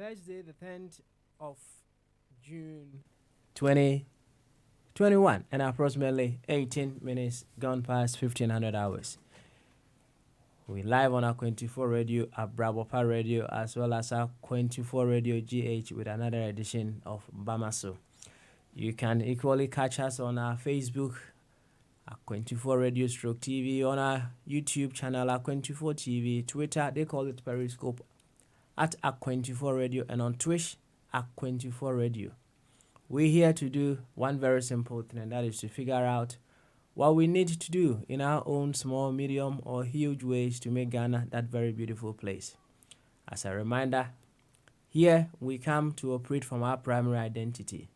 Thursday, the 10th of June 2021, and approximately 18 minutes gone past 1500 hours. We live on our 24 radio at Brabopa Radio, as well as our 24 radio GH with another edition of Bamaso. You can equally catch us on our Facebook at 24 Radio Stroke TV, on our YouTube channel at 24 TV, Twitter, they call it Periscope, at 24 Radio, and on Twitch at 24 Radio. We're here to do one very simple thing, and that is to figure out what we need to do in our own small, medium, or huge ways to make Ghana that very beautiful place. As a reminder, Here we come to operate from our primary identity.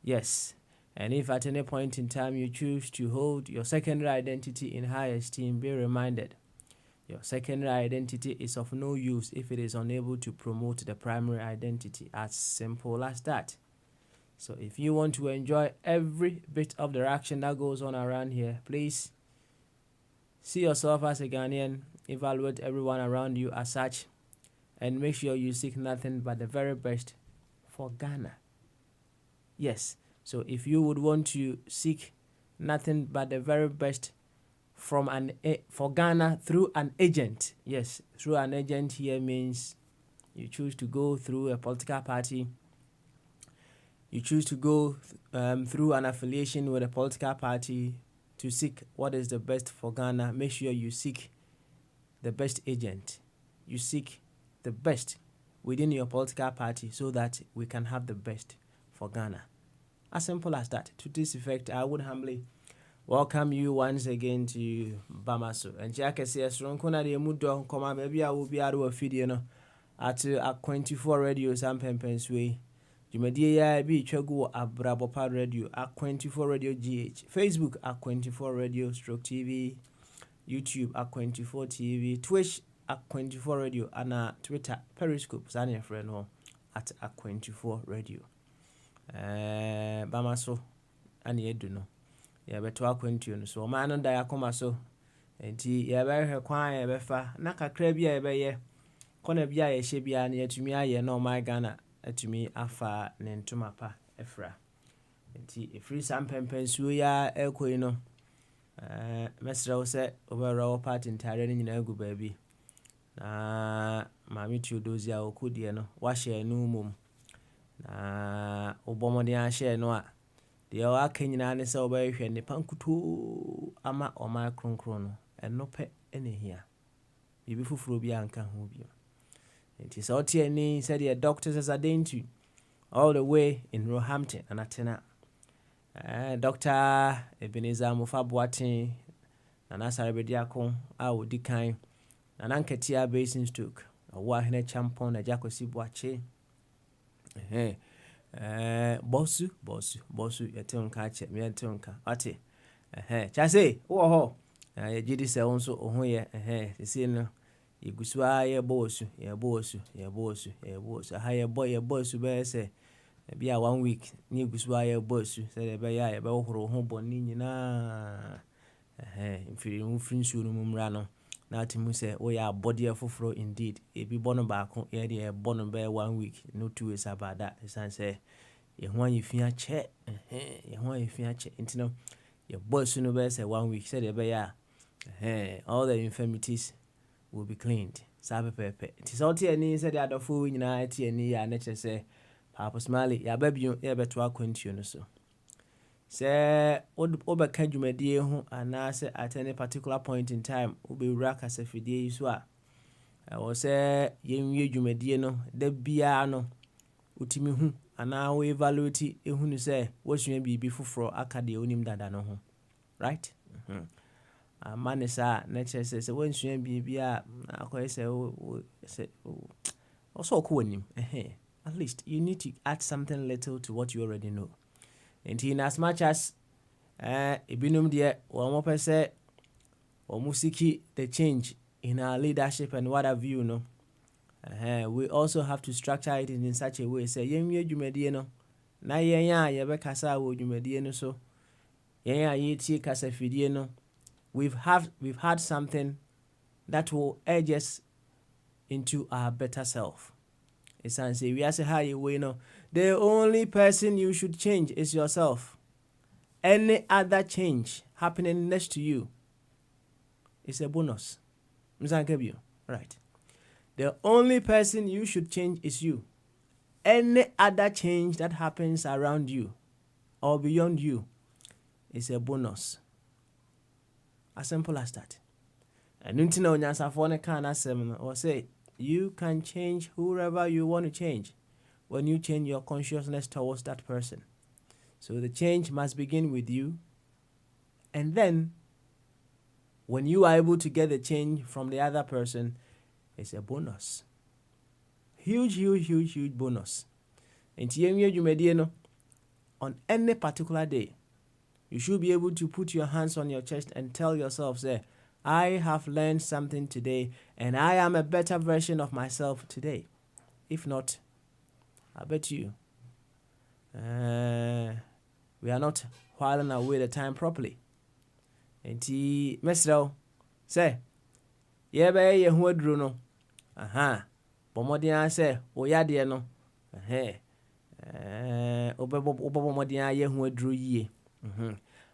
Yes, and if at any point in time you choose to hold your secondary identity in high esteem, be reminded your secondary identity is of no use if it is unable to promote the primary identity. As simple as that. So if you want to enjoy every bit of the action that goes on around here, please see yourself as a Ghanaian, evaluate everyone around you as such, and make sure you seek nothing but the very best for Ghana. Yes, so if you would want to seek nothing but the very best from for Ghana through an agent, yes, through an agent here means you choose to go through a political party, you choose to go through an affiliation with a political party to seek what is the best for Ghana. Make sure you seek the best agent. You seek the best within your political party so that we can have the best for Ghana. As simple as that. To this effect, I would humbly welcome you once again to Bamaso. And Jack says, Ronkona de Mudo, Koma, maybe I will be out of a video at 24 radio, Sam Pempens way. Jumedia be Chago at Brabopa Radio at 24 Radio GH, Facebook at 24 Radio Stroke TV, YouTube at 24 TV, Twitch at 24 Radio, and Twitter, Periscope, Sanya friend at 24 Radio. Bamaso, and ye do know. Yeah, but to acquaintance, so man and Diacoma so, and tea, yeah, very her quiet, befa, Naka Crabia, ye, Conabia, Shebia, near to me, I know my Ghana. To me afa nentuma pa efra nti efri sampempensuo ya ekoi no mesra wo se obero party ntare ni nyina agu baabi na mami Theodosia okudie no wa share no mum na obomode a share no a de o aka nyina ne se obehwe ne pankuto ama o ma kronkron no enope enehia bibi fufuro bi anka ho bi. It is out here, said the doctors as a dainty all the way in Roehampton and Atena. Dr. Ebenezer Mufabuati, Nanasa Rebediako, I would decline, an Anketia Basin Stook, a Wahine Champon, a Jacosi Boache. Bossu, a tongue catcher, me a tonka, Ate. Chase, oh, I did this also, oh, yeah, the scene. Iguswa ye bosu ha ye bosu be say be a 1 week ni iguswa ye bosu say be ya ye be horo ho boni nyina mfiri nsu no mumra no na atimu say wo ya body afoforo indeed e bi bono ba ko ye de bono be 1 week no 2 weeks about that san say ye ho anfia che intino ye bosu no be say 1 week say be ya all the infirmities will be cleaned. Sabe pepe. It is out here ni said the other fool in IT and ya nature say Papa Smiley ya baby you beto akwantu no so. Say oba kadwumadie ho anase at any particular point in time obe wura kasa fidie yi so a wo say yenwie dwumadie no da bia no utimi hu ana wo evaluate ehunu say wo sua bibi foforo aka de onim dada no ho. Right? Manisa nature says when sua bibia akoy say also cool him. At least you need to add something little to what you already know. And in as much as ibinum de one more person or musiki the change in our leadership and what have you know. We also have to structure it in such a way say yenwe dwumadie no na yenya ye be kasa wo dwumadie no so yenya yiti kasa fidie no. We've had something that will edge us into our better self. It's and say we are say how you know the only person you should change is yourself. Any other change happening next to you is a bonus. Right. The only person you should change is you. Any other change that happens around you or beyond you is a bonus. As simple as that. And until now, or say you can change whoever you want to change when you change your consciousness towards that person. So the change must begin with you, and then when you are able to get the change from the other person, it's a bonus. huge bonus. And on any particular day, you should be able to put your hands on your chest and tell yourself, say, I have learned something today, and I am a better version of myself today. If not, I bet you we are not whiling away the time properly. And mesro say, ye be ye ho aduro no. Bomodin say, oyade no. Obomodin ye ho aduro yie.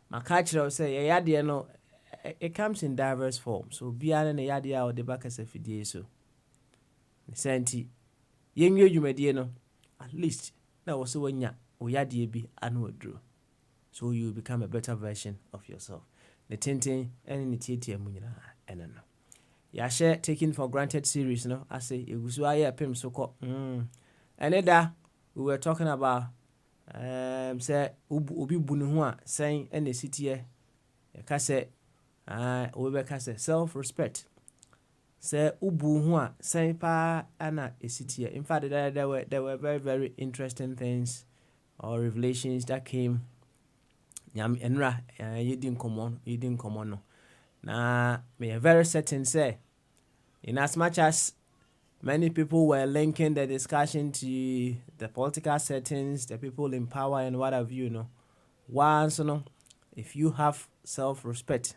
Maka kire say ye yade no, it comes in diverse forms. So biara na yade a ode baka se fidie so. Senti yenwie dwumadie no, at least na wo se wanya oyade bi anu aduro. So you become a better version of yourself. The tintin and the tietia munyina and no. Ya share taking for granted series, no. I say it was why pim so called. And that we were talking about say ubi bunu saying and the city kase we kase self-respect. Say ubu saying pa ana a city. In fact, there were very, very interesting things or revelations that came. Nyam enra yedin common no. Na me very certain say, in as much as many people were linking the discussion to the political settings, the people in power and what have you, no. Once no, if you have self-respect,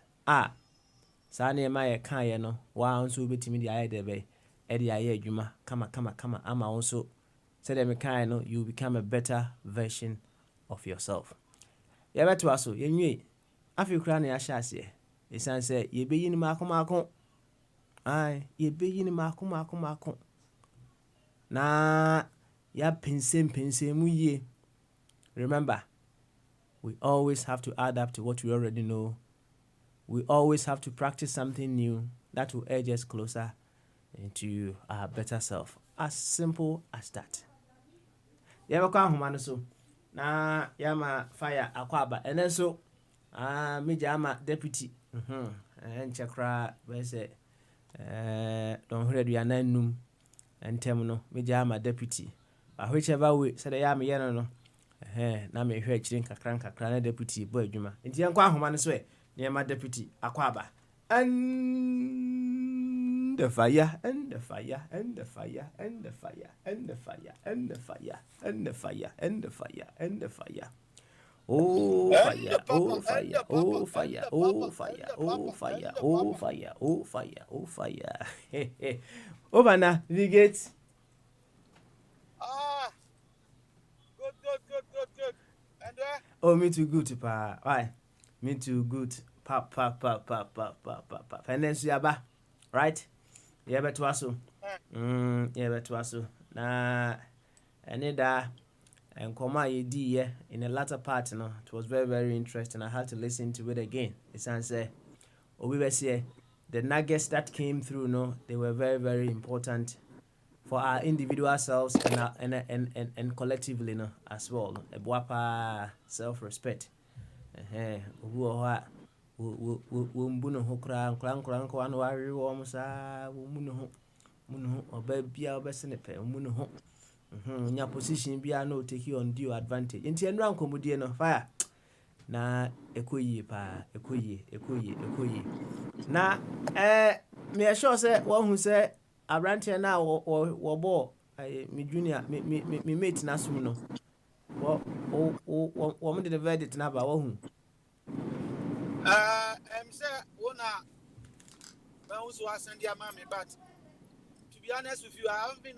sani ma ye kan ye no, once we betimi di aye debe, edi aye adwuma, kama, ama also say them kan no, you become a better version of yourself. Ya beto aso yenwie afi kura na ya hyase esan se ye beyi ni makomako ye beyi ni makomako na ya pense mu ye. Remember, we always have to add up to what we already know. We always have to practice something new that will edge us closer into our better self. As simple as that. Ya bakwa ahoma no so na yama fire akwaba and then so meja ama deputy enchekra we say don hredu ya nanum entem no meja ama deputy whichever way said ya me ye no na me hwe akirin kakran na deputy boy adwuma enti yankwa ahoma no so na ma deputy akwaba and the fire and the fire and the fire and the fire and the fire and the fire and the fire and the fire and the fire. Oh fire, oh fire, oh fire, oh fire, oh fire, oh fire, oh fire, oh fire. Over now, the gates. Good. And oh, me too good, pa. Why? Me too good. Pa. And then yaba, right? Yeah, but waso. Yeah, but waso. Na, and that. And Koma Yedi in the latter part, it was very, very interesting. I had to listen to it again. It's answer. We were say the nuggets that came through, they were very, very important for our individual selves and collectively, as well. A boapa self-respect. Wumbuno hokra, nkran, wari womusa, wumuno, obebia, obesenepe, wumuno. Nya position bia no take you on due advantage. Inti enra nkomudie no fire. Na ekoyi pa, ekoyi. Na me sure say one who say abrante na wo ball me junior me mate na sum no. Wo me the verdict na ba wo hu. say wona when was send your mommy, but to be honest with you, I haven't been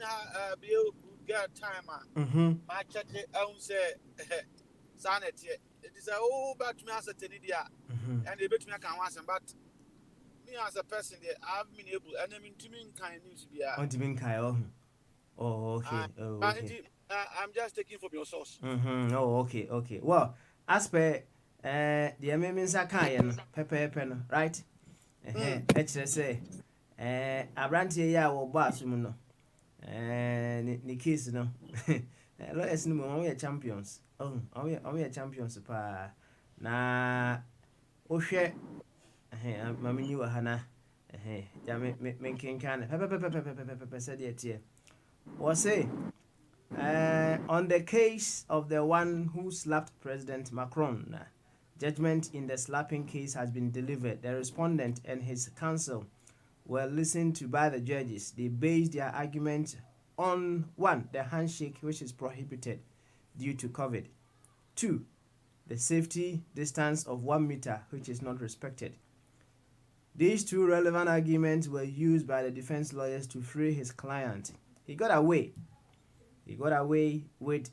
get time. My check say sanity. It is a but me as a tenidia and they bet me can once, but me as a person there I've been able and I mean to me kind news to be okay. I'm just taking from your source. Okay. Well, as per the amendments are kind pepe no, right? Let's say abrantie ya wo boss mu no. Ni case no. Lawyers no we are champions. We are champions pa. Na ohwe mama nyi wa hana. Ya me kenkan pepe said it here. Was say, on the case of the one who slapped President Macron, judgment in the slapping case has been delivered. The respondent and his counsel were listened to by the judges. They based their argument on 1. The handshake, which is prohibited due to COVID. 2. The safety distance of 1 meter, which is not respected. These two relevant arguments were used by the defense lawyers to free his client. He got away. He got away with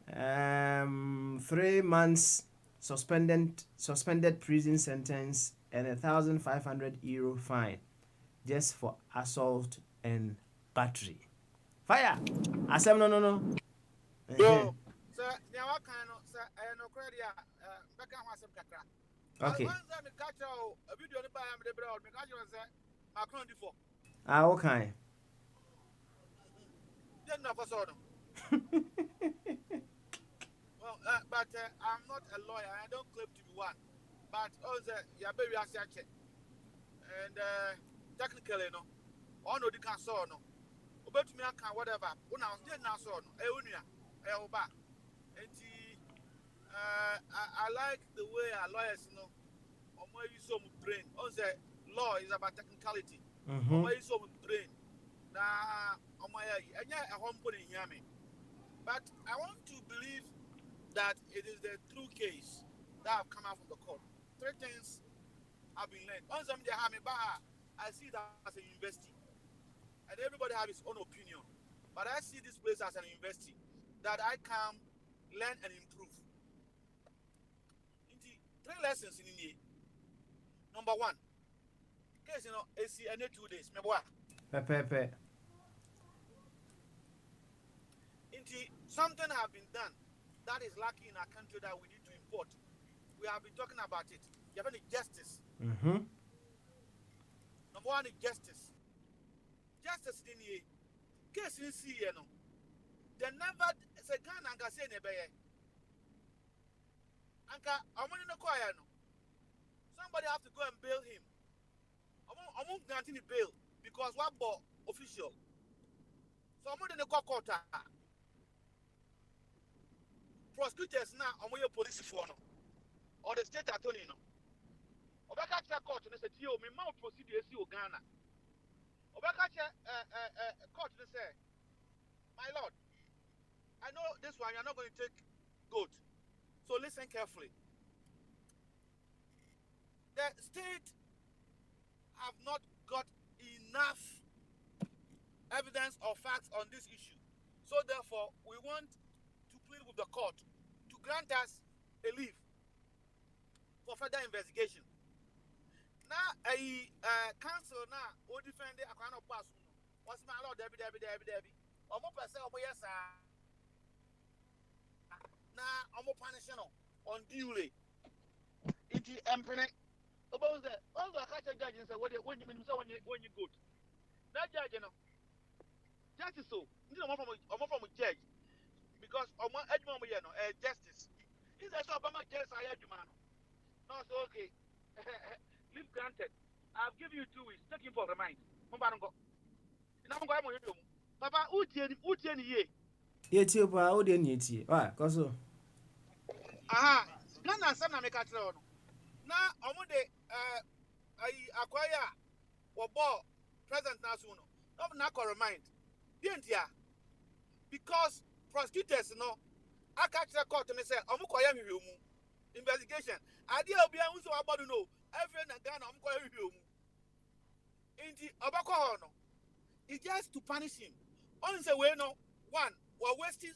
3 months suspended prison sentence and €1,500 fine just for assault and battery. Fire! Asem no. Yo, sir, now what kind of sir? I know credit. Back on some kakra. Okay. Once I catch a video on the buy the broad, me catch you say Macron before. Okay. Then no for so. Well, but I'm not a lawyer. I don't claim to be one. But also, yeah, baby, I check. And technically, no, all no, they can saw no. But me, I can whatever. When I was now saw no, I like the way our lawyers, you know, where you so much brain. Also, law is about technicality. Where you so much brain. Now, a home putting yummy. But I want to believe that it is the true case that have come out from the court. 3 things have been learned. On some they have me, but I see that as a university, and everybody has his own opinion. But I see this place as an university that I can learn and improve. In the 3 lessons in India. Number 1, case you know, AC any 2 days. Me what? Pepe. Something have been done that is lacking in our country that we need to import. We have been talking about it. You have any justice. Number 1 is justice. Justice in the case you see, you know. They never say can Anka say nebeye. Anka, I'm in the choir no. Somebody have to go and bail him. I'm not granting the bail because what bought official. So I'm in the court. Prosecutors now are your police for no, or the state attorney no. Obaka court and say, "Yo, me mount procedure is Ghana." Obaka court and say, "My lord, I know this one you're not going to take good, so listen carefully. The state have not got enough evidence or facts on this issue, so therefore we want to plead with the court to grant us a leave for further investigation." Now, a council now will defend the account of pass. What's my lord, Debbie. Or more per se, yes, now I'm more punishing on duly. It is empty. About that, all the catch a judge and say, "What when you mean when you go?" That judge, you know, that is so. You know, I'm from a judge. Because justice. He's a Obama justice. I had you, man. No, so okay. Leave granted. I've given you 2 weeks. Take him for remind. Papa, Utieni ye. Yeti opa, o de yeti. Why? Koso. Aha. Ghana some na make a tell. Now, omude acquire or ball present now soon. Not remind. Didn't ya? Because prosecutors no, I catch the court and they say, investigation. Idea will be a who's about to know. Every Ghana, in the Abako, no, it's just to punish him. Only say, well, no, 1, we're wasting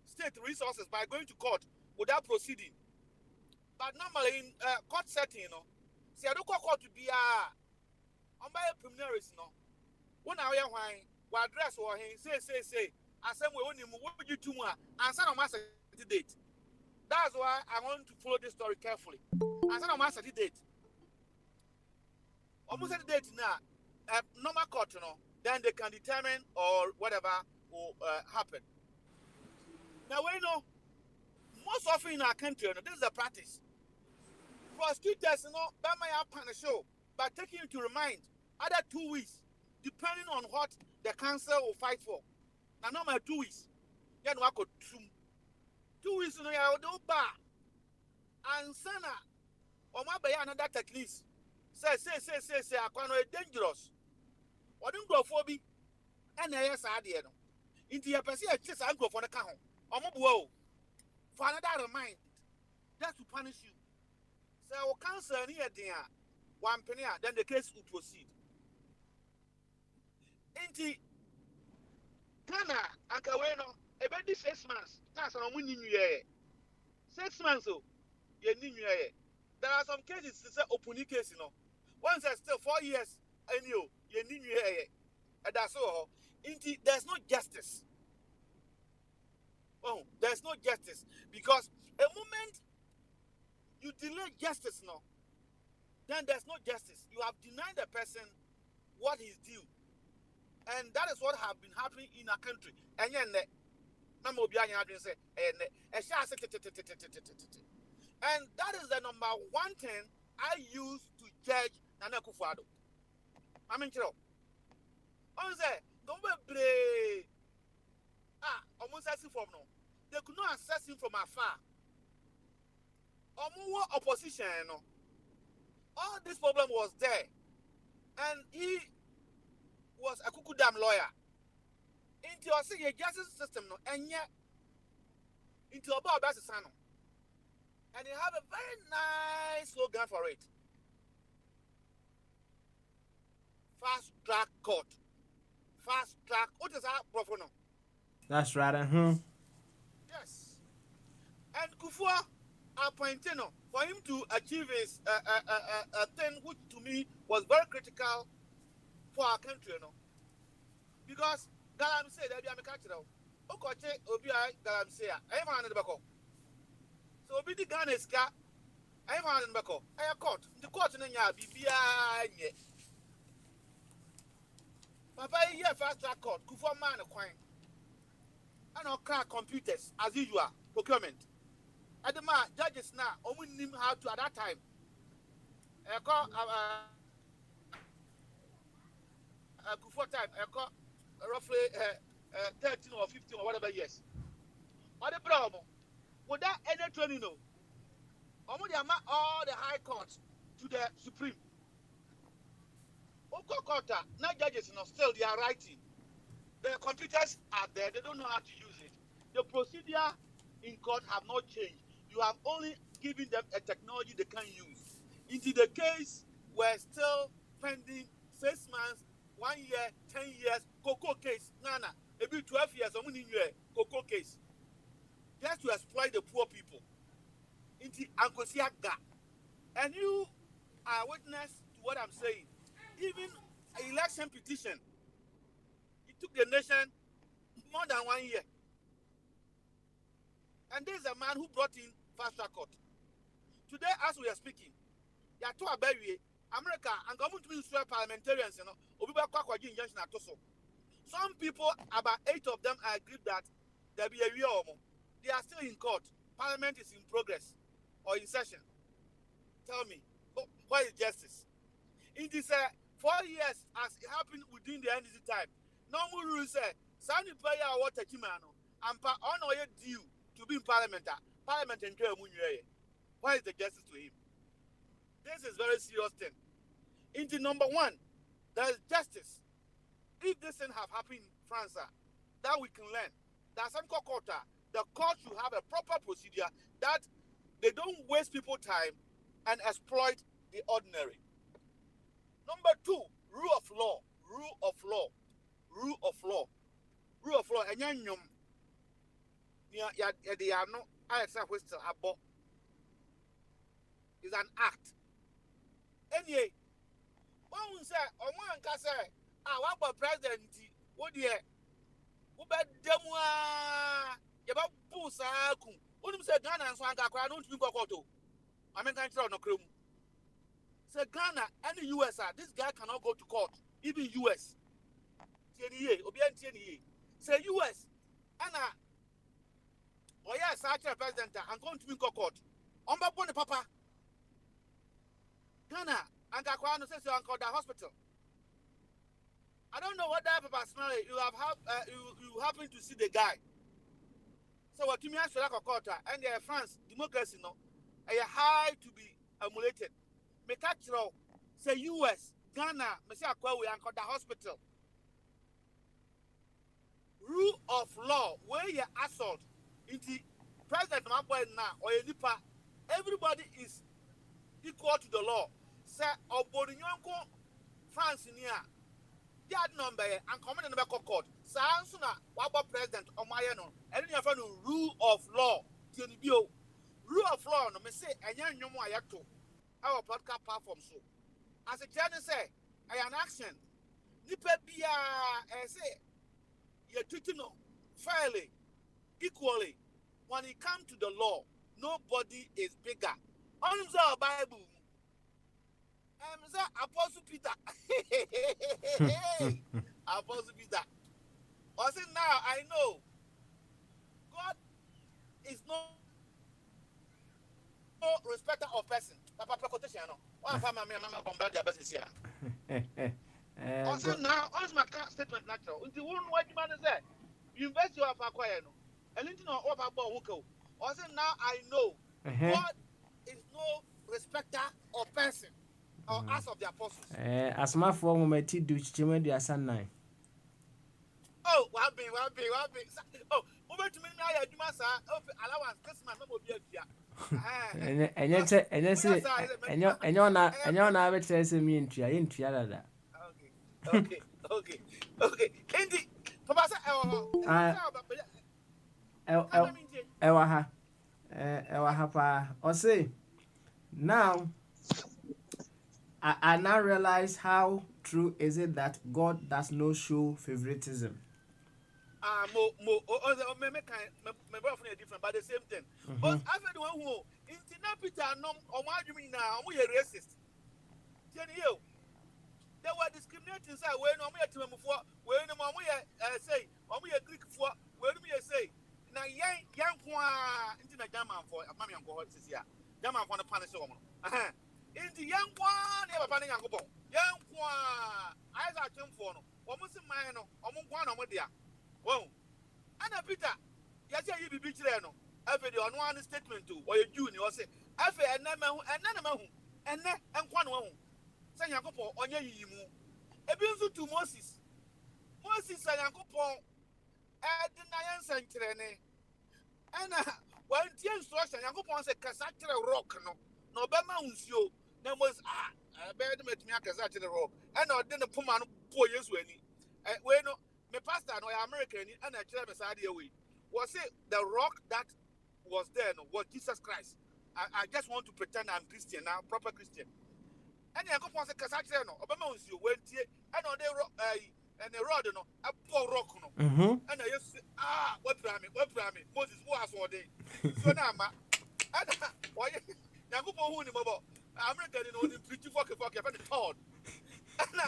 state resources by going to court without proceeding. But normally in court setting, you know, see, I don't call court to be on by preliminaries, no. When I am why, address or he say. I said, we only move you 2 more and send a master date. That's why I want to follow this story carefully. I send a master date. Almost at the date now, normal court, you know, then they can determine or whatever will happen. Now, we know, most often in our country, you know, this is a practice. Prosecutors, you know, that may happen a show, but taking you to remind other 2 weeks, depending on what the council will fight for. Now, number 2 weeks. Then we could 2 weeks. No, ya do ba. And sana, or my bay another techniques. Say. I can't dangerous. Or don't go for me. And yes, I did. Into your person, just I go for the count. Or more for another remind. Just to punish you. So, our council near there. 1 penny, then the case will proceed. Into Ghana, Ankaweno, about 6 months. That's on winning year. 6 months, oh, you need year. There are some cases, it's an opening case, you know. Once there's still 4 years, and you need year. And that's all. There's no justice. Oh, there's no justice. Because a moment you delay justice now, then there's no justice. You have denied the person what is due. And that is what has been happening in our country. And then, and that is the number one thing I use to judge Nana Akufo-Addo. I mean, you know, don't be almost assessing from no. They could not assess him from afar. Opposition, no. All this problem was there, and he was a kukudam lawyer. Into your justice system, no, and yet into about that's a son. And he have a very nice slogan for it. Fast track court. Fast track. What is that, Prof? No? That's right, Yes. And Kufuor appointed for him to achieve his a thing which to me was very critical for our country, because Galam said that I'm a country now. Okoche Obi Galam say I am the bako. So Obi the Ghana is car. I am the bako. I court. The court in ya bibia. Papa here fast track court. Kufuor man a coin. I know crack computers as usual procurement. At the man judges now only knew how to at that time. I call Kufuor time. I call roughly 13 or 15 or whatever years. What the problem? Would that any training know? All the high courts to the Supreme. Not judges, still they are writing. The computers are there, they don't know how to use it. The procedure in court have not changed. You have only given them a technology they can use. Into the case, we're still pending 6 months, 1 year, 10 years, Cocoa case. Nana, maybe 12 years, Cocoa case. Just to exploit the poor people. Into Ankosiaga. And you are witness to what I'm saying. Even an election petition, it took the nation more than 1 year. And there's a man who brought in fast track court. Today, as we are speaking, America and government ministerial parliamentarians, some people, about 8 of them, agreed that there be a real. They are still in court. Parliament is in progress or in session. Tell me, what is justice? In this 4 years, as it happened within the NDC time, normal rules say, Sani player or water Kimano, and on your due to be in Parliament. Parliament and what is the justice to him? This is very serious thing. Into number 1, there is justice. If this thing have happened in France, that we can learn. That some court, the court should have a proper procedure that they don't waste people time and exploit the ordinary. Number 2, rule of law. Rule of law. Rule of law. Rule of law. And you know, I say whistle abo is an act. Anyway, one say, or one can say, what about president? What dear? What about Demua? About Pusaku? What do you say, Ghana and Swanga? I don't think about it. I mean, can't no cream. Say Ghana and the US, this guy cannot go to court. Even US. Say US. And oh yes, actually president, I'm going to be court. On my bonnet, Papa. Ghana and Gakwano says you uncle the hospital. I don't know what that Papa Smiley you happen to see the guy. So what you mean like a quarter and France democracy no a high to be emulated. Me catch say US, Ghana, me say akwa we anchor the hospital. Rule of law where you assault into president my boy now or a nipa, everybody is equal to the law. Say Obodinyanko France in here. Yard number and common in the back of court. Sansuna, Waba president or Mayano, and you have a rule of law. Rule of law, no me say, and young no more yato. Our podcast platform so. As a journey say, I an action. Nipa bia and say, you're treating fairly, equally. When it comes to the law, nobody is bigger. On the Bible. Apostle Peter. Apostle Peter. I said, now I know God is no respecter of person. Papa quotation no. One family mama compare their business here. I said, now on my statement natural. The one what man is there. University of Akwa no. And you know what about Wuko. I said, now I know God is no respecter of person. Or as of the apostles. As my form my tea do chimney the asan nine. Oh, what be. Oh, over to me now, you must allowance Christmas, no more beer. And you're not ever telling me into Yada. Okay. Indeed, Papa said, or say, now. I now realize how true is it that God does not show favoritism. My boyfriend is different, but the same thing. But after the one who in Peter or what you mean now, we are racist. They were discriminating say when we are to before, when we say, when we are Greek for, when we say, now young into the German for a mammy and go this year. German for the Panish woman. In the young one, never panning and go. Young one, I got him for no. Almost a man, almost one of my dear. Whoa. Anna Peter, yes, you be beach there. No, every day on one statement to or your junior say, every and none and one home. Say Yakopo on your yimu. A bill to Moses. Moses and Yakopo at the Nayan Sanctuary. And one tear instruction, Yakopo said, Casatra rock no Bama Unsio. There was I bear them at me to the rock. And I didn't put my 4 years when no, my pastor, no American, and I tell me, away. Was it the rock that was there was Jesus Christ? I just want to pretend I'm Christian now, proper Christian. And I go for the Casachano, Obama was you went here, and on the rock, and the rod, a poor rock. And I just say, what Brammy, Moses was all day. So now, why? Yakupo who ni mabo American no ni pretty fuck and the town. And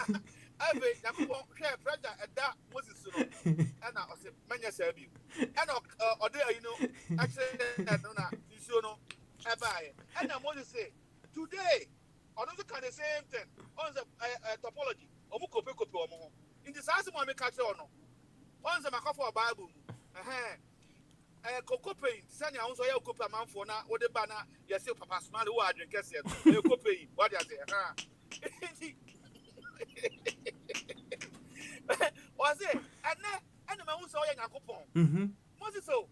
I Yakupo share pressure at that Moses no. And I say manya sabi. And or there actually no you know ever. And Moses say today on the kind of same thing on the topology omu kope omo. In the sense mo make catch on no. On the makafo Bible. Cocaine, Sanya also a copper man for now, or the banner, you say Papa Smiley, who are drinking, you copy, what you say, was it? And the man who saw a coupon. Moses, so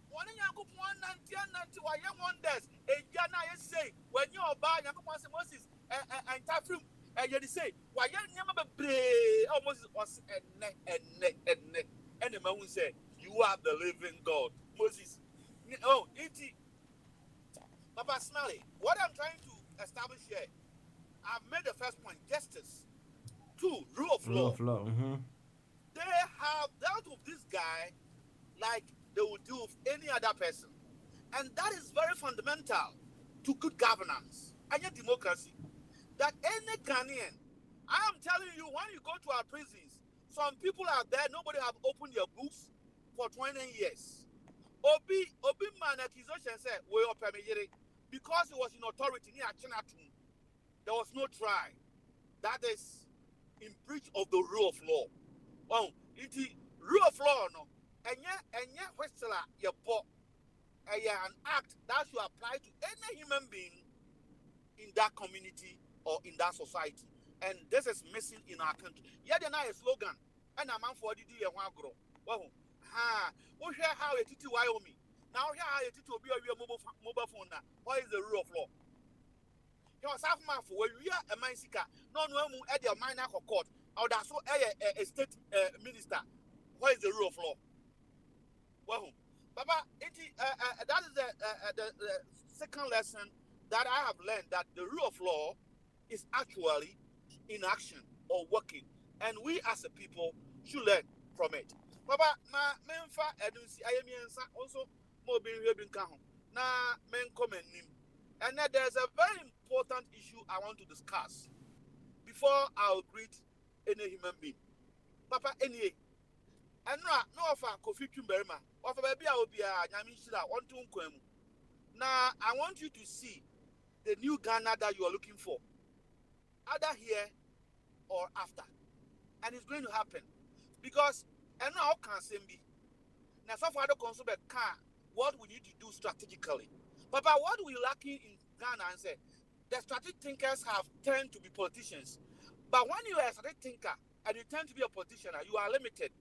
one in your coupon, and why young wonders, a Jana say, when you're buying a coupon, Moses, and Tafru, and you say, why you never play, almost was and the man who said, you are the living God. Moses. Oh, it Papa Smiley. What I'm trying to establish here, I've made the first point, justice. 2, rule of law. They have dealt with this guy like they would do with any other person. And that is very fundamental to good governance and yet democracy. That any Ghanaian, I am telling you, when you go to our prisons, some people are there, nobody have opened their books for 20 years. Obi man accusation said, we are permitted because he was in authority near Chinatun. There was no trial. That is in breach of the rule of law. Oh, it is rule of law no. And yet Westla your an act that should apply to any human being in that community or in that society. And this is missing in our country. Yet then a slogan, and a man for the day and grow. Well, we hear how it is Wyoming. Now here how it is to be a mobile phone. What is the rule of law? He was half man for when we are a man seeker. No at your minor court. Or that's so a state minister. What is the rule of law? Well, Baba, that is the second lesson that I have learned, that the rule of law is actually in action or working, and we as a people should learn from it. Baba, ma menfa edunsi ayemiensa also mo bin hebin ka ho na men comment nim. And then there's a very important issue I want to discuss before I'll greet any human being. Papa, any. And no offer Kofi Kimberma. Offer baby I will be a Nyamishira on Tunkwemu. Now I want you to see the new Ghana that you are looking for. Either here or after. And it's going to happen. Because and now can same be. Now so far the consumer car what we need to do strategically. Papa, what we lacking in Ghana and say the strategic thinkers have turned to be politicians. But when you are a strategic thinker and you tend to be a politician, you are limited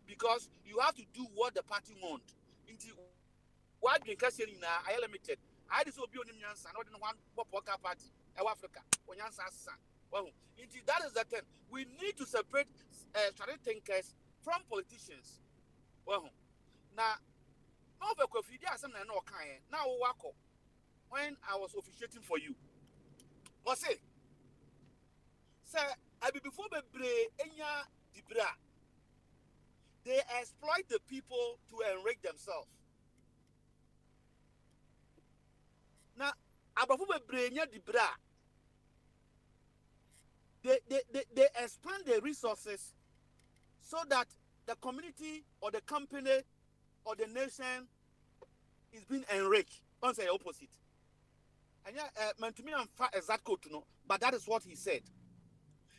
because you have to do what the party wants. Into what being questioning now, I am limited. I just will be on Nyansa, not in one Popoka party, Africa, or Nyansa. Well, indeed, that is the thing. We need to separate strategic thinkers from politicians. Well, now, now, when I was officiating for you, was it? Sir, I be before the Enya Dibra. They exploit the people to enrich themselves. Now, before the Enya Dibra, they expand the resources so that the community or the company or the nation is being enriched. On the opposite. And yeah, meant to me I'm exact quote to know, but that is what he said.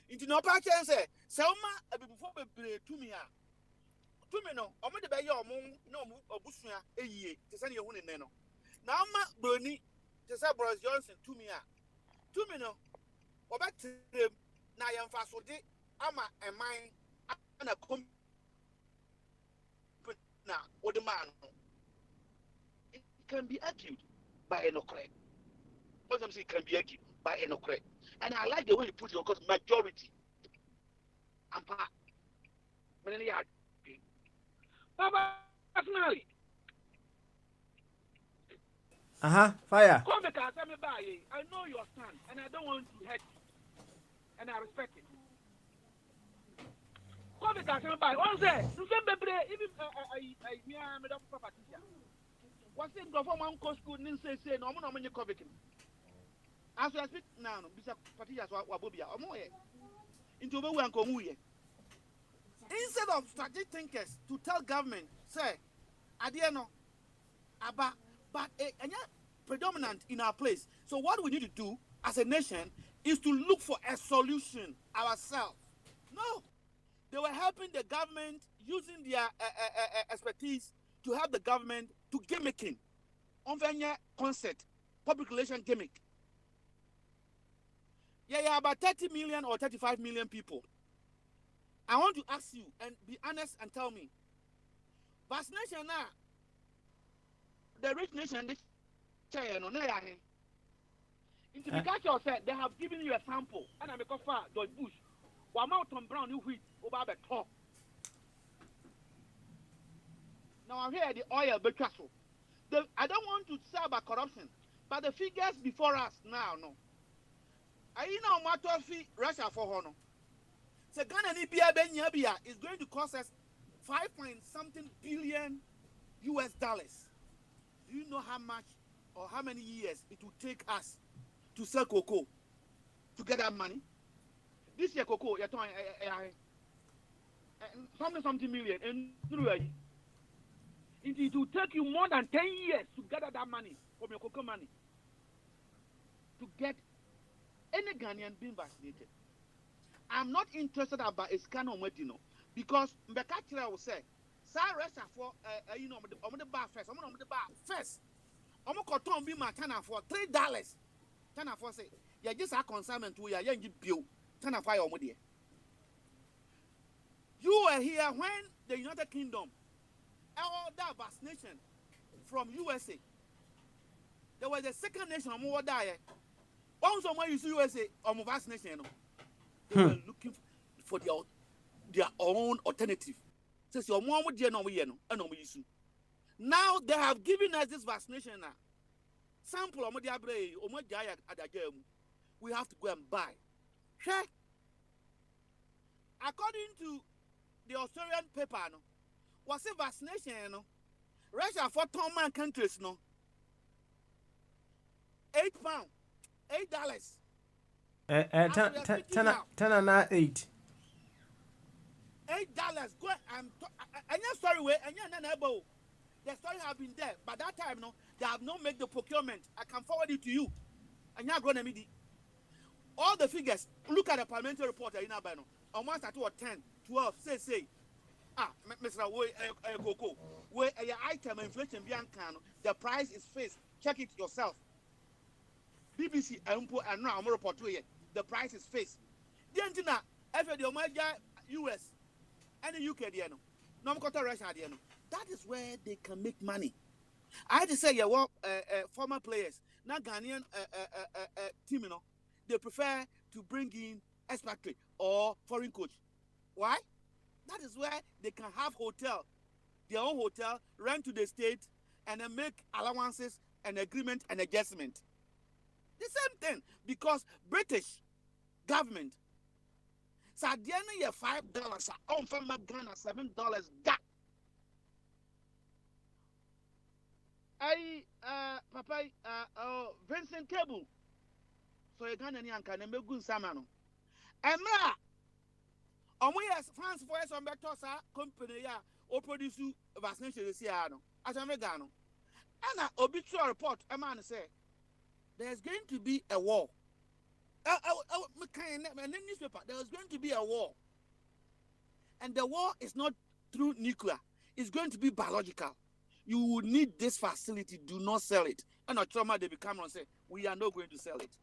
Into no part can say, Selma, before to me, no, or maybe by your moon, no, or Bushia, a year, to send your own in Neno. Now, ma Bernie, to say Boris Johnson to me, no, or back to him, now I am fast for day, Ama and mine, and a company now, or the man. It can be argued by an okre. What I'm saying can be argued by an okre. And I like the way you put it because majority. And part. Baba, personally. Fire. Come back and tell me about it. I know your stand, and I don't want to hurt you. And I respect it. Come back and tell me about it. One say, even I made up property. What's in the form of school? Didn't say no more money covered. As I speak now, Mr. Patias Wabobia, or more into the one comuye. Instead of strategic thinkers to tell government, say, Adiano, Abba, but predominant in our place. So what we need to do as a nation is to look for a solution ourselves. No, they were helping the government using their expertise to help the government to gimmicking on the concept, public relation gimmick. Yeah, about 30 million or 35 million people. I want to ask you and be honest and tell me, vaccination now, the rich nation, this China, no, into the culture said they have given you a sample, and I make a far George Bush, one mountain brown you wheat over the top. Now I'm here at the oil Becastle. I don't want to say about corruption, but the figures before us now, no. I know what fee Russia for honor. So Ghana Nibia is going to cost us $5.something billion. Do you know how much or how many years it will take us to sell cocoa to get that money? This year cocoa, you're talking something million, and it will take you more than 10 years to gather that money from your cocoa money to get any Ghanaian being vaccinated. I'm not interested about a scan on Medino because Mbekachira will say, Sir Russia for on the bar first. I'm on the bar first. I'm going to be my tenor for $3. Tenor for say, yeah, just a consignment to your young bill. Tenor fire on with you were here when the United Kingdom, all that vaccination from USA. There was a second nation on more die. Once someone you see USA on vaccination, they were looking for their own alternative. Says your mom would no now they have given us this vaccination now. Sample of we have to go and buy. Check. According to the Australian paper, no, was a vaccination, no, Russia for 10 countries, no, £8, $8. 10 and 8. $8. Go and sorry, wait, and you're the story have been there, but that time, no, they have not made the procurement. I can forward it to you. And you're going to meet all the figures. Look at the parliamentary report in Abano. On one start to 10, 12, say. Mr. Coco, where your item inflation beyond the price is fixed. Check it yourself. BBC and now I'm report to you. The price is fixed. The antenna, after the Omega US and the UK, no, Russia, that is where they can make money. I had to say, former players, not Ghanaian team, you know, they prefer to bring in expatriate or foreign coach. Why? That is where they can have their own hotel, rent to the state, and then make allowances and agreement and adjustment. The same thing, because British government, so at the end of year $5, on from Ghana $7 gap. Papa, Vincent Cable. So you can't any anchor and make good salmon. And we as France for us on Betosa company, or produce vaccination this year. As I'm a Gano. And an obituary report, a man said, there's going to be a war. Newspaper, there is going to be a war. And the war is not through nuclear, it's going to be biological. You will need this facility, do not sell it. And a trauma they become and say, we are not going to sell it.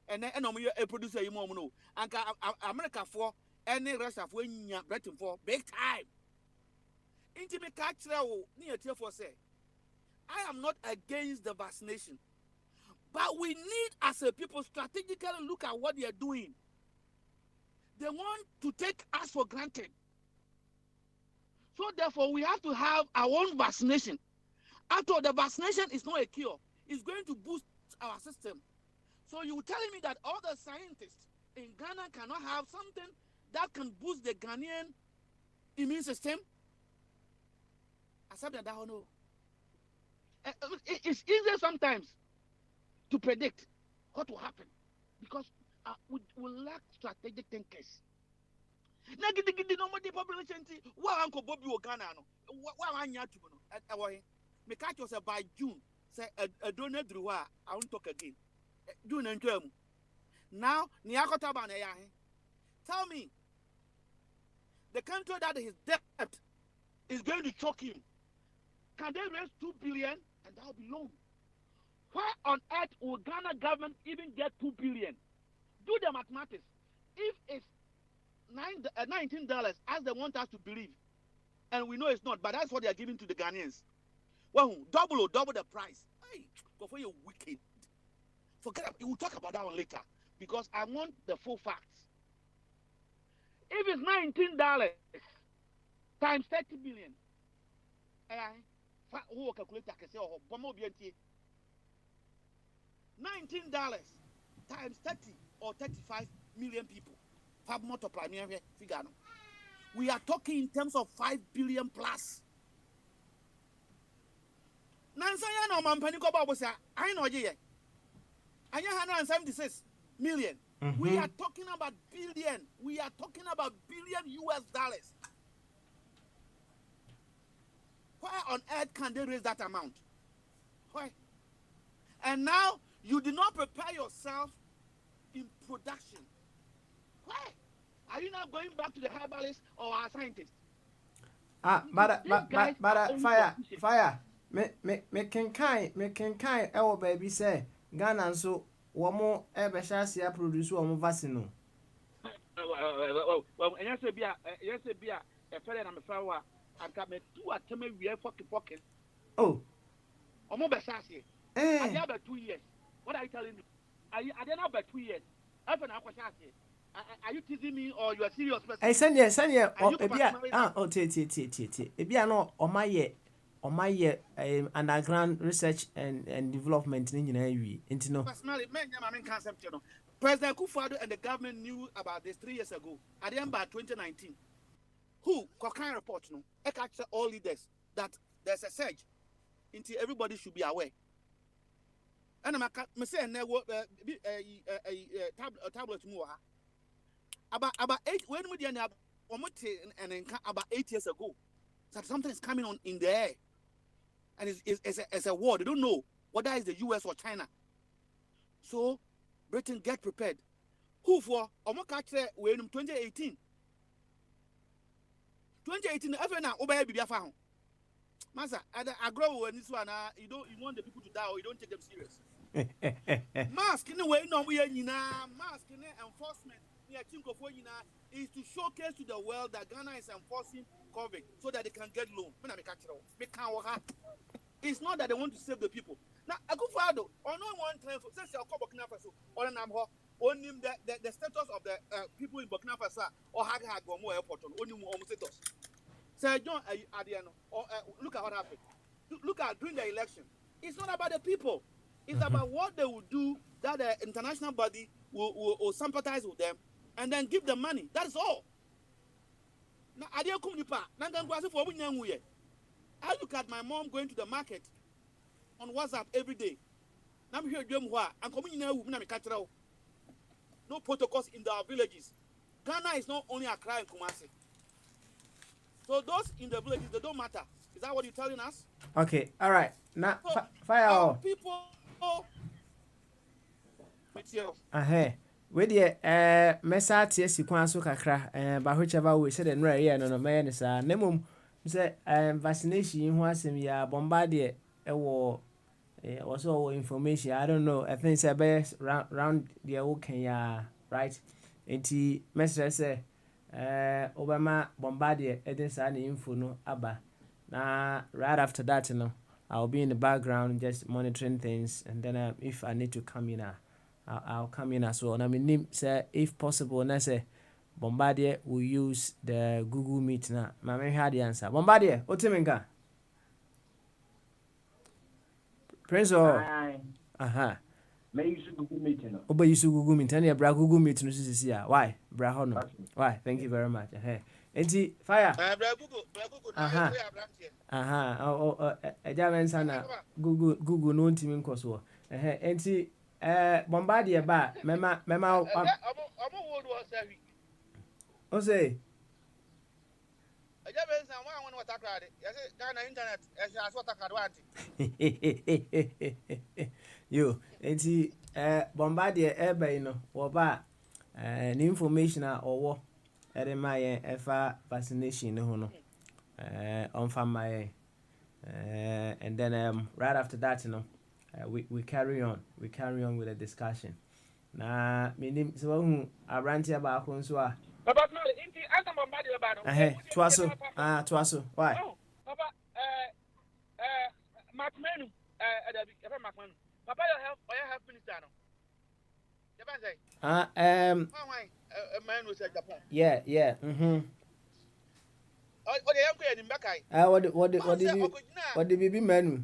And then a producer you know. And America for any Russia for Britain for big time. Intimate cultural near for say, I am not against the vaccination. But we need as a people strategically look at what they are doing. They want to take us for granted. So therefore, we have to have our own vaccination. After the vaccination is not a cure, it's going to boost our system. So you're telling me that all the scientists in Ghana cannot have something that can boost the Ghanaian immune system? Accept that or no? It's easier sometimes to predict what will happen because we lack strategic thinkers. Nagidi nobody population wa Uncle Bobby Ghana no wa anya to no me catch us by June say a donor drew I won't talk again June and term now niakota ba na ya tell me the country that is debt is going to choke him. Can they raise 2 billion and that will be loan? Why on earth will Ghana government even get 2 billion? Do the mathematics. If it's $19 as they want us to believe, and we know it's not, but that's what they are giving to the Ghanaians. Well, double the price. Hey, go for your wicked. Forget it. We'll talk about that one later because I want the full facts. If it's $19 times 30 million, who calculate that? $19 times 30 or 35 million people. Multiply figure. We are talking in terms of 5 billion plus. Nansaya no mampani ko ba bosa I know ye. Anya 176 million. We are talking about billion. We are talking about billion US dollars. Why on earth can they raise that amount? Why? And now you do not prepare yourself in production. Why? Are you not going back to the herbalists or our scientists? But fire. Me can ewo baby say Ghana so womo ebesha produce womo vaccine. Well, and yes, be a fellow and a flower. I got me 2 attempts we have pocket. Oh, Omo besasi. I have about 2 years. What are you telling me? I don't know about 2 years. After now, are you teasing me or you are serious person? I send you Ebia no omaye underground research and development ni nyina wi enti no. Personally, men concept, you know. President Kufuor and the government knew about this 3 years ago. At the end of 2019, who Cochrane report no? I catch all leaders that there's a surge. Until everybody should be aware. And I'm saying tablet more. About 8 when we did about 8 years ago, that something is coming on in the air, and it's a war. They don't know whether it's the US or China. So Britain, get prepared. Who for? When 2018. 2018, everyone now obey Bibia found. Master, I grow when this one. You want the people to die, or you don't take them serious. Mask in the way, no, we are mask in enforcement. Is to showcase to the world that Ghana is enforcing COVID so that they can get loan. It's not that they want to save the people. Now, I go for or no one time for since your Burkina Faso or only the status of the people in Burkina Faso or Gomo airport only status. Sir John Adiano, look at what happened. Look at during the election. It's not about the people. It's about what they will do that the international body will sympathize with them and then give them money. That's all. Now, I look at my mom going to the market on WhatsApp every day. I'm here doing what? I'm coming in. No protocols in our villages. Ghana is not only Accra and Kumasi. So those in the villages, they don't matter. Is that what you're telling us? Okay, all right. Now, So, fire. people. We the mesa tie sikwan so kakra ba whichever way said no here no me ne sa nemum say vaccination ho asem ya bombardie wo also information I don't know I think say be round the okay ya right enti mesre say obama bombardie edin sa na info no aba na right after that no I'll be in the background just monitoring things and then if I need to come in I'll come in as well. And I mean, say if possible, and I say Bombardier will use the Google Meet now. My man had the answer. Bombardier, what you mean? Prince or May use Google Meet, no. Oba use Google Meet. And bra Google Meet no is here. Why? Bra hono. Why? Thank you very much. Enti fire. Ejamen sana Google no ntimi nkoso. Enti Bombardier ba mema o say yo enti Bombardier ebe no wo ba the information owo ere ma ye efa vaccination ho no on fama and then right after that we carry on with the discussion na menim so hu abrantia ba ko nso a Papa no inti asa Bombardier ba no tuaso why Papa Macmenu Macmenu Papa your health minister no Japan say man was at Japan yeah what they have in Bakai what the baby menu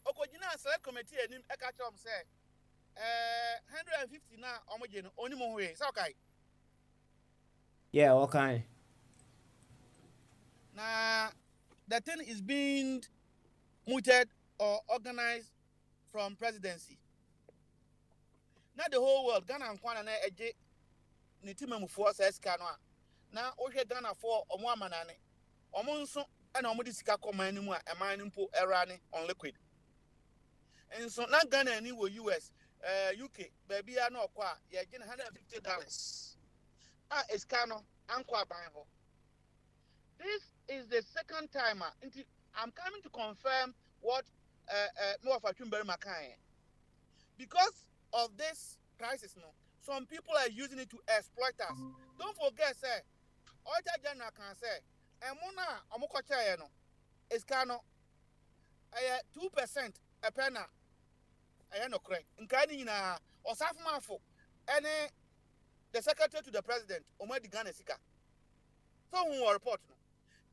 Okojina select committee and him Ekachom say 150 na omoje no oni mo hwe say okay yeah okay now the thing is being mooted or organized from presidency now the whole world Ghana and Kwana na eje ni timamu for say ska no na o hwe Ghana for omo amanane omo nso and omo di sika command mu a eman mpo era ne on liquid and so na Ghana ni wo US UK baby a no kwa ye $150 Escano, Anqua Banho. This is the second time. I'm coming to confirm what more of a Kimber Makai. Because of this crisis, no, some people are using it to exploit us. Don't forget, say, Oita General can say, and Mona Omokocha, no, Escano, 2% a penna. I know correct. In Kanina or Safmafo, and the secretary to the president, Omedi Ghana Sika. So who will report no.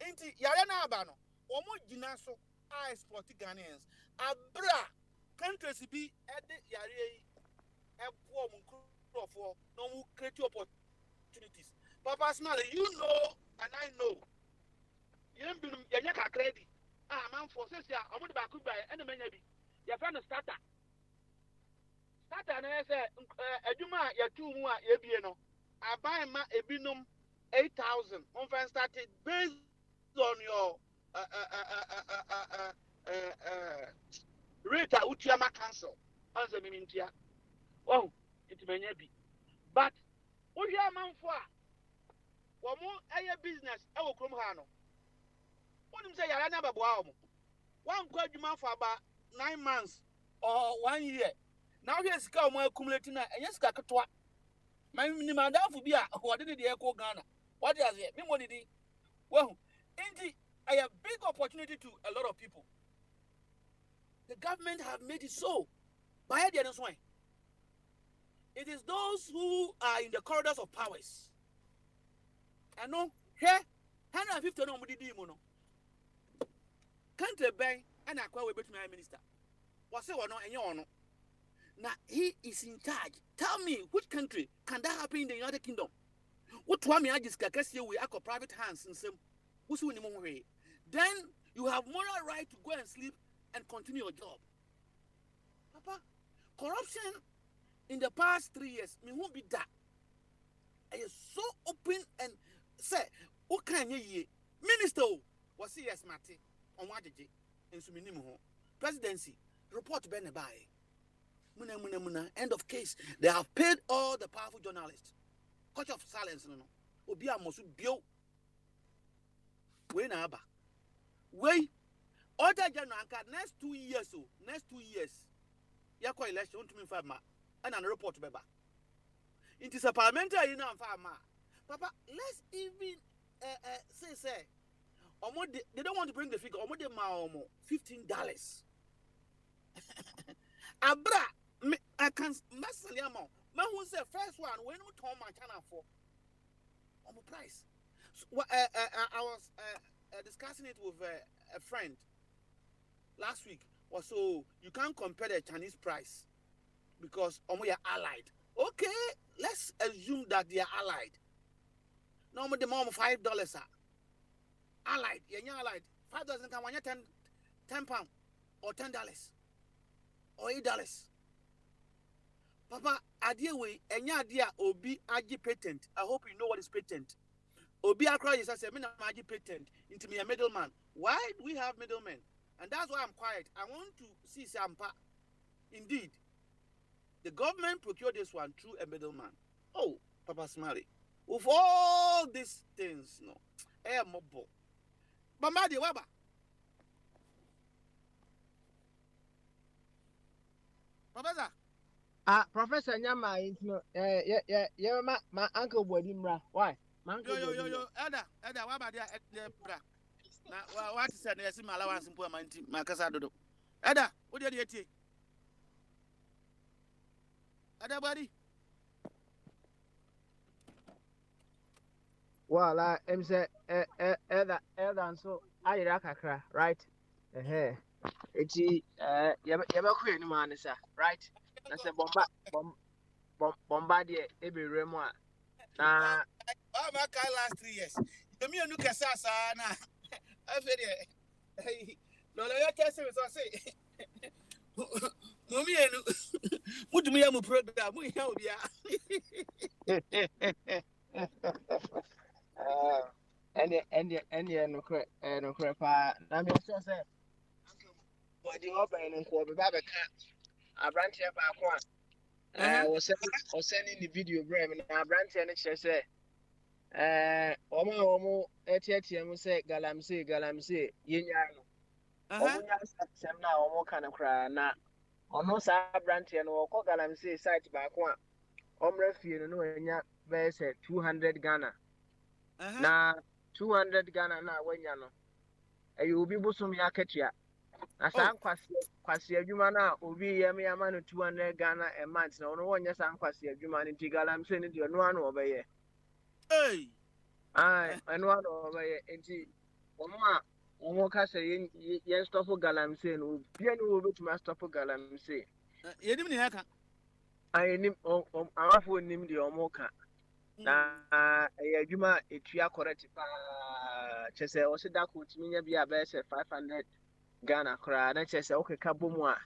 Inti Yarana Abano, Omo Ginaso, I exploit Ghanaians. Abra countries be at the Yari for no create opportunities. Papa Smiley, you know, and I know. You ain't been Yaka credit. Man, for says, yeah, I'm going to back by any man. Your friend starter. Starter, and I say, Juma, your 2 more, you I buy my ebinum 8,000. On fan started based on your rate at Uchiyama Council. Answer me, Mintia. Oh, it may not be. But, Uchiyama for one more business, I will come hano. What do you say? I never wow. One quite for about 9 months or 1 year. Now here's come accumulating, and yes, Kakatwa. My minimum for be what did the Echo Ghana? What does it mean? What did he? Well, indeed, I have big opportunity to a lot of people. The government have made it so. By the other way, it is those who are in the corridors of powers. I know here, 150 no money mono. Country bank and I call with my minister. What's it or no and you know? Now he is in charge. Tell me which country can that happen in the United Kingdom? What one me I just guess you we are private hands and some who's winning way. Then you have moral right to go and sleep and continue your job. Papa, corruption in the past 3 years, me won't be that. I is so open and say, what can you minister was yes, Marty, on what did you in Suminimo presidency report Ben by Muna, end of case. They have paid all the powerful journalists. Coach of silence, no. Obia Mosu Bio. When Abba. Wait. Other general next 2 years, so next 2 years. Yako election to me 5 ma. And an report beba. It is a parliamentary in 5 ma. Papa, let's even say they don't want to bring the figure. $15. Abra, I can master the amount. Man who said first one when we told my channel for price. So, I was discussing it with a friend last week. So you can't compare the Chinese price because we are allied. Okay, let's assume that they are allied. Normally the more $5 are allied. You're allied. $5 can when you 10 pounds or $10 or $8. Papa, idea way, any idea obi agi patent. I hope you know what is patent. Obi akra is say me na agi patent into me a middleman. Why do we have middlemen? And that's why I'm quiet. I want to see Sampa. Indeed, the government procured this one through a middleman. Oh, Papa Smiley. With all these things, no, mobile. Bamadi Waba. Professor. Professor Nyama, my uncle Bodimra. Why? Yo, Ada, what about the bra? Now, what is that? There's my allowance in poor my Casado. Ada, what did you say? Ada, buddy. Well, I'm say, and so I rakakra, right? It's Yamaku, man, sir, right? That's a bombardier, every remote. I'm a guy last 3 years. The me and Lucas Sasana. I said, hey, no, I can't say what I say. Mommy, what do me have a program? We help ya. And no crap, no crap. I mean, so say, what the open and call the Baba cat. I branch here by one. I was sending the video, Bram, and I branch and it says, Omo etiatia mu say galamsey yenya no. Uh-huh. Omo nya sem na omo kana kra na ono sa branch no ko galamsey site ba ko a omra fie no enya be say 200 Ghana. Uh-huh. Na 200 Ghana na wanya no. Eyi obi bosom ya ketua. Na Oh. sa kwasi adwuma na obi yem yama no 200 Ghana a month na ono wonya sa kwasi adwuma no ti galamsey no de no ano obeye. Hey. Eno ano obeye enti omo ka say yen stop galamsey no bia no obetuma stop galamsey. Yedim ni haka. Ayenim amafo nim de omo ka. Na adwuma etua correct pa chese o se da ko timi nya bia be say 500 Ghana kra na chese o keka bomu a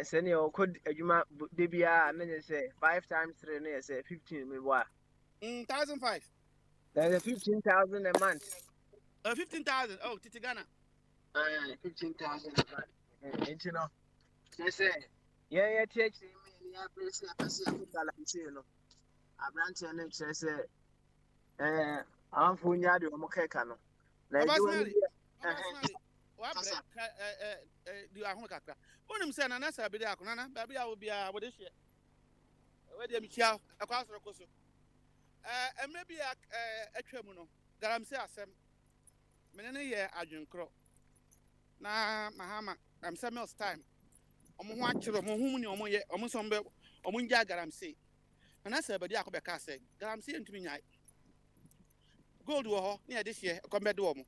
se ne o kod adwuma de bia na nya say 5 times 3 na say 15 me boa 1,005. that's 15,000 a month 15,000. Oh, Titi Ghana. 15,000 a month you know chese yeah TH me ya place ya pass ya balance no abrante na chese amfo nya de o mo keka no na adwuma ni Wa bre di ahun kakra. Onim se na nasa bi de akona na ba bia wo bia wo de hye. We de mi chia akwa asoro koso. Emre bi atwa mu no. Galamsey asem. Menene ye adwenkro. Na mahama am Samuel's time. Omo ho akiro mo hu ni omo ye omo so mbe omo nja galamsey. Na nasa ba di akobeka se galamsey ntumi nyai. Gold wo ho na ye de hye kombe de omo.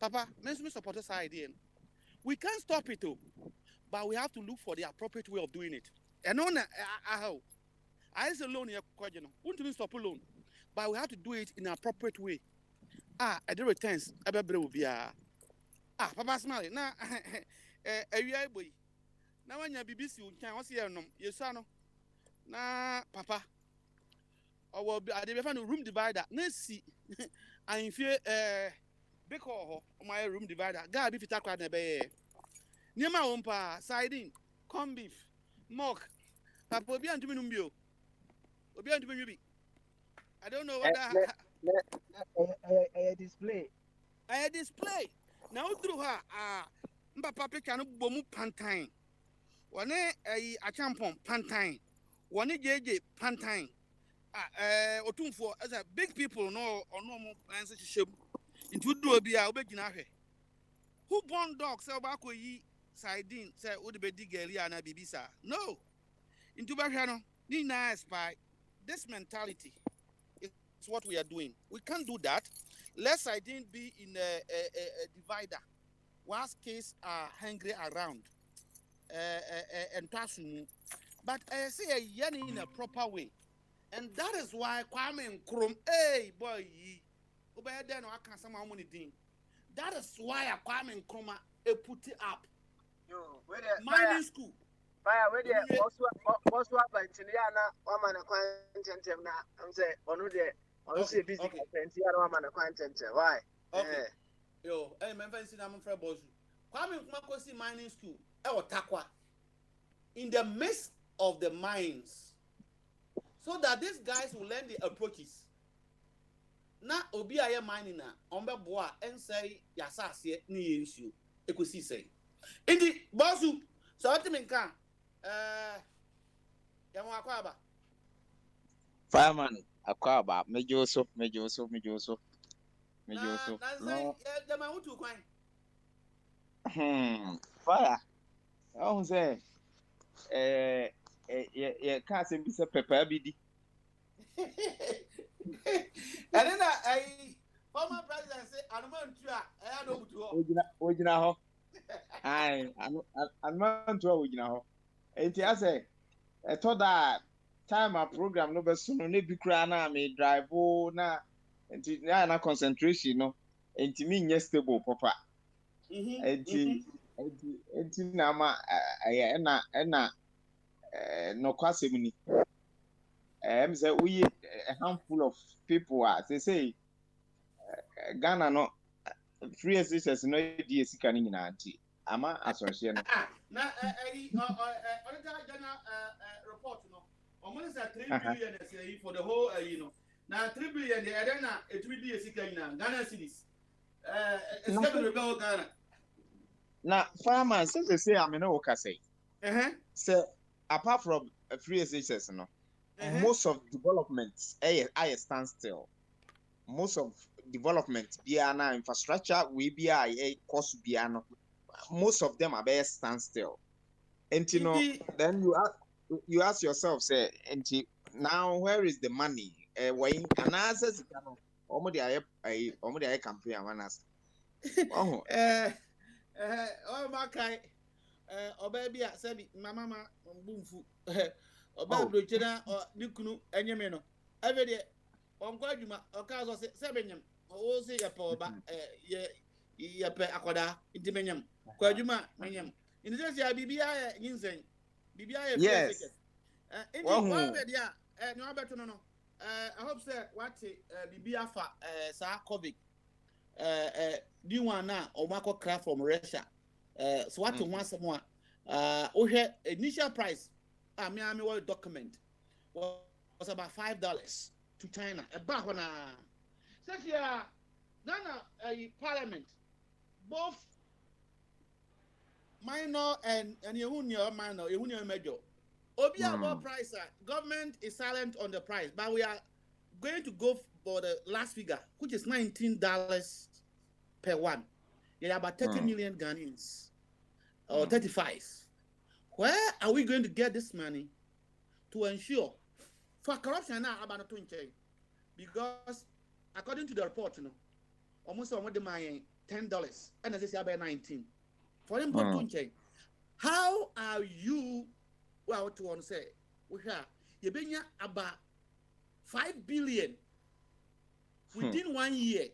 Papa, let's support this idea. We can't stop it, but we have to look for the appropriate way of doing it. And on how I is alone here, we won't stop alone, but we have to do it in an appropriate way. At the returns, will be Papa Smiley. Now, a boy. Now, when you're BBC, you can't see your son. Now, Papa, or will be at the room divider. Let's see. I fear Beko my room divider. God beef it na be. Near my own pa siding, corn beef, mock. Papa obi antumi numbio. Obi antumi nubi. I don't know what a display. I display. Now through her Papa picture no bomu pantine. One a champon pantine. One JJ pantine. Otumfo as a big people no or no more answer to ship. Into do be a obegina hwe who born dog say obako yi sardine say wo de be digeli ana bibisa no into ba hwe no ni na spy this mentality is what we are doing. We can't do that. Let sardine be in a divider whilst case are hungry around and tasumu, but I say a yen in a proper way, and that is why Kwame Nkrumah hey boy that is why Kwame Nkrumah put it up. Mining school. Fire with the boss by Tiliana, woman a quantity now. I'm saying, one of the also busy woman a quantity. Why? Okay. Yo, I remember seeing I'm from Bozu. Kwame Nkrumah see mining school. Takwa. In the midst of the mines, so that these guys will learn the approaches. Na obi aye mining na ombe boa ensay yasase ni yensu ekosi say indi bosu so otimi nka yamo akwaba fireman akwaba mejoso no jama wutu kwan fire oh say ye ka se bi se pepa bi di and then former president say anumantua I no butu ojina ho ai anumantua ojina ho enti ase eto da time a program no be sunu ne bi kura na me drive na enti na concentration no enti me nye stable papa enti na ma na no kwasem ni say we a handful of people they say Ghana no free exercise no dey sika ni nyina anti ama asọhye no na auditor general report no almost 3 billion for the whole Now 3 billion the arena it will be a sika Ghana cities. It's going to go Ghana. Now, fireman says they say I'm in a say. So apart from free SHS, most of developments I stand still. Most of development biana infrastructure we be a cost biano. Most of them are very standstill. And then you ask yourself, say, and now where is the money? When an answer is almost I campaign one ask. Oh my guy. Baby, I said, my mama, boomfu. Baby, China or Nikunu, and Yameno. Every day, on Guaduma, or Caso 7. Oh, say a poor back, ye pay Aquada, Intimenium, Guaduma, Manium. In the sense, BBI, insane. BBI, yes. In the yeah, no better no. I hope say what BBI for COVID. Do you want now or Marco craft from Russia? So what once more? Initial price. I mean, document was about $5 to China. About when says yeah, Ghana Parliament, both minor and union minor, union major. About price. Government is silent on the price, but we are going to go for the last figure, which is $19 per one. Yeah, about 30 million Ghanaians or 35. Where are we going to get this money to ensure for corruption now about $20? Because according to the report, almost some of them are $10 and as I say about 19 for them. How are you? Well, what you want to say? We have you been about 5 billion within 1 year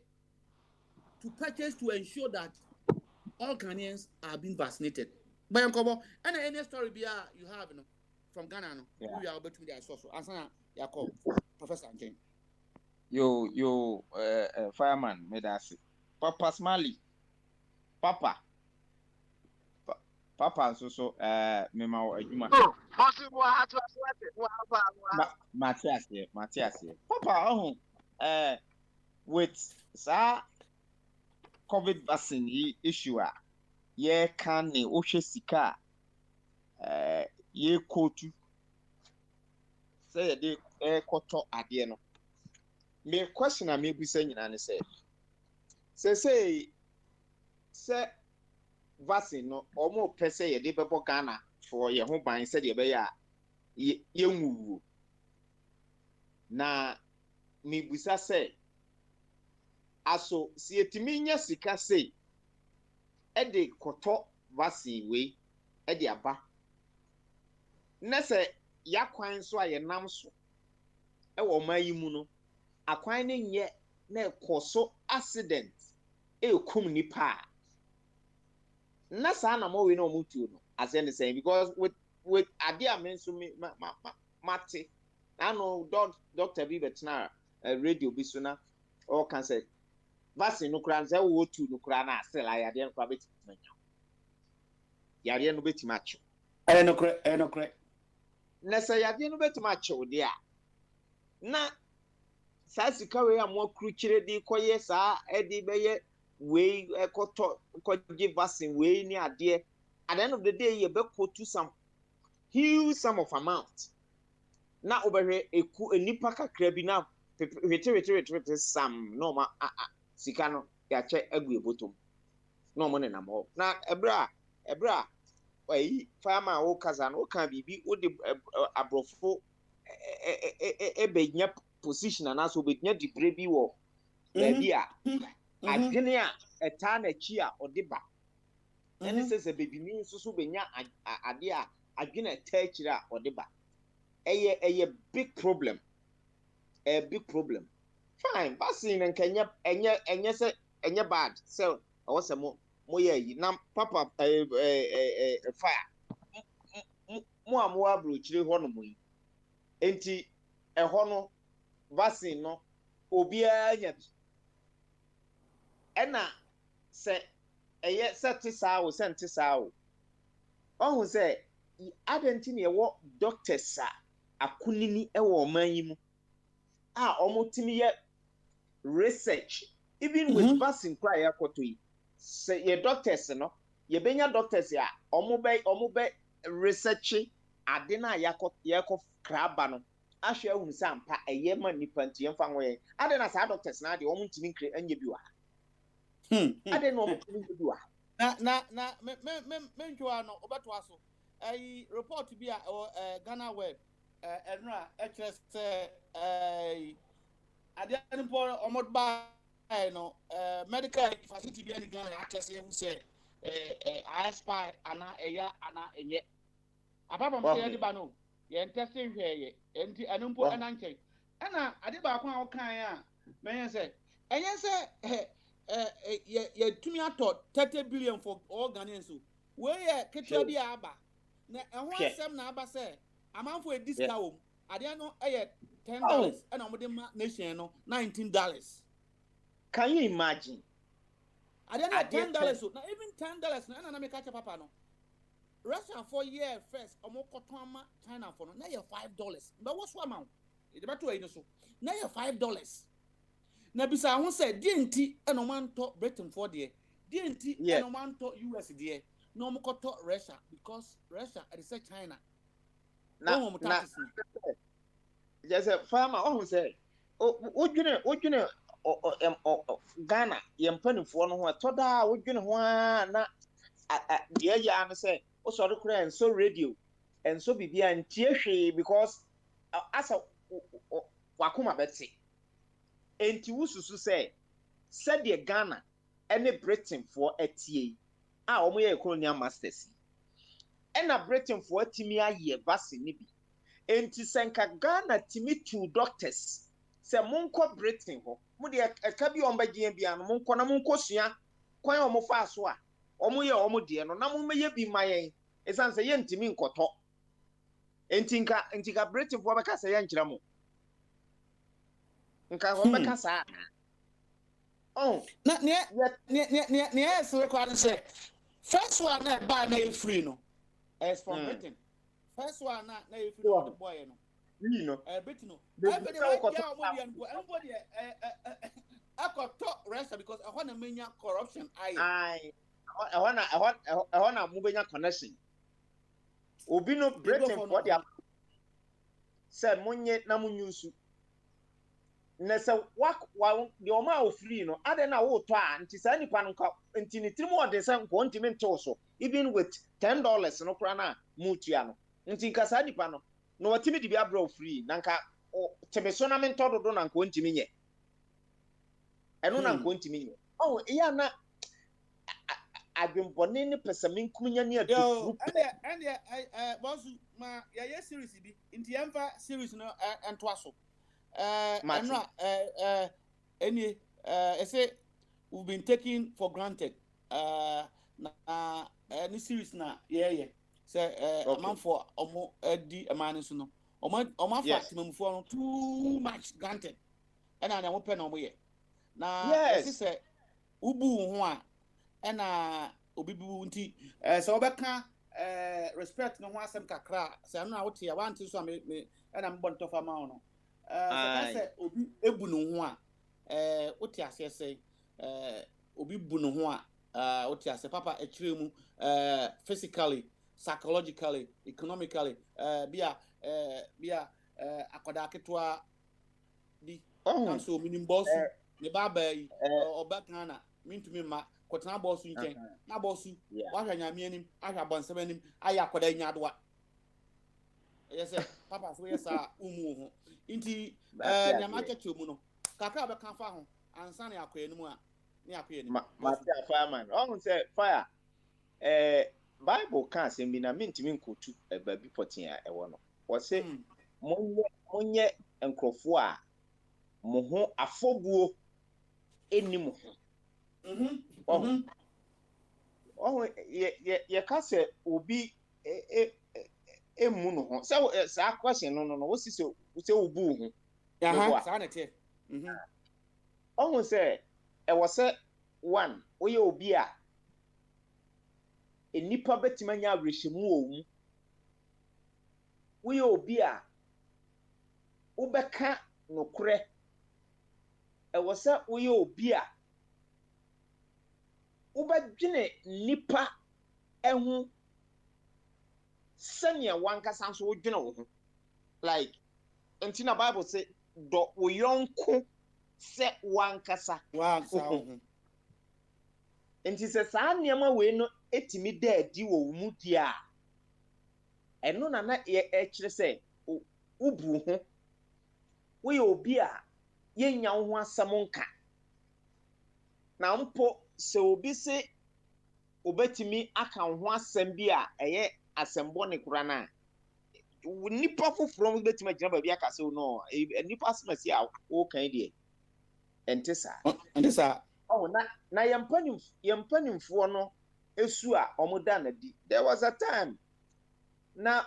to purchase to ensure that all Ghanaians are being vaccinated. But and any story you have from Ghana, we are able to be source. Answer your call, Professor Anjin. You fireman made us Papa Smiley. Papa so mema adwuma. Possible Matthias here. Papa with COVID vaccine issue ye can ne ohwe sika ye kotu say de koto ade no me question am ebu say nyina ne say vaccine no omo pese ye de bebo Ghana for ye ho ban say de be ya ye nwuwu na me busa say aso si etimi nya sika say e de koto vaccine we e de aba na say yakwan so aye nam so e wo mayimu no akwan ne nye na ekoso accident e kum nipa na sa na mo we no mutu no as any saying because with ade amenso me mate I know Dr. Bibetna radio bisuna or can say vaccine no kran say wo tu no kran na still ayade no kwa beti manya yade no beti macho no correct na say yade no beti macho de a na sa sika we am kru kire di koye sa edi beye we ekoto give vaccine we ni ade at the end of the day you be quote some huge sum of amount na obere eku enipa kakra bi na wete sam no ma sika no ya che agu ebotom no mo ne nam ho na ebra ayi farmer wo kaza no kan bibi wo de abrofo ebenya position na so obenya dibre bi wo bi a adwene a eta na chi a odeba ene se bebi ni so benya ade a adwene eta chire a odeba eye big problem fine vaccine nkanya enye bad so awose mo ye yi na papa fire mo amwo abrochire ho no mo yi enti eho no vaccine no obi anya ena se eye seti sawo senti sawo ohun se adenti ne wo doctors a akunini ewo man yi mu almost research even with vaccine cry yakoto say your doctors no ye benya doctors ya omo research ade na yakọ kraba no ahwe ahun sampa eye ma nipa ntiem fa nwe ade na sa doctors na de omo ntimi nkre anya bi wa ade na omo ntimi bi wa na me ntwa no obeto aso ai report bi a Ghana web enra ekres ade npo omodba no medical facility bi any Ghana access you say aspire ana eya ana enye apart from say ade ba no ye testing hweye enti anu mpo ana nche ana ade ba ko a kan a menye say enye say ye tumi ato 30 billion for all Ghanaians so we ye ketua bi aba na ehho asem na aba say amanfo e discount ade no $10 and I'm nation no $19. Can you imagine? I don't know $10 so now even $10 na na me catch papa no. Russia for year first omo kotoma China for no na $5. But what's what amount? It better way no so. Na $5. Na bisa ho say DNT and o man to Britain for there. DNT and o man to US there. No omo koto Russia because Russia it is China. Na just a farmer who say wodwene Ghana yempanifo no ho atoda wodwene ho na de ya no say o sori kura en so radio en so bibia ntie hwe because asa wakoma beti enti wususu say said the Ghana ene Britain for atie a omo ye colonial masters ena Britain for atimi aye vaccine ni bi enti senka Ghana timi 2 doctors se monko Britain ho mu de eka bi on bagye bia no monko na monko sua kwan o mo fa so a omo ye omo de no na mo meye bi mayen esan se ye ntimi nkoto enti nka Britain fo beka se ye nkyira mo nka ho beka sa oh na ne so record say first one na buy na free no as from Britain first one na you feel the boy no you know Britain no everybody everybody I got talk rest because I want to menya corruption I want to move in connection obi no Britain for their say monye na munyusu na say wa the oma o free no ade na wo to a nti sa nipa no nti ni tiri mo de say nko ntimi ntew so even with $10 no kra na mutua no nti nka sa nipa no no watimi di bia bro free na nka temeso na mentodo na nko ntimi nye eno na nko ntimi nye oh iya na adwembone ne pesaminkum nya ne adu and boss ma ya series bi nti yamfa series no ento aso enra any say we've been taken for granted na any series na yeah say amount for omo di amane so no omo fa timamfo no too much granted and na mo pe na omo ye na say ubu ho a na obibu nti say obeka respect no ho asem kakra say no a wote ya wanti so me na mbonto fa ma no say obi ebu no ho a wote ase say obi bu no ho a wote ase papa e kire mu physically psychologically economically bia akoda ketwa bi so minim boss me baba yi obaka na mintumi ma kotena boss nchen na boss wa hwa nyame anim ahwa bonsem anim aya akoda nyadoa yes papa so yes a umu ho nti nyama cheche mu no kakra be kan fa ho ansa na akoya nimu a ni akoya nimu ma fireman on say fire Bible can say me na mintimi nkotu baby potin a ewo no wo say monye enkrofo a mo ho afobuo enim ho ye ka say obi emu no ho say sa question no wo si say obu ho sa na tie say e wo say one oye obi a enipa betimanya abrehemu owu we obi a ubeka no kure e was a we obi a ubadwene nipa ehu senya wankasa nso wodwene wo ho like until Bible say do wo yonko se wankasa Wow. Nti se saa nneema we no etimi da adi wo mu di a eno na e kire se ubu ho we obi a yenya wo ho asem nka na mpo se obi se obetimi aka wo ho asem bi a eye asembo ne kura na nipa foforo mo betimi agina ba bi aka se no nipa asmasi a wo kan die Entesa oh na yempanimfo no esu a omoda na di there was a time na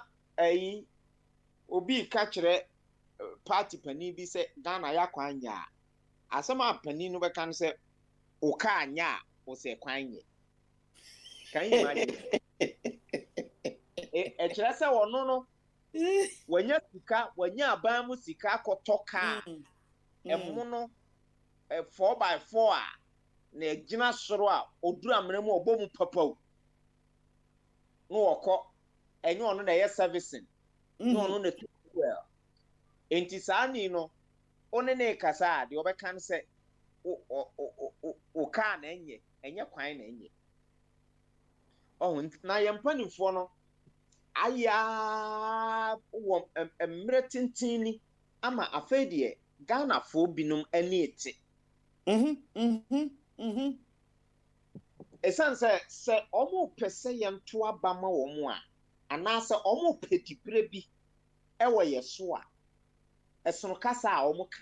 obi ka kire party pani bi se Ghana ya kwanya asema pani no be kan se o ka anya o se kwanye kan you imagine kire se wono no wanya sika wanya aban mu sika akotoka emu no 4x4 a na gina soro a odura mremu obomu papau no woko enye ono na ye servicing no ono na well enti saani no one na kasa de obekan se o ka na enye kwan na enye na yempanifo no aya wo emretintini ama afedie Ghana fo binum ani eti esan se omo pese yento abama wo mo a anase omo petipre bi ewo yeso a esono kasa a omo ka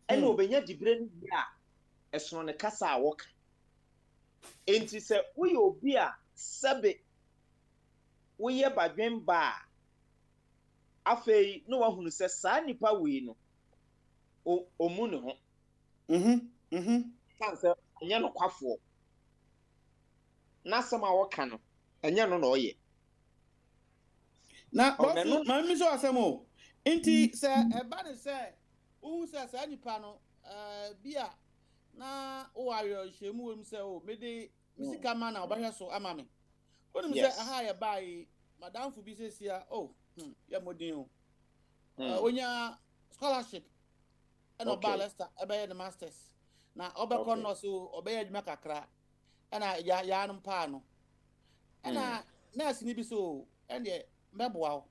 ene obenya dibre ni a esono ne kasa a wo ka enti se uye obi a sebe uye badwen ba afei no wahunu se saa nipa we no omu ne ho sanse enye no kwafo na sama woka no enye no na oye na bosu ma mi so asemo nti se eba ne se u se saa nipa no bia na o ayo hyemu wem se o mede misika ma na obahwe so ama me onim se aha ya bai madam fu bi sesia ya modin o onya scholarship eno balesta ebe the masters na obekọ no so obeye adwuma kakra ena ya no pa no ena nurse ni bi so ende meboa o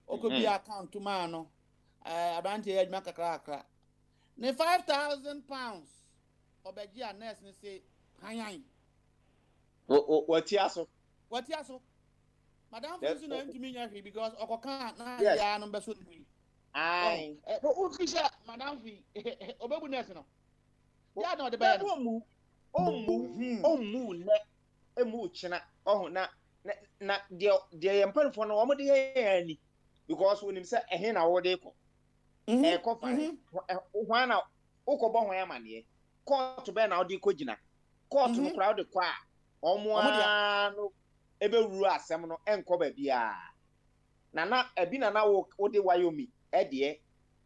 okobi account ma no abante adwuma kakra ne 5,000 pounds obeji a nurse ni say hanyan wati aso madam fu no ntumi nya hwe because okoka na ya no beso ni ai o fisha madam fu obebu nurse no ya no de ba omu ne emu china oh na de yempanfo no omo de yani because wonim say ehe na wo de ko kofa hwan na ukobo hwan amane court be na wo de ko gina court no crowd de kwa omo no ebe ruru asem no enko ba bia na ebi na wo de wayomi de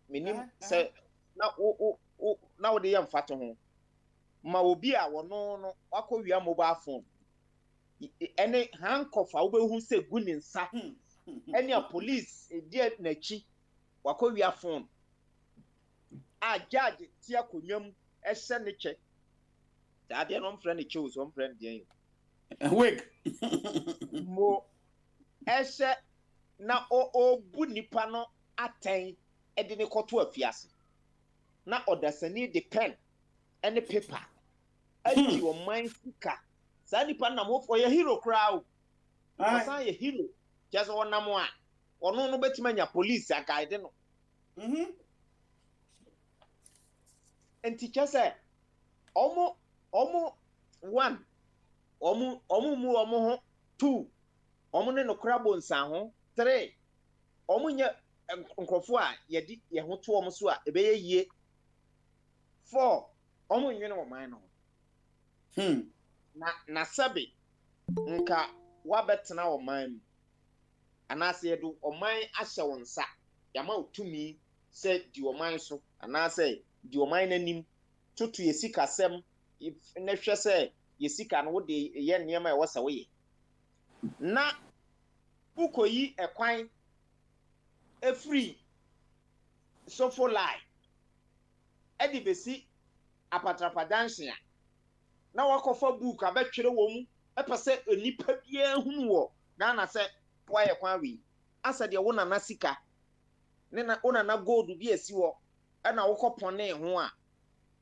menim say na na wo de yam fato ho ma obi a wono no akọwia mobile phone ene handcuff a obehu se guninsa ene a police die nachi wakọwia phone a judge ti akonwam ehye ne che ade no mfrɛ ne che so mfrɛ ne wig mo ehye na bu nipa no aten ede ne kɔto afiase na odasani de pen any paper ayi o man sika sa nipa na mo for your hero crowd asa ye hero just one na mo a ono no betima nya police guide no enti chese omo one omo ho two omo ne no crabo nsa ho three omo nya nkrofo a ye ho to omo so a ebe ye yie 4 omo nwene wo man no na sabe nka wabetena wo man anase edu o man ahye wonsa yama otumi say di oman so ana say di oman nanim tutu yesika sem if na hwe say yesika no de ye niema e wasa we na ukoyi ekwan free so for life edi besi apatrapadansia na wakofa book abetwere wo mu epese onipa bia hunu wo na se waye kwan wi asa de wo na sika ne na ona na gold bi esi wo e na wokopone ho a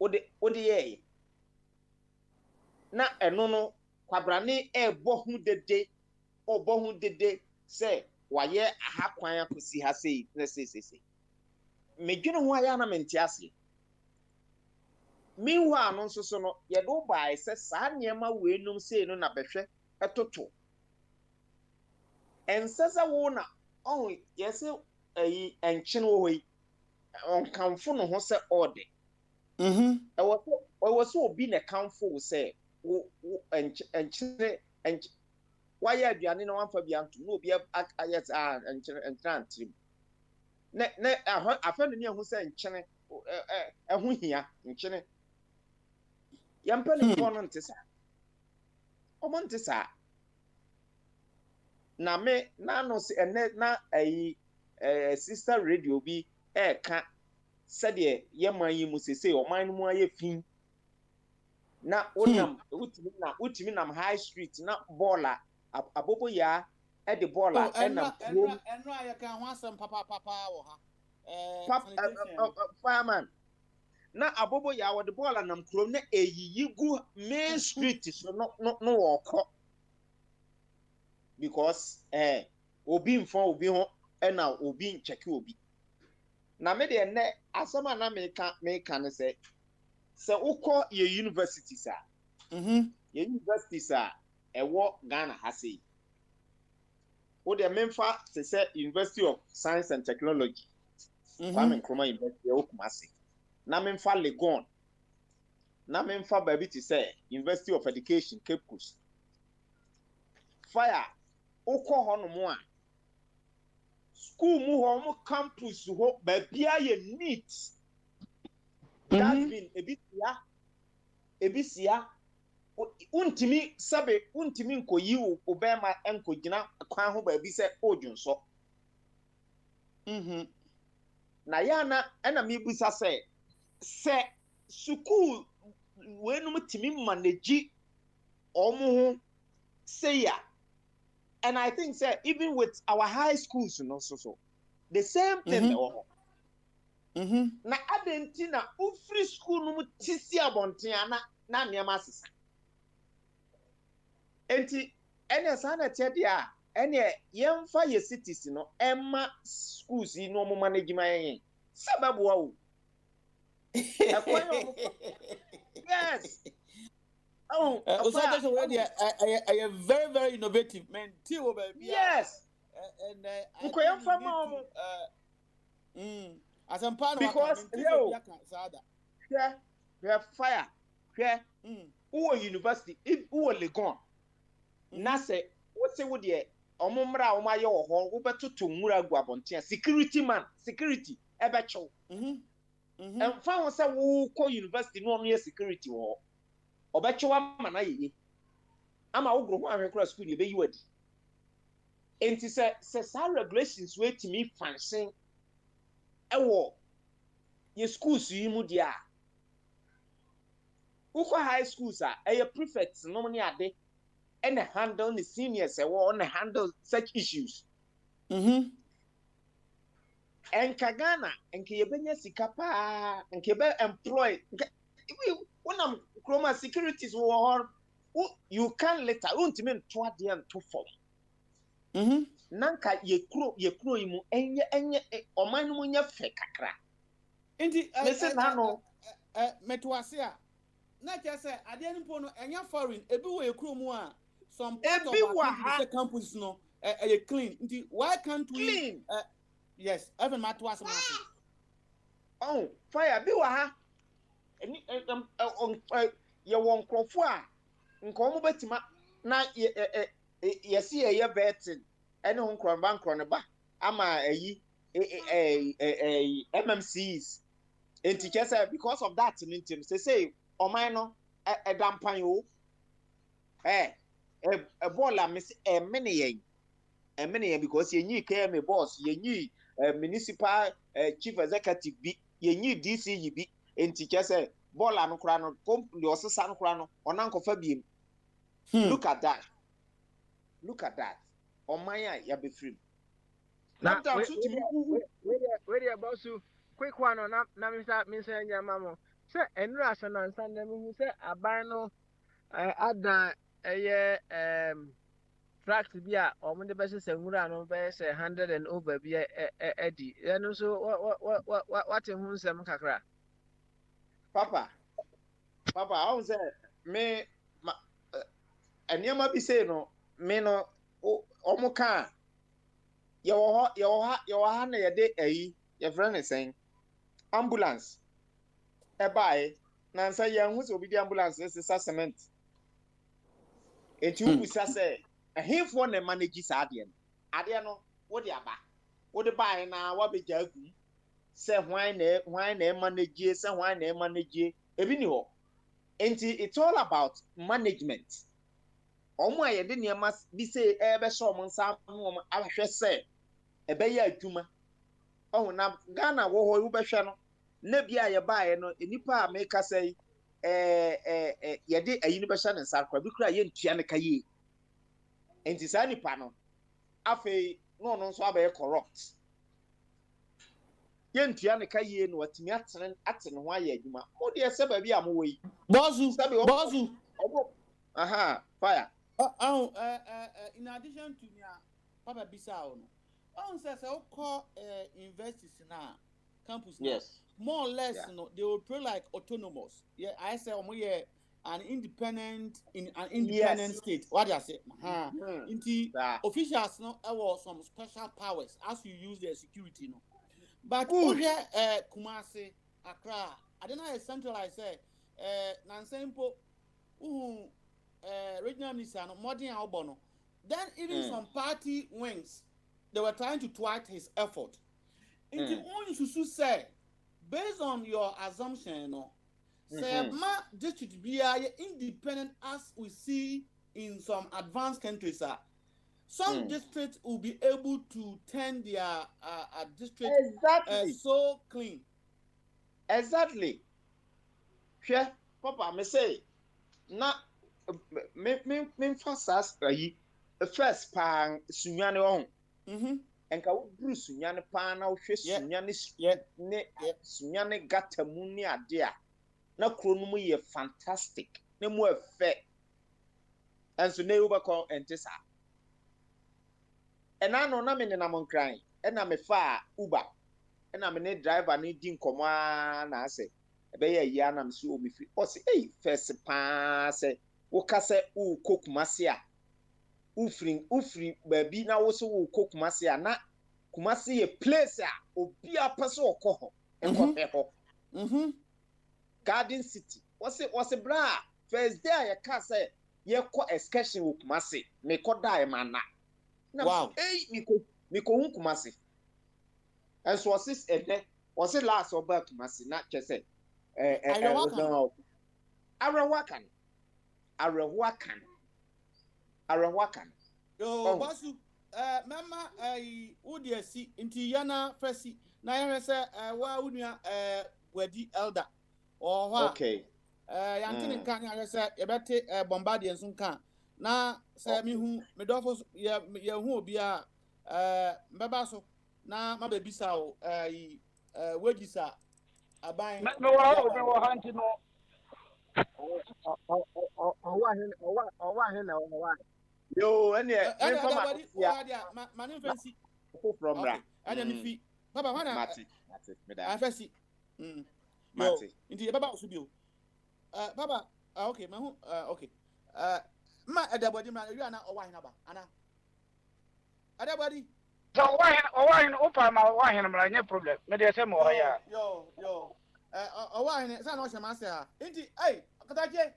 ode ye na eno no kwabrane e bo hu dede obo hu dede se waye aha kwan akosi ha sei na sei medwene ho aya na mente ase meanwhile no nso so no ye do bai se saa niema we num sei no na behwe etoto ensesa wo na oh yese ayi enchene wo yi onkamfo no ho se ode e wo so obi na kamfo se wo enchene why aduane na wanfa bia nto no obi ayet enchene ne afa no ne hu se enchene hu hia enchene yampa ne fo no ntesa omo ntesa na me na no se ene na ayi sister radio bi ka sade yeman yi mu sese oman no mu aye fin na onam utimi nam high street na baller abobo ya e de baller enam eno ayaka ho asem papa wo ha fireman na abobo ya wo de baller nam krom na eyiyi gu main street so no woko because obi mfon obi ho na obi ncheke obi na me de ne asema na me ka ne se ukọ ye universities a ye universities a ewo Ghana ha sei o de memfa se University of Science and Technology Kwame Nkrumah University o Kumasi na memfa Legon na memfa baby ti say University of Education Cape Coast fire ukọ ho no mo a school mu ho mo campus ho ba bia ye neat that's been ebisia untimi sabe untimi nkoyi obema enkogina kwan ho ba bi se odwunso na yana na mebusa se school wenum timi manage omo ho say ya. And I think say even with our high schools so the same thing na adentina free school no tisi abonten ana na niam asesa enti ene sa na tie dia ene yemfa ye cities no emma schools no mo management yen sababu wa o yes Osaka so we are very very innovative man ti wo ba bia yes and ukoyem fama as a partner because yeah fire who university who Legon na say what say wo de omumra o maye wo ho wo betoto nwura gu abonten security man security ebecho and fa won say wo ko university no no security wo obecho ama na yeye ama wo gro ho ahwekra school ye be yiwadi enti say some regulations wey timi fansin ewo ye schools yi mu dia uko high schools a prefects no ni ade and handle the seniors and handle such issues and Kagana and Kebenya Sikapa and Kebe employ when Chroma securities war you can later won't mean toward the end to form nanka ye kro imu enye oman mu nya fe kakra enti listen na no metwase a na che say ade npo no enya foreign ebi wo ekro mu a some part of the campus no clean nti why can't we clean yes even matwase ma oh fire bi wa ha eni ye won krofo a nko mo betima na ye si ye betting ene ho nkron ba nkron ba ama ayi MMCs. And teachers say because of that, say, oh my no, a dampan a ball miss a many because you knew KM boss, you knew municipal chief executive, you knew DC, be and teachers say, ball and crano, comp, your son crano, or Uncle Fabian. Look at that. On my eye, you be free. Now, where the boss you quick one on up, now, Mr. Yamamo. Say, and Russian and Sunday, who say, a bino, add tracks be or when the best is a run over 100 and over be Eddie. And also, what in whom some cacra? Papa, I was me, and you might be saying, no, me no, Omoka. Your hand a day, your friend is saying, ambulance. A buy, Nancy Young, who's will be the ambulance, this is a cement. It you say, a him for the manages Adian. Adiano, what the abba? What the buy now, what be joking? Say, why manage, say, why manage, Ebinio. And it's all about management. My idea must be say, ever saw Monsam, I should say. Ebeya adwuma na Ghana wo ho ubehwe no na bia ye baaye no enipa America say ye de ayi no behwe ne sarkwa bi kura ye ntua ne kaye enti sa nipa no afei no nso abaye corrupt ye ntua ne kaye no watimi atene ho aye adwuma mo de se ba bi amwo yi bozu aha fire in addition to Papa Bisao no on says I call universities now campus now. Yes, more or less no they will play like autonomous. Yeah, I say an independent state. What do I say? Into officials no some special powers as you use their security no. But here Kumasi, Accra, I don't know how centralized say Nansempo regional minister no modern Albono. Then even some party wings they were trying to thwart his effort. And the only to say, based on your assumption, say ma district be independent as we see in some advanced countries. Some districts will be able to turn their district so clean. Exactly. Sure, Papa, me say, na me first first pan sunyane on. Enka wo Bruce nyane pa na wo hwe sunyane ne sunyane gata mu ni ade a na kro no mu ye fantastic ne mu efe enso ne wo bako entisa ena no na me ne na mon kran ena me fa Uber ena me ne driver ne di nkomo na ase ebe ye ya na me so obi fi o se first pa se wo ka se u kokumase a ufring baby na wo so wo kokumase a na kumase ye place a obi apese okoho ekohe Garden City was a bra first day I can say ye ko excursion wo kumase me ko dai mana wow me ko hu kumase and so was it last oba kumase na chese Arawakan. Yo, Basu, Mama, Udia si, inti yana fresi, na yana se, wa unia, wedi elder, or what? Okay. Yantini kan yana se, yabete, bombardier sun kan. Na, se mi hu, medofos, ya hu biya, mbabaso, na mabe bisao, wejisa, abayin. No, I hunting no. Yo, and yeah, from that. And then if Papa, when I first see, into Baba Subio. Papa, okay, my okay. Ma adabody man, you are not a wine about Anna. Adabody. So wine open my wine, I'm no problem. Maybe some more. Yo. A wine, it's not your master. Indeed, hey, Kataje.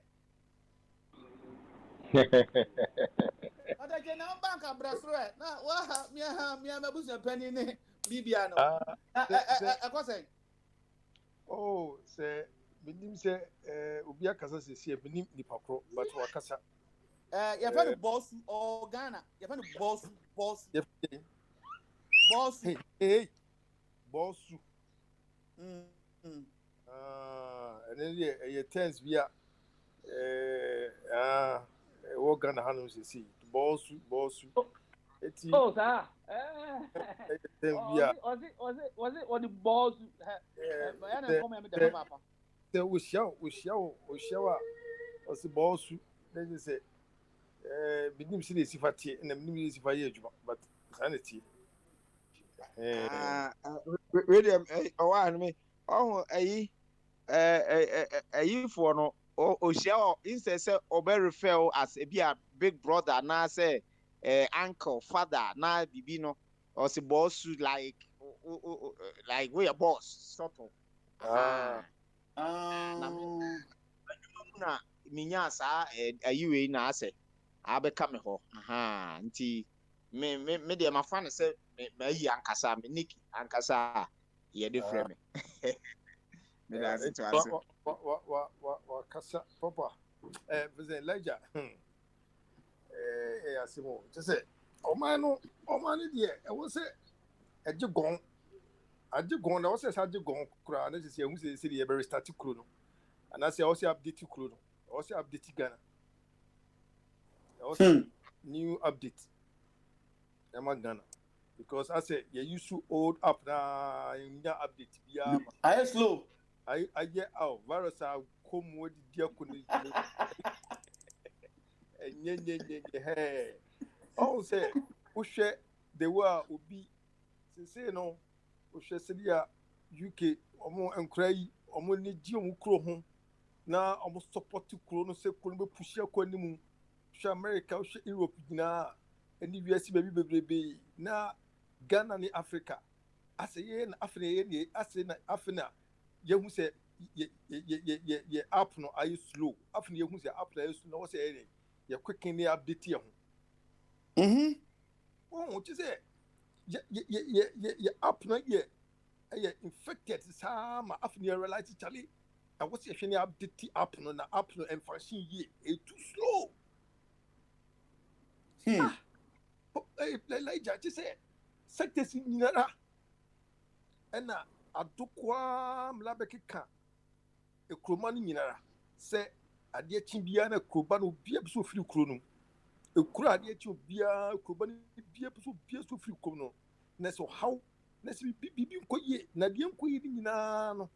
Kataje now bank a bracelet. Now, what? Me, I'm a penny. Bibia no. I was saying. Oh, say, minim say, Ubi akasa say, minim ni pakro, but wakasa. You're trying to boss or Ghana. You're trying to boss. Hey, boss. Mm. And then yeah, tense via what Ghana Hanum say, boss. Oh, sir. Was it what the balls? Then we show, was the boss. Then you say, Bidim City is if I tea, and the minimum is if I age, but sanity. William, oh, me, oh, for no, or shall instead or very fail as a be a big brother, now say, uncle, father, now bibino, or the boss like we a boss, sort of. Minya sa ayiwe na ase abeka me ho nti me de ma fa ne se me yi ankasa me niki ankasa ye de frame me da se to ase wa kasa papa visit ledger asimo just say o man de e wo se ajigon na wo se ajigon kura na se hu se de be restart kuro no and I say also update kuro no also update Ghana also new update Ghana because I say you used to old up na you update yeah I slow I get out virus are come with the diakoni hey all say we share the world obi say no we share sedia UK omo enkrai omo ni ji omo kuro ho na almost support kuro no se kuro be push akwa nimu hwe America hwe Europe gina any US baby na Ghana ni Africa ase ye na Africa ye ase na Africa ye hu se ye app no are slow Africa ye hu se app na slow no say ye quick ni update ye ho oh you say ye app no ye infected sama Africa realize Charlie. I was a shiny update app no na app no and function ye too slow. Like just say sectors in Nara and na adukwa mlabeki ka e kromani nyinara say ade chimbia na kroba no bia so firi kro no e kro ade chi obia kroba no bia so firi kro no na so how na se bibi nkoye na de nkoye nyina no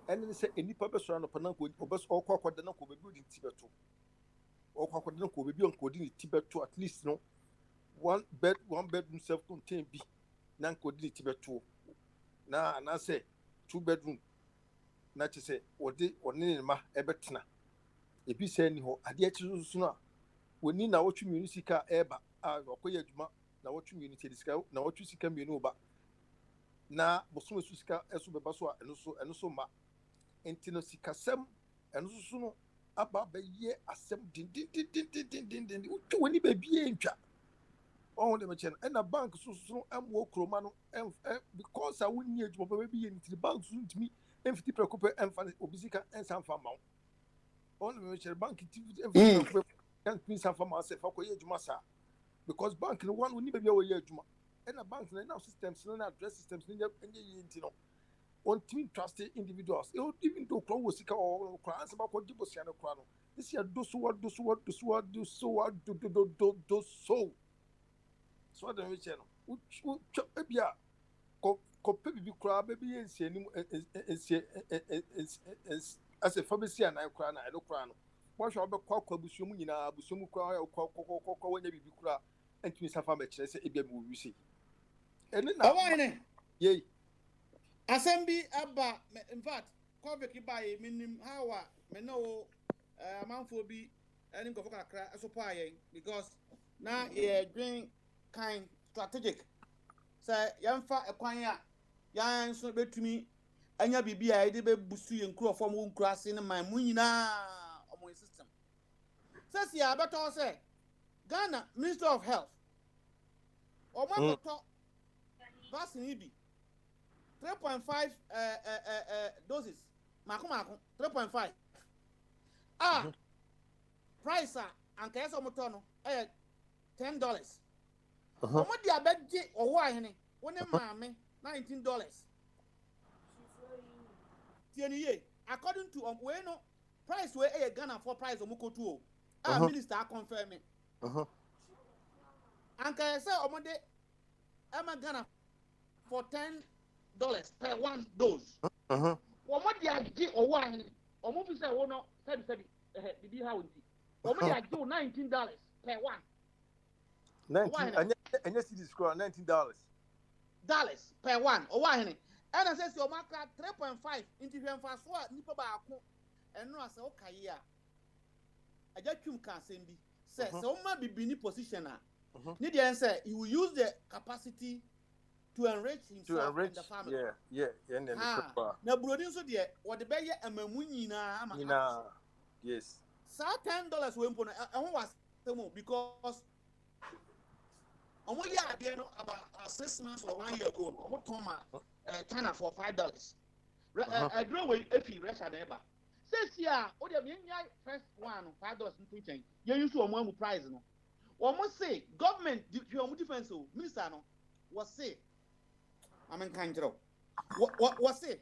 and then say any purpose around upon obes or quack na ko be building tibeto or quack na ko be on coding tibeto at least no one bedroom self-contained be nan coding tibeto na and I say 2 bedroom na to say ode one ma ebetena e bi say ni ho ade achi so no woni na wotu municipal eba okoye adwuma na wotu unity disika na wotu sika mienu ba na bosom sika eso beba so eno so ma entino sikasem eno so no aba ba ye asem din utu woni ba bie ntwa on de mechen na bank so amwo kroma no because I wouldn't need to ba bie nti bank so ntimi emfiti prekope emfa obisika ensan fa ma on de mechen bank emfiti prekope kan pin san fa ma se fa ko ye adwuma sa because bank no one woni ba bie wo ye adwuma na bank na systems na address systems na ye ntino on team trusted individuals even though crowd was or crowd about what people say no crowd this year do so the which ebia ko baby crowd baby ense anim as a pharmacy and I crowd na I do crowd no what shall be kwa busumu nyina busumu crowd kwa wanya bibi crowd entimi safa me kire say ebia me wi say ene na ye Assembly Abba, in fact, Kovic by minim how me know amount for be any go for a supply because now a drink kind strategic. Say, young fat a quanya, young so bet to me, and ya be I did be busu and crow from one grass in my munina on my system. Says ya, but I say, Ghana, Minister of Health, or my talk. vaccine bi 3.5 doses mako 3.5 price anka yesa moto no $10 omo di abegye owo ahene woni maame $19 tieni ye according to we no price we Ghana for price omo kotu o minister confirm me anka yesa omo de Ghana for $10 per one dose omo di agye owo ahene omo fi say wo no sabi bibi ha wonti omo di agye $19 per one 19 anya cities score $19 per one owo ahene and I say o maka 3.5 into hwemfa so a nipa ba ako eno ase o kaye a ajatwum ka asem bi say so ma bibi ni position a ni dey say he will use the capacity to enrich himself and the family. Na burodin so de wo de be ye amamu nyina ama. Yes. Sa $10 we mpo no ehun was because omo ya ade no about 6 months or 1 year ago omo toma China for $5. I draw we efi Russia na eba. Says here o de me nya first one $5 ntu chen. Ye use omo amu price no. Omo say government the omo defense o minister no was say amen kan jiro. What say?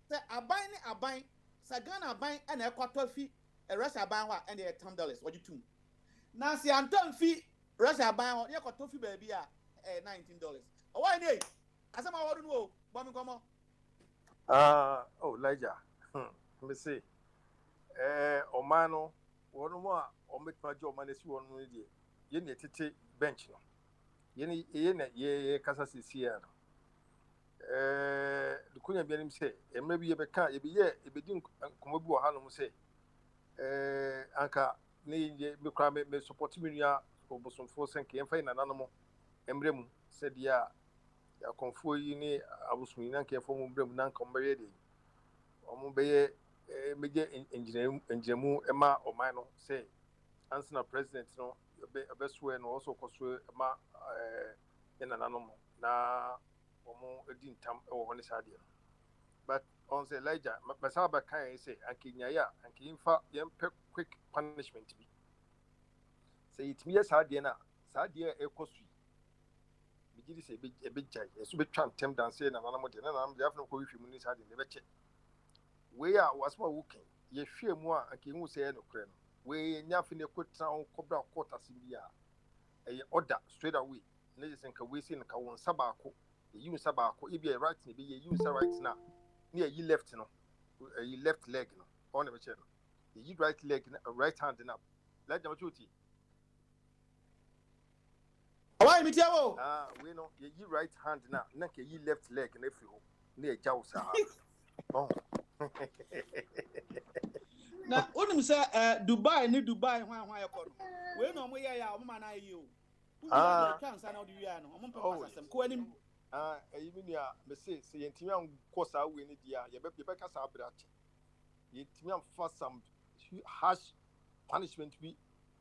Say aban sa Ghana aban and ekwato fi Russia aban wa and $10 what you two. Na si anton fi Russia aban wa ye kwato fi baby a $19. O why dey? Asama wodu no bo mi komo. Elijah. Me say omano wono mo a o metma jo manesi wono no die. Ye ne tete bench no. Ye kasa sisia no. Dukunya bianim say emre bi ye beka ye bi ye ebedi komo bi wo ha no mo say anka ne ye me kra me support me nua obosomfo senke emfa ina nanomo emre mu se dia ya konfo yi ni abosom yi nanka efo mu brem nanka mbeye de omo beye meje enjiremu ema oman no say answer president no obeso no also koso ema ina nanomo na omo edintam e wo hone sade but on say Elijah masaba kan say ankinya ya ankinfa yempe quick punishment bi say it me sade na sade e kosu bigidi say e bejai e so betwam tem dan say na nanamo de na nanam de afno ko wifi mu ni sade ne beche we a wasma wuken ye hwe mu a ankinhu say no kre no we nyafe ne kotan kobra quarter sibia e order straight away ne say nka we say nka won sabako you use sabako e be right ne be you use right na near you left no you left leg no on the chair you right leg right hand up let them shoot you why me tiawo we know you right hand na ke you left leg na fi ho near jaw sa oh na onim say Dubai hwan yakọ no we no mo ya o ma na yi o chance na o di wi no o mo pe pasasem ko anim Ayiminia, me say Yentimian Cosa win it, ye be Casa Brach. Yentimian for some harsh punishment we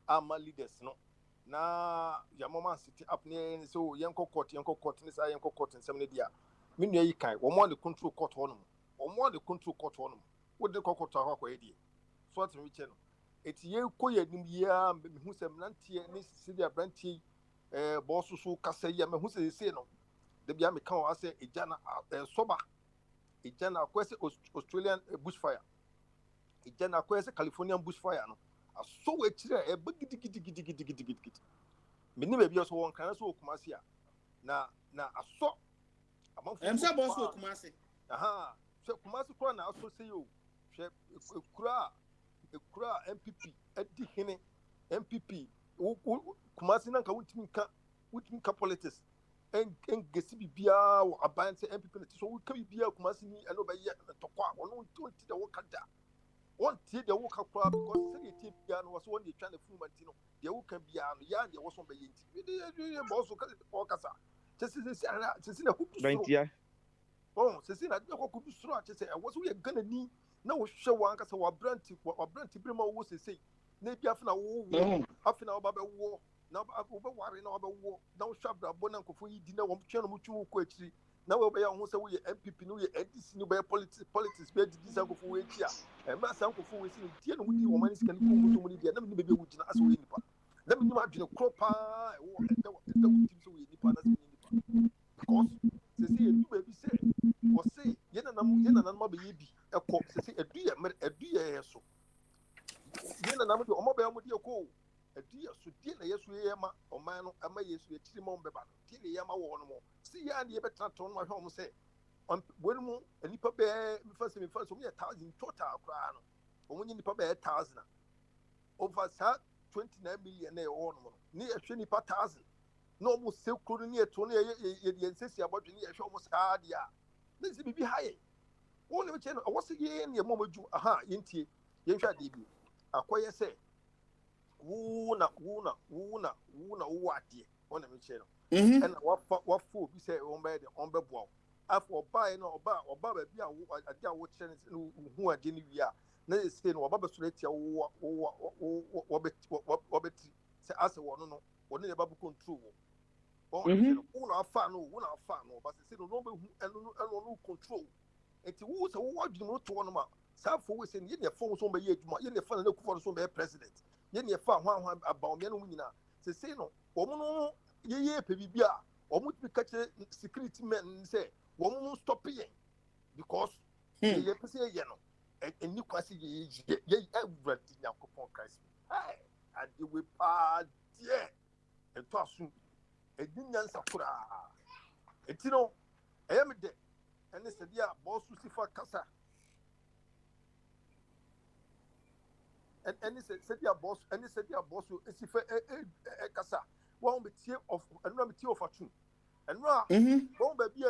are my leaders, no. Na Yamoma city up near so Yanko court, Miss Yanko court in some media. Minia Yikai, or more the control court honum, or more the control court honum. What the court talk idea? Sort of channel. It's ye koya nimia, who some nanti, Miss Celia Branty, boss so Cassia, who say no. The Biami can I say Ejana Soba, Ejana Quest Australian bushfire, Ejana Quest Californian bushfire. I saw a big many maybe also one can also Kumasia. Now, I saw I'm so boss of Kumasi. Aha, so Kumasi Kwana also say you, Kura MPP, Eddie Hene, MPP, Kumasi Nanka Witinka politics. And gesi bibia wo aban se MPP so we ka bibia Kumasi ni eno be ye tokwa wono nti de wo kada won tie de wo ka kra because say tie bia no was one dey try na fumati no de wo ka bia no ya de wo so be ye nti de boss ka o kasa se na kudu so oh se na de ko kudu so a se e wo so ye Ghana ni na wo hwe wo ankasa wa branti brema wo se na bia afina wo afina wo ba be wo na wobɛware na wabɛwɔ na wohwɛ abrabɔ na nkɔfoɔ yi di na wɔmtwɛ no motwe wo kɔ akyiri na wɔbɛyɛ ho sɛ woyɛ MPP no woyɛ NDC no bɛyɛ politics bɛyɛ didi sɛ nkɔfoɔ wɔ akyi a ɛmɛ sa nkɔfoɔ wɔ asi no tie no mudi wɔn ani sika no kɔ mu mu deɛ na menim baabi a wogyina asɛ woyɛ nipa na menim adwene korɔ paa ɛwɔ ɛda wo tim sɛ woyɛ nipa na sɛ woyɛ nipa because sɛ sɛ yɛdu baabi sɛ wɔse yɛn nanam abɛyɛ bi ɛkɔ sɛ sɛ ɛdu yɛ so yɛn nanam deɛ ɔmo bɛyɛ mo deɛ kɔ ɛdu yɛ so deɛ na yɛ so yɛ ma ɔman no ama yɛ so yɛkyiri ma ɔmbɛba no deɛ na yɛ ma wɔ no mo si yɛ adeɛ bɛtena tɔn no ahwɛ ɔmo sɛ wɔn mu nipa bɛɛ mefa sɛ ɔmo yɛ 1,000 total koraa no ɔmo nye nipa bɛɛ 1,000 over saa 29 million na ɛwɔ no mo ne yɛhwɛ nipa 1,000 na ɔmo sɛ kuro no ne yɛto no yɛ nsɛsi abɔdwe ne yɛhwɛ ɔmo saa adeɛ a ne sɛ biribi ha yɛ wɔn ne kyɛn no ɔwɔ sɛ yɛn ne ɛmo ɔmo adwu aha yɛntie yɛnhwɛ adeɛ bi akɔyɛ sɛ wo na wowɔ adeɛ wɔn na mekyerɛ no ɛna wafa obi sɛ wɔn bɛyɛ deɛ wɔn bɛboa wo afɔ ɔbaa na ɔba baabi a adeɛ a wɔkyerɛ no hu adeɛ no wie a na yɛsɛ no ɔba bɛsɔrɔ atia wɔbɛti sɛ asɛ wɔn no wɔn ne yɛ ba bɛ control wo wɔn wo na afa no ɔba sɛ no wɔn bɛhu ɛno control eti wo sɛ wɔwɔ adwene mu to wɔn ma saa afɔ wo sɛ no yɛn yɛ fɔn so bɛyɛ adwuma yɛn yɛ fɔn na kufa so bɛyɛ president yɛn yɛ fa ho abawomia no mu nyinaa sɛ no wɔn no yɛyɛ pɛ bibi a wɔn ti ka kyerɛ security men sɛ wɔn mo stop yɛn because yɛyɛ pɛ sɛ yɛyɛ no ɛni kwasi yɛyɛ awura di Nyankopɔn Christ ade we paa deɛ ɛtɔ aso ɛdi nyansa koraa eti no ɛyɛ me dɛ ɛne sɛdeɛ a bɔɔso si fa kasa ɛne sɛdeɛ a bɔɔso esi fa kasa wɔn bɛ tie of atu ɛnura wɔn baabi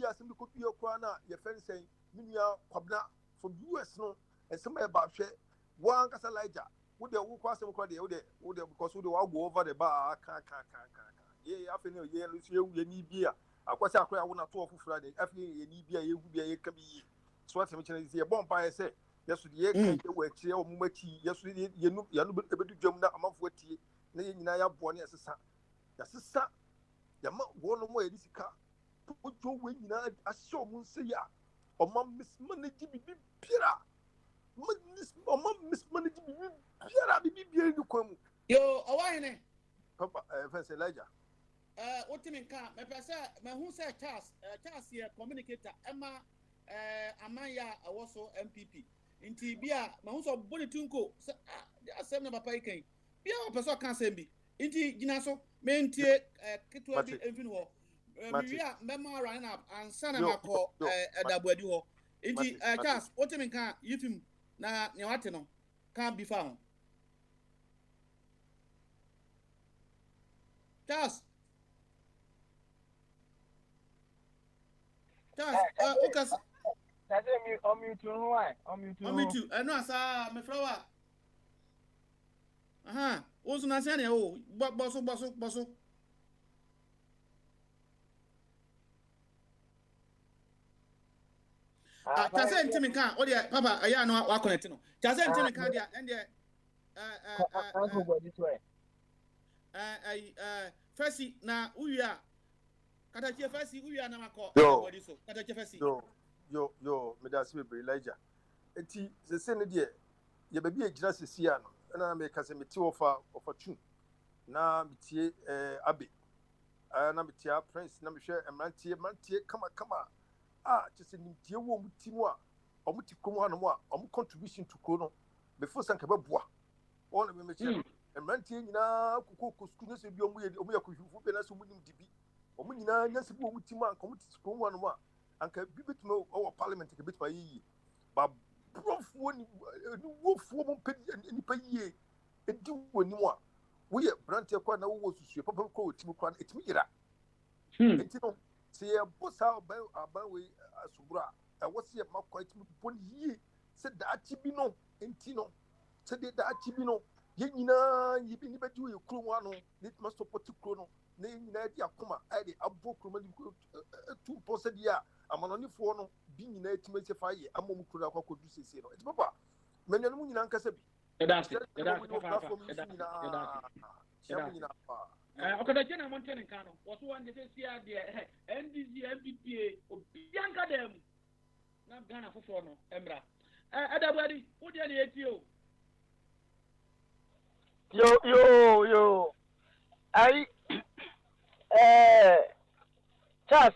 a asɛm de kɔ dua koraa na yɛfɛ nsɛn ne nua kwabena from US no ɛsɛm a yɛba ahwɛ wɔn ankasa laija wode wokɔ asɛm koraa deɛ wode because wode wago over the bar ka yɛ afei ne yɛ no so yɛ ni bi a akwasi akora a wona to foforɔ de afei yɛ ni bi a yɛhu bi a yɛka bi yi so asɛm kyerɛ sɛ yɛbɔ mpa yɛ sɛ yɛso deɛ yɛka yɛ wɔ akyire wɔ mu akyi yɛso yɛnu ɛbɛdu dwam na amanfoɔ atie na yɛ nyinaa yɛaboɔ ne yɛsesa yɛma wɔn mo yɛ sika wodwo wɔ nyinaa ahyɛ ɔmo nsa yi a ɔma mismanage bibi biara bibi biara ni kwan mu yo ɔwahene papa fɛnsɛ Elijah wotimi nka mepɛ sɛ mahu sɛ Charles yɛ communicator ɛma amanya a ɛwɔ so MPP nti bia mahu sɛ ɔbɔ ne tunko sɛ asɛm na papa yi kan bia ɔpɛ sɛ ɔka asɛm bi nti gyina so mentie ketewa bi ɛmfini hɔ mewie a mɛma run up ansa na makɔ ɛdaboadi hɔ nti Charles wotimi nka yifim na nea wate no ka bi fa ho Charles okay. That's me on mute no why? On mute. No asa me flower. Aha, o so na se na o, boso. Tase ntimi kan, o de papa aya no wa connect no. Tase ntimi kan dia and there Fesi na uya Katachi Fesi uya na mako body so Katachi Fesi yo me da se be Elijah enti se ne de ye ba bi agyina sesia no na me ka se me ti ofa tu na me tie abe na me tie prince na me hwe mantie kama just nim tie wo mu ti mu a omu ti komu ha no mu a omu contribution to ko no before sanka ba boa all me che mantie nyina kokoko school no se bi omu ya kohwufu be na so mu nim dibi omu nyina nya se bi omu ti mu anka omu ti komu ha no mu a anka bi betume o parliament ke betuma yi ba profo ni wofuo mo pedi nipa yi edi woni mu a wo ye brantie kwa na wo susue papa ko otimi kwa etimi yira enti no se ye bosa aban we asubura e wo se makwa etimi bon yi se da achi bi no enti no se de da achi bi no ye nyina yi bi ni bedi wo ye kuro mu ano ni ma support kuro no na ye nyina di akoma ai de abo kuro ma di 2% dia amanonifo no bi nyina etimi se fa ye amom kuro akwa kodu sese no enti papa menenu nyina nkasa bi That's it. okada na mountain nka no wo so wan de se sia de NDC MPPA obianka dem na Ghana foforo no emra adabadi wo de na eti o yo ai Charles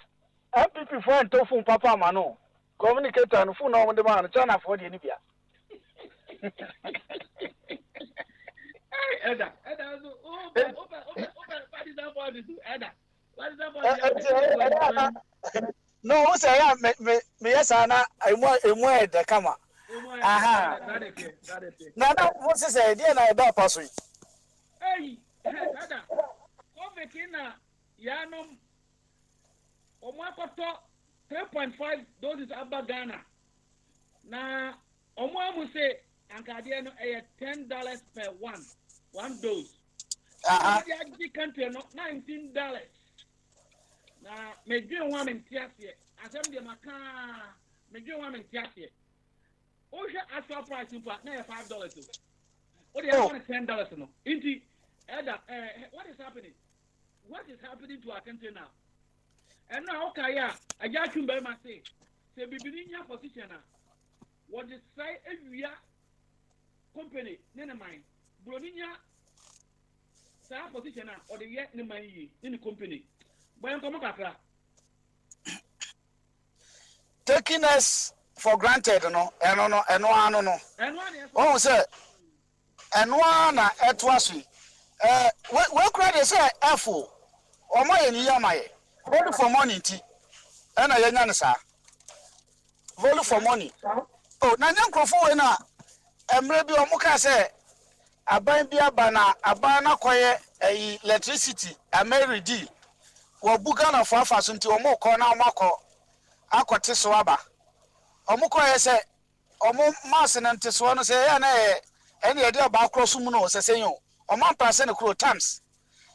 MPP for and tofu papa mano communicator no phone no de man China for de ni bia Eda so no, say ya me yes ana emu de kama aha na what say dey na do paso hey Eda COVID na ya no omo akoto 3.5 doses aba Ghana na omo amu say ankade no $10 per one dose. The country no $19. Na me dream one in tiasie. Asem de maka me dream one in tiasie. Osha actual price in fact na $5 o. O dey $10 no. Inti what is happening? What is happening to our country now? And now okay ya, aja chumba ma say bibini nya position na. What is say ewia company nene mine broninya sa position na or the ye ne man yi in the company boy come kakra taking us for granted no eno oh say eno na eto aso we kura dey say efo omo ye ni yamaye hold for money ti ena ye nya ne sa hold for money oh na nya nkrofo we na emre bi omuka say aban bi aba na aban na koye electricity ameridi wo buga na fafa so nti omukọ na amakọ akote so aba omukọ ye say omu mass na nte so no say ya na ene ye de aba cross mu no sesenyo omampa se ne kro times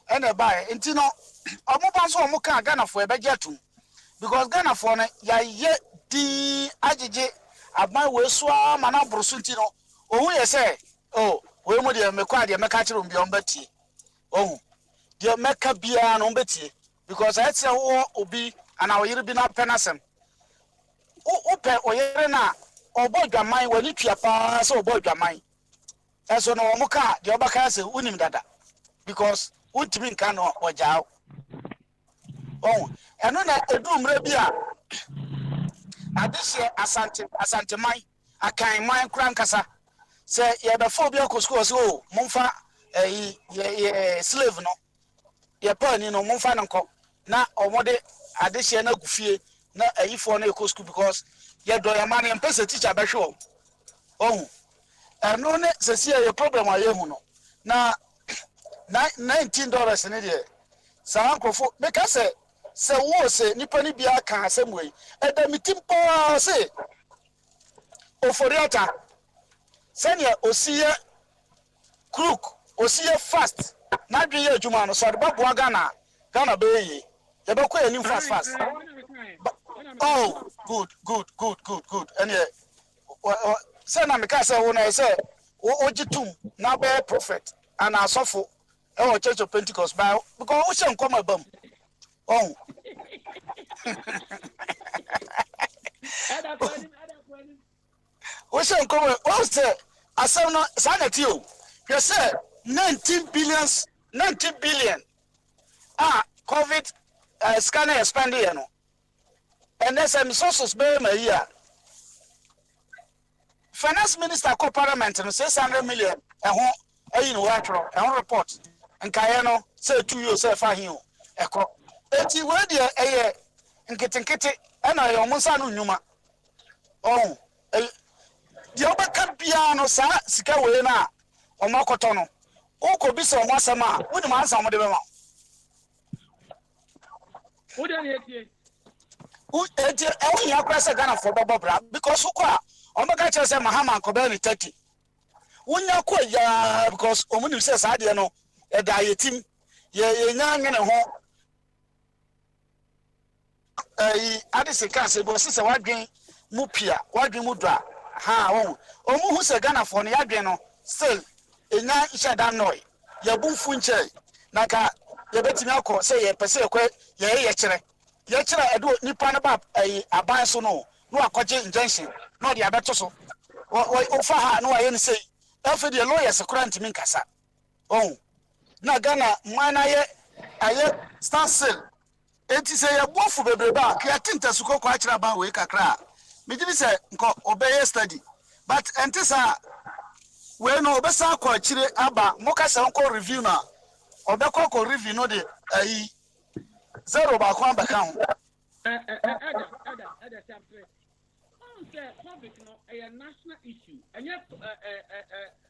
ene ba nti no omu ba so omuka Ghana fo ebeje tum because Ghana fo no ya ye di agege aban we so ama na brosu nti no ohu ye say oh we mo de mekwa de meka kire mbi ombati ohu de meka bia no ombati because I say wo obi ana oyire bi na penasem o pe oyire na obodwaman wani tua pa so obodwaman eso no omuka de obaka say unim dada because untimi nka no ojao ohu eno na edumre bia adise asante man akan man krankasa say ye be for bi akosko so momfa ye slave no ye pa ni no momfa nko na omode adehye na gufie na ayifo na ekosko because ye do ya man empese teacher be hwe oh eno ne sesi ye problem aye hu no na $19 ne de sa ankofo make say wo say nipa ni bia kan asemwe edamitimpo say oforiata senior osiye crook osiye fast na dwe ye adwuma no so de babo Ghana be yi ye be ko enim fast oh good and say na me ka say wo na say ojitum na be prophet and asofo e Church of Pentecost by because wo se nkoma bam oh we say nkoma o say asem no sanity o you say 19 billion COVID scanner expanding you know and there's some sources be my year finance minister co parliament no 600 million ehun ayin wo atro ehun report nkaye no say 2 years say fa hin o eko eti we de eye nkete na yo munsa no nyuma oh di obaka bia no sa sika we na omakoto no ukobisa omwasama woni mansa mo de be ma wo de na etie eti e ya kwese Ghana for bobobra because ukwa omaka che say Mahama Kobe ni 30 wonya ko ya because omuni say sa de no e da yetim ye nya ngene ho adise kan se bo se wadwen mu pia wadwen mu dra ha won omu hu se Ghana for no yadwen no still enya isha dan noy ya bumfu nche naka ye betimi akọ say ye pese ekwe ye kire edo nipa na ba aban so no akọje injunction no de abeto so o fa ha no aye ni say afi de lawyers kura ntimi nkasa oh na Ghana mana ye aye stand still enti say ye bofu bebrebe a ke tinta suko kwa kira ba we kakra me di say nko obeye study but entisa we no obesa akọ kire aba mo kasa nko review na obekọ ko review no de ayi zero ba kwa baka ho COVID a national issue and yet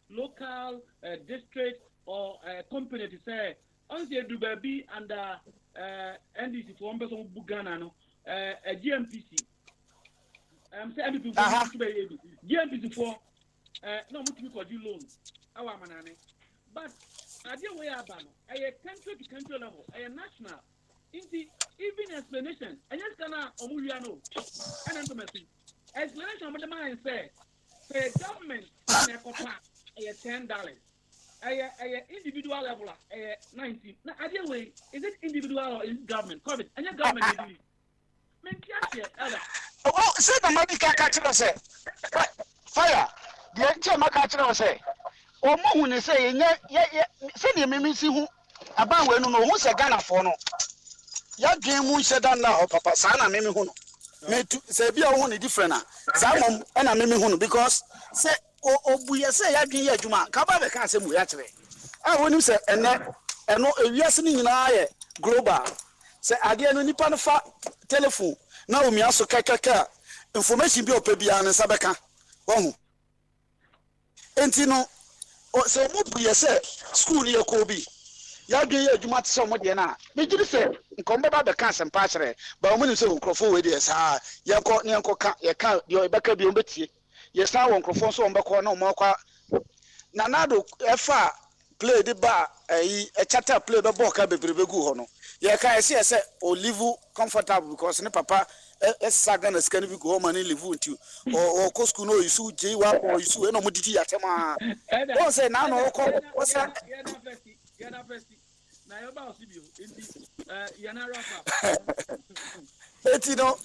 local district or company to say on the do baby and NDC for one person Ghana no a GMPC say GMPC for no much for you loans our manane but idea way abano a country to country level a national even explanation and just gonna omuliano and intimacy explanation of the man say government in a copa $10 a individual level 19 now idea way is it individual or is it government COVID and your government well say the medical catcher say fire the chairman catcher say o mo hu ne say say the mimisi hu aba we no hu say Ghana for no ya dwen mu shedan na ho papa sa na meme hu no me tu say bia hu ne different na sa mom na meme hu no because say obuye say ya dwen ya adwuma ka ba be ka say mu ya kire a woni say eno ewiase ni nyina ye global say ade no nipa no fa telephone na omi aso kakaka information bi opabia ne sabeka wo enti no say mu buye say school ni yakobi ya dwen ya adwuma te so mo de na me giri say nkombe ba be ka sempa kire ba mo ni say nkrofo we de sa yenko ka ye ka de obeka bi ombetie ye sa won nkrofo so ombeko na mo kwa na nado efa play de ba e chata play be ball ka bebrebe gu ho no ye ka say say o live comfortable because ne papa saga na scan bi go man live until o ko school no isu je wa or isu e no mo didi atema won say na no ko o say na yo ba osibio enti yana rafa eti no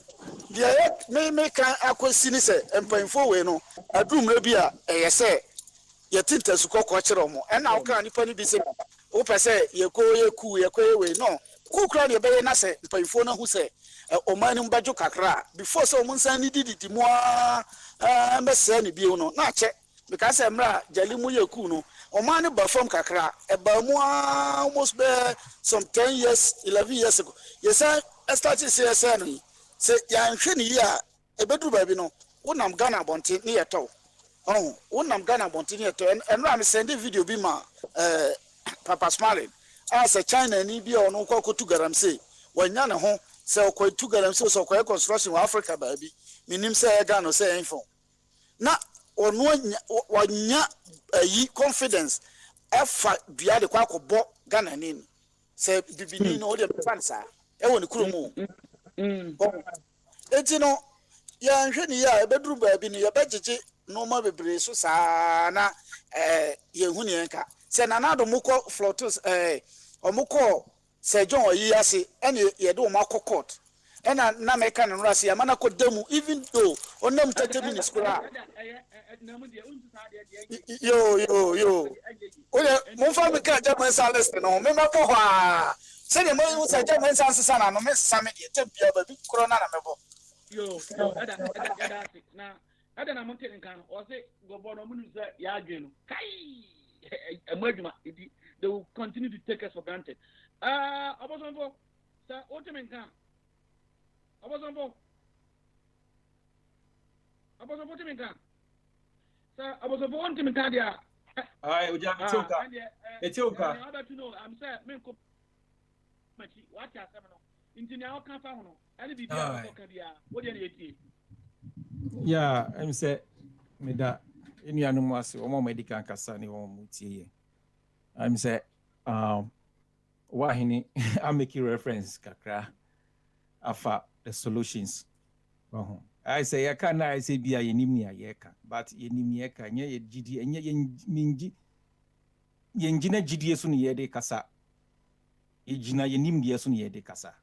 dia me kan akwasi ni se empanfo we no adumre bi a eye se ye tinta su kokko kire omo e na okra nipa ni bi se wo pese ye ko we no ku kra ne be na se empanfo na hu se omani mbadwo kakra before so mun san ni didi mo mbese ni bi no na che because emra jali mu ye ku no omani ba form kakra e ba mu almost be some 10 years 11 years ago ye say start say no say ya nhwe ni ya e beduru ba bi no wonam Ghana bonte ni yeto wonam Ghana bonte ni yeto emra me send video bi ma Papa Smiling as a China ni bi ono kokotu garamse wanya ne ho say okotu garamse so okoye construction wa Africa ba bi minim say Ghana say info na ono wanya yi confidence efa bia de kwa kobo Ghana ni say bibini no de fansa e woni kuromu eti no ya nhwe ni ya ebeduru ba bi ni ya bejeje no ma bebre so saa na ye hu ni enka say nanado mukọ flotus omukọ say John oyi ase ene ye de o makọ court ena na meka no rase ya mana ko demu even though onam 30 minutes kura yo ole mo fa me ka German salest no me mabo ha say de mo say German salest sana no me same de tempia ba bi kuro na mebo yo ada na monte nkan o say gobo no munu say ya adwe no kai emadwuma they will continue to take us for granted obosonfo say otemen kan obosonfo otemen kan say obosonfo otemen kan dia ai oja etioka I want to know I'm say men ko machi what ya say no intinia o kan fa ho no ani bi bia ko kan dia wo dia na etie yeah I'm say me da enuanu mu ase omo medical kasa ni won mutie I'm say wahini I'm making reference kakra afa the solutions I say ya kana I say bia yenim ni ayeka but yenim yeka nye ye gidi enye ye mingi yenjina gidi so ni ye de kasa ejina yenim de so ne yede kasa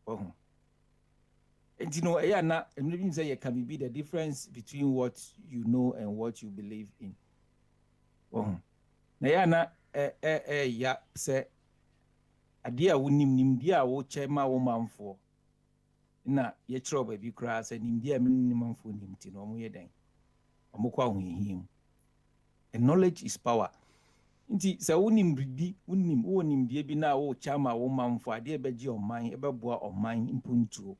and you know na maybe say you can be the difference between what you know and what you believe in na na ya say ade a wonim dia a wo chema wo manfo na ye chiro ba bi kra say nim dia nim manfo nim ti no mo ye den omukwa hohihim. And knowledge is power. Nti sa wonim bibi wonim die bi na wo chama wo manfo ade beji oman ebeboa oman impuntuo.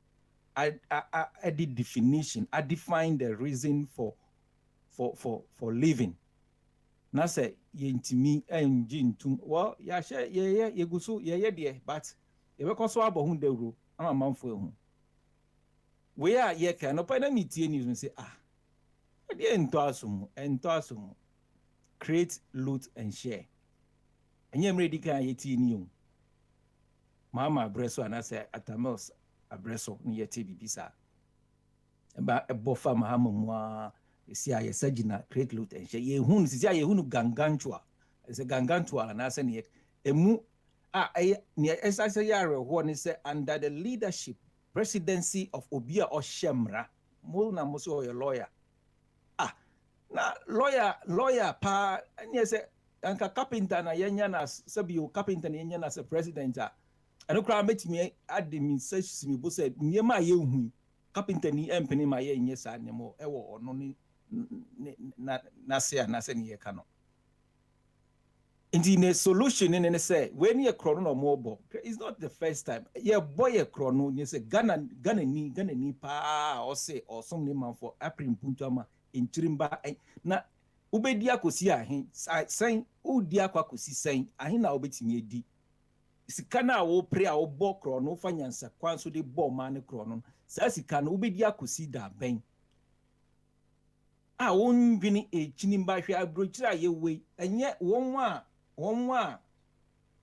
I did definition. I define the reason for living. Na say yentimi enji ntum. Well, ya she ye gusu ye de but ye be koso abohu dawro ama manfo ehu. We are ye ka no pa na mitie news say de ento asum. Create, loot and share. Enye mredi kan yeti ni o. Mama breso anase atamos abreso ni yeti bibisa. Eba ebofa mahamwa esi aye sagina create, loot and share. Ye hunu sisi aye hunu gangantua. Ese gangantua anase ni emu ni esase yare ho ni se under the leadership presidency of Obia Oshemra. Mo na mo so your lawyer. Na lawyer pa any say anka carpenter na yenya na sabio carpenter na yenya na se president ano kra metimi admin search mi bo say niema ye hu carpenter ni empene ma ye nye sa nemo e wo ono ni na se ni ye ka no indi ne solution ne say when ye kro no mo bo it's not the first time ye boy ye kro no ni say Ghana ni pa o say osom ni man for April punto ama inchirimba na ubedi akosi ahin sen udi akwakosi sen ahin na obetimi edi sika na wo pre a wo bo kro no fanyansa kwan so de bo ma ne kro no sa sika na ubedi akosi da ben won dwini echinimba hwe abrochira ye we enye wonwa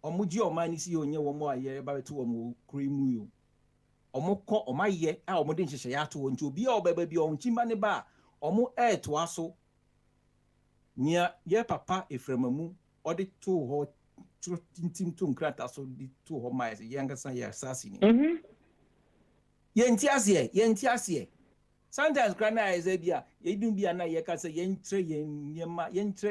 omuji omani si onye womo aye ba betu womo krimu yo omukọ omaye omode nhyehyɛ ya to wonti obi a obeba bi onchimba ne ba omo to aso nia ye papa efremamu ode to ho tintim to nkrata so di to ho mai ye ngasa ye asasi ni yenti ase sometimes krana eze bia ye dun bia na ye ka se yentre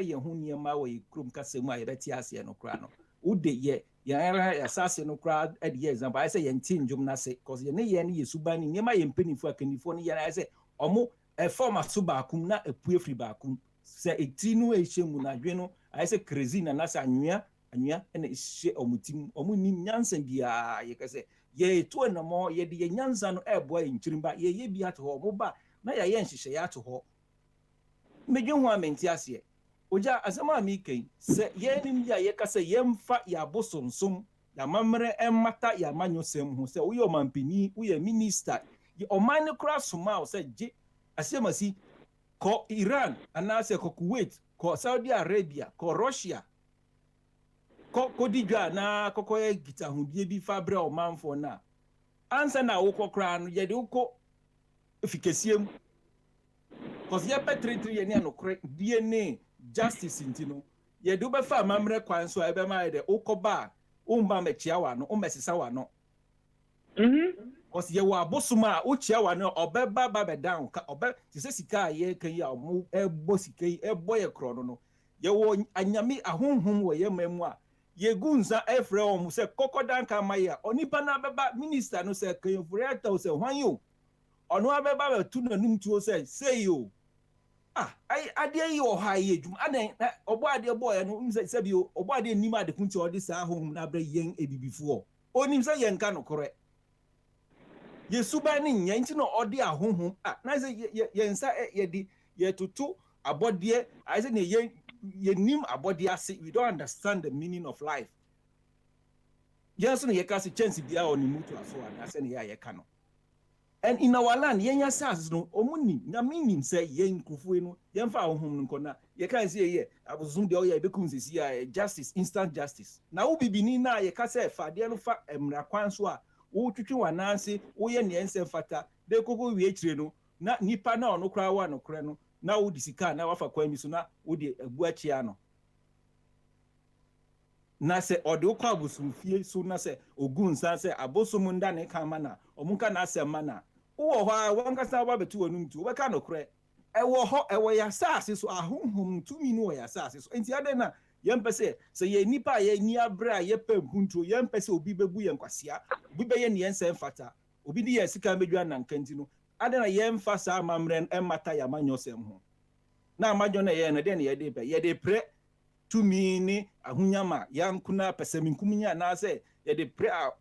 ye ho niema wo ikrom ka se mu aye beti ase no kra no ude ye ya asase no kra e de example I say yenti njum na se cause ye ne ye subani niema ye mpenifo akanifo ne ye na say omo e form asuba akum na epue free ba akum se etinu ehemu na dwe no I say crazy na sa anwia na ehye omutim omunim nyansa bia ye ka se ye to na mo ye de nyansa no eboa nchirimba ye bi ato ho mo ba na ya ye nhyehyɛ ya ato ho medwe ho amenti ase oja asema mi kai se ye nim ya ye ka se ye mfa ya bosonsom ya mamre emata ya manyosem ho se wo ye omampini wo ye minister ye oman ne kra soma o se je asema si ko Iran anase ko Kuwait ko Saudi Arabia ko Russia ko digwa na kokko ye gita hundie bi fabre o manfo na ansa na wo kokra no ye de wo efikasiem ko ye petri ye ne anokre DNA justice intino ye de be fa mamre kwan so e be ma ye de ukoba umba mechia wa no umesisa wa no cause ye wa bosuma uchia wa no obeba ba down ka obe se sika ye kan ya mu ebo sika ebo ye kro no ye wo anyame ahonhom wo ye mamu a ye gunza efre o mu se kokodan ka maya onipa na beba minister no se kan fureta o se hwan yo ono abeba ba tu na num tu o say yo ade yi o ha ye dwum adan obo ade boy no se bi obo ade nim ade kunti o de sa ahonhom na bra yen ebibifo onim se ye nka no kore ye suba ni nyanti no ode ahonhom na se ye nsa ye di ye tutu abodie I say ne ye nim abodie ase we don't understand the meaning of life yes no ye ka se chance bia oni mutu aso na se ne ye ka no. And in our land yenya sas no omuni na minim say yen kufu no yemfa ahonhom nko na ye kan say ye abuzum de o ye bekum sisi ya justice instant justice na wo bibini na ye ka say fa de no fa emra kwan so a wo twetwe wananse wo ye ne ense fata de koko wie kire no na nipa na ono kra wa no kre no na wo disika na wafa kwan mi so na wo de abu achia no na sɛ ɔde wokɔ abosomfie so na sɛ ogu nsa sɛ abosom nda ne ka ma na ɔmonka na asɛm ma na wowɔ hɔ a wankasa wabɛto w'anum nti wobɛka nokorɛ ɛwɔ hɔ ɛwɔ yɛ asase so ahonhom tumi no wɔ yɛ asase so nti adɛn na yɛmpɛ sɛ yɛ nipa a yɛni abrɛ a yɛpɛ mpunturo yɛmpɛ sɛ obi bɛbu yɛn kwasea obi bɛyɛ ne yɛnsɛ mfata obi de yɛ sika bɛdwa nanka nti no adɛn na yɛmfa saa amammerɛ ɛmmata yɛ amanyɔsɛm ho na amanyɔ no yɛn no dɛn na yɛde pɛ yɛde prɛ tumi ne ahonyama yankuna pɛsɛminkuminya anaasɛ yɛde prɛ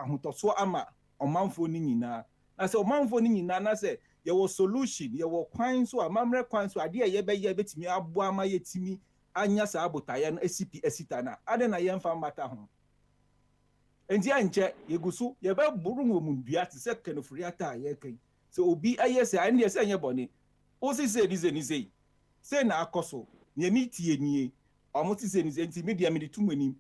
ahotɔsoɔ ama ɔmanfoɔ no nyinaa na sɛ ɔmanfoɔ no nyinaa na sɛ yɛwɔ solution yɛwɔ kwan so amammerɛ kwan so adeɛ a yɛbɛyɛ bɛtumi aboa ma yɛtumi anya saa abotaeɛ no asita no adɛn na yɛmfa mmata ho enti ankyɛ yɛgu so yɛbɛboro wɔ mu dua te sɛ kanofori ata a yɛka sɛ obi ayɛ sɛ ɛne deɛ sɛ ɛnyɛ bɔne wosi sɛ ni sɛ ni sɛ na akɔ so nea ne tie nie ɔmo ti sɛ ni sɛ nti media mede tum anim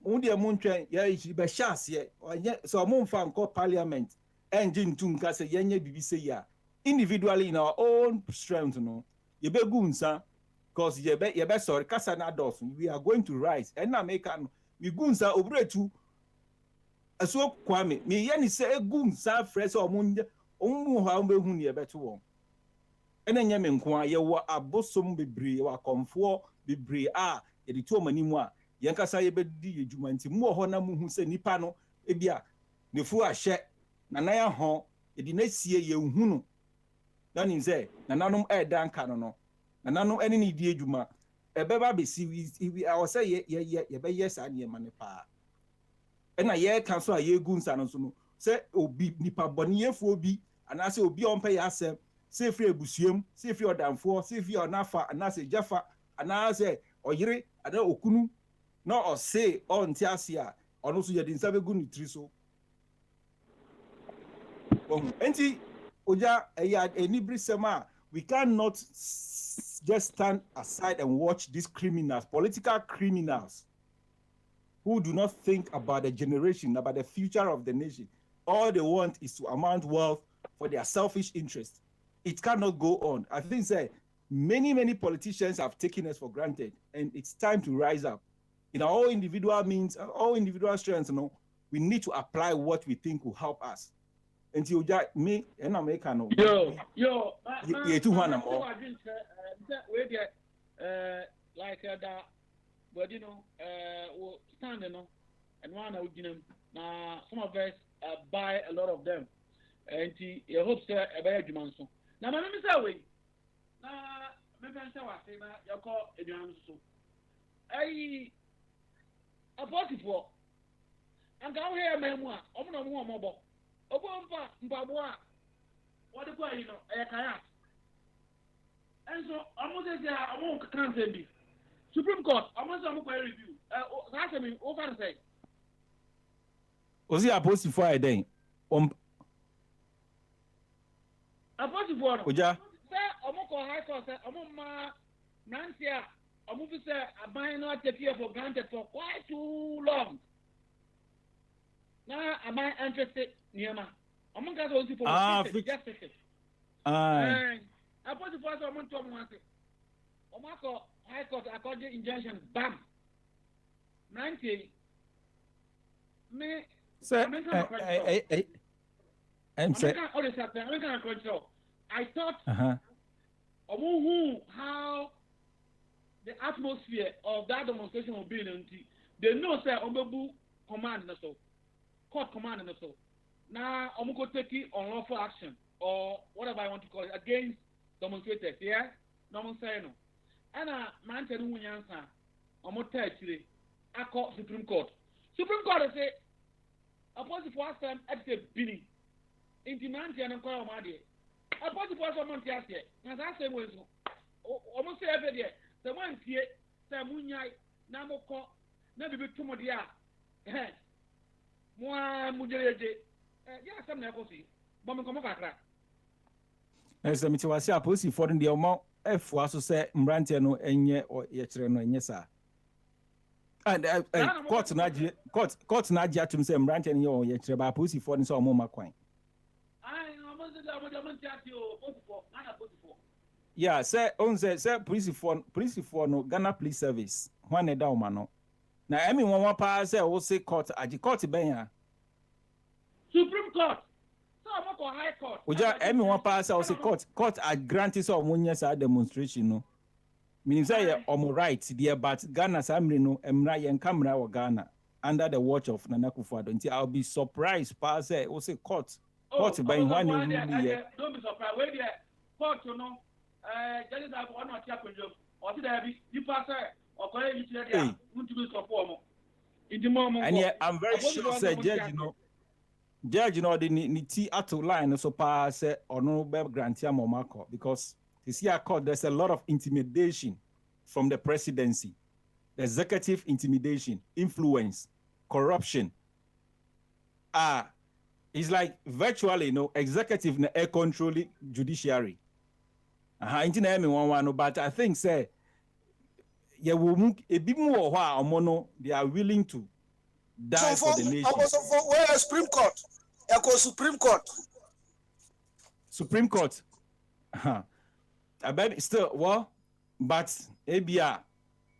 mo deɛ mo ntwɛn yɛbɛhyɛ aseɛ ɔnyɛ sɛ ɔmo mfa nkɔ parliament ɛngye ntum ka sɛ yɛnyɛ bibi sɛ yi a individually in our own strength no yɛbɛgu nsa because yɛbɛsɔre kasa na adɔso we are going to rise ɛna meka no megu nsa oburetu asuo kwame meyɛ ne sɛ egu nsa frɛ sɛ ɔmo hɔ a ɔmbɛhu ne yɛbɛto wɔn ɛna nyɛ me nko a yɛwɔ abosom bebree yɛwɔ akɔmfoɔ bebree a yɛde to ɔmo anim a yɛn kasa yɛbɛdi yɛ dwuma nti mo wɔ hɔ na mohu sɛ nipa no ebi a ne fu ahyɛ nana yɛ hɔn yɛde n'esie yɛn hu no na nim sɛ nananom ɛɛda nka no nananom ɛne ne di adwuma ɛbɛba bɛsi awɔ sɛ yɛbɛyɛ saa nneɛma no paa ɛna yɛka so a yɛgu nsa no so no sɛ obi nipa bɔneyɛfoɔ bi anaasɛ obi a ɔmpɛ yɛ asɛm sɛ efiri abusuam sɛ efiri ɔdamfoɔ sɛ efiri ɔnafa anaasɛ gyafa anaasɛ ɔyere anaa okunu na ɔse ɔnte ase a ɔno nso yɛde nsa bɛgu ne tiri so enti oja enibrisem a we cannot just stand aside and watch these criminals, political criminals, who do not think about the generation, about the future of the nation. All they want is to amount wealth for their selfish interests. It cannot go on. I think many politicians have taken us for granted, and it's time to rise up. In our own individual means, all individual strengths, we need to apply what we think will help us. Until me and America no. Yo, too one more. Like that, but stand and one out now. Some of us buy a lot of them, and he hopes a better demand so. Now, my name is Away. Now, my friend say what say na you call a demand so. A possible. And go here, memoir. I'm not more mobile. Obompa mbabwa wode kwa yi no kaya and so almost say I can't say this Supreme Court almost am kwa review that me over say ozi aposi for den aposi for no oja say omoko high court say omma Nancy omo fi say aban no take here for granted for quite too long. Now, am I interested? Niema. I'm going to go to justice. I put the first one to one. Omako High Court according injunction. Bam. 90. Me. Sir, I thought how the atmosphere of that demonstration will be. They know, sir, Ombebu command so. Court command and so. Now, I'm going to take it unlawful action or whatever I want to call it against demonstrators. Yeah, no one say no. And man tell you answer. I'm going to tell you. I call Supreme Court. Supreme Court say opposed for us time at the beginning. Into 90 and call my dear. Opposed for us a month yesterday. As I say, was almost every day. The one here, Samunya, Namoko, never be too much. Moi, mujereje. Ya sam na kosi. Bo me komo kakra. Ese mi ti wase aposi for the omo efu aso se mbrante no enye ye kire no enye sa. And court na agi atum se mbrante no ye kire ba aposi for so omo makwan. Ai, omo se da omo tiati o posifo, na posifo. Yeah, say on say police for no Ghana Police Service. When e da o ma no. Now, I mean, one pass say, "We'll say court." Aji court benya. Supreme Court. So I'm not High Court. Oja, I mean, one pass say, "Court." Court are granted some munyas a demonstration. No, meaning say, "I'm right there," but Ghana Assembly no, Emra yen camera or Ghana under the watch of Nana Akufo-Addo. Until I'll be surprised. Pass say, "We'll say court." Court by one don't be surprised. Wait there, court, you know, judges have one or two job, or to the you pass or college you there, want to be support in the moment. And yeah, I'm very sure, say, Judge, you know, the Niti Ato line so pass or no grantia momako because you see, I call there's a lot of intimidation from the presidency, the executive intimidation, influence, corruption. It's like virtually, you know, executive na air controlling judiciary. But I think say yeah, a bit more while they are willing to die for the nation. Where Supreme Court? Echo Supreme Court. Supreme Court. I bet still well, but ABR.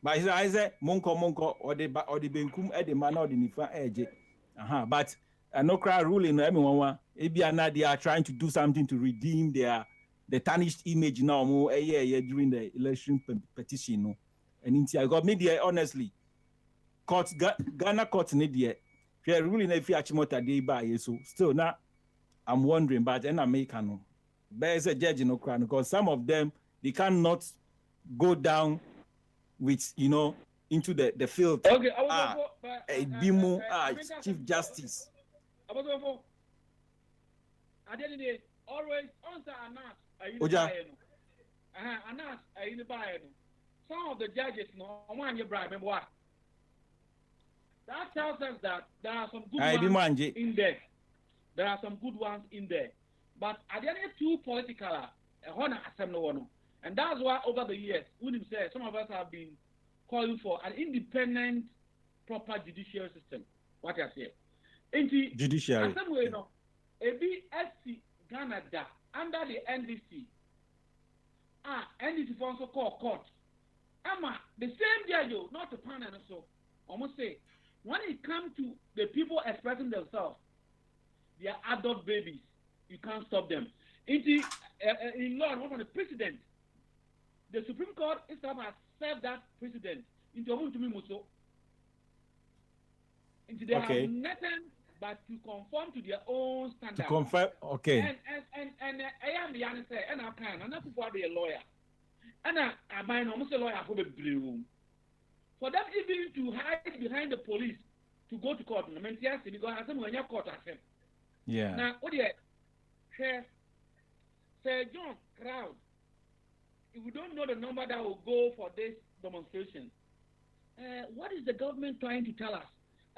But I say monko or the benkum at the man or the nifa edge. But no crowd ruling everyone. ABR they are trying to do something to redeem the tarnished image now more during the election petition. No? And I got media honestly. Court Ghana court need ruling if you achimota day by so still now I'm wondering, but then I make no. There's a judge in Ukraine because some of them they cannot go down with into the field. Okay, Bimo Chief Justice. At the end of the day, always answer some of the judges no one you bribe what. That tells us that there are some good ones in there. There are some good ones in there. But at the end too political, and that's why over the years, William said, some of us have been calling for an independent, proper judicial system. What I say. Judiciary. ABSC Canada under the NDC. NDC also call court. The same judge, not the panel, so almost say when it comes to the people expressing themselves, they are adult babies. You can't stop them. In law, one of the precedent, the Supreme Court itself has served that precedent into Muso. They have nothing but to conform to their own standards. To confirm, okay. And I am the answer, and I can, and I could be a lawyer. And I buy almost a lawyer for the blue. For them even to hide behind the police to go to court, I mean, yes, because I said when you court, I said. Yeah. Now, what do you say? Sir John Crowd, if we don't know the number that will go for this demonstration, what is the government trying to tell us?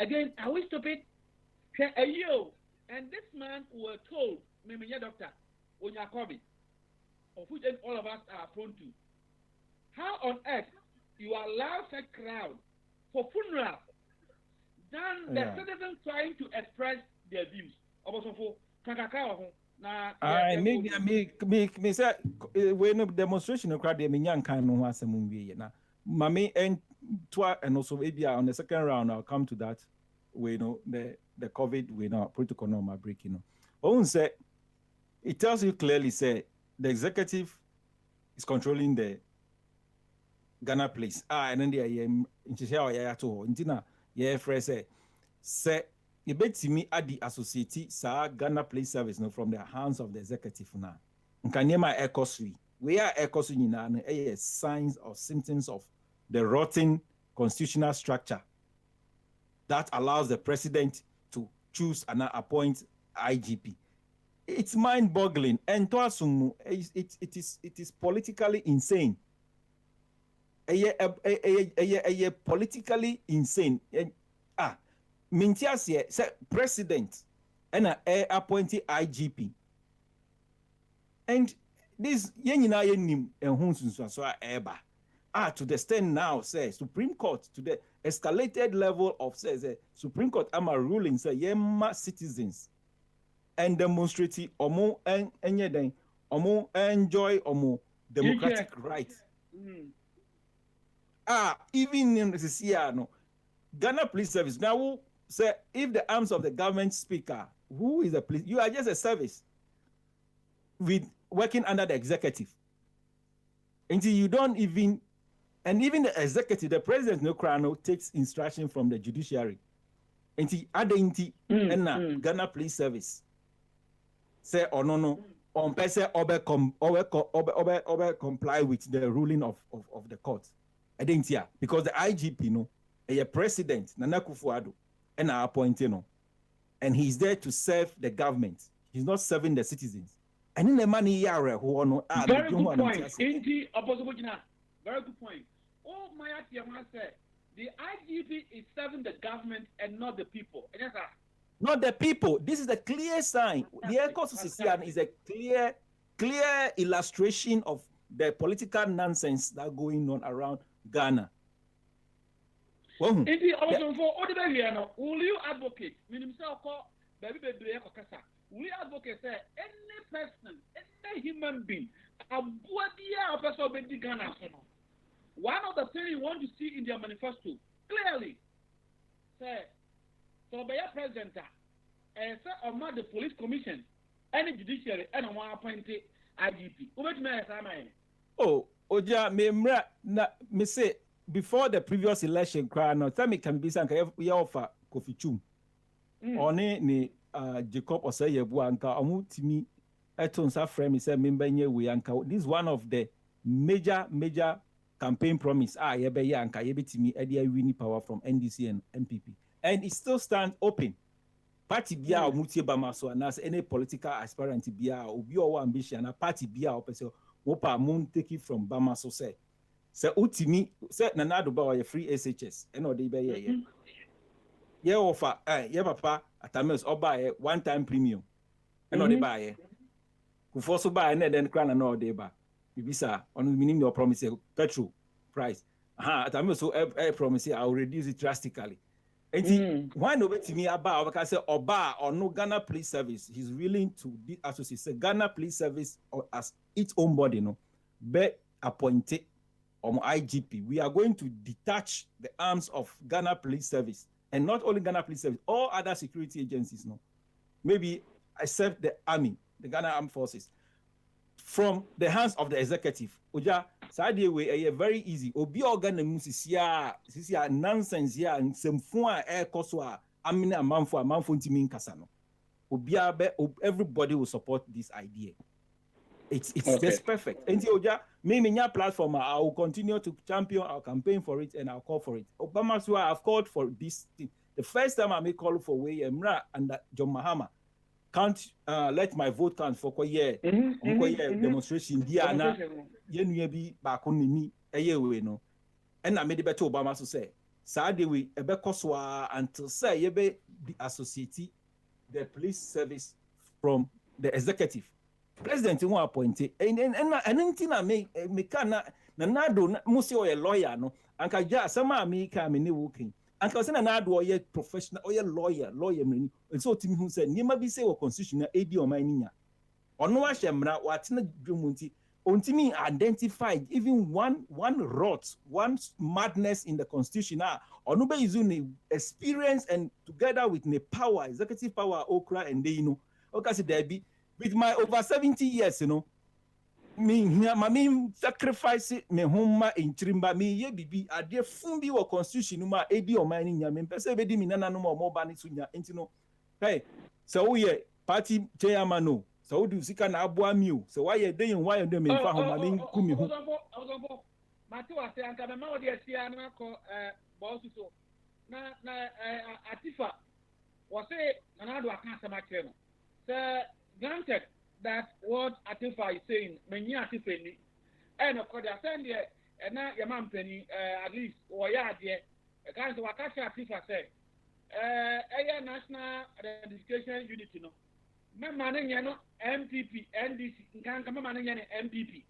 Again, are we stupid? And this man were told, maybe your doctor, Onyakobi, of which all of us are prone to. How on earth you allow such crowd for funeral than the citizens trying to express their views? Me say when demonstration crowd they mean kan no asem wie na mame and also maybe on the second round I'll come to that. We know the COVID we know protocol no ma break say it tells you clearly say the executive is controlling the Ghana place. And then they are to Intina, say you bet me at the associate sa Ghana Police Service no from the hands of the executive now. Nkanyema ecosry. We are ecosry in signs or symptoms of the rotten constitutional structure that allows the president to choose and appoint IGP. It's mind-boggling, and to assume it is politically insane. Politically insane. Mintiasie say president and appointed IGP, and this yenina yenim ehunsunsu so eba to the extent now says Supreme Court to the escalated level of says Supreme Court ama ruling say yema citizens and demonstrating omo enye omo enjoy omo democratic rights. Even in this year no Ghana Police Service. Now, who say if the arms of the government speaker, who is the police? You are just a service with working under the executive. Until you don't even, and even the executive, the president no crown takes instruction from the judiciary. Until Ghana Police Service say or no on person comply with the ruling of the court. I think because the IGP a president Nana Akufo-Addo and are appointed and he's there to serve the government. He's not serving the citizens. And in the money very good point. Very good point. Oh, my Atiama said the IGP is serving the government and not the people. Not the people. This is a clear sign. The ecosystem is a clear illustration of the political nonsense that going on around Ghana. Will you advocate? We advocate say any person, any human being, one of the things you want to see in their manifesto clearly say so by a president and say or the police commission, any judiciary, and one appointed IGP. Oh, Oja, me say before the previous election, no tell me can be sanka we offer Kofi Chum. Oni Jacob Osayebu anka omu timi etonsa frame say member nye we anka. This is one of the major campaign promise yebe ye anka yebe timi e dey win power from NDC and MPP. And it still stands open. Party bia omu tie bama so anas any political aspirant bia obi owo ambition na party bia opese wopa mun take it from bama so say utimi say Nana Addo ba o free SHS and o dey be ye ye offer ye papa atames oba ye one time premium and o dey buy ye Kufo so buy and then crown na o dey ba bibisa on minimum your promise petrol price atames so promise I will reduce it drastically. Why no bet me about because say Oba or no Ghana Police Service, he's willing to associate say Ghana Police Service as its own body, be appointed IGP. We are going to detach the arms of Ghana Police Service, and not only Ghana Police Service, all other security agencies, maybe except the army, the Ghana Armed Forces, from the hands of the executive. Oja, Saturday way very easy. Obi organ musisia nonsense here and some fun air koswa amina manfo ntimi nkasano. Obi everybody will support this idea. It's just perfect. And Oja, me platform, I will continue to champion our campaign for it and I'll call for it. Obama so I've called for this thing. The first time I may call for way Emra and John Mahama. Can't let my vote count for demonstration. Diana, yenuyebi bakunini eyewe no. And I made it better Obama to say. Saturday we ebe koswa until say yebe be associated the police service from the executive. President who appointed and anything I make na Nado musi o a lawyer no. Anka ja sama me ka me ne working. And because Nana Addo or professional or lawyer, and so Tim who said, Nima be say or constitutional AD or mining. Or no Shemra, what's not Drumunti, Ontimi identified even one rot, one madness in the constitution, or nobody is in experience and together with the power, executive power, Okra and they okay, there be with my over 70 years, me sacrifice me homa in trimba me ye bibi ade fumbi wo constitution ma edi o mani nya me pese be di mi nana no mo ba ni sunya entino hey so we party chairman no so do sika na aboa mi o so why ye dey why ye dey me fa homa me kumi ho mati wa se anka ma odi asia na ko boss so na atifa was say Nana Addo aka sama kire no say granted that what Atifa is saying, many Atifa ni, and of course they are saying there, and now your man penny at least or yeah, dear, a kind of Wakasha Atifa say, national identification unit, manning MPP, NDC, can't come manning MPP.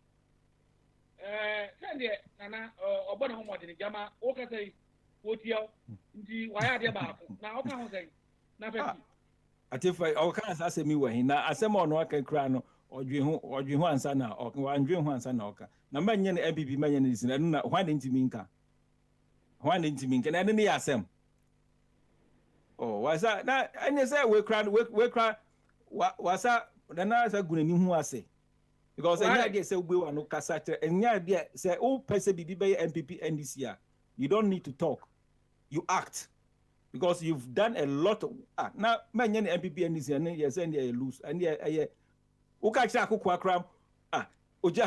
Send it, Nana or Bonham in the Jama, okay, say, what you, the why are they about? Now, okay, I'm saying, nothing. Atifa o kan asase mi wahin na asem ono aka kra no odwe ho ansa na o andwe ho ansa na oka na manye na MPP manye na disina na hwan ntimi nka na ne ya asem was that na any say we cry was that na say gunani hu ase because any idea say we want no kasa any idea say o person bibi be MPP NDC you don't need to talk, you act, because you've done a lot of now many MPP NDC and you say you lose and you uka cha akukwa kram oja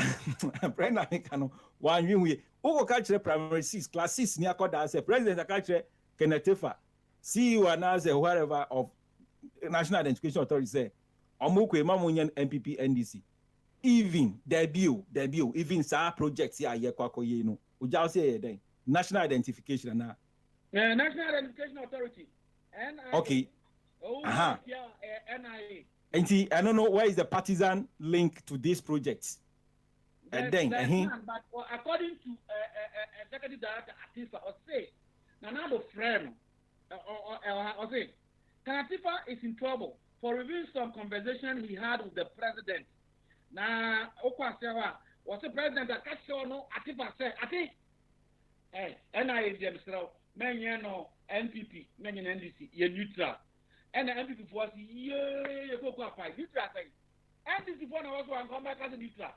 Brenda Mekano one we uko catch primary 6 class 6 ni akoda as president catch Kenetefa CEO and as whatever of National Identification Authority say omukwe mamunyan MPP NDC even debut even sa projects here ye kwakoye no uja say then national identification na National Identification Authority NIA. Okay. NIA. And see, I don't know where is the partisan link to this project. And then, but according to Executive Director Atifa, or say, Nanado friend, or say, Atifa is in trouble for reviewing some conversation he had with the president. Na Okwasewa was the president that no Atifa said, Ati, NIA themselves, many no NPP, many NDC, you're neutral. And the MPP was you go quite neutral thing. NDC for now also come back as a neutral.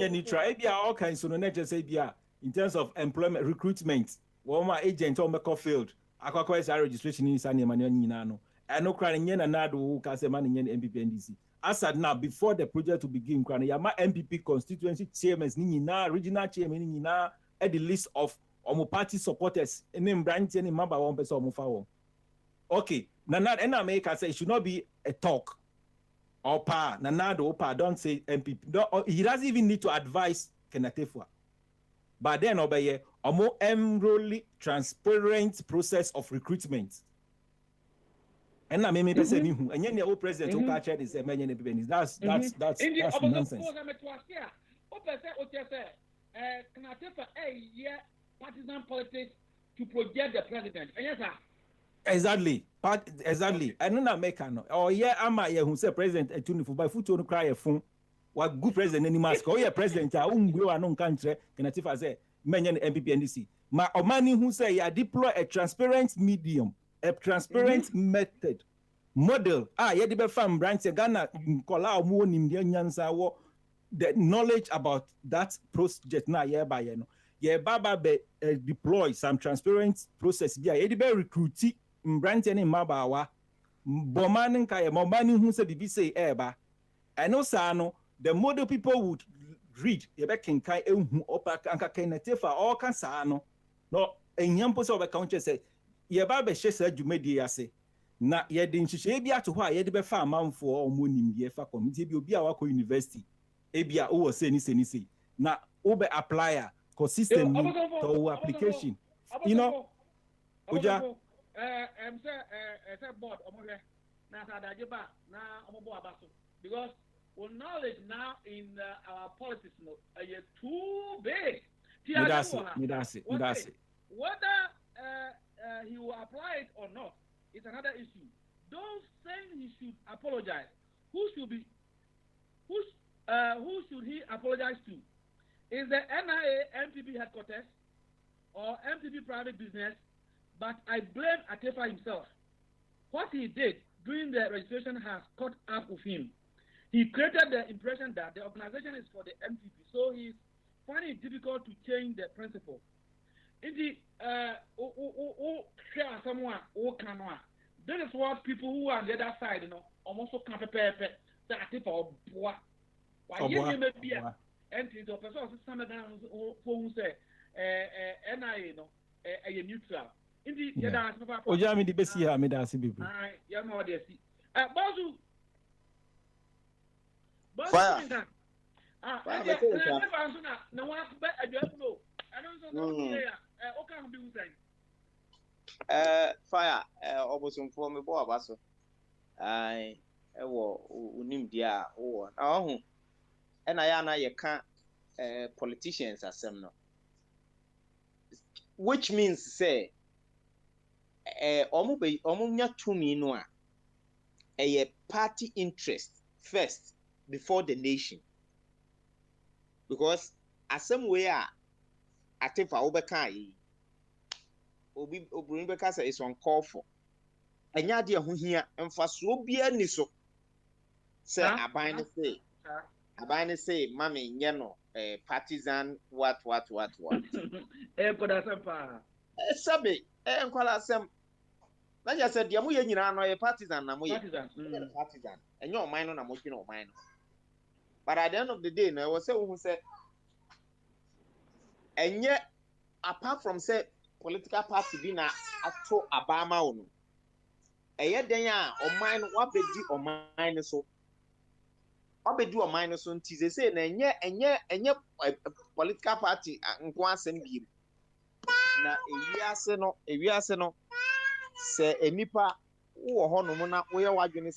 Neutral. Ebia all kinds of not just Ebia in terms of employment recruitment. One agent on Meko field. Akwa is registration in Sani Emmanuel Ninano. I know crying yen and Nado who can say money yen MPP NDC. As at now, before the project to begin, Yama MPP constituency chairmen, Nina, regional chairman, Nina, at the list of Omo party supporters, and then branch any member one person Omo. Okay, Nanad and America say it should not be a talk. Opa, Nanado, Opa, don't say MPP. He doesn't even need to advise Kenatefua. But then, obey a more enrolling, transparent process of recruitment. And I mean, say, and then the old president who catch it is a man. That's nonsense. Partisan politics to project the president. Yes, sir. Exactly. I don't know Mekano. Oh yeah, I'm who say president etuni for by foot on cry a phone. What good president any mask? Oh yeah, president go anon country Kenatifa say mention MPP NDC. Ma omani who say ya deploy a transparent medium, a transparent method model. Yeah the be fam branch Ghana kola omo nim dia nyansa wo the knowledge about that project na yeah by no. Yeah, Baba deploy some transparent process. Yeah, it be recruiting branch any mabawa. Bomanin kaya momani who said the say eba. I know sano the model people would read. You be can kai who opa anka Kenetefa all can sano. No, en yampo so be country say. Yeah, Baba shesa jumedi say. Na ye din shishe bia to why ye de be farm man for omonim ye fa committee bi obi awako university. Ebia o say ni say. Na obe applier consistent to application. You know, Uja. Board because knowledge now in our politics is too big. Whether he will apply it or not is another issue. Those saying he should apologize. Who should he apologize to? Is the NIA MPP headquarters or MPP private business? But I blame Atefa himself. What he did during the registration has caught up with him. He created the impression that the organization is for the MPP, so he's finding it difficult to change the principle. Indeed, this is what people who are on the other side, almost can't prepare that Atefa or Boa. Why you may be entering the person some of them who say NIA a neutral. Indeed, yeah. Ojami di besi ha me da se bibu. Ya ma ode si. Bazu. Fire. Na wa ba adwafu no. Ano so no ya. O kan bi usan. Fire. Obosomfo me bo abaso. Ai ewo unim dia wo. Na ho. Na ya na ye ka politicians asem no. Which means say nya tumi no a party interest first before the nation, because asem way Atefa obeka yi obi obroni beka say is uncalled for enya de ho hia emfaso bia ni so say aban ne say mama nye no partisan what koda sempa sabe enkwala sem na ya say de mo ye nyina no ye partisan na mo ye partisan enye o man no na mo twi no man no but at the end of the day no we say who say enye apart from say political party bi na ato abama wo no eye den a oman no wabedi oman no so obedi oman no so nti say na enye political party nko asem bi na ewiase no se enipa wo ho no mo na wo ye wadwene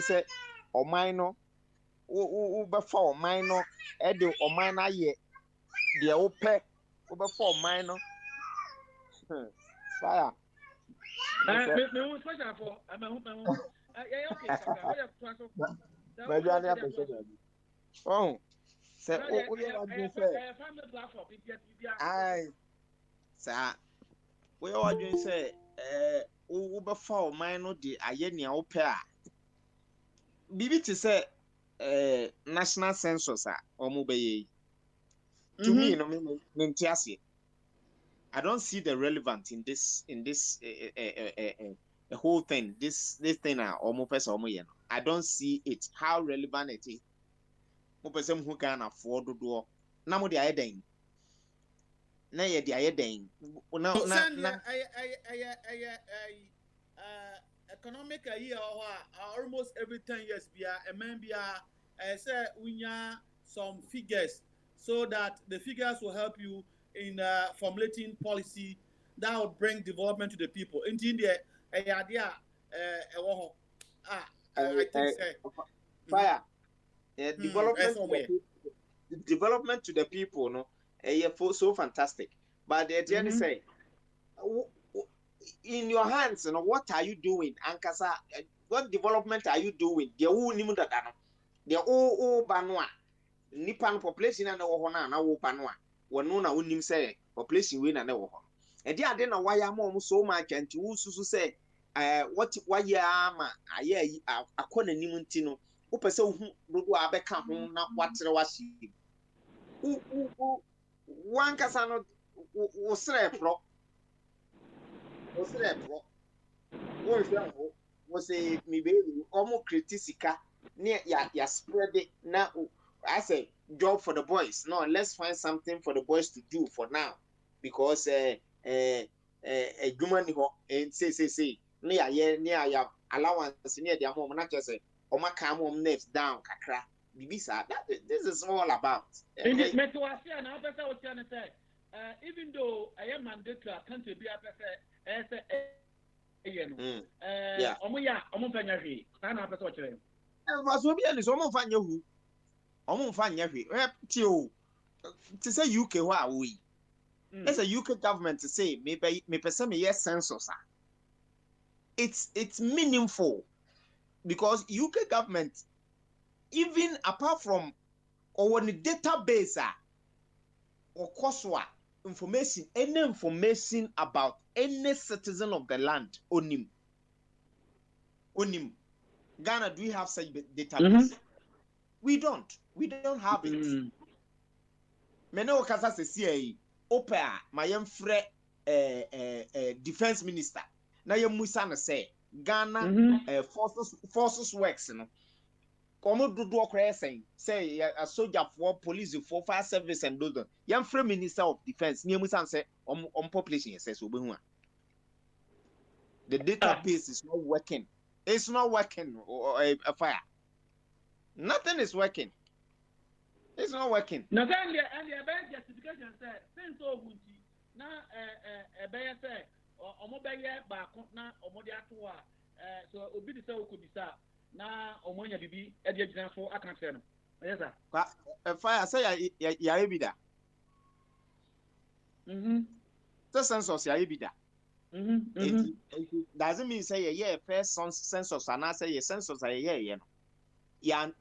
se oman no wo be fa oman no e de oman na ye de wo pe wo be fa oman no fire me won special for me okay saka what you so my journey appreciate oh say o ye wadwene se family platform ai sa wo ye wadwene se wo be fa oman no de aye nea wo pe a bibi ti say national census a omo be ye to me no me ntiase I don't see the relevance in this the whole thing this thing omo person omo ye no I don't see it how relevant it is mo person who can afford do na mo de aye den na ye de aye den na economic year almost every 10 years bia a man bia say unya some figures so that the figures will help you in formulating policy that will bring development to the people. In India, I think fire development to the people no so fantastic. But at the end say in your hands, what are you doing? Ankasa, what development are you doing? The whole nimu da no. The o banwa. Nipan population na wo ho na wo banwa. Wono na wonim say population we na wo ho. E dey ade na waya ma so much anti wo susu say what waya ama aye akona nim nti no. Wo pese wo hu dodo abeka ho na watere wahye. Wankasa no wo sre pro wo say me baby almost critica near ya spread it now. I say job for the boys. No, let's find something for the boys to do for now because human and say near ya allowance near the mom not just say oma come nerves down kakra bibisa that this is all about even though I am mandatory can't be a person yeah omo fanyahwe na person o kire was obi ani so omo fanyahu omo fanyahwe ti o ti say UK ho a we as a UK government to say me person me yes census it's meaningful because UK government even apart from or the database or coursework any information about any citizen of the land onim Ghana, do we have such database? We don't have it. Meno kasa se CIA opera my frɛ defense minister na yem musa na say Ghana forces works no komo dodo okra say a soldier for police for fire service and those yam frɛ minister of defense ni musa say population says obehu a the database is not working. It's not working. A fire. Nothing is working. It's not working. No, and the best justification said, since so good, now a bear say, or mobile back now, or Modiatua, so Obi the so could be sir. Now, or Monia Bibi, at the example, I can't say no. Yes, sir. A fire say, Yaibida. The census Yaibida. It doesn't mean say first census and I say census you know. Yan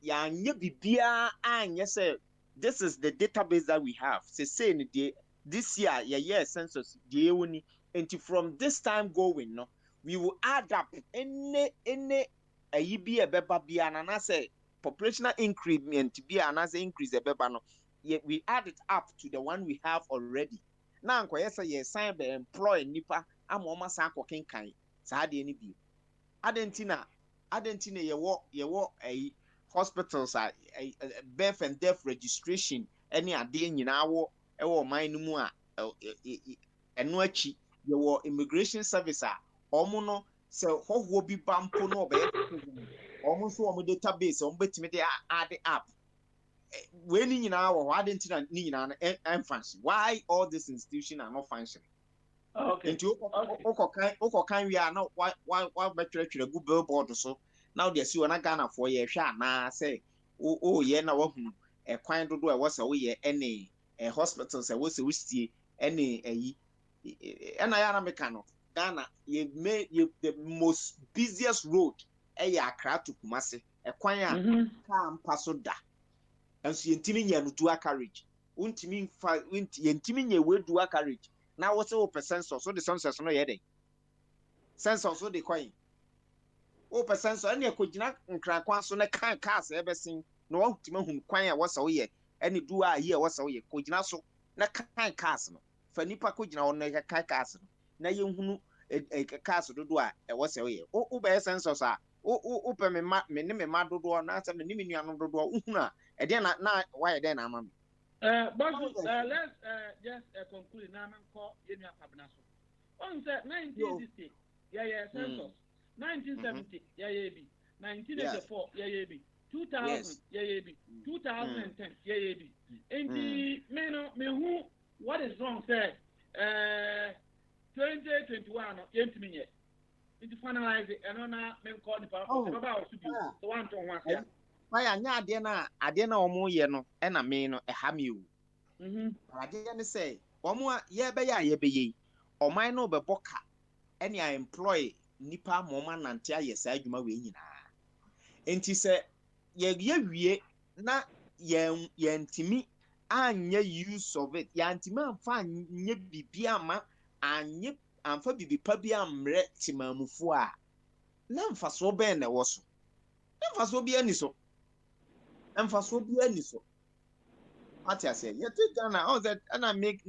bibia and yes, this is the database that we have. Say the this year yeah census the uni and from this time going no we will add up any be a beba be an say populational increment be an increase a beba no we add it up to the one we have already now yes sign be employ nipa amoma san koken kan sa de ni bi adentina ye hospitals are birth and death registration any ade nyina wo e wo man no mu a eno achi ye wo immigration service a omo no se hoho bi bampo no be omo so omo database omo betimi de add up we ni nyina wo adentina ni nyina no function why all these institutions are not functioning. Okay. Into kan we are now why betwere go billboard so now they see na Ghana for ye hwa na say ye na wa hu e kwan dodo e wose wo ye any hospitals e wose wo stie any eyi na ya na meka no Ghana ye made the most busiest road e ya Accra to Kumasi e kwan a ka mpa so da enso yentimi nya no dual carriage untimi yentimi nya we dual carriage now what's the census so the census no yede census so the coin open census any akogina nkran kwan so na kan cars e besin no wantima hu kwan a wasa wo ye any do a ye wasa wo ye kogina so na kan cars no fa nipa kogina wo na kan cars no na ye hunu cars dodo a e wasa wo ye o be census a o pe me ne me ma dodo na asa me ne me nua no dodo hunu a e de na why e de na ama me. But let's just conclude now and call Yemi Pabnaso. On 1960, census. 1970, 1984, 2000, 2010, And me who what is wrong, sir? 2021, Yentimiye. It's finalized, and on a men call the power about to be the one to one. Why anya ade na omo ye no e na me no e ha me o ade ne say omo ye be ya ye be ye oman no be boka any I employ nipa moma nante aye sa adwuma we nyina enti se ye wie na ye ntimi anya use of it ya ntimi amfa anya bibia ama anye amfa bibipa bia amre timamufo a na mfa so be na wo so na mfa so bia ni so emphasis be any so. What I say, yet Ghana, all that, and I make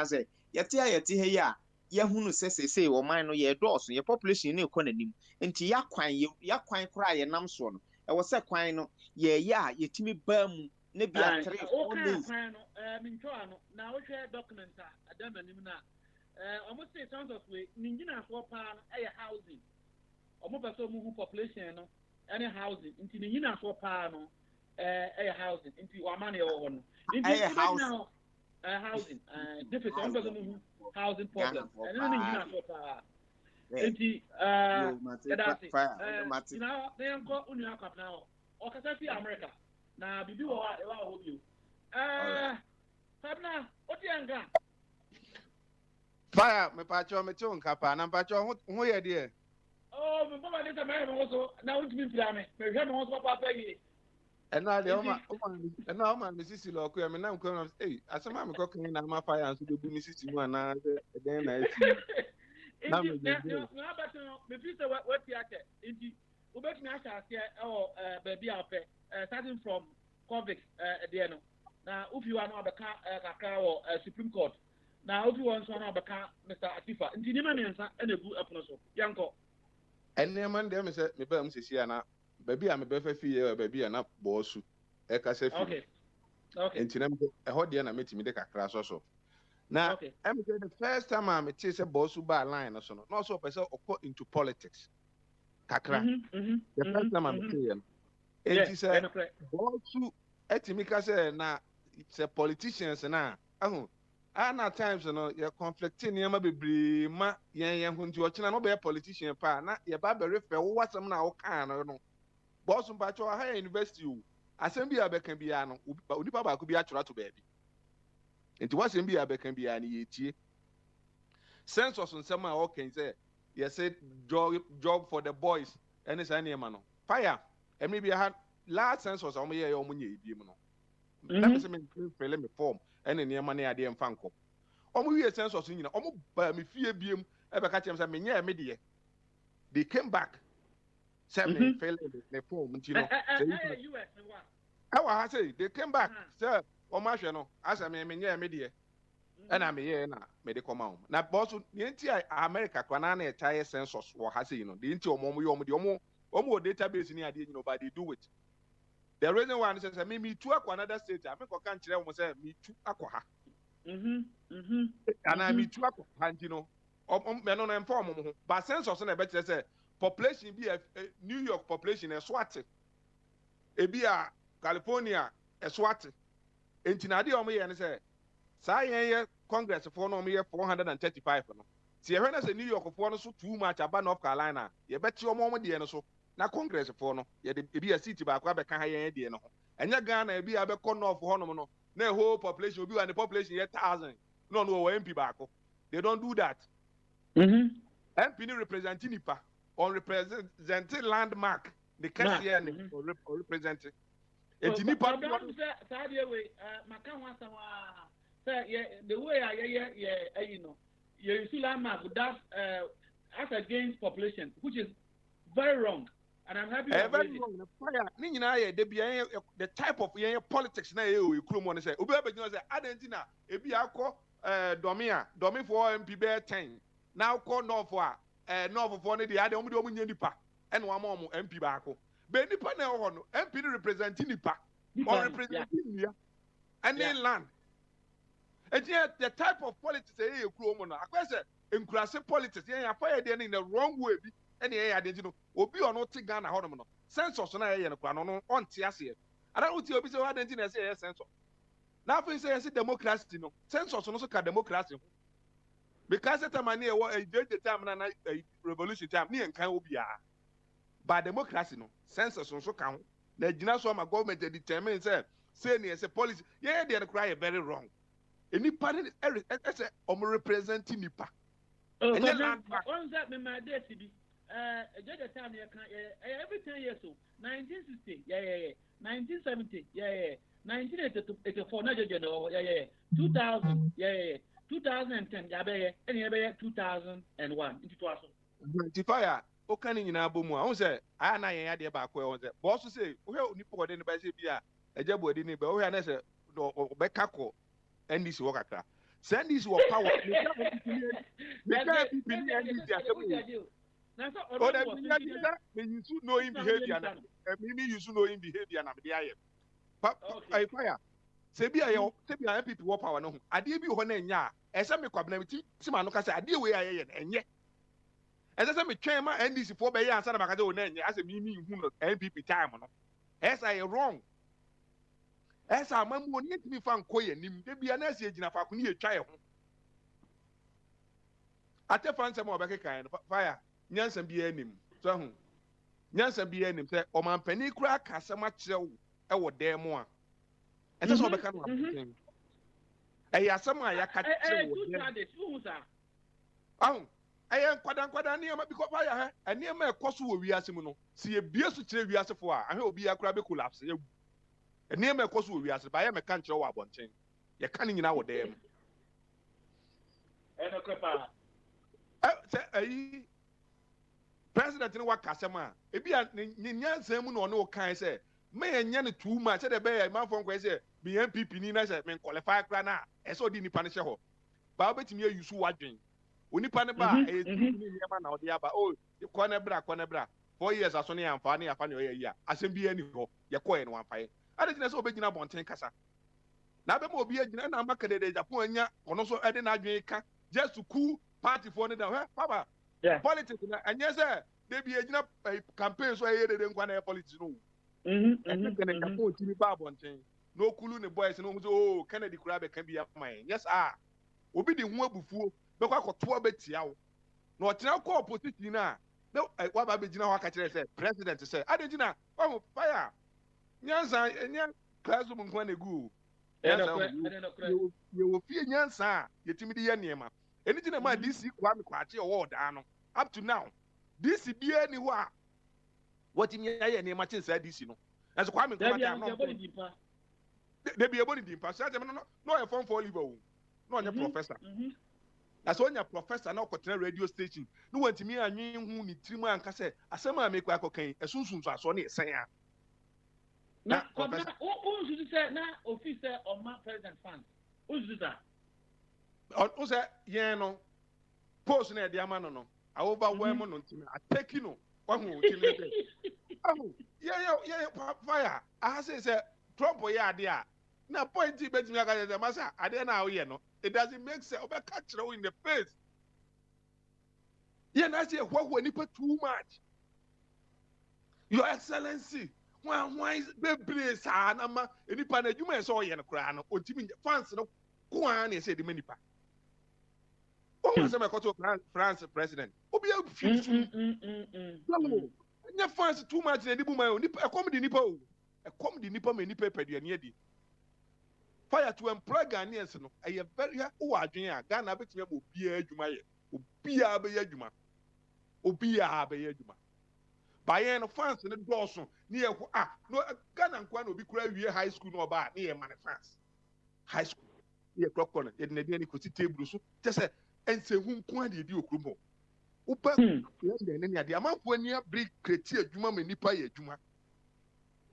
say, yet here, Yahoo say, or mine or your doors, your population in economy, and Tia Quine, ya quine cry and Namswan. I was a quine, ye Timmy Bum, maybe a 3 or 4 days. Now, we share documents, a demon, almost say sounds of way, Ningina for a housing, or more so population, any housing, into Ningina for panel. A housing into our money or housing, different housing problem. And then now they are called Uniacap now. Or America. Now, be do you. Fabna, what you Fire, my patron, my tone, Kappa, and patron, who are dear? Oh, my mother is a man also. Now it's been planning. Maybe I'm also Papa. And now the and now my Mrs. Loco, I mean, I'm going to say, as a man cooking in my fire and to do Mrs. One, then I see. Now, what you bet me I say, oh, baby, starting from convicts at the end. Now, if you are not the car or Supreme Court, now if you want to know the car, Mr. Atifa, and the name and a good episode, Yanko. And the man, them said, me, Siana. Baby, I'm a perfect year, baby, and up boss. Okay. And to them, a hot dinner meeting me the class also. Now, I'm the first time I'm a chase a boss who buy a line or so, not so person or into politics. Kakra. The first time I'm saying, and she said, boss who etimika say, now it's a politician, and now, and at times, you know, you're conflicting, you may be ma, yan, when you're watching another politician, pa, not your barber, what's some now can or no. Boss mpacho higher university you asem bia be kan bia no onipa ba ko bia twara to baabi enti wasem bia be kan bia na yetie census nsem a okay say you said job for the boys any say na no fire emi bia ha last census o mo ye o mo nya ebiem no na me say me fill me form any na ma na ade mfa nko Omo we census nyina omo ba me fie biem e be ka chem say me nya me de. They came back. Say me fail the form ntino. US what? I say they came back. Say omo ahwe no asa me nya me de. And me ye na me de come out. Na boss the entire America kwana na e census wo ha say you know. The entire omo database ni ade you know, but they do it. The reason why I say me to another state, I make can tell you say me to akwa. And I me to akwa, you know. Me no inform mo. But census na better say population be a New York population e swat. E be a California e swat. Enti na de omo ye ne say say ye Congress for no me 435 no. See when I say New York for no so too much about North Carolina. Ye bet you omo de no so. Na Congress for no ye de be a city ba kwa be kan ha ye de no ho enya Ghana e bi abekọ north ho no na whole population obi wa the population ye 1,000 no MP ba ko they don't do that MP ni represent nipa on represent landmark the case here ni or represent enti nipa say dey way maka ho asawa say the way you know you see landmark that as against population which is very wrong. And I'm happy the type of politics na you Krumon say obi abegino say adentina ebi akọ domi for MP be 10 now call no for no the ade omo nya nipa and one more MP baako be nipa na ho no MP represent nipa or representing niya any land and the type of politics you Krumon no akwa say enkurase politics ya fa dey in the wrong way bi any identity obi ono ti Ghana hodom no census na ye no kwa no on ti ase ara uti obi say identity na say census na afi say democracy no census no so ka democracy because that man here what the time na revolution time ni enkan obi a ba democracy no census no so ka na gina so ma government determine say ni say policy ye dey cry very wrong any party say representing nipa and then on that me my day to be Judge time every 10 years so 1960 1970 1984 na judge no 2000 2010 and 2001 into 2000 fire o kan nyina bomu a won say aya na yen ade ba ko won say boss say o he oni pode ne ba say bia ejabo ade ne ba o he na say o be kako ndc wo kakra send this wo power oh, that you should know in behavior. Maybe you should know in behavior. But I fire. Sebi ayo people wo power no. Ade bi ho na nya. Ese me kwabna meti sima no ka say ade we aye enye. Ese se me twen ma NDC fo be ya ansa na maka o na enye. Ase mi hu no NPP time no. Ese aye wrong. Ese amamu oni ntimi fa nkoye nim. De bia na ase agina fa ko ni etwa ye ho. Ate fa nsem obeke kan fire. Nyansa bi anim so hu nyansa bi anim say o man pani kura kasama kirew e wo dem a ente so obeka no apoten e yasam a yaka kirew ayen kwada ne ma because fire ha ene ma ekoso wo wiase mu no se ye bie so kire wiase fo a ahwe obi akura be collapse ye ene ma ekoso wo wiase ba ye me kan kirew wo abonten ye kan nyina wo dem eno krepa say ayi president ni waka sema ebi nyansa mu no no kan say me enya ne too much say be man fon ko say be MPP ni na say me qualify kra na e so di nipa ne hye ho ba obetimi ayusu wadwen onipa ne ba e ni niema na odi aba o ko ne bra 4 years aso ne amfa ne afa ne o ya asem bi ani ho ye ko ye no amfa ye ade tine say obegina bonten kasa na be mo obi agina na amaka de Japan anya ono so ede na adwen ka just to cool party for ne da papa politics na anya say they be agina campaign so ye de nkwa na politics no kene ka po timi ba bonten no kulu ne boys no so oh Kennedy kura be kan bi aman yes obi de hu abufuo be kwa koto abetia wo na o tena ko opposition na be wa ba be gina ho aka kire say president say ade gina o fire nyansa enya classroom nkwa na gu ye wo fie nyansa ye timi de ye niema eni gina ma DC kwa me kwa che o da no up to now DC bi ani ho a what in ye niema che say DC no as kwa me kwa ta no de bi eboni dimpa say no e form for liver o no onye professor na so onye professor na okotena radio station no wantimi anwen hu ni tirimu anka se asem a mekwa akokan esunsun so aso na esen ya na professor o nsu se na officer of my president fund o nsu sa o se yen no post na e de ama no overwhelm no ntimi ateki no wahu timi de ahu yeah fire I say Trump ya ade a na point betimi aka say masa ade na wo ye no it doesn't make sense obe catch you in the face yeah na say hwa nipa too much your excellency why bebre sa na ma nipa na adwuma so ye no kra no otimi fans no ko an na say de manipa o say me ko France president obi a fit nya fans too much na dibu man nipa ekom di nipa o ekom di nipa me nipa peduane adi fire to employ Ghanaians no eye very o adwen a Ghana betime ba obi adwuma ye obi a be adwuma bayen no fans ne dɔɔso ne ye no Ghana nkwa na obi kura wie high school no ba ne ye man fans high school ye krokko no ye de ne ko ti table so te se ensehu nko ade di okrumo upa ne ne ade amanfo ani abri kreti adwuma ma nipa ye adwuma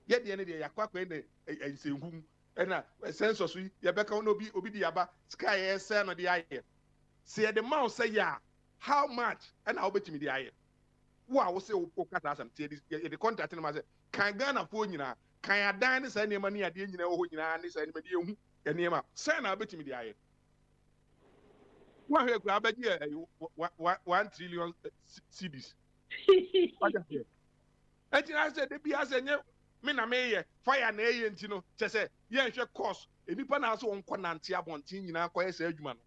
ye de ne de yakwa ne ensehu na census ye beka no obi di aba sky ese no de aye se ye de mouse say ya how much and how betimi de aye wo wo say wo kata asam tie the contract no ma say kan Ghana fo nyina kan adan ne say ne ma ne ade nyina wo nyina ne say ne ma de ehu ne ma say na betimi de aye wa hwe ku abaji 1 trillion cedis eti na say de bia say nye me na me ye fire na eye nti no che say ye nhwe cost enipa na so won konante abontin nyina koye say adwuma no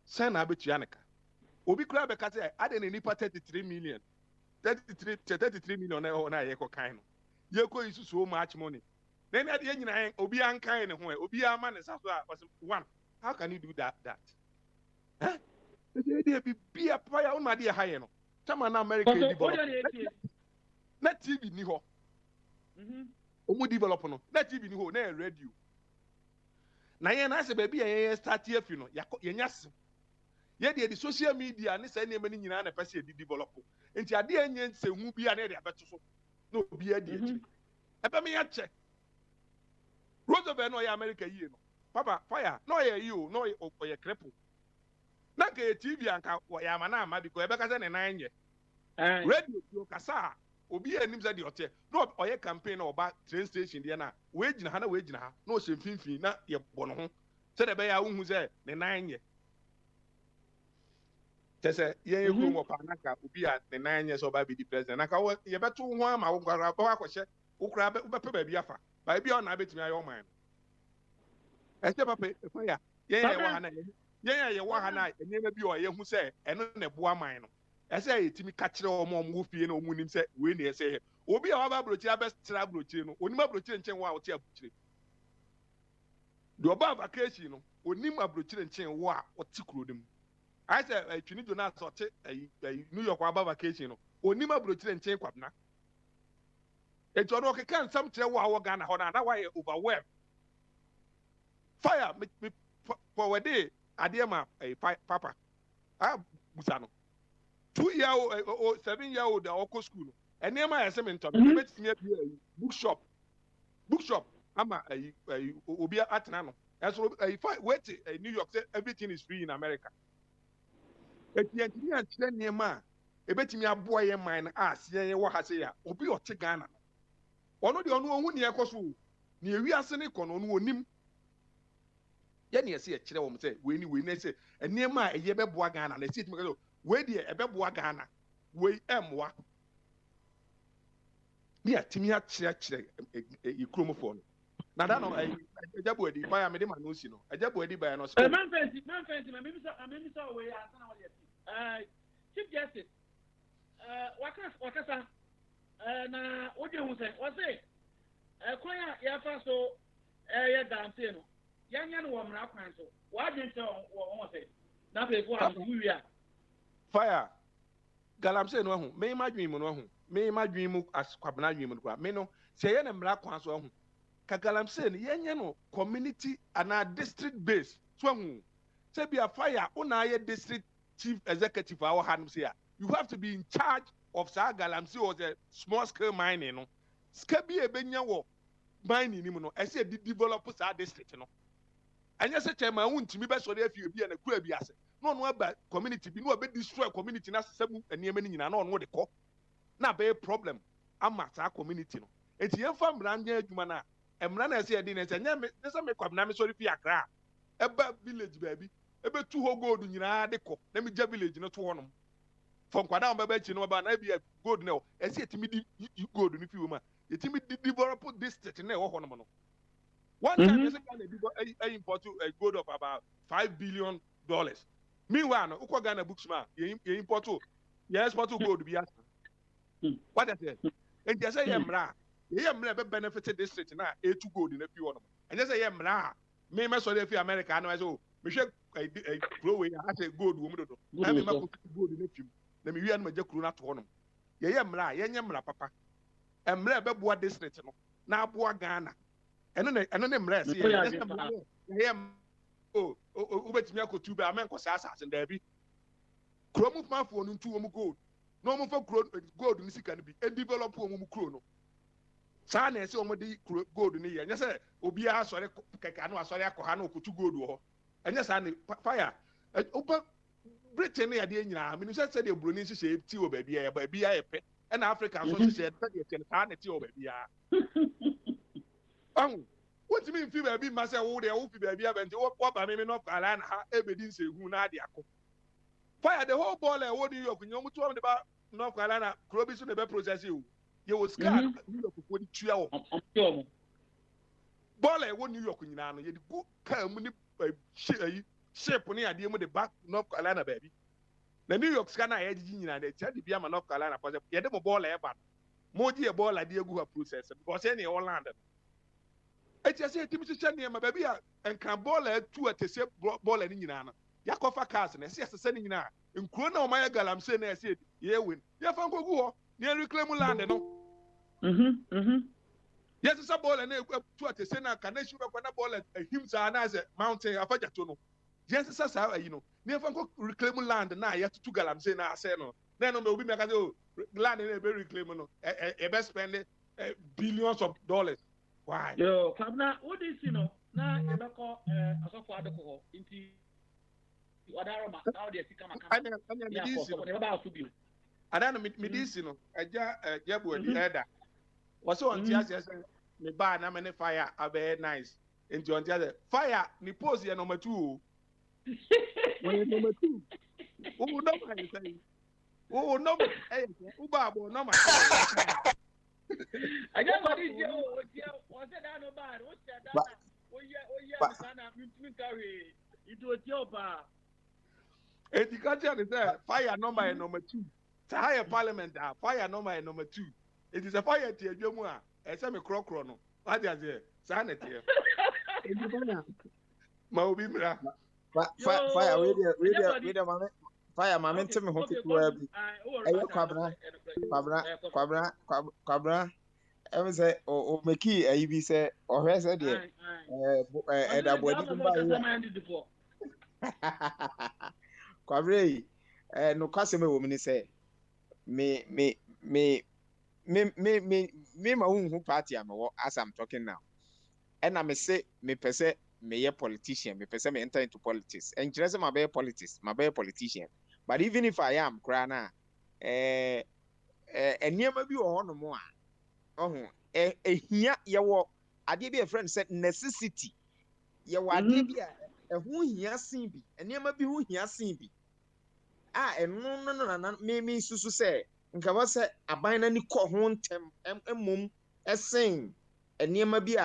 say na betu aneka obi kura be ka say ade na nipa 33 million na ye ko kan no ye ko isu so much money then ade nyina obi an kan ne ho obi ama ne sa so a one how can you do that eh dey be a fire on ma dey high no chama na America develop na TV ni ho omu develop no na TV ni ho na radio na ye na se ba bi ye start afi no ye nyase ye de social media ne say na me nyina na pese di develop enti ade enye nsehu bi na de abeto so na obi ade echi ebe me ya che Roosevelt no ye America yi no papa fire no ye yi o no ye cripple na ka TV anka ya ama na ama biko ebe ka se ne nan ye radio yo kasa obi anim za de ote no oye campaign na oba train station de na we gina ha na o se finfin na ye bɔ no ho se de be ya hu ze ne nan ye tese ye hu mo pa na ka obi a ne nan ye so ba bi di president na ka ye beto ho ama wo kwara ba akɔhye wo kura be pe ba bi afa ba bi o na betimi ayo man ese papa fa ya ye wa ha na ye wa ha na enema bi o ye hu se eno ne boa man no ese yetimi ka kire omo fie na omu nim se we na ese he obi a wa ba brochi abestra brochi no onima brochi nchen wa wote abuchire do ba vacation no onima brochi nchen wa wote kurodem I say twini Jonas ote New York wa ba vacation no onima brochi nchen kwabna e jodo ke kan sam kire wa wo Ghana ho na wa overwhelm fire me for day adema papa busa no 2-year-old or 7-year-old or school. And near my assignment, bookshop. I'm a Obia Atanano. And so if I wait in New York, everything is free in America. If you are near ma, a bet me a boy in mine ass, ye what has here, Obi or Tigana. One of the unknown near Kosu, near we are Seneca on him. Yen ye see a chill woman say, when say, and near my a yebe boagan and I see it. We dey ebeboa Ghana we emwa dia timi a kire ikromofo no na da no ejabo edi ba ya me de ma no si no ejabo edi ba ya no so man fancy me bi so we answer na what Chief Justice wakasa na odi hu se o se kwan ya fa so ya dante no yanya no wo mra kwan so wa dwen se wo se na pe fo am wi a fire galamse no ho me madwin mu no ho me madwin mu askwabna adwin mu kwa me no se ye na mra kwan so ho ka galamse no yenye no community and district base so ho say be a fire una ye district chief executive our hands here. You have to be in charge of Sagalamsi or the small scale mining, no. Skabi e benya wo mining ni no. I say develop sa district no. And yes, chairman won't me be so there if you be an a queer bias. No about community, be no be destroy community na sebu and yemeni na no no de ko. Na be problem. Ama sa community no. Enti yem fam brande adwuma na. Emra na say dey na say nya me say me kwabna me sorry fi Accra. Eba village baby. Ebe tu ho gold nyina de ko. Na me ja village no to honom. From kwada on bebe chi no ba na be gold no. E say etimi di gold ni fi wo ma. Etimi di develop district na e ho honom no. One time you say I import gold of about $5 billion. Meanwhile, no, uko Ghana Booksman, you import you export gold be asked. What I say? And just say yemra. Yemra be benefited district na e to gold in a few one. And just say yemra. Me me so dey fi America no so me hwe grow we I say gold wo mu do. Na me mako gold in a few. Na me wi an ma je kru na to hono. Yemra, yemra papa. Emra be boa district no. Na boa Ghana. And then mre see ubetimi akotu be amen ko sasa and there be kromu pamfo no ntu omu gold no omu fa gold ni sika no bi e develop omu kro no sa na ese omu di gold ni ye nya se obi a sori keka no asori akoha na okotu gold ho enya sa na fire opa Britain ya de nyina me say say de broni hye ti o ba bia e pe e na Africa so hye say de ten sa na ti o ba bia. What do you mean, baby? Master, who they will be baby, and what by me not Alan, evidence who not the fire the whole ball and what do you talk about North Carolina, Crobis in the best process you will scar New York for 2 hours. Ball and what New York in Nano, you go come shape on the idea with the back North Carolina, baby. The New York scanner edge in and they tell the Biama North Carolina for the Yadamo ball ever. More dear ball idea go process because any all London. I just say to Mr. Chania, my baby, and can ball two at the same ball and in Yana. Yakofa Carson, I see as a sending in in Chrono Maya Galam saying, I said, yeah, win. Yeah, from go near reclaim land, no. Yes, it's a ball and two at the center, can they shoot up on a ball at him, as a mountain, a Fajatono. Yes, it's a you know, near from reclaim land, and I have to Galam saying, I say no. Then on the Wimaka land in a very reclaiming, a best spending billions of dollars. Why? Yo, Kabna, what is na ebeko asofo adoko inti wadaroma how dey sika maka. Adana midisi no, eja jebu di elder. Waso on tia say me ba na me fire abe nice. Inti on tia fire ni pose ye number 2. When number 2. Who no man say. Oh no, uba bo no man. I just want to hear what that no bad. What that? Oh yeah, sana me carry it was your bar. Education is there. Fire number 2. It's a higher parliament. Fire number 2. It is a fire tier. Jomua. I say me crow no. What is it? Sana tier. Maubi mra. Fire. Wait a moment. Fire, my mentor me hope it will be. Quabra. I was say, or Maki, I be say, or has a dear. Quabre, no customer woman say, me, my own party, as I'm talking now. And I may say, me per se, me a politician, me per se, me enter into politics. And just my bear politics, my bear politician. But even if I am, Krana, and near maybe on more. Oh, here, I did be a friend said necessity. You are who he has seen be, and near maybe who he has seen be. And no, me Susu say, and Kawasa, a binary call home mum, a sing, and near maybe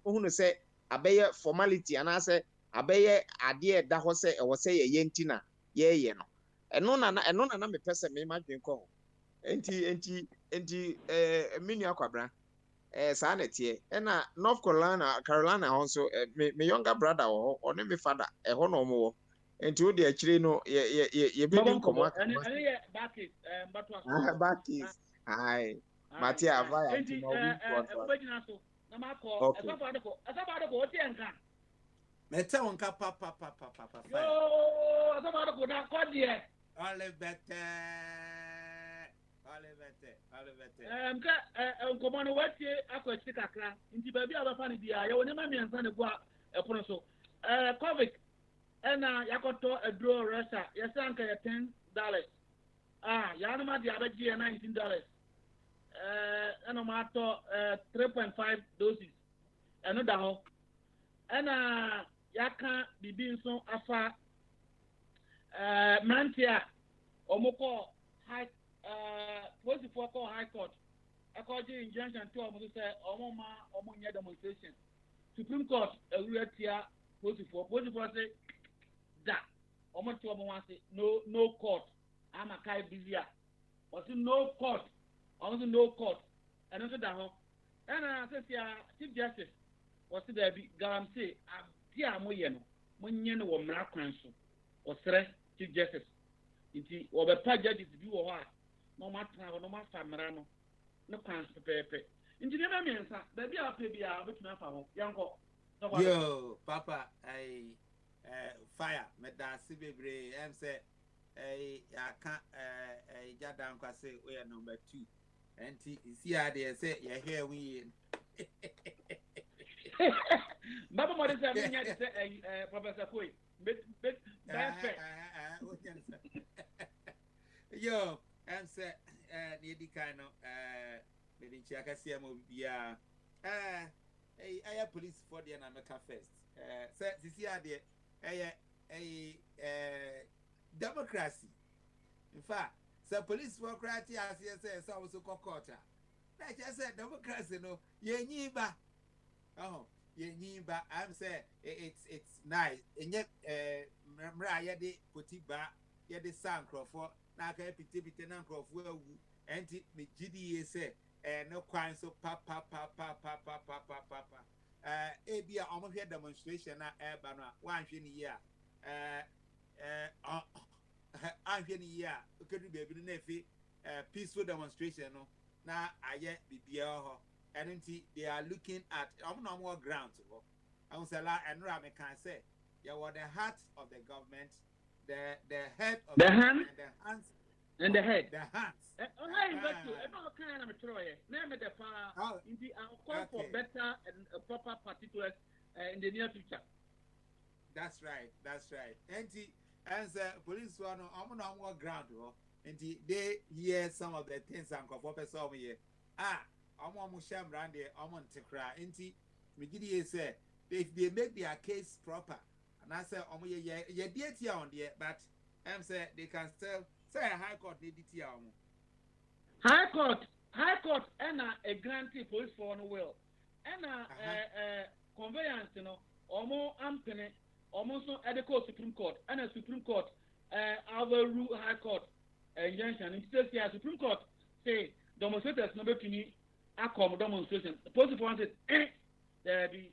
who say, a bear formality, and I say, a bear idea that was say, or say a yentina. Yeah, no. And no, me person me imagine call. Enti mini akwabra. Sanity. And North Carolina also me younger brother or me father no more. Enti wo de actually no ye be come out. Back is. Aye. Matia Avaya. Enti obegina so na ma call. Asabadoko otienka. Meta on papa. Yo, somebody could not call you. Oliver. Come on, what you are going to Kakra. Into baby, I find it. I will never be and son of a proso. COVID. And Yakoto a draw Russia. Yes, uncle, $10. Yanama the other year $19. And a matter 3.5 doses. Another ho. And Yaka be being so afar Mantia Omoko High what's the call High Court. According to injunction to say Omoma Omonia demonstration. Supreme Court a real tier what's the say that Omo to Omo say no court. I'm a kai busier. Was no court. Also no court. And also that ho. And I said Chief Justice was there be guarantee a moyeno monyene wo mra kwan so osre Chief Justice nti wo be pa judges bi wo ha no matra no ma fa mra no ne kwan so pepe nti ne ma miensa da bi a pe bi a betuna fa ho yanko yo papa fire me da si bebre em say aka jada nkwa say we are number 2 nti isi ade say ye here we Baba mo say me nya say Professor Koi yo am say ni di kind of me di chiaka see mo bia I police for the America first say sisi ade democracy in fact say police for crati as say so so kokota na just say democracy no ye nyiba but I'm say it's nice. And yet, mra yede potiba yede sankrofo na ka piti na nkrofo enti me GDA say no kwan so pa ebia omo hwe demonstration na eba no wan hwe ni ya anhwe ni ya okedu bebi no na efi peaceful demonstration no na aye bibia ho. And they are looking at more ground. I will say and Rami can say you were the heart of the government, the head of the hand, and the hands and the head. The hands. Call for better and proper particulars in the near future. That's right. And police one more ground. And they hear some of the things and Professor here. I'm sham rande I'm tekra enti megidi say if they make their case proper and I say ye dear on there but say they can still say high court they dear high court and a grantee police for no will and conveyance omo ampene almost no adequate Supreme Court and a Supreme Court overrule high court injunction in the Supreme Court say demonstrators number 2 Acom demonstration. Supposed to want it, there be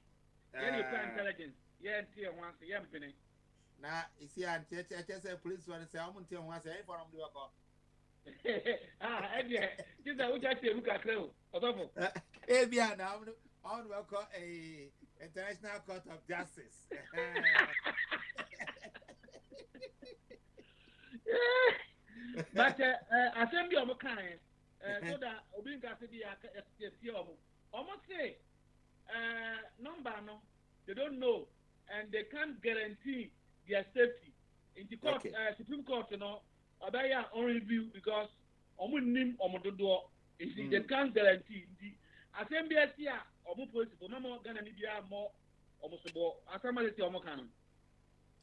any intelligence. Yeah, tier one, yeah, penny. Now, you see, I just say police want to say, I'm going to tell one say, for them to work. Yeah, this is what I say, look at Crow. Abia now, I want to work a International Court of Justice. But assembly of a kind. So that Obin Cassidy almost say number no, they don't know and they can't guarantee their safety. In the court, Supreme Court, Abaya on review because nim they can't guarantee the assembly here police no more gonna need more almost assembly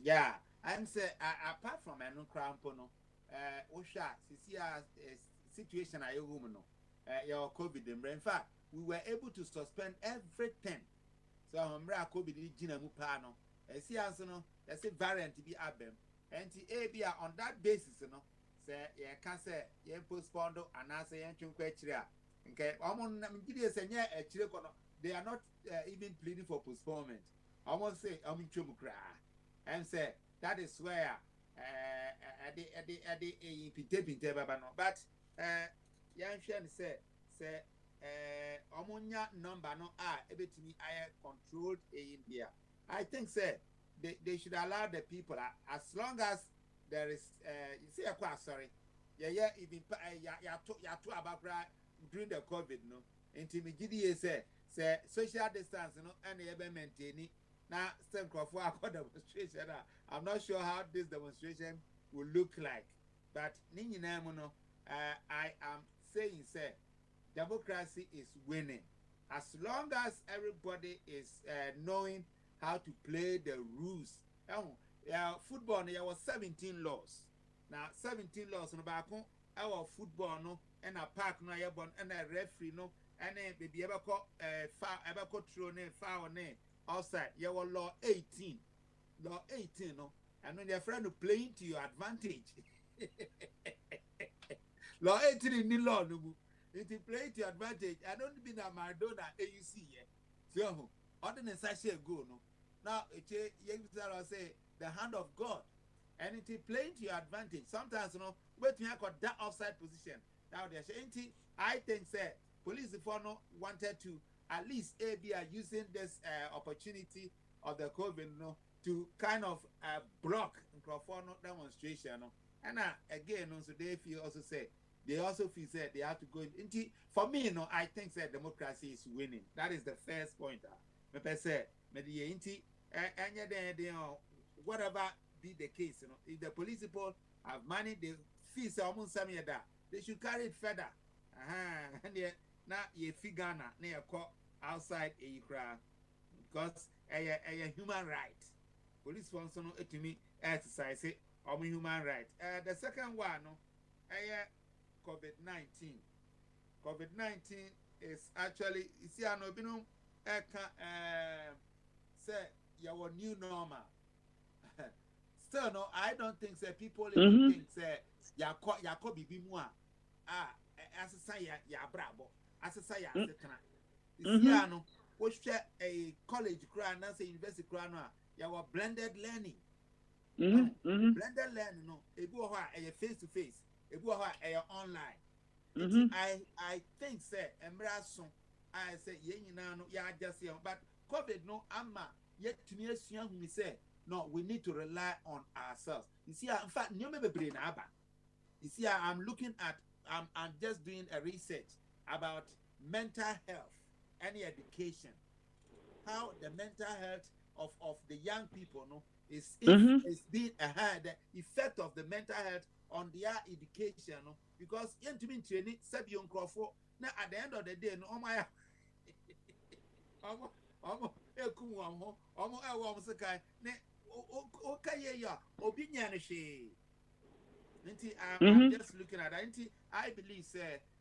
yeah, I'm say apart from a crown pono Osha situation at your woman, your COVID. In fact, we were able to suspend everything. So, COVID Gina Mupano, a see answer no, that's a variant to be abem. And the on that basis, say, can't say, postponed and answer Yanchun Quetria. Okay, they are not even pleading for postponement. I almost say, I'm in Chumukra. And say, that is where but Yanshan say Omonia number no ebetimi I controlled in India. I think say they should allow the people as long as there is you see sorry yeah even ya to about during the COVID no intimidity say social distance no and you maintain now still for a demonstration. I'm not sure how this demonstration will look like, but I am saying say democracy is winning as long as everybody is knowing how to play the rules. Football there was 17 laws. Now 17 laws no back our football no and a park no and a referee no and then baby ever throw foul outside. You were law 18 no and when your friend playing to your advantage. Law 18 in the law no it play to your advantage. I don't mean that Maradona AUC yet. So other than such a go no. Now, I say the hand of God, and it is playing to your advantage. Sometimes, but you have got that offside position. Now, I think that police no wanted to at least be using this opportunity of the COVID to kind of block demonstration. And again, so they feel also say they also feel that they have to go into. For me, I think that democracy is winning. That is the first point. Me say, whatever be the case, if the police people have money, the fees are almost some year that they should carry it further. And now you figure na call outside a crowd because a human right. Police wants to know to me exercise it or human right. The second one, COVID-19. COVID-19 is actually you see I know say your new normal. Still no, I don't think say people even think say yako bibi mua asesa ya brabo asesa ya setna. You see no, we share a college crown and say university crown your blended learning. Blended learning no, ebu ho a face to face, ebu ho a online. I think say embraso I say ye nyina no ya just here but COVID no ama yet to me who me say no we need to rely on ourselves. You see in fact you may brain aba. You see I'm looking at I'm just doing a research about mental health and education. How the mental health of the young people is being the effect of the mental health on their education because to me training Sabion Crawford now at the end of the day no my I'm just looking at it. I believe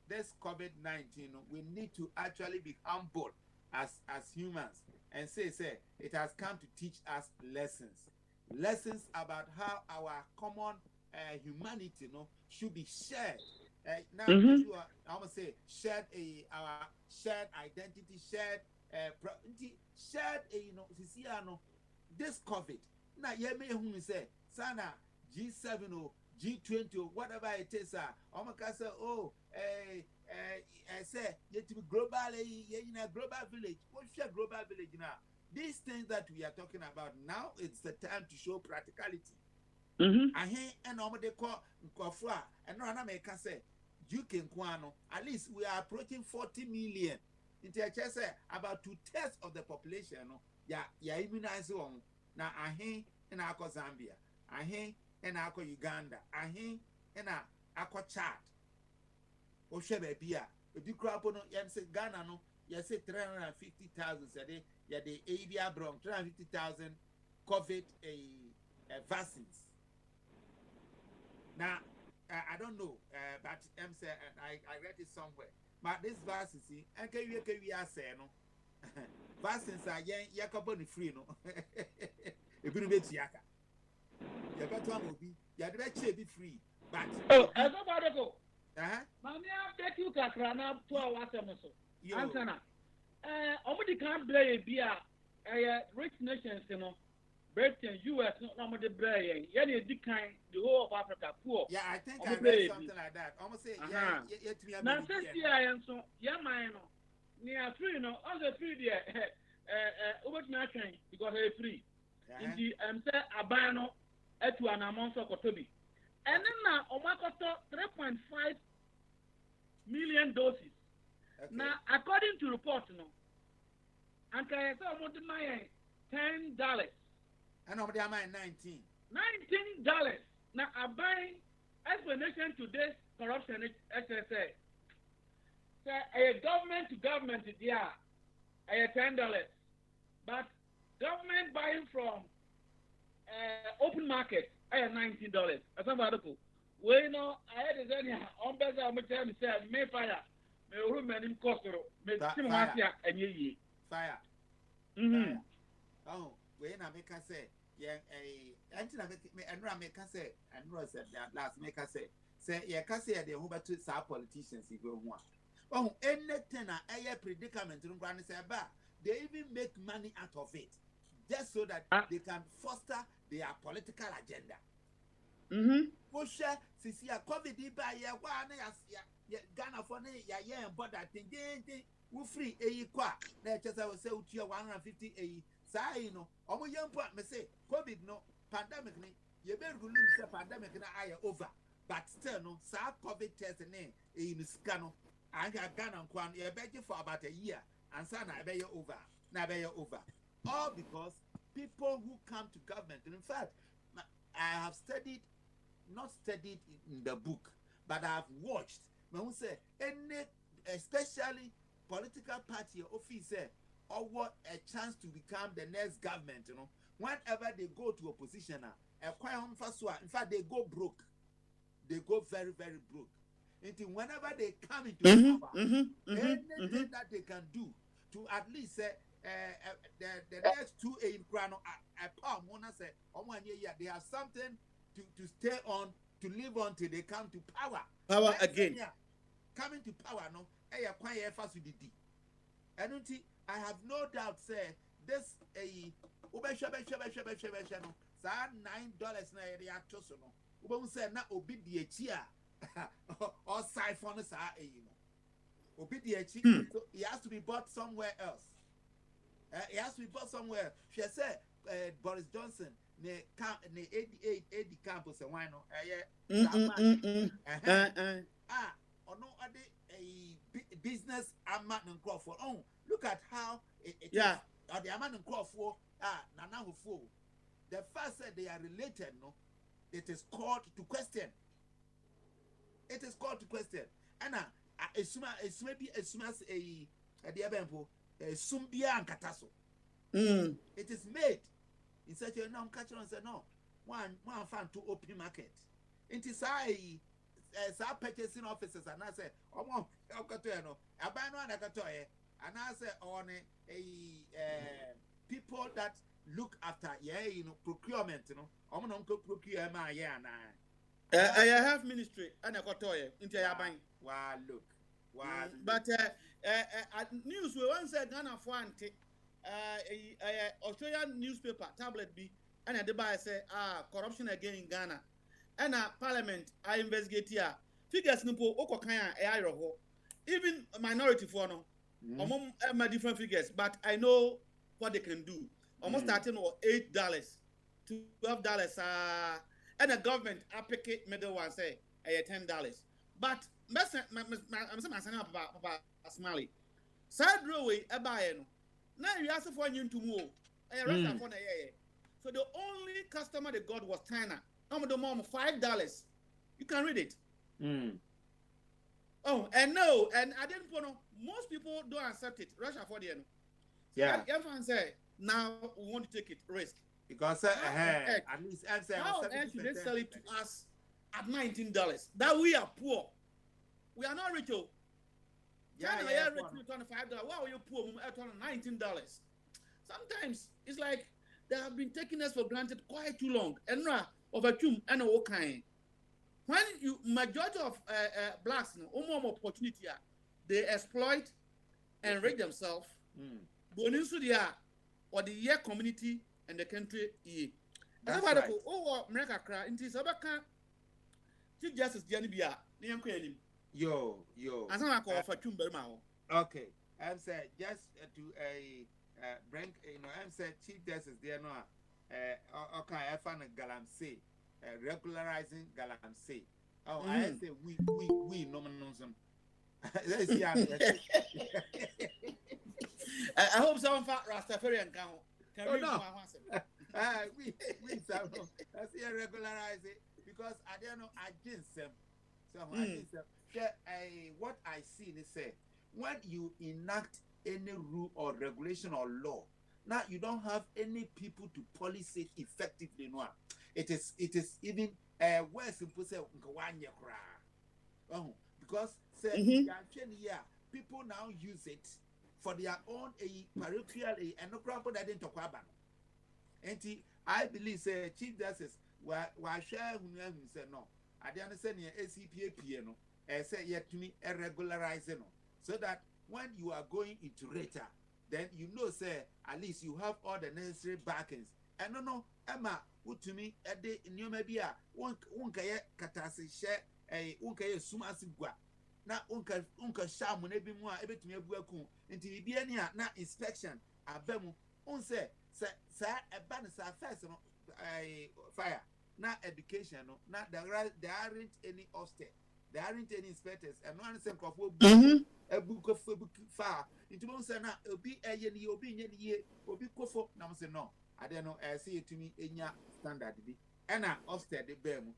this COVID-19 we need to actually be humble as humans and say it has come to teach us lessons about how our common humanity should be shared. Now I must say shared our shared identity, shared this COVID. Now you may whom say Sana G7 or G20 or whatever it is. Say I say yet to be global in a global village. What's your global village now? These things that we are talking about now, it's the time to show practicality. I hear and they call Kofra and no one make say you can at least we are approaching 40 million. It's just about 2/3 of the population. Yeah, immunize on now. I hear in our Zambia, I hear in our Uganda, I hear in our Chad. Oshebe Bia, if you crop on Ghana, no, you say 350,000 a day, yeah, the area bron 350,000 COVID vaccines. Now, I don't know, but I read it somewhere. But this vaccine, and can we are saying no? Vaccines are yakaboni free no. If you bet yaka, you got one will be you be free. But everybody go. Mami update you kakrana 2 hours so. Ansana. Omudi can't play beer. Rich nations, Britain, US, not the Bray, the whole of Africa poor. Yeah, I think I read something like that. Almost say, now, since I am so, near free, all the free there, over to my train because they're free. Inti say abano etu anamon so kotobi. And then na omakoto 3.5 million doses. Okay. Now according to report no, and I say omo demand $10. And omo demand $19. $19. Now I buy explanation to this corruption SSA. Say a government to government there, $10. But government buying from open market, $19. That's about it. We know I had this anyhow. On better, I'm telling you, say, may fire, may room and him cost, may Timatia and ye. Fire. Oh, when I make us say, yeah, Antina make us say, and Ross said that last make us say, yeah, can say the Hoover to our politicians if you want. Oh, anything a predicament in Granny Saba, they even make money out of it. Just so that they can foster their political agenda. Push since ya COVID by ya one ya Ghana for ya and but that thing we free a qua. Let us say to you 150 a say no. Omo young part me say COVID no pandemic ni you better go look pandemic na aya over. But still no sa COVID test in scano. I got Ghana kwan you better for about a year and son I be over. Now be over. All because people who come to government, and in fact, I have not studied in the book, but I have watched. When say any, especially political party officer, or what a chance to become the next government, you know, whenever they go to opposition, in fact, they go broke. They go very, very broke. Until whenever they come into power, anything that they can do to at least say. The next 2 in Grano, say, they have something to stay on, to live on till they come to power. Power again. Coming to power, no, and I have no doubt, say, this $9 na area toso no. Ube say na obi die chia or siphon sa Obi die chi, so he has to be bought somewhere else. It has to be bought somewhere. She said, Boris Johnson, ne 88 campus and why no? No other business Amman and Crawford. Oh, look at how it is. Or the Amman and Crawford, Nana Hufo. The first said they are related, no? It is called to question. It is called to question. And it's maybe a smash a diabempo. Sumbia and Kataso. It is made in such a non catcher and said no. One fan to open market. It is I purchasing officers and I say, oh, I buy no Nakatoe, and I say on a people that look after procurement, I'm not procure my I have ministry and a cotoy into your bank. Wow, look. Wow. But news we once said Ghana for Australian newspaper tablet B and the buy say corruption again in Ghana and parliament I investigate here figures nipo okokanya ho even minority for no my different figures but I know what they can do almost starting with $8 $12 and the government applicate middle one say $10 but I'm saying about Smiley. Side railway, a buyer. Now you ask for you to move. So the only customer they got was China. I'm the mom $5. You can read it. Oh, and no, and I didn't know most people don't accept it. Russia for the end. Yeah. Everyone say now we want to take it risk. Because at least how should they sell it to us at $19? That we are poor. We are not rich. China, rich $25. Why are you poor? $19. Sometimes it's like they have been taking us for granted quite too long. And of a tomb and all kind. When you majority of blacks, opportunity, they exploit and enrich themselves. Going into the or the year community and the country. That's why oh America cry into Sabaka. Chief Justice Janibia, Yo. As I call for Chumbermao. Okay. I'm saying just to bring I'm saying Chief Justice there no okay, I found a galamsey, regularizing galamsey. Oh, Mhm. I say we no man. Let's see. I hope someone fat Rastafarian can Oh read no. my answer. We sound that's here regularize it because I don't know against them. So against them. What I see is say when you enact any rule or regulation or law, now you don't have any people to police it effectively. No, it is even worse. Simple say because say people now use it for their own parochial and no crap that didn't talk about. And I believe say Chief Justice wa share who say no. I don't understand your ACPA no. Say yet to me regularize no. So that when you are going into rata, then you know say at least you have all the necessary backings. And no Emma who to me a day in your maybe one kaya katasi share unka sumasi gwa na unka shamu na bi mu a ebetumi abuaku nti bi ani a na inspection abamu unse sa eba na sa first no fire na education no na there aren't any hostel, there aren't any inspectors and no answer crofo ebu fire nti mo say na obi eye ni obi nye ni obi kofo na mo say no ade no say etumi enya standard bi ena hostel de bem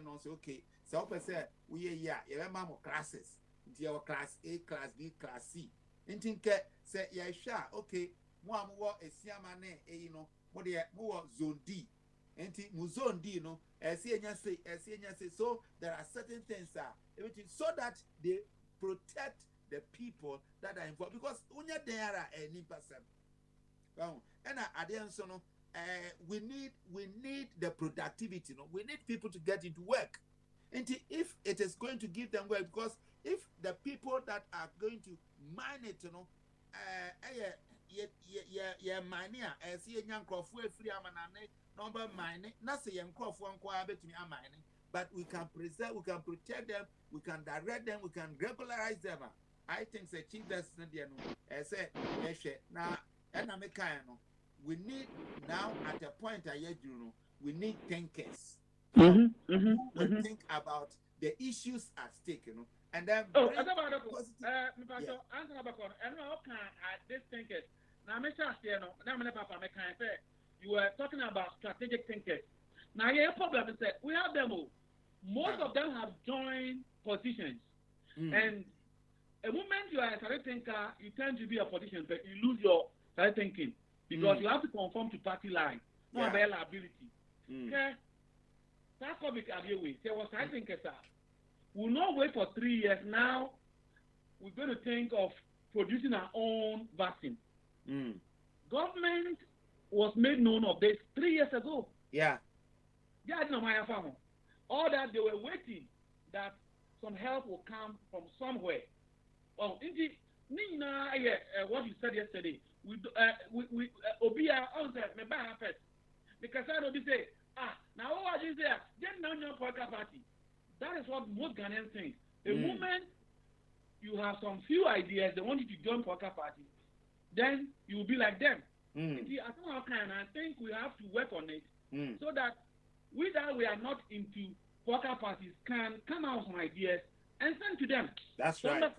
no say okay. So say we you remember classes. Into your class A, class B, class C. Into say yeah sure okay. Mo a siamane you know more zone D. Into zone D no say so there are certain things so that they protect the people that are involved because unya there are any person. And at the end so no we need the productivity no we need people to get into work. And if it is going to give them work, because if the people that are going to mine it, you know, mining, see a young crop free amanane, number mining, not say young crop one quiet to me a mining, but we can preserve, we can protect them, we can direct them, we can regularize them. I think the chief that's not there, no, say, now, and I'm a kind, we need now at a point, we need thinkers. Will think about the issues at stake, you know, and then answer about and how can this thinkers now make sure now papa you were talking about strategic thinkers. Now your problem is that we have them all. Most of them have joined positions, and a moment you are a strategic thinker, you tend to be a politician, but you lose your strategic thinking because you have to conform to party line, not availability. Okay. That public away. There was I think we'll not wait for 3 years. Now we're going to think of producing our own vaccine. Government was made known of this 3 years ago. Yeah. Yeah, I don't know my farmer. All that they were waiting that some help will come from somewhere. Well, indeed, what you said yesterday, we Obia answer me back first because I don't say. Now what is there? Then now your political party. That is what most Ghanaians think. The moment you have some few ideas, they want you to join political party, then you will be like them. See, I think we have to work on it so that we are not into political parties can come out with some ideas and send to them. That's right.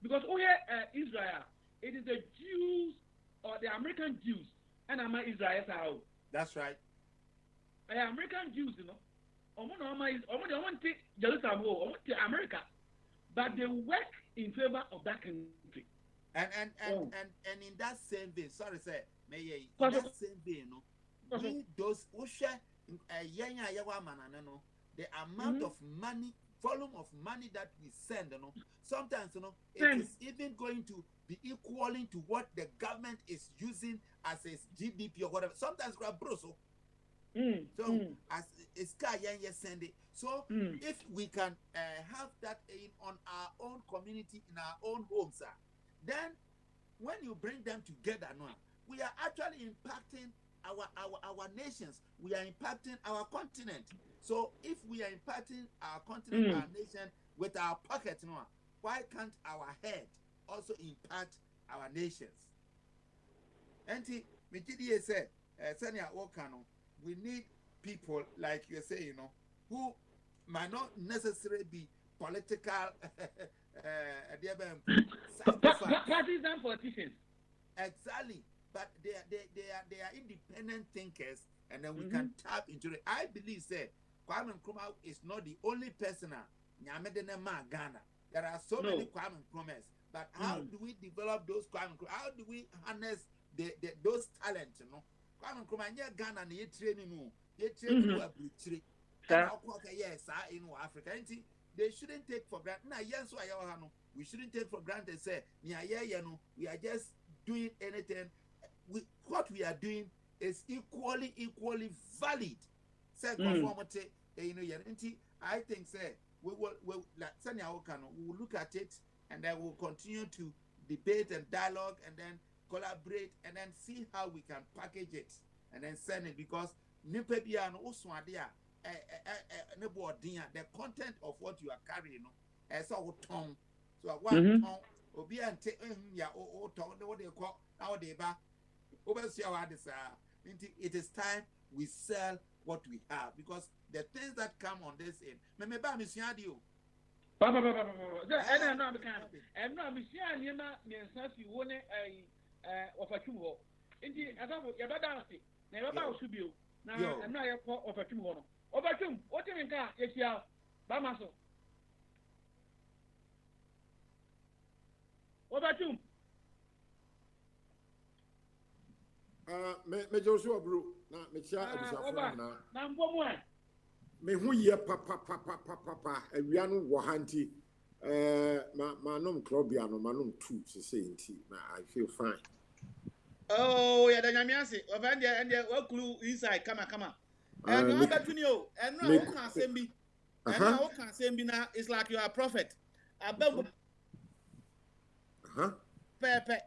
Because here Israel, it is the Jews or the American Jews and Israel. That's right. American Jews, you know, want to Jerusalem or America, but they work in favor of that country. And in that same vein, sorry, sir, in that same vein, we those who share the amount of money, volume of money that we send, you know, sometimes it is even going to be equaling to what the government is using as its GDP or whatever. Sometimes we are broke. As it's send it. So if we can have that on our own community in our own homes, then when you bring them together, we are actually impacting our nations. We are impacting our continent. So if we are impacting our continent, our nation with our pocket, why can't our head also impact our nations? And Michidi said, senior worker, we need people like you say, who might not necessarily be political partisan politicians. Exactly, but they are independent thinkers, and then we can tap into it. I believe Kwame Nkrumah is not the only person. Ghana. There are so many Kwame Nkrumahs, but how do we develop those Kwame Nkrumah? How do we harness those talents? Kwame Nkrumah Ghana na training yes, in Africa. They shouldn't take for granted. We shouldn't take for granted. Say, we are just doing anything. What we are doing is equally valid. Say conformity. I think we will look at it, and then we'll continue to debate and dialogue, and then collaborate, and then see how we can package it and then send it, because the content of what you are carrying, so tongue. So one tongue, it is time we sell what we have, because the things that come on this end, me Joshua bro na me chia abusafo na me hu ye papa awia no wo hanti manom clubia no manom 2 say nti na I feel fine. Oh yeah, the nyamiase ovande and wakulu inside kama and no between you and no can say me and no can say me na it's like you are a prophet abeg pepe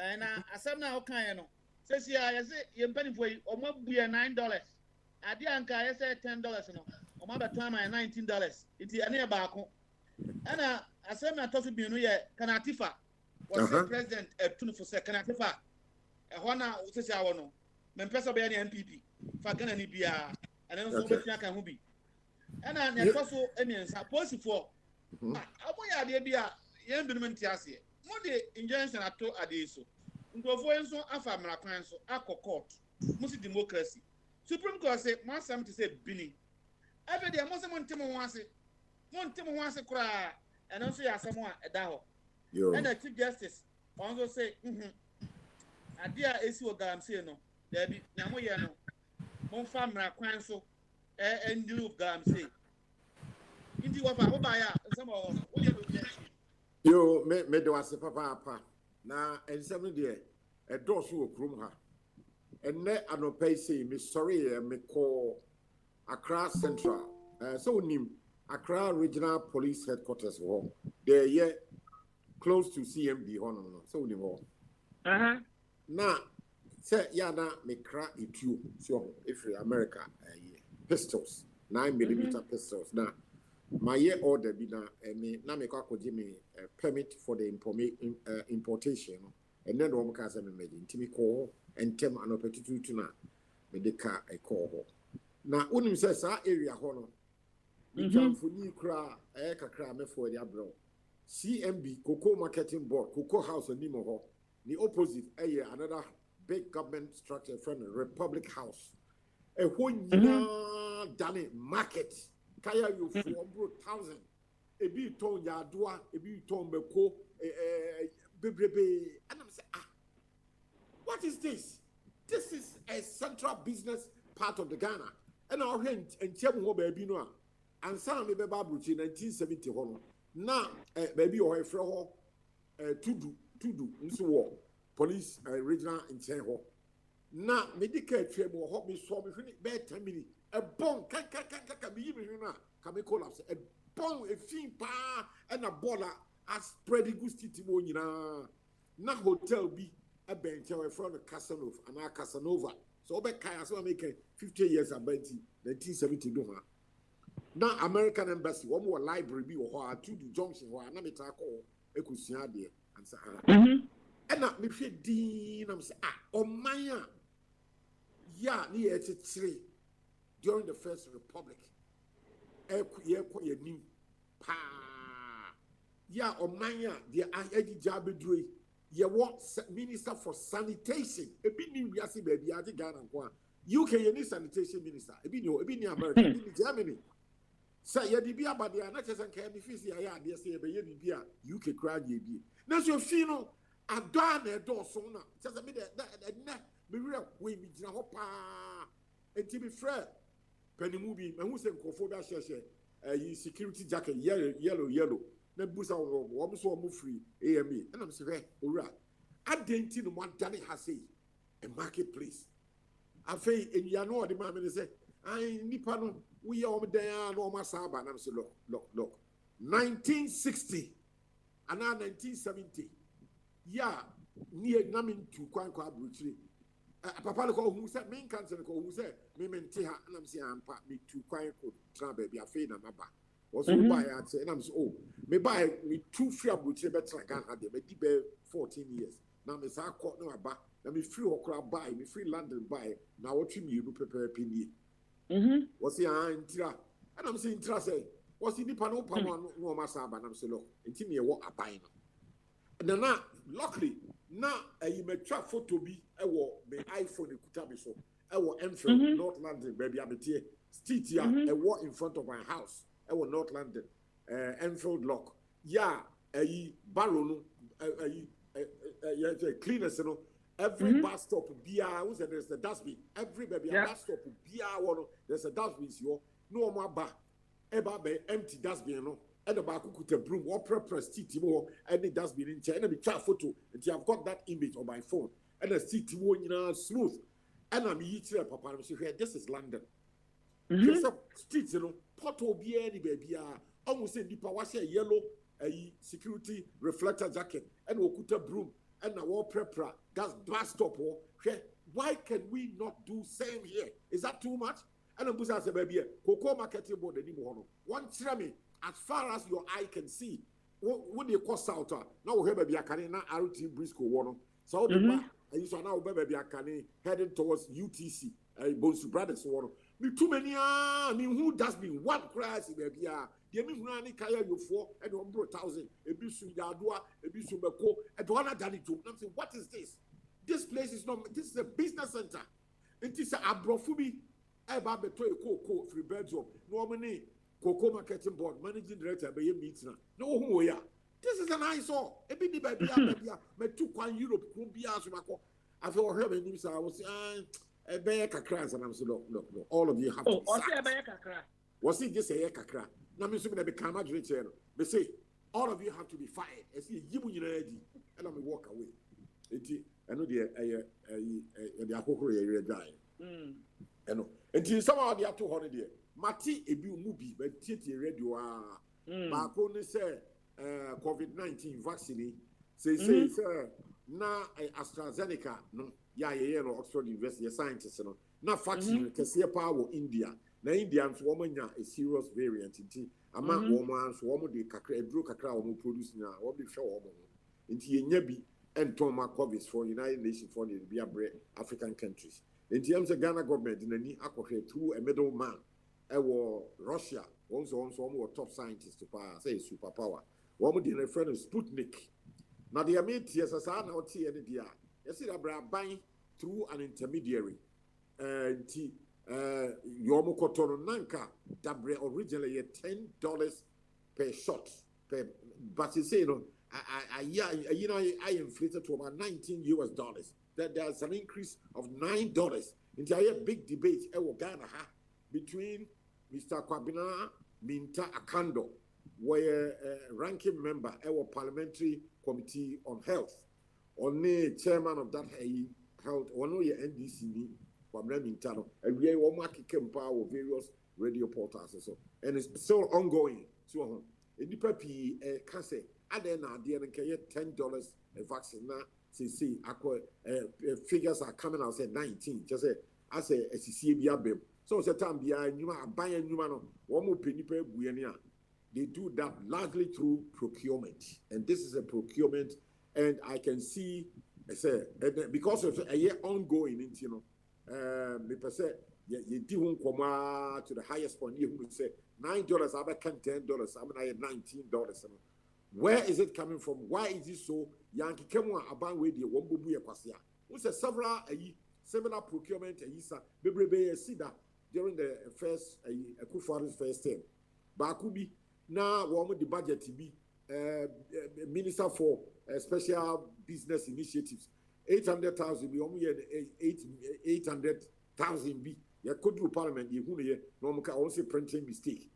and asem na o kan no say I say ye mpani for o ma buye $9 ade anka I say $10 no o ma beto ma $19 iti ane ba ko ana asem na tofi bi no ye kanatifa was the president tunu for say kanatifa ehona usisi awo no me mpesa be ya NPP fa Ghana ni bia ene no so betia kan ho bi ena ne to so emiensa posifo abo ya de bia ye mbinu mentiase mo de injunction ato ade so ndofo enso afa mrakwan so akọ court musi democracy Supreme Court say mo asam to say bini ebe de mo se mo ntimo ho ase kura ene so ya asam a eda ho ena Chief Justice also say adia esi o galamsey no dabi nyamo ye no mo fa mra kwan so endulu galamsey indi wa fa ba ya nsema o ye do yo me do ase papa na ensem de e do so okrum ha enne anopai sei me sorry me call Accra Central so nim Accra Regional Police Headquarters ho there ye close to CMD hono no so nim ho na say yana me cra itu so if America pistols 9mm pistols na my year order be na me na me kwa koji me permit for the importation and then one ka say me ntimi call and tem an opportunity to na me de ka e call na unim say sa area ho no me jamfo ni kra kakra me for the abro CMB Cocoa Marketing Board Cocoa House ni mo ho. The opposite, another big government structure from the Republic House. A whole done market. Kaya you 400,000. A bit ton yadua, a bit ton beko, and I'm saying, what is this? This is a central business part of the Ghana. And our hint and Chemo baby no. And some me babuchi 1970 hono. Now, baby or a fro to do nso police regional in Chenho. Na medical tremo hot me so me finish be 10 minutes. A bomb can be even na can be collapse. A bomb a fin pa and a baller as spreading good city mo nyina. Na hotel be a bench away from the Casanova and our Casanova. So be kaya so make 50 years about 1970 do ha. Na American embassy one more library be or to the junction or na me ta call ekusia de. And me fe din am say Omaya Yeah, near 83 during the First Republic. Yeah, Omanya, the Eddie Jabedri, you want Minister for Sanitation. A bit new, Yassi baby, I think UK, you need sanitation minister. A bit new, America, a bit Germany. Say, yeah, the beer, but they are not just and can be physically, they say, but you be UK crowd, you be. Now, so fino, a done a door sooner. Just a minute, that neck, be real, we be Jahopa, and to be fair, Penny movie, and who's in Kofoda Shasha, security jacket, yellow. Na busa wo so mo free AME and I'm say ora adenti no one dane ha say a marketplace afei enua no de ma me say ai nipa no we o dan no ma saba na say look 1960 and 1970 yeah near namin to kwan kwa abrochire papa le ko hu say me kan say ko hu say me mente ha na say ampa me tu kwan ko tra ba bia afei na maba was buy at and I'm so oh me buy me 2 free abrochire better Ghana dey me di 14 years now me say akọ no aba na me free okra buy me free London buy na what me you prepare pini was ya intira and I'm saying intira say was the nipa no pa no ma sa aba na me say look enti me wo aban no na luckily na you me twa photo bi e wo me iPhone ekuta me so e wo Enfield North London baby abetie street ya e wo in front of my house North London, Enfield Lock. Yeah, barrow no, cleaners, you know. Every bus stop, there's the dustbin. Every baby bus stop, there's a dustbin. No more bar. Empty dustbin, no. And the back could a broom, or press TTO, and the dustbin in chair, and a photo. And I've got that image on my phone. And a TTO, you know, smooth. And I'm eating papa. I'm saying, this is London. There's a street, you know. Poto be any baby, almost in the power yellow security reflector jacket and okuta broom and a war prepra. That's bus stop. Why can we not do same here? Is that too much? And I'm busa say baby, Coco marketing board anymore. One trami as far as your eye can see. What do you cost out? Now we have baby Akane RT Briscoe one. So the and so now baby Akane heading towards UTC. Bonsu Brothers one. Me too many who does me one crash baby the me hunani kaya you for and 100,000 ebisu yadua ebisu beko and one dani to I'm saying what is this place is not this is a business center it is a abrofubi eba beto e cocoa free bedroom no money cocoa marketing board managing director be meet na no who ya this is an eyesore ebi di baby me too kwan Europe ko bia so mako I feel her me nim say I was kakra and I'm saying look all of you have to was it just a kakra na me so be become a director me say all of you have to be fired I see yibu nyina adi and I walk away enti eno de akokoro ye dry eno enti somehow they have to holiday mati ebi umubi but tie radio ba ko ne say COVID-19 vaccine say na AstraZeneca no ya no Oxford University scientists no na vaccine kese pa wo India na Indians wo manya a serious variant nti ama wo man so wo de kakra eduro kakra wo produce na wo be hwe wo mo nti yenya bi entoma COVID for United Nations for the be African countries nti am say Ghana government nani akohwe through a middleman wo Russia also wo top scientists to power say superpower wo mo de refer to Sputnik na the amate yes asa na oti e dia yes that bra ban through an intermediary nti yomo kotono nanka dabre originally $10 per shot per but you say I inflated to about $19 that there's an increase of $9 into a big debate Ghana between Mr. Kwabena Minta Akando where ranking member parliamentary committee on health only chairman of that health one way NDC Kwabena Minta and we are marking power various radio portals so and it's still ongoing so Edipapi Kase Adena dear $10 a vaccine now see figures are coming out say 19 just say as a CCBA so time behind you are buying you man one more penny per buenia. They do that largely through procurement, and this is a procurement, and I can see, I say, because of a year ongoing, me per se you do come to the highest point. You would say $9, I can $10, I'm $19. Where is it coming from? Why is it so? Yankee came on about with the Wombubu Yakwasia. We said several similar procurement Bebrebe Sida during the first Kufuor's first term. Bakubi now one the budget to be Minister for Special Business Initiatives. 800,000 be only 800,000 be. You could do parliament, you who can also printing mistake.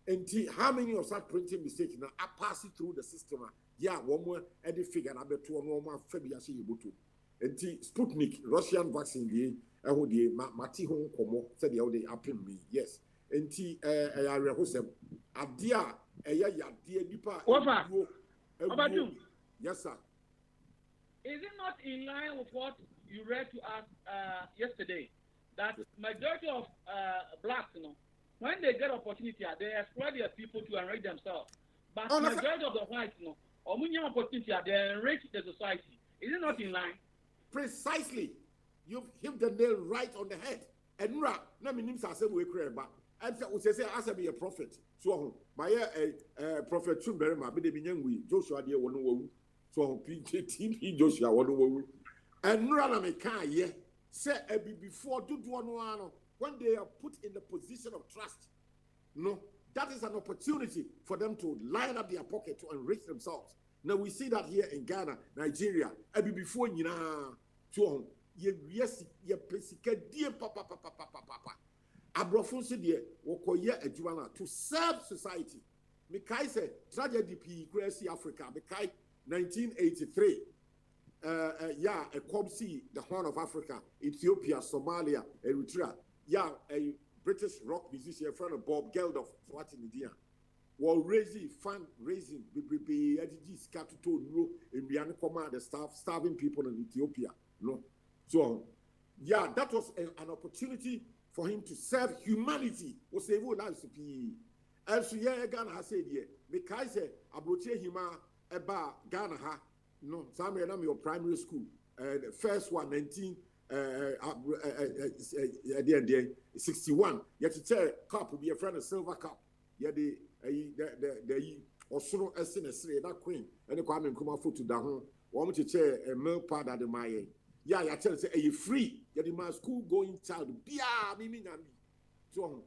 And how many of such printing mistakes now are passing through the system? Yeah, one more any figure number 2 or more February Butu. And Sputnik, Russian vaccine, the Mati Hong Komo said the other up in me. Yes. And I rehosem. Adia, dear Nipa. Over you. Yes, sir. Is it not in line with what you read to us yesterday? That majority of blacks, when they get opportunity, they exploit their people to enrich themselves. But majority of the whites, omunya opportunity, they enrich the society. Is it not in line? Precisely. You've hit the nail right on the head. And na minim sa se we kre ba. And say as be a prophet. So my prophet Chumberma be de binyangwi Joshua de wono wu. So PJT Joshua wono wu. And na me kan ye say before do no when they are put in the position of trust. No, that is an opportunity for them to line up their pocket to enrich themselves. Now we see that here in Ghana, Nigeria, before so yes, dear papa. Abrofonso dear, wokoye adwana to serve society. Mekai say tragedy P Gracie Africa, Mekai 1983. A Kobsi, the Horn of Africa, Ethiopia, Somalia, Eritrea. Yeah, a British rock musician, friend of Bob Geldof, Swatinidia. While raising ADG Scatuto, in Rihanna Command, the starving people in Ethiopia. No. So, yeah, that was an opportunity for him to serve humanity. Was a would like to be. Also, yeah, Ghana has said, yeah, because I brought him about Ghana. No, some of your primary school. The first one, 1961. You have to tell cup will be a friend of silver cup. Yeah, the also as in a that queen and the Kwame Nkrumah photo down. Want to chair a milk powder the my. Yeah, I tell you, say, are you free? You're the man school going child. Bia, Mimi, Nami. So,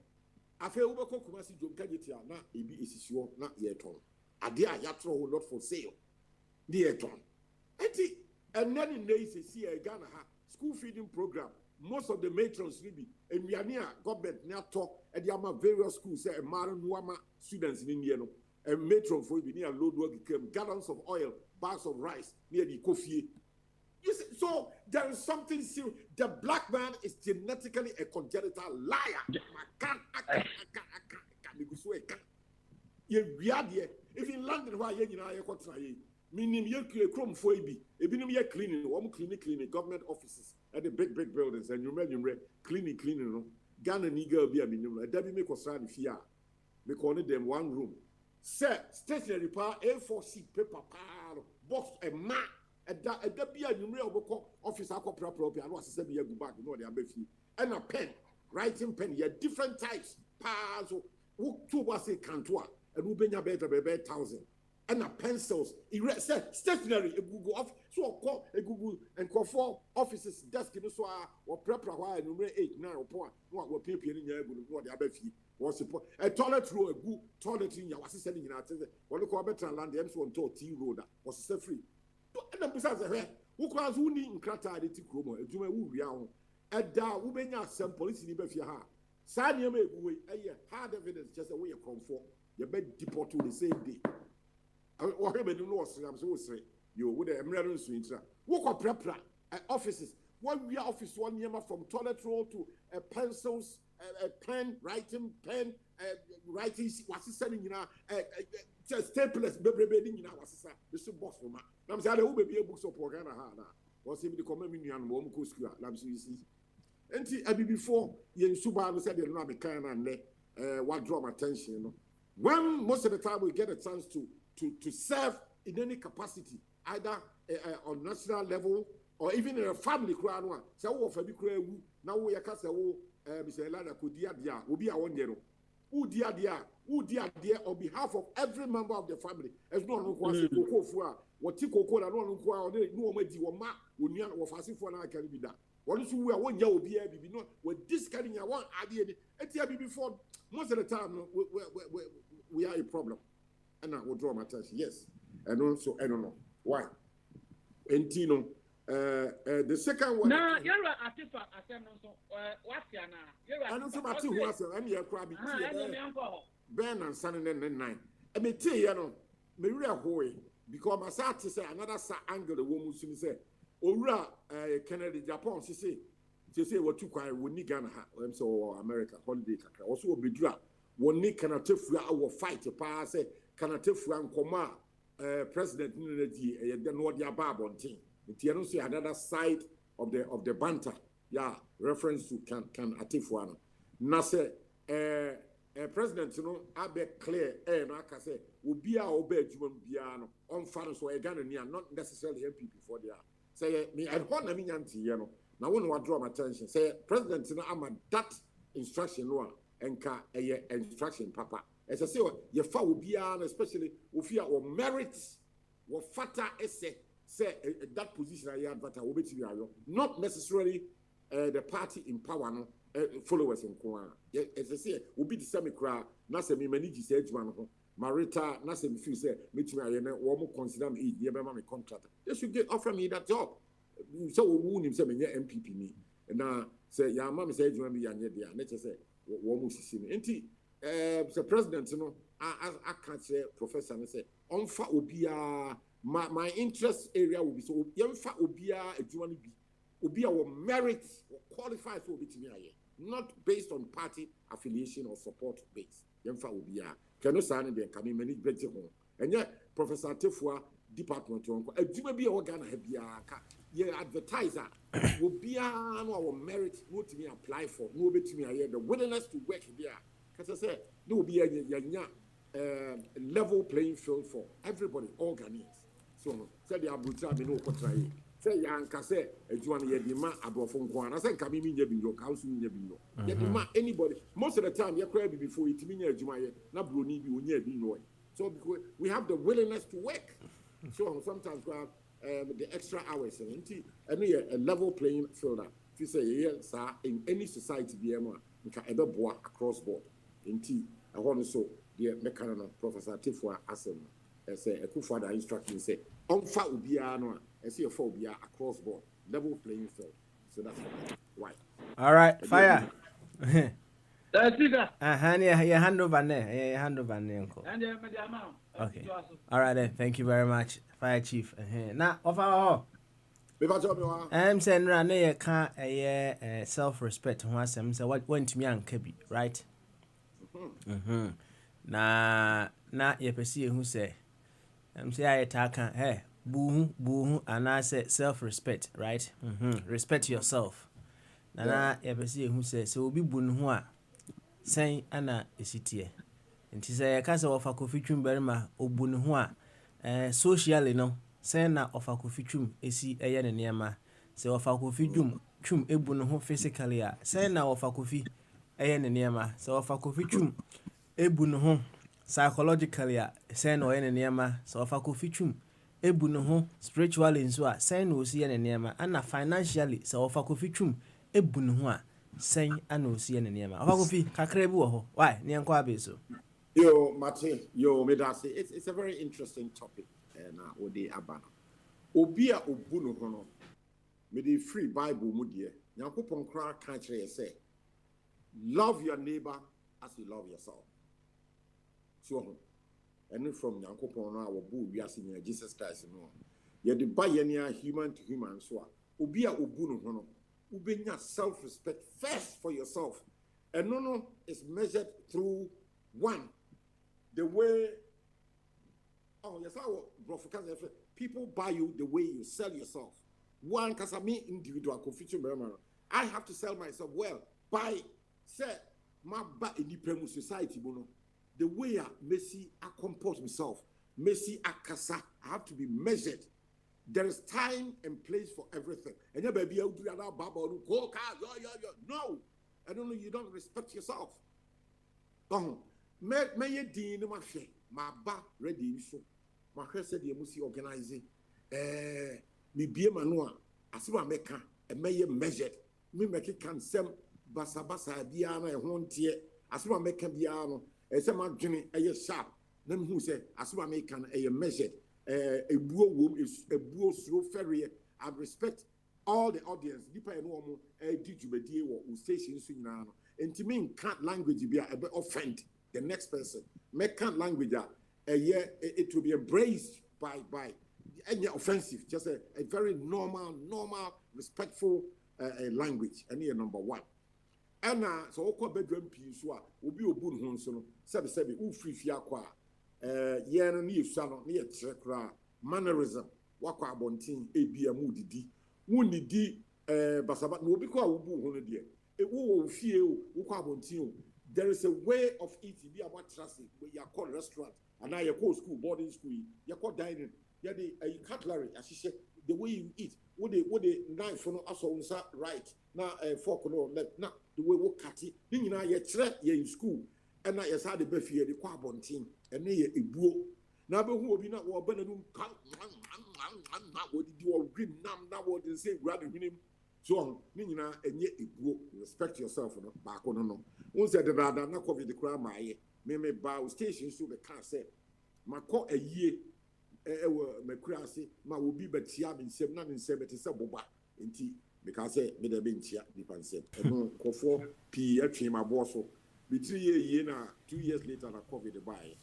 I feel over Kumasi Jomkajitia, not a be is sure, not yet on. A dear Yatro not for sale. Dear Tom. And then in days, see a Ghana school feeding program. Most of the matrons will be and we are near government near talk at the various schools, say a Maranwama students in India. A matron for be near load work came gallons of oil, bags of rice near the coffee. You see, so there is something serious. The black man is genetically a congenital liar. If in London, why you meaning you chrome for be a bit cleaning, one cleaning government offices at the big buildings, and you remember cleaning, Ghana nigga be a minimum, a Debbie make us run fear. Make only them one room. Sir, stationary power, A4 paper, box, a map. A Debbie and you office property, and what's the same year go back, you know, they are beefy. And a pen, writing pen, you have different types, powers, who two was a cantua, and who been a better 1,000. And a pencils, stationary, a Google office, so call a Google and call for offices, desk in the soir, or prepare while number 8, 9 or point, what were people in your good, what the other fee was a toilet row, a good toilet in your assistant in our what the better land, the M1 told T road was set free. And then besides the hair, who calls who need in Crata, the Ticomo, a Juma Uriao, and da Ubenya, some police in Befia. Sanya may be a hard evidence just a way of comfort. You bet deport to the same day. Or even know what I'm so say. You would a American swing. Walk up prepra offices. One we office 1 year from toilet roll to pencils, a pen, writing pen, writing what's sending you now, staplers, baby, you know, what's the boss for my. I'm saying, who may be a book of Pogana Hana, was even the community and one coast. I'm saying, and before Yen Subaru said, you're not kind and what draw my attention, you know. When most of the time we get a chance to serve in any capacity, either on national level or even in a family crowd one say wo fa bi kra wu na wo ya ka say wo Mr. Elada ko dia dia obi a wonye no wo dia dia on behalf of every member of the family as no no ko say koko fu a wo ti koko na no no ko a no ma di wo ma onua wo fasifo na aka bi da wo so wu a wonya obi a bibi no with this kind of one ade ni etia bi before most of the time no, we are a problem and I will draw my attention yes and also I don't know why Entino the second one na you're atifa asem no so what ya na you're I don't so much who was am here crab Ben and Sunday and 9 I me tell you no me really hoy because my side say another angle the woman say owura Kennedy Japan say what you call we need Ghana am so America holiday kakra also obedura woni kana tefua our fight pa say kana tefua nkoma president Nneji the no dia babontin nti no say another side of the banter yeah reference to can atifua no na say president no abe clear no aka say obi a oba adwuma bia no on fa no so Ghana ni not necessarily MPP for there say me I want na me nyanti ye no na won wa draw my attention say president no ama that instruction no enka instruction papa as I say ye fa obi a especially ofia or merit or fata ese say that position I advert will be not necessarily the party in power no followers in Kwa as I say will be the same crowd na say me manage say adwuma no Marita na say me feel say me I wo consider me ye be my contract they should get offer me that job so wo nim say me MPP ni na say ya ma me say adwuma bi ya nye dia na say wo mo sisi ni enti the president no I can't say professor and say onfa obia my interest area will be so yemfa obia adwuma ni bi obia will merit or qualify for obitimi aye not based on party affiliation or support base yemfa obia kano sane de kan manage budget ho enye professor Tefua department on adwuma bi e Ghana ha bia ka ye advertiser obia no will merit no timi apply for no obitimi aye the willingness to work there because I say no be a level playing field for everybody, all Ghanaians. So say the Abuja me no contrary. Say yanka say adwuma ye di ma abrofo nko ana say nka me nya bi yo council nya bi yo. Ye di ma anybody most of the time ye cry bi before it me nya adwuma ye na broni bi onya bi no. So because we have the willingness to work. So sometimes we have the extra hours and a level playing field. If you say yes in any society be nka ebe boa across board. Inti I want to so the mechanical Professor Tefua asem say Akufo-Addo instruction say onfa obia no a say for obia across board level playing field so that's why all right fire that's it your hand over there your hand over there and the amount okay all right then thank you very much fire chief now over saying na ye ka self respect ho asem say what want me anka bi right na ye pesi hu say say I taka hey buhu ana say self respect right respect yourself na ye pesi hu say obi bu ne ho a sen ana esitie nti say ka say ofa kofi twumbere ma obu ne ho a socially no sen na ofa kofi twum esi eye ne niema say ofa kofi twum ebu ne ho physically a sen na ofa kofi eye ne niema say ofa kofi twum ebu ne ho psychologically a sen no eye ne niema say ofa kofi twum ebu ne ho spiritually nso a sen no osi eye ne niema ana financially say ofa kofi twum ebu ne ho a sen ana osi eye ne niema ofa kofi kakra bi wo ho why ne enko abeso yo Martin yo medase it's a very interesting topic na odi abana obi a obu no ho no me the free bible mu de yakopon kra kan kire say love your neighbor as you love yourself so and from yakopon no awobu wiase ni Jesus Christ no ye de ba ye ne human to human so obi a obu no ho no ubenya self respect first for yourself and no is measured through one the way yes, people buy you the way you sell yourself. One, because I mean individual confusion. I have to sell myself well by say my back in the society. The way I Messi I comport myself, Messi I casa, I have to be measured There is time and place for everything. And your baby, you do that bubble, go car, no. I don't know, you don't respect yourself. Don't. May you dean my share. My ba ready so. My friend said you must organize it. Me be a manua. As you make a may measured. Me make it can sem basa diana and one tier. As you make a piano. As a man journey a sharp. Them who say as you make a measured. A buo is a buo slow ferry. I respect all the audience. Deeper and normal. Did you be dear or station soon now? And to me, can't language be a bit offend the next person. Make can't language it will be embraced by any offensive. Just a very normal, respectful language. And here number one. And so all bedroom piece will be a good honson. Sebi free fiaqua. Yen and near chekra mannerism. Waka bontin a be a moody d. Woundly d basabat will be called woo dear. It will feel wukabontin. There is a way of eating. Be about trusting. Where you call restaurant. And now you call school, boarding school. You call dining. You the cutlery, as she said, the way you eat. Would the knife for no also right now fork no left now the way we cut it. Then you know you try you in school. And now you saw the buffet the quabontin and then you a buo. Now but who will be not what Benadum come what did you green now what they say rather him. So you know and yet a buo. Respect yourself no back on no. Once said that I'm not covered the crowd my me bow station so the car said my call a year me crasi ma will be but ya in 7 boba inti because say me the benchia dipan said no kofo p atwe my boss so be 3 years na 2 years later na covid the buy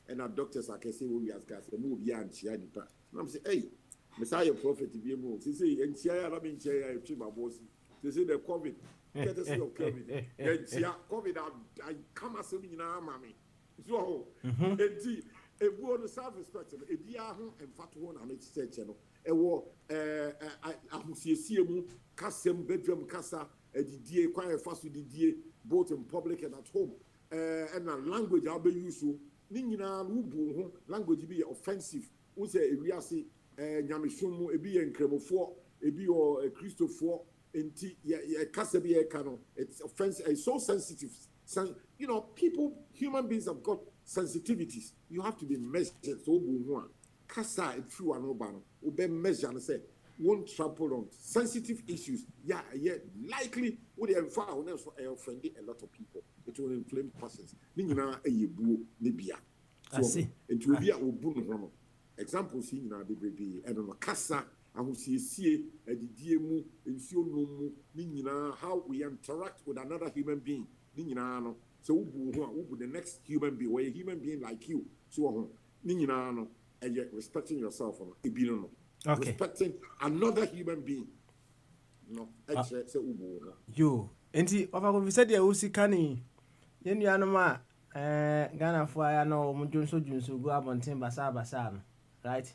and our doctors are say we as gas the move ya anchia dipa na say hey messiah prophet be mo say anchia ya na benchia ya atwe my boss say the covid get us your covid anchia covid I come as me na mami so enti e buo no self respect e bia ho emfato ho na me church no e wo ahusiesie mu kasem bedroom kasa edidie kwan e faso didie both in public and at home and a language I be use so ni nyina no bu ho language be offensive wo say e wiase nyamehwom mu e bi ye nkremofo e bi o Christopher enti ye kasa be ye ka no it's offensive it's so sensitive. You know, human beings have got sensitivities. You have to be measured. So, Kasa and true and urban, obey measure and say, won't trample on sensitive issues. Yeah, likely would offend a lot of people. It will inflame persons. Nina a yebu Libya. So, it will be a ubun. Example, seeing now the baby and on a Kasa. And we see a diemu, and so no Nina, how we interact with another human being. So the next human being, or a human being like you, so and yet respecting yourself, respecting another human being. No, you, and see, we said the Usikani, Yanama, Ghana for I know Junso go up on Tim Basa, right?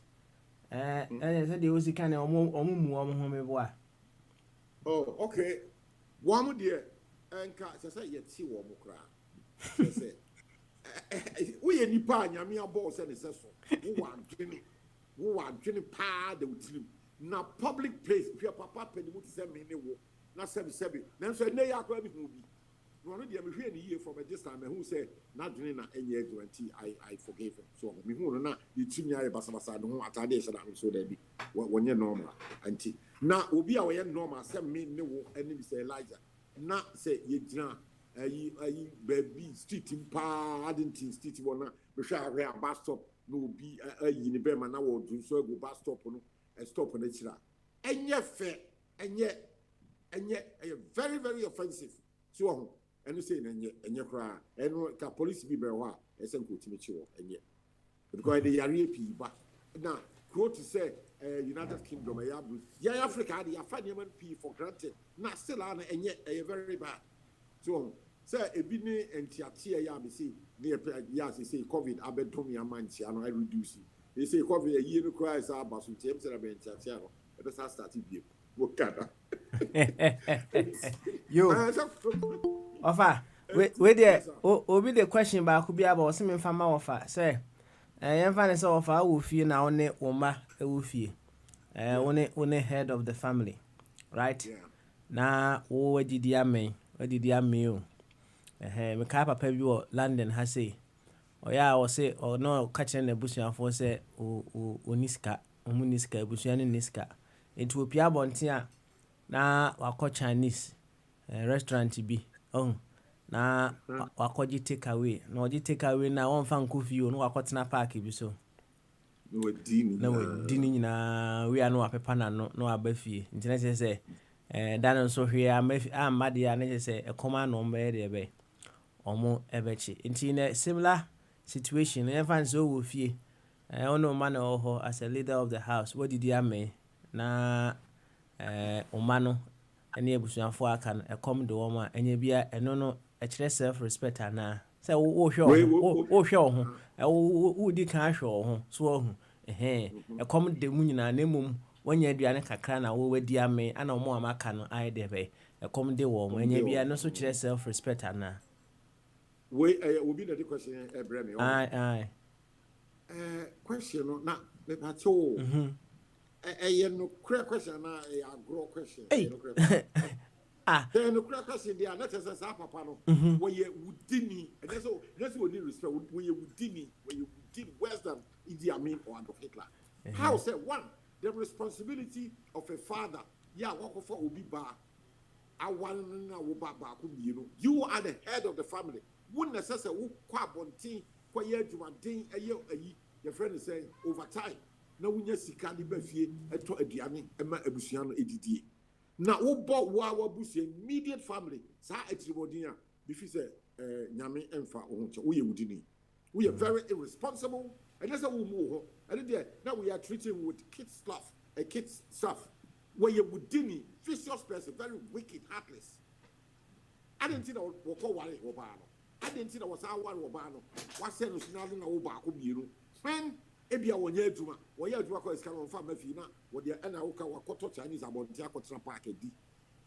And I said the Usikani or Mumu. Oh, okay. One dear. And say yet see war mukra. Say we any pa nyame abo say ne seso. Wo wa dwene pa de wutrim. Na public place pia papa pedi muti say me ne wo. Na sebi. Na so ne yakwa bi hu bi. No no dia me hwe ne ye from a distance me hu say na dwene na enye guarantee I forgave him. So me hu no na the timi aye basa no ho atade e shada so da bi. Wonye normal anti. Na obi a we normal say me ne wo eni bi say Elijah. Na say ye jina ayi baby street mpa adenti street wona me hwa ahwe a bus stop no bi ayi ne be ma na wo dun so go bus stop no stop na chira enye fe enye very very offensive so ho eno say enye kra eno ka police bi be ho a ese nko timi chi wo enye because the yare pi ba na quote say United Kingdom yeah Africa they are finding money for granted na still are very bad so say ebini entiatia ya me say ya say covid abetom ya manchi and I reduce they say covid a year no cry is about so tem say entiatia no e be start bi wo kada yo ofa we there obi the question ba ku bi about say me fama ofa say yɛmfa ne sɛ wɔfa wo fie na wo ne wo ma wo fie one head of the family, right? Yeah. Na wo didi ame o. Me ka papa bi wo London ha say. Oya wo say no ka kire na busuafo say o niska, omu niska busuan ni niska. Enti opia bonten a na wakọ Chinese restaurant bi. Na wakọji take away. Na oji take away na won fa nkofi o no wakọtena park bi so. No dini nyina we anu apepa na no abafie. Nti na say dan so hwe amade ya na say ekoma no mbe de be. Omo ebechi. Nti na similar situation e fan so wo fie. Ono man oho as a leader of the house. What did you mean? Na omano ene ebusuafo aka no ekom de wo ma enye bia eno no e kire self respect ana say wo hwe wo wo di kan hwe wo so wo ekom de mu nyina na mum wonya aduane kakra na wo wadi ame ana omo amaka no ai de be ekom de wo mo enye bia no so kire self respect ana we be the question Bremi. Aye. Question no na me pato. No question na agro question. No question there not as papa no. Where you wudini and that's what need respect where you wudini worse than Idi Amin or Adolf Hitler. How say one the responsibility of a father walk for obi ba awan na wo ba ku bi no you are the head of the family. Wouldn't necessarily who quabontin, quiet jumantin, your friend is saying over time. No, when you see Candy Buffy, a to a diani, a Ebusiano EDD. Now, who bought Wawa Bussy, immediate family, Sa Etrimodia, if you say, Yami Enfa, we would we are very irresponsible, and that's a woman. And now we are treating with kids stuff, kids stuff, where you would dini, vicious person, very wicked, heartless. I didn't think I would call Wally Obano. I didn't think I was our one Obano. What said was nothing about Kubiru. When Ebia one year to my year to is coming from Mafina, what the Anaoka Wakoto Chinese about Tiakotra Park.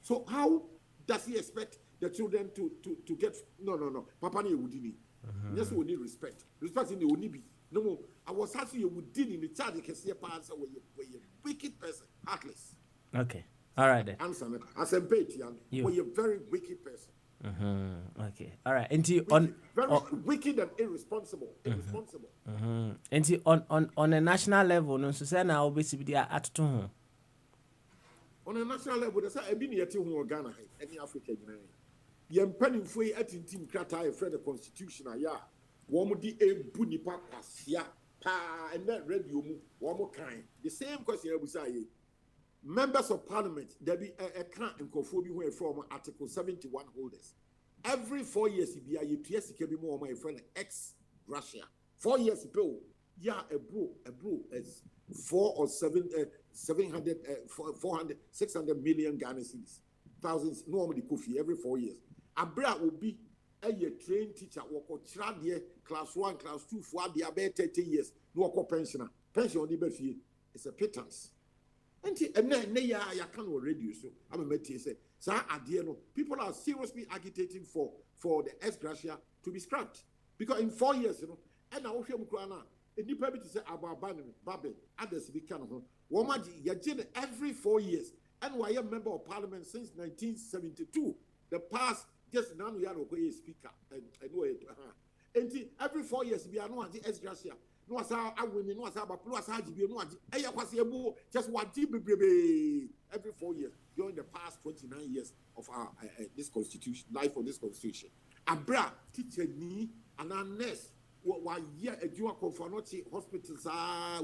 So, how does he expect the children to get no? Papa ni Udini. Yes, we need respect. Respect in the Unibi. No more. I was asking you Udini in the child, you can see a parents where you're a wicked person, heartless. Okay. All right then. Answer me. As a page, you're a very wicked person. Okay. All right. On very wicked and irresponsible. And on a national level, no so say na obesi bi dia atoto. On a national level, there's a been yet in Ghana, any African. Yem penifo yi atintim krata e friend the constitution ya. Wo mo di ebu nipa kwasia pa and that radio mu wo mo kan. The same question abusa ye. Members of Parliament, there be a can in Kofobi from Article 71 holders. Every 4 years, you can be more my friend ex Russia. 4 years ago, a bro is 600 million Ghana cedis. Thousands normally Kofi every 4 years. A bra will be a trained teacher, walk class 1, class 2, for the about 30 years, no pensioner. Pension on the benefit is a pittance. And ya can already so I'm a meti say people are seriously agitating for the ex gratia to be scrapped because in 4 years and now any permit to say about Babe others be kind of woman every 4 years and why a member of parliament since 1972 the past just now we are a speaker and every 4 years we are no ex gratia. No asa awini no asa abapu no asa ajibi no aji eya kwase ebu just wadi bebrebe every 4 years during the past 29 years of our this constitution life of this constitution abra teacher ni and a nurse wa year adua conformity hospitals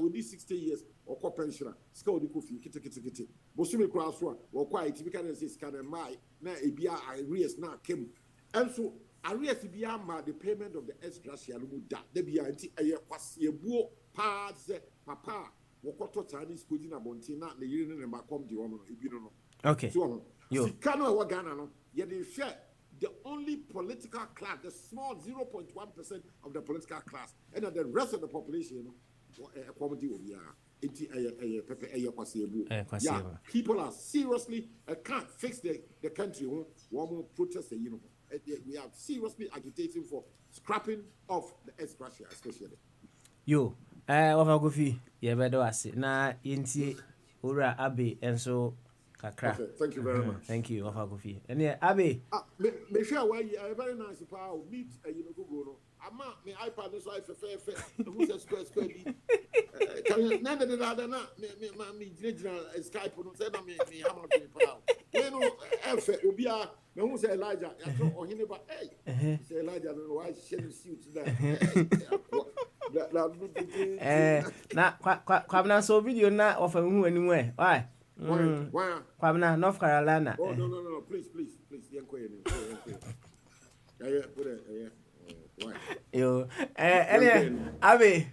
within 60 years or co pensioner ska odi kofi kete bosume kura so wo kwa itibika na say scan mai na ebia arrears na kem and so Arias Biama, the payment of the ex gratia Lumuda, the Bianti, a quasiabuo, parts, papa, Wokoto Chinese Kudina Bontina, the union and Macom di Woman, if you don't know. Okay. So, you can't know what Ghana, yet they share the only political class, the small 0.1% of the political class, and the rest of the population, comedy will be yeah, people are seriously can't fix the country. One protest, we are seriously agitating for scrapping of the ex gratia, especially. Yo, over Gofi, you better ask it. Na inti Ura Abe and so kakra. Okay, thank you very much. Thank you, Wafa Kofi. And yeah, Abe. Me sure why you very nice power meet you know go. Ama me iPad is like fair. Who says square be. Can none of the me Skype no say na me how much power. You know obia me who say Elijah or him ba say Elijah no why share suit na kwabna so video na of hu anywhere. Why? Kwabna North Carolina. Oh no, please. Yeah, put it, yeah. Why? Yo, Abe.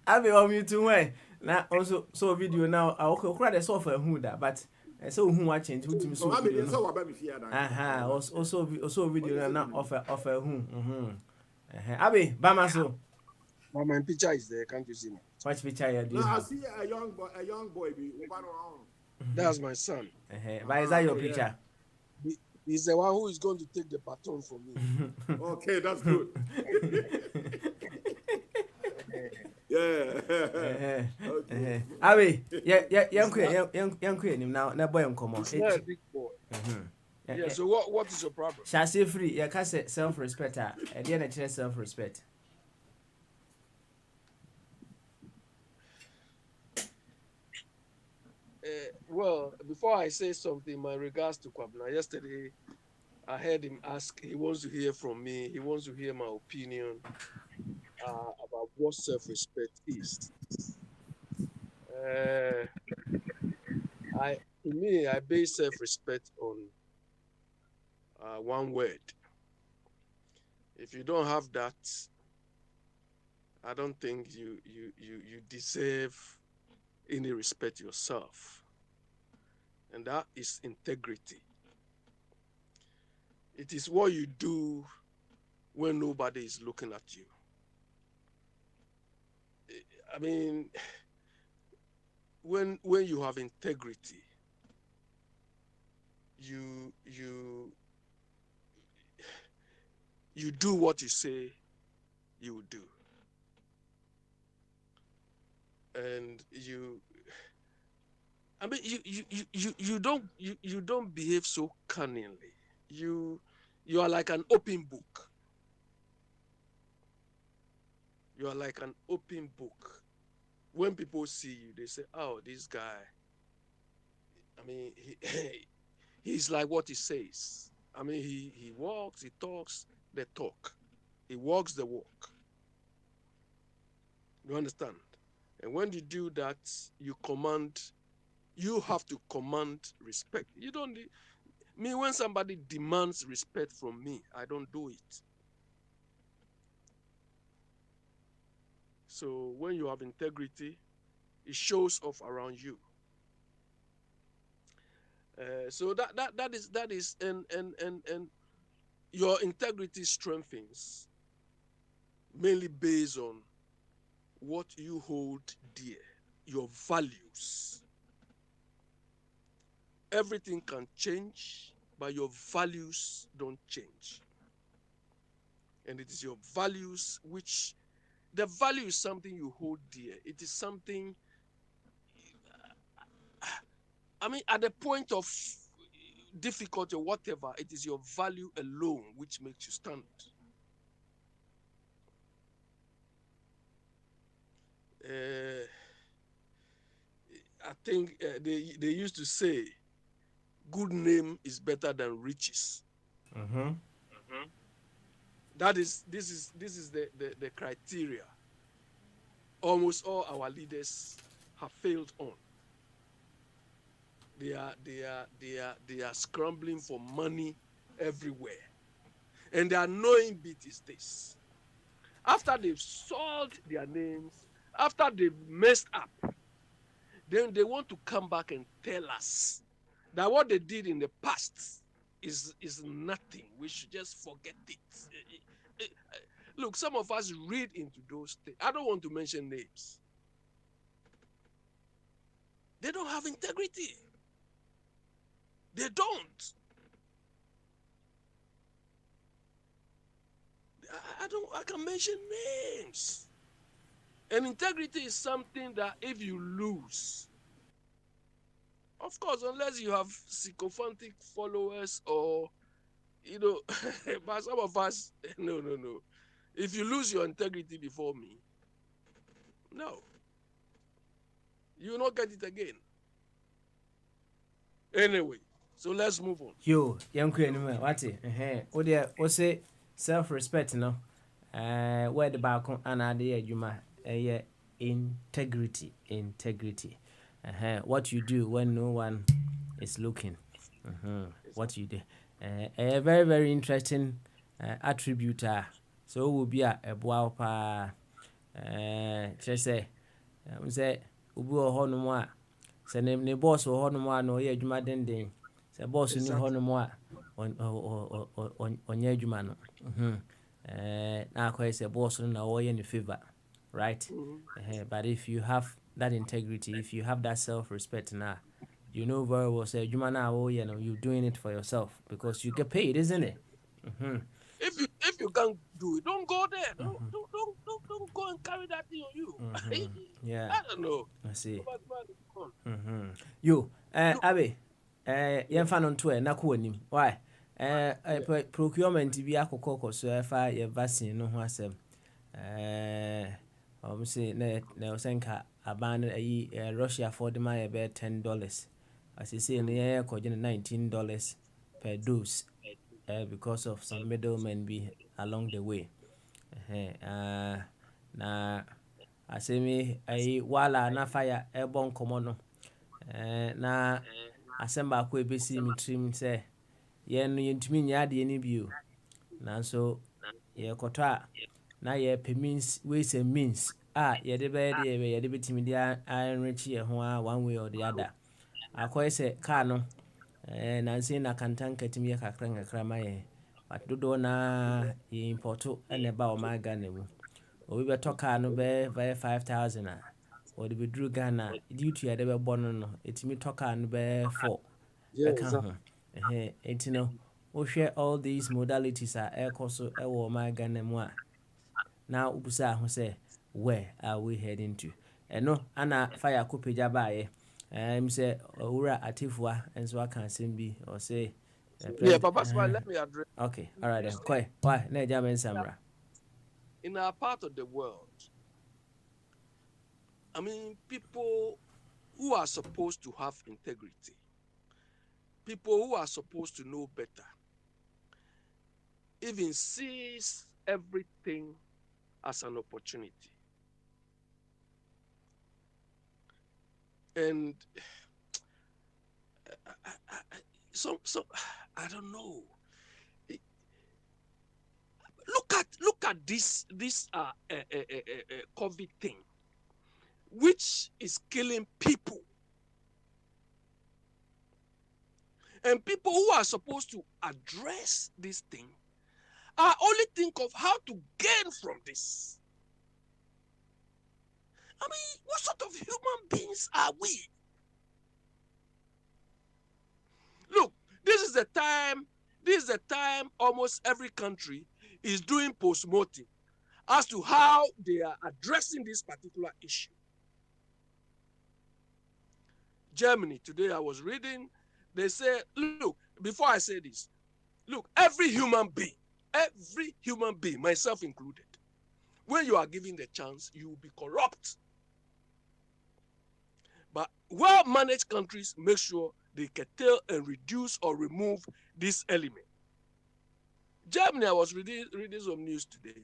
Abe on you too way. Now also so video now I okay the software who that but so who watching who to so video. Also video now offer who. Abe Bama so. My picture is there, can't you see me? What picture you do? No, I see a young boy be over around. That's my son. But is that your picture? He's the one who is going to take the baton from me. Okay, that's good. Yeah. Abe, young queen now, na boy come on. He's not a big boy. Yeah, so what is your problem? Shall say free, you can say self-respect, and then a self-respect. Well, before I say something, my regards to Kwabena. Yesterday, I heard him ask, he wants to hear from me, he wants to hear my opinion about what self-respect is. To me, I base self-respect on one word. If you don't have that, I don't think you deserve any respect yourself. And that is integrity. It is what you do when nobody is looking at you. I mean, when you have integrity, you do what you say you will do. And you don't behave so cunningly. You are like an open book. You are like an open book. When people see you, they say, "Oh, this guy." I mean, he's like what he says. I mean, he walks, he talks, they talk. He walks the walk. You understand? And when you do that, you have to command respect. You don't need me. When somebody demands respect from me, I don't do it. So when you have integrity, it shows off around you. So that is and your integrity strengthens mainly based on what you hold dear, your values. Everything can change, but your values don't change. And it is your values which, the value is something you hold dear. It is something, I mean, at the point of difficulty or whatever, it is your value alone which makes you stand. I think they used to say, good name is better than riches. This is the criteria almost all our leaders have failed on. They are scrambling for money everywhere. And the annoying bit is this. After they've sold their names, after they've messed up, then they want to come back and tell us that what they did in the past is nothing. We should just forget it. Look, some of us read into those things. I don't want to mention names. They don't have integrity. They don't. I can mention names. And integrity is something that if you lose, of course, unless you have sycophantic followers or, but some of us, no. If you lose your integrity before me, no, you will not get it again. Anyway, so let's move on. Yo, young queen, what it? Oh, dear, what's it? Self-respect, no? Where the back and idea, you might, integrity. What you do when no one is looking. What you do. A very, very interesting attribute. So will be a bow pa. Just say, ubu honumwa. Say, ne boss or honumwa no ye jumadending. Say, boss in honumwa on ye jumano. Now, quite say, boss on a way in the favor, right? But if you have that integrity, if you have that self-respect now, you know very well, say, you're doing it for yourself because you get paid, isn't it? If you can't do it, don't go there. Don't go and carry that thing on you. Yeah. I don't know. I see. You, Abe, fan on tour, Nakuanim. Why? Procurement be a cocoa, so if I a vaccine, no one said. Obviously, no senka abandoned a Russia for the my about $10. As you see in the air, $19 per dose. Because of some middlemen be along the way. Na I say me wala na fire airborne common. Na asemba kwe besi mi trim say ye no yentumi nya de ni bio. Na so ye kotwa na ye means ways and means ye de be de ye de betimi de enrich ye ho one way or the other. Akoy say car no nansi na kantan katimi ya kakran krama ye but dodo na ye importo ene ba o maga ne mu obi be toka no be 5,000 or the bedru Ghana due to ya de be bono no etimi toka no be 4 etino o share all these modalities are ekoso e wo maga ne mu a now ubusa ho say where are we heading to no ana fire ko peja ba ye say Ura Atifwa and so I can be or say yeah, but let me address. Okay, all right then. Koi, why? Ne German Samra. In our part of the world, I mean, people who are supposed to have integrity, people who are supposed to know better, even sees everything as an opportunity. And so I don't know. Look at this COVID thing, which is killing people, and people who are supposed to address this thing are only think of how to gain from this. I mean, what sort of human beings are we? Look, this is the time almost every country is doing post-mortem as to how they are addressing this particular issue. Germany, today I was reading, they say, look, before I say this, look, every human being, myself included, when you are given the chance, you will be corrupt. But well-managed countries make sure they curtail and reduce or remove this element. Germany, I was reading some news today.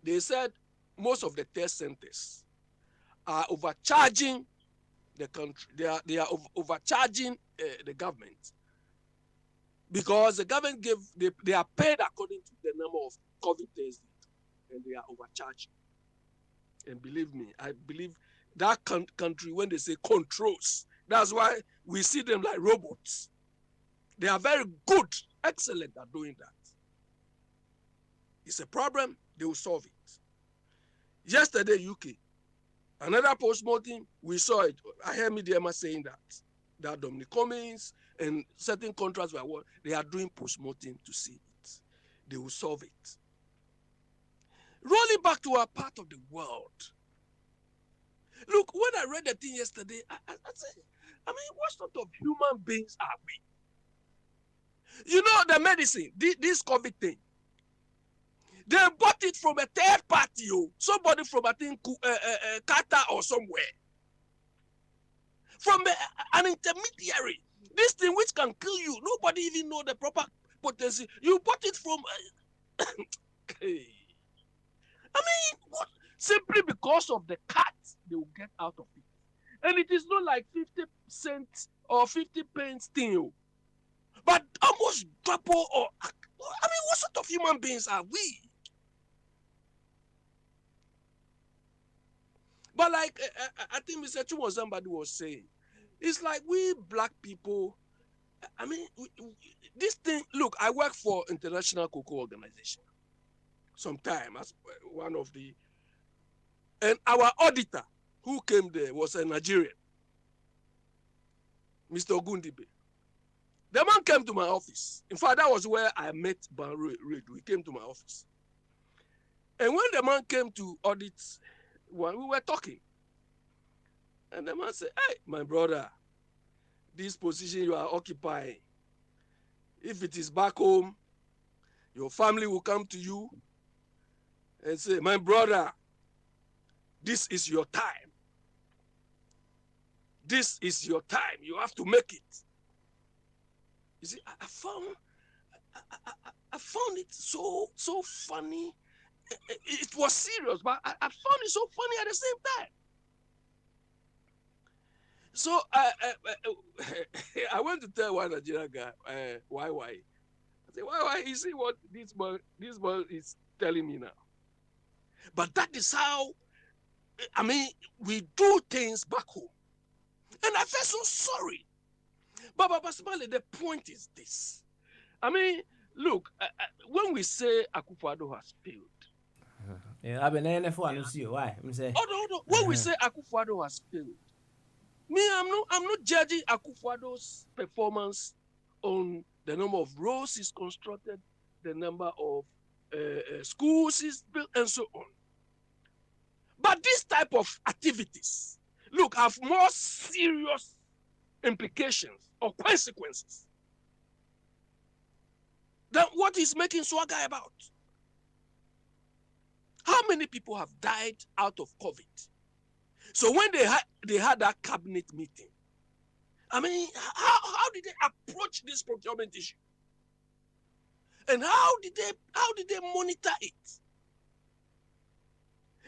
They said most of the test centers are overcharging the country. They are overcharging the government because the government they are paid according to the number of COVID tests, and they are overcharging. And believe me, I believe that country, when they say controls, that's why we see them like robots. They are very good, excellent at doing that. It's a problem, they will solve it. Yesterday, UK, another post-mortem, we saw it. I heard Media saying that Dominic Cummings and certain contracts they are doing post-mortem to see it. They will solve it. rolling back to our part of the world. Look, when I read the thing yesterday, I said, what sort of human beings are we? You know, the medicine, this COVID thing, they bought it from a third party, somebody from, I think, Qatar or somewhere. From an intermediary. This thing which can kill you, nobody even know the proper potency. You bought it from... what? Simply because of the cut they will get out of it. And it is not like 50 cents or 50 pence thing, but almost double or... what sort of human beings are we? But like, I think Mr. Chumo somebody was saying, it's like we black people, this thing, look, I work for International Cocoa Organization sometime as one of the, and our auditor who came there was a Nigerian, Mr. Ogundibe. The man came to my office. In fact, that was where I met Ban Reid. We came to my office. And when the man came to audit, when we were talking, and the man said, hey, my brother, this position you are occupying, if it is back home, your family will come to you and say, my brother, this is your time. This is your time. You have to make it. You see, I found it so funny. It was serious, but I found it so funny at the same time. So I went to tell one Nigerian guy, why? I said, why? You see what this man is telling me now. But that is how, we do things back home. And I felt so sorry. But Basmale, the point is this. Look, when we say Akufo-Addo has failed. Yeah, I've been there for why? Hold on. When we say Akufo-Addo has failed, I'm not judging Akufo-Addo's performance on the number of roads he's constructed, the number of schools he's built, and so on. But this type of activities, look, have more serious implications or consequences than what he's making swagger about. How many people have died out of COVID? So when they had that cabinet meeting, how did they approach this procurement issue? And how did they monitor it?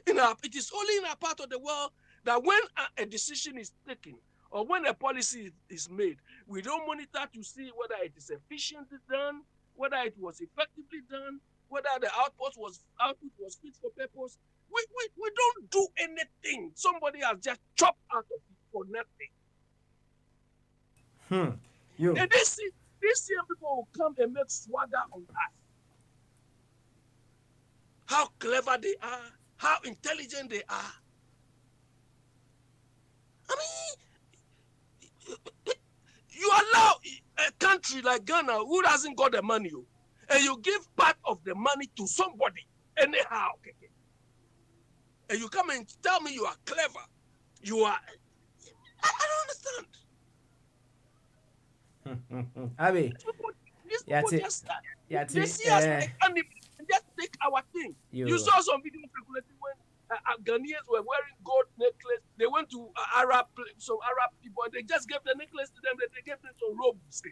It is only in a part of the world that when a decision is taken or when a policy is made, we don't monitor to see whether it is efficiently done, whether it was effectively done, whether the output was fit for purpose. We don't do anything. Somebody has just chopped out of it for nothing. And these young people will come and make swagger on us. How clever they are, how intelligent they are. You allow a country like Ghana who hasn't got the money, and you give part of the money to somebody anyhow. And you come and tell me you are clever. You are... I don't understand. Abi. These people just... They see us like animals and just take our thing. You saw some video circulating when Ghanaians were wearing gold necklace. They went to some Arab people and they just gave the necklace to them. They gave them some robes.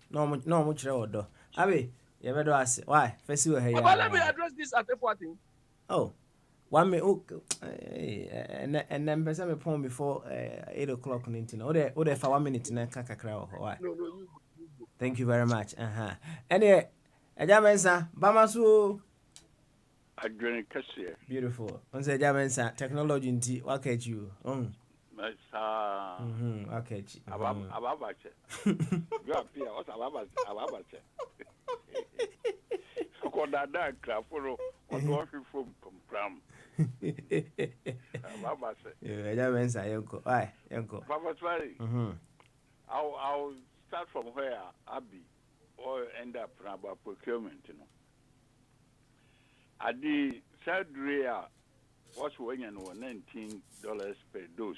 No much though. Abi, you better ask why. First you here. But let me address this at F1 thing. Oh, 1 minute. And then person me phone before 8 o'clock. Ode for 1 minute na kakra why? No, you go. Thank you very much. Anyway, Ejamensa, Bamasu. Adwene kase. Beautiful. On say Ejamensa, technology nti waka you. Masa. Okay. Ababache. You appear what ababache. Ko dada kraforo odo hwefom kompram. Ababache. Ejamensa yonko. Why? Yonko. Papa Twari. I'll start from where Abi or end up about procurement, At the third area, what's when you know $19 per dose.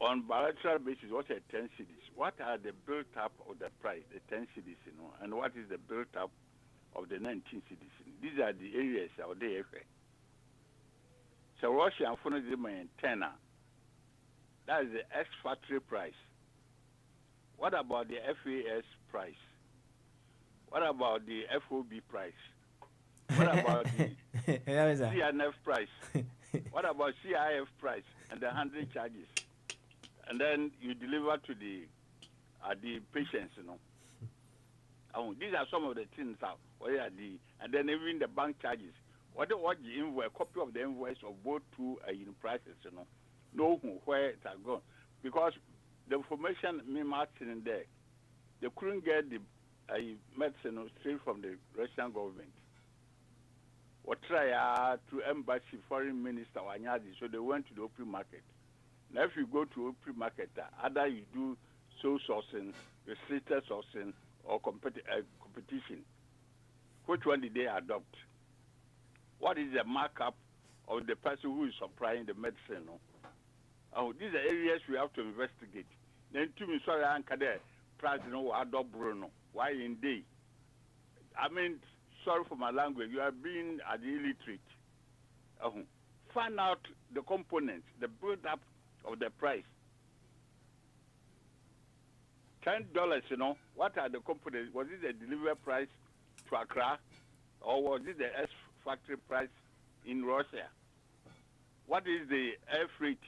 On bilateral basis, what's a 10 cities? What are the built up of the price, the 10 cities, and what is the built up of the 19 cities? These are the areas out there. So Russia and Funazima and Tena, that is the ex-factory price. What about the FAS price? What about the FOB price? What about the CNF price? What about CIF price and the handling charges? And then you deliver to the patients, These are some of the things and then even the bank charges. What the invoice, copy of the invoice of both two prices, know where it has gone. Because the information me marching in there, they couldn't get the medicine straight from the Russian government. Or try to embassy foreign minister Wanyadi, so they went to the open market. Now, if you go to open market, either you do sole sourcing, restricted sourcing, or competition. Which one did they adopt? What is the markup of the person who is supplying the medicine? These are areas we have to investigate. Then, to me, sorry, Anka there, price, adopt Bruno. Why indeed? I mean, sorry for my language, you are being illiterate. Find out the components, the build-up of the price. $10, what are the components? Was it the delivery price to Accra, or was it the factory price in Russia? What is the air freight?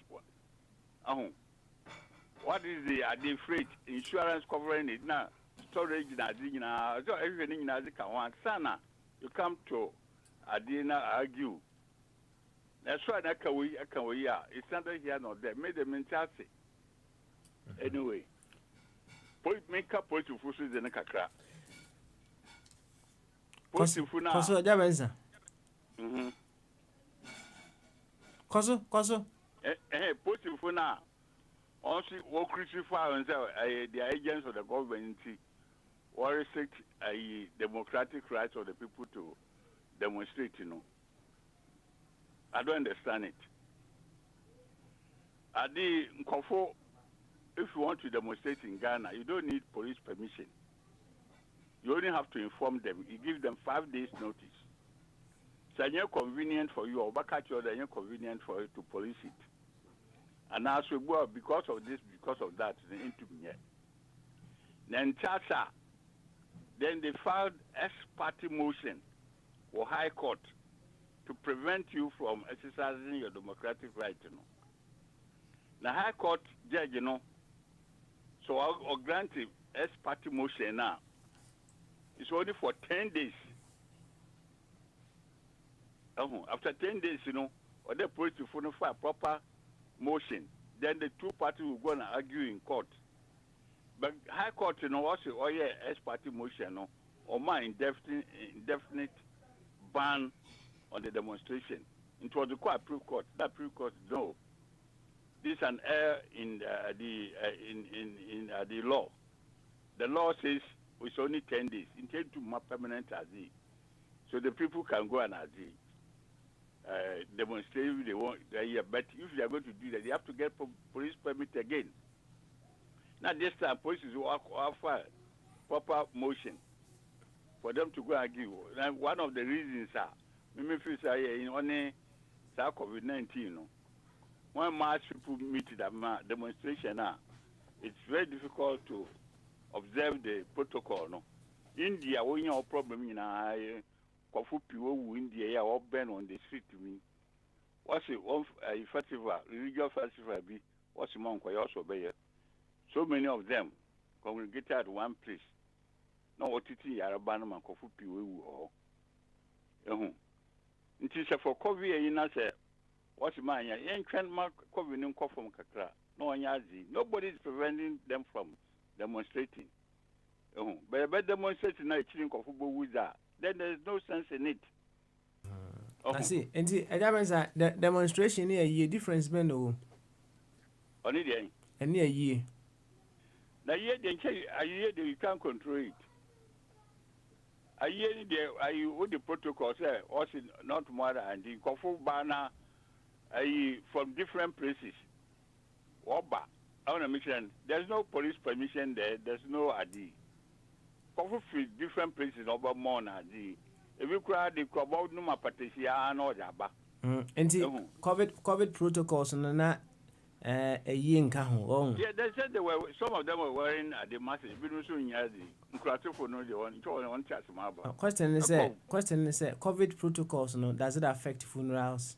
What is the freight insurance covering it now? Storage so everything in Azika Sana, you come to Adina argue. That's why I can it's not here nor there. Made them in Chelsea. Anyway, make up point to forces in a crack. Koso Jabenza. Koso. Positive for now. Also, what crucify and the agents of the government or restrict democratic rights of the people to demonstrate, I don't understand it. If you want to demonstrate in Ghana, you don't need police permission. You only have to inform them. You give them 5 days notice. So it's not convenient for you, or back at you, it's not convenient for you to police it. And as we go, because of this, because of that, they into me. Then Chasa, then they filed ex-party motion for High Court to prevent you from exercising your democratic right, The High Court judge, so I'll grant him ex-party motion now. It's only for 10 days. After 10 days, or they put to for a proper motion, then the two parties will go and argue in court. But High Court, also, ex-party motion, or my indefinite ban on the demonstration. It was the approved court. That approved court, no. This is an error in the law. The law says it's only 10 days. Intended to make permanent azil. So the people can go and azil. Demonstrate if they want. But if they are going to do that, they have to get police permit again. Now this time, police will offer proper motion for them to go and give. And one of the reasons are, in only COVID-19, when mass people meet the demonstration, it's very difficult to observe the protocol. India, when you have a problem in India, or burn on the street to me. What's a festival, religious festival be? What's the monk also be? So many of them congregated at one place. No, what it is, Arabana and Kofu Piwu. It is for COVID, what's my ancient mark COVID in Kofum Kakra? No one yazi. Nobody is preventing them from demonstrating. But by demonstrating, I think of wizard. Then there's no sense in it. I see. And the demonstration here, a difference, Ben. Only day. And near ye. Now, yet, you can't control it. I hear the protocol say also not more than the Kofu Bana from different places. Oba, I want to mention there's no police permission there. There's no ID. Kofu from different places over more than ID. If you cry the Kobo Numa Patricia and all Jaba. And COVID protocols na a year in Cahu. Yeah, they said some of them were wearing the masks. We don't soon have the Krato no one chat. Question is COVID protocols, no, does it affect funerals?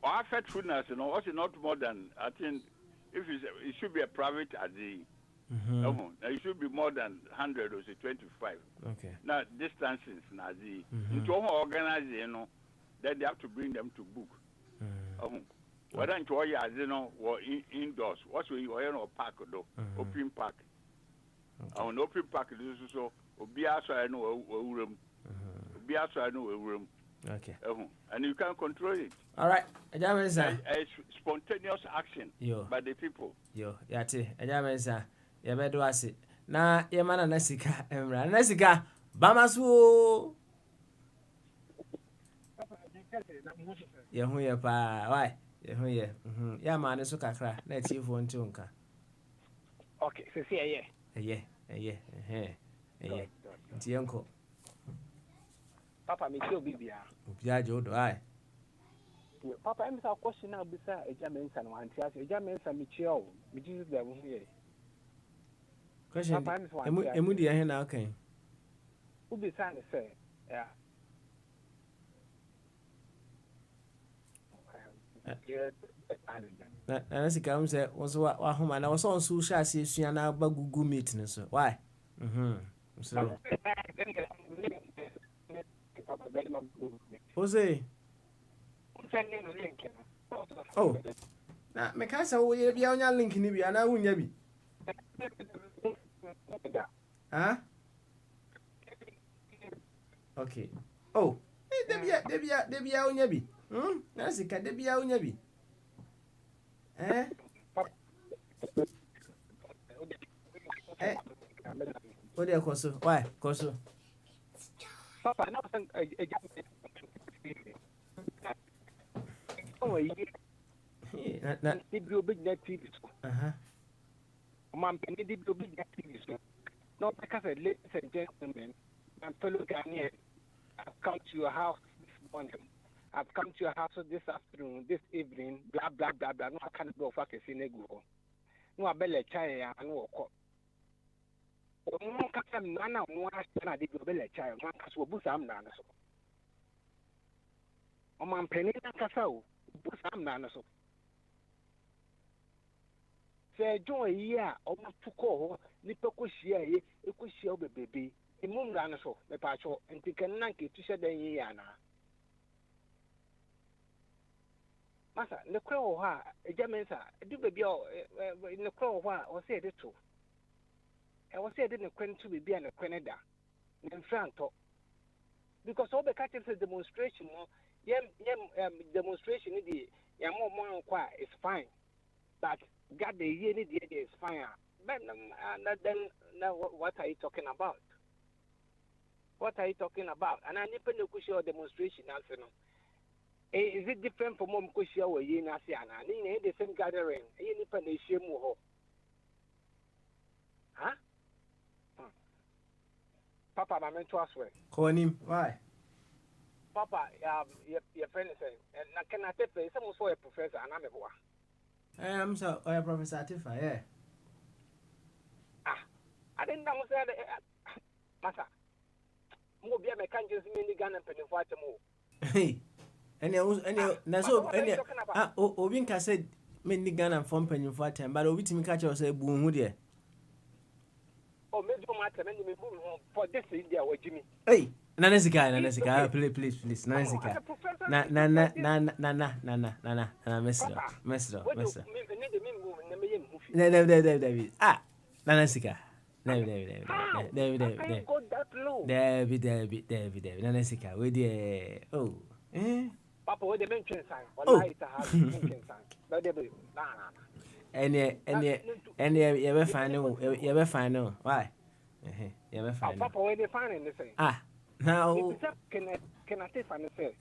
Or affect funerals, also not more than, I think, if it should be a private ID. It should be more than 100 or 25. Okay. Now, distances, into organize, then they have to bring them to book. Whether into all years, or indoors, what's we are park or open park. An open park is so, be outside, I know a room. Be outside, I know a room. Okay. And you can control it. All right. A spontaneous action by the people. Yati. Ajamensa. Yabedo ase. Na yemana nasika emra. Nasika bamasu. Yehu ye pa. Why? Yehu ye. Ya ma ne so kakra na chief won nka. Okay, so see Ntienko. Papa me kill bibia. Obia jodo ai. Papa em sa question na bisa ejamensa no antia se ejamensa me chill. Me Jesus da wo here. Question. Emu dia he na okay. Ubisa ne say, yeah. Na sika say wonso wa homa na woso onso sha se sua na ba gugu meet ne so. Why? So. Jose. Oh. Na me ka sa wo ye bia onya link ni bia na wunya bi. Huh? Okay. Oh. Debia onya bi. Na sika debia onya bi. What do you call so? Why? Koso. Papa, no, not because ladies and gentlemen and fellow Ghanaians, I've come to your house this morning. I've come to your house this afternoon, this evening, blah, blah, blah, blah. No, I can't go fuck a single. No, I better try and walk up. One can none of one I did go belly child, one can swab Busam Nanaso. O man penny and Casso, Busam Nanaso. Say, joy, yeah, almost to call, Nipokushia, Ekushia baby, a moon Nanaso, the patrol, and take a nanky to shed the Yana. Massa, the crow, a Jamesa, do baby in the crow, or say the truth. I was saying didn't quit to be a Canada in Franco because all the catches a demonstration, demonstration is fine, but got the year is fine. But then what are you talking about? What are you talking about? And I never know your demonstration answer. Is it different from Mom Kushia or Yenasiana? In the same gathering, any penation more. Huh? Papa, I'm into us. Call him. Why? Papa, your friend is and I cannot take place. Someone saw a professor and I'm a boy. I'm so a professor, yeah. I didn't know that. Massa, more be a mechanic minigun and penny for more. Hey, any, Obinka said, minigun and phone penny for time, but Obitimi catch us a boom, dear. Oh, maybe for this India or Jimmy. Hey, Nanasika, please, Nanasika. Na, Mesro. David. Ah, Nanasika. David. Nanasika, with the oh, Papa, what the mention sign? What light to have mention sign? But they will. And you ever find why? Yeah, fine. Papa, where they find anything? Now can I say funny say?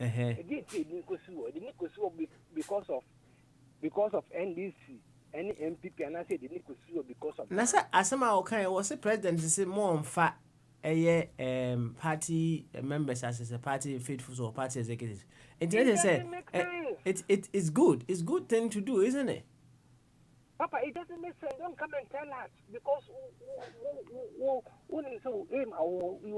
Because of NDC, any MPP, and I said they need to sue because of. Nasa asama okay was the president say more on fat party members as a party faithful or party executives. And they say it is good. It's good thing to do, isn't it? Papa, it doesn't make sense. Don't come and tell us because you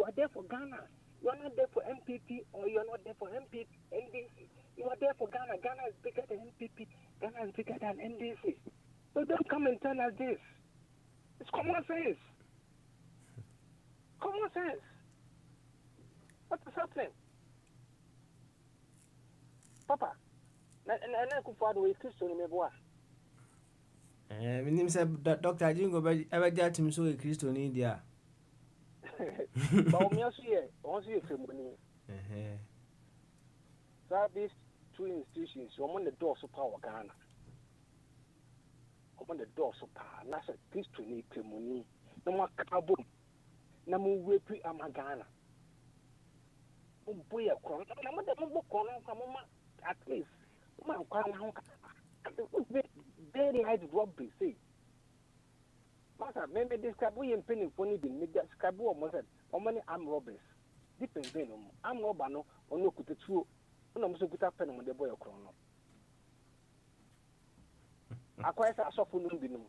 are there for Ghana. You are not there for MPP or you are not there for MPP, NDC. You are there for Ghana. Ghana is bigger than MPP. Ghana is bigger than NDC. So don't come and tell us this. It's common sense. Common sense. What is happening? Papa, I could find a way to me. My name is Dr. Jingo, but ever got him so a Christian in India. But me also here for money. So these two institutions, one on the doors of power Ghana. On the doors of power, and that's a Christian money. No more carbon. No more weepy Amagana. Boy, a crown. At least. Very high rugby, see. Master, maybe this Kabu and Penny for needing make that Skabu or Mozart or many arm robbers. Depends on arm robber or no good true. No, I'm so good up pen on the boy or chrono. I quite a soft woman.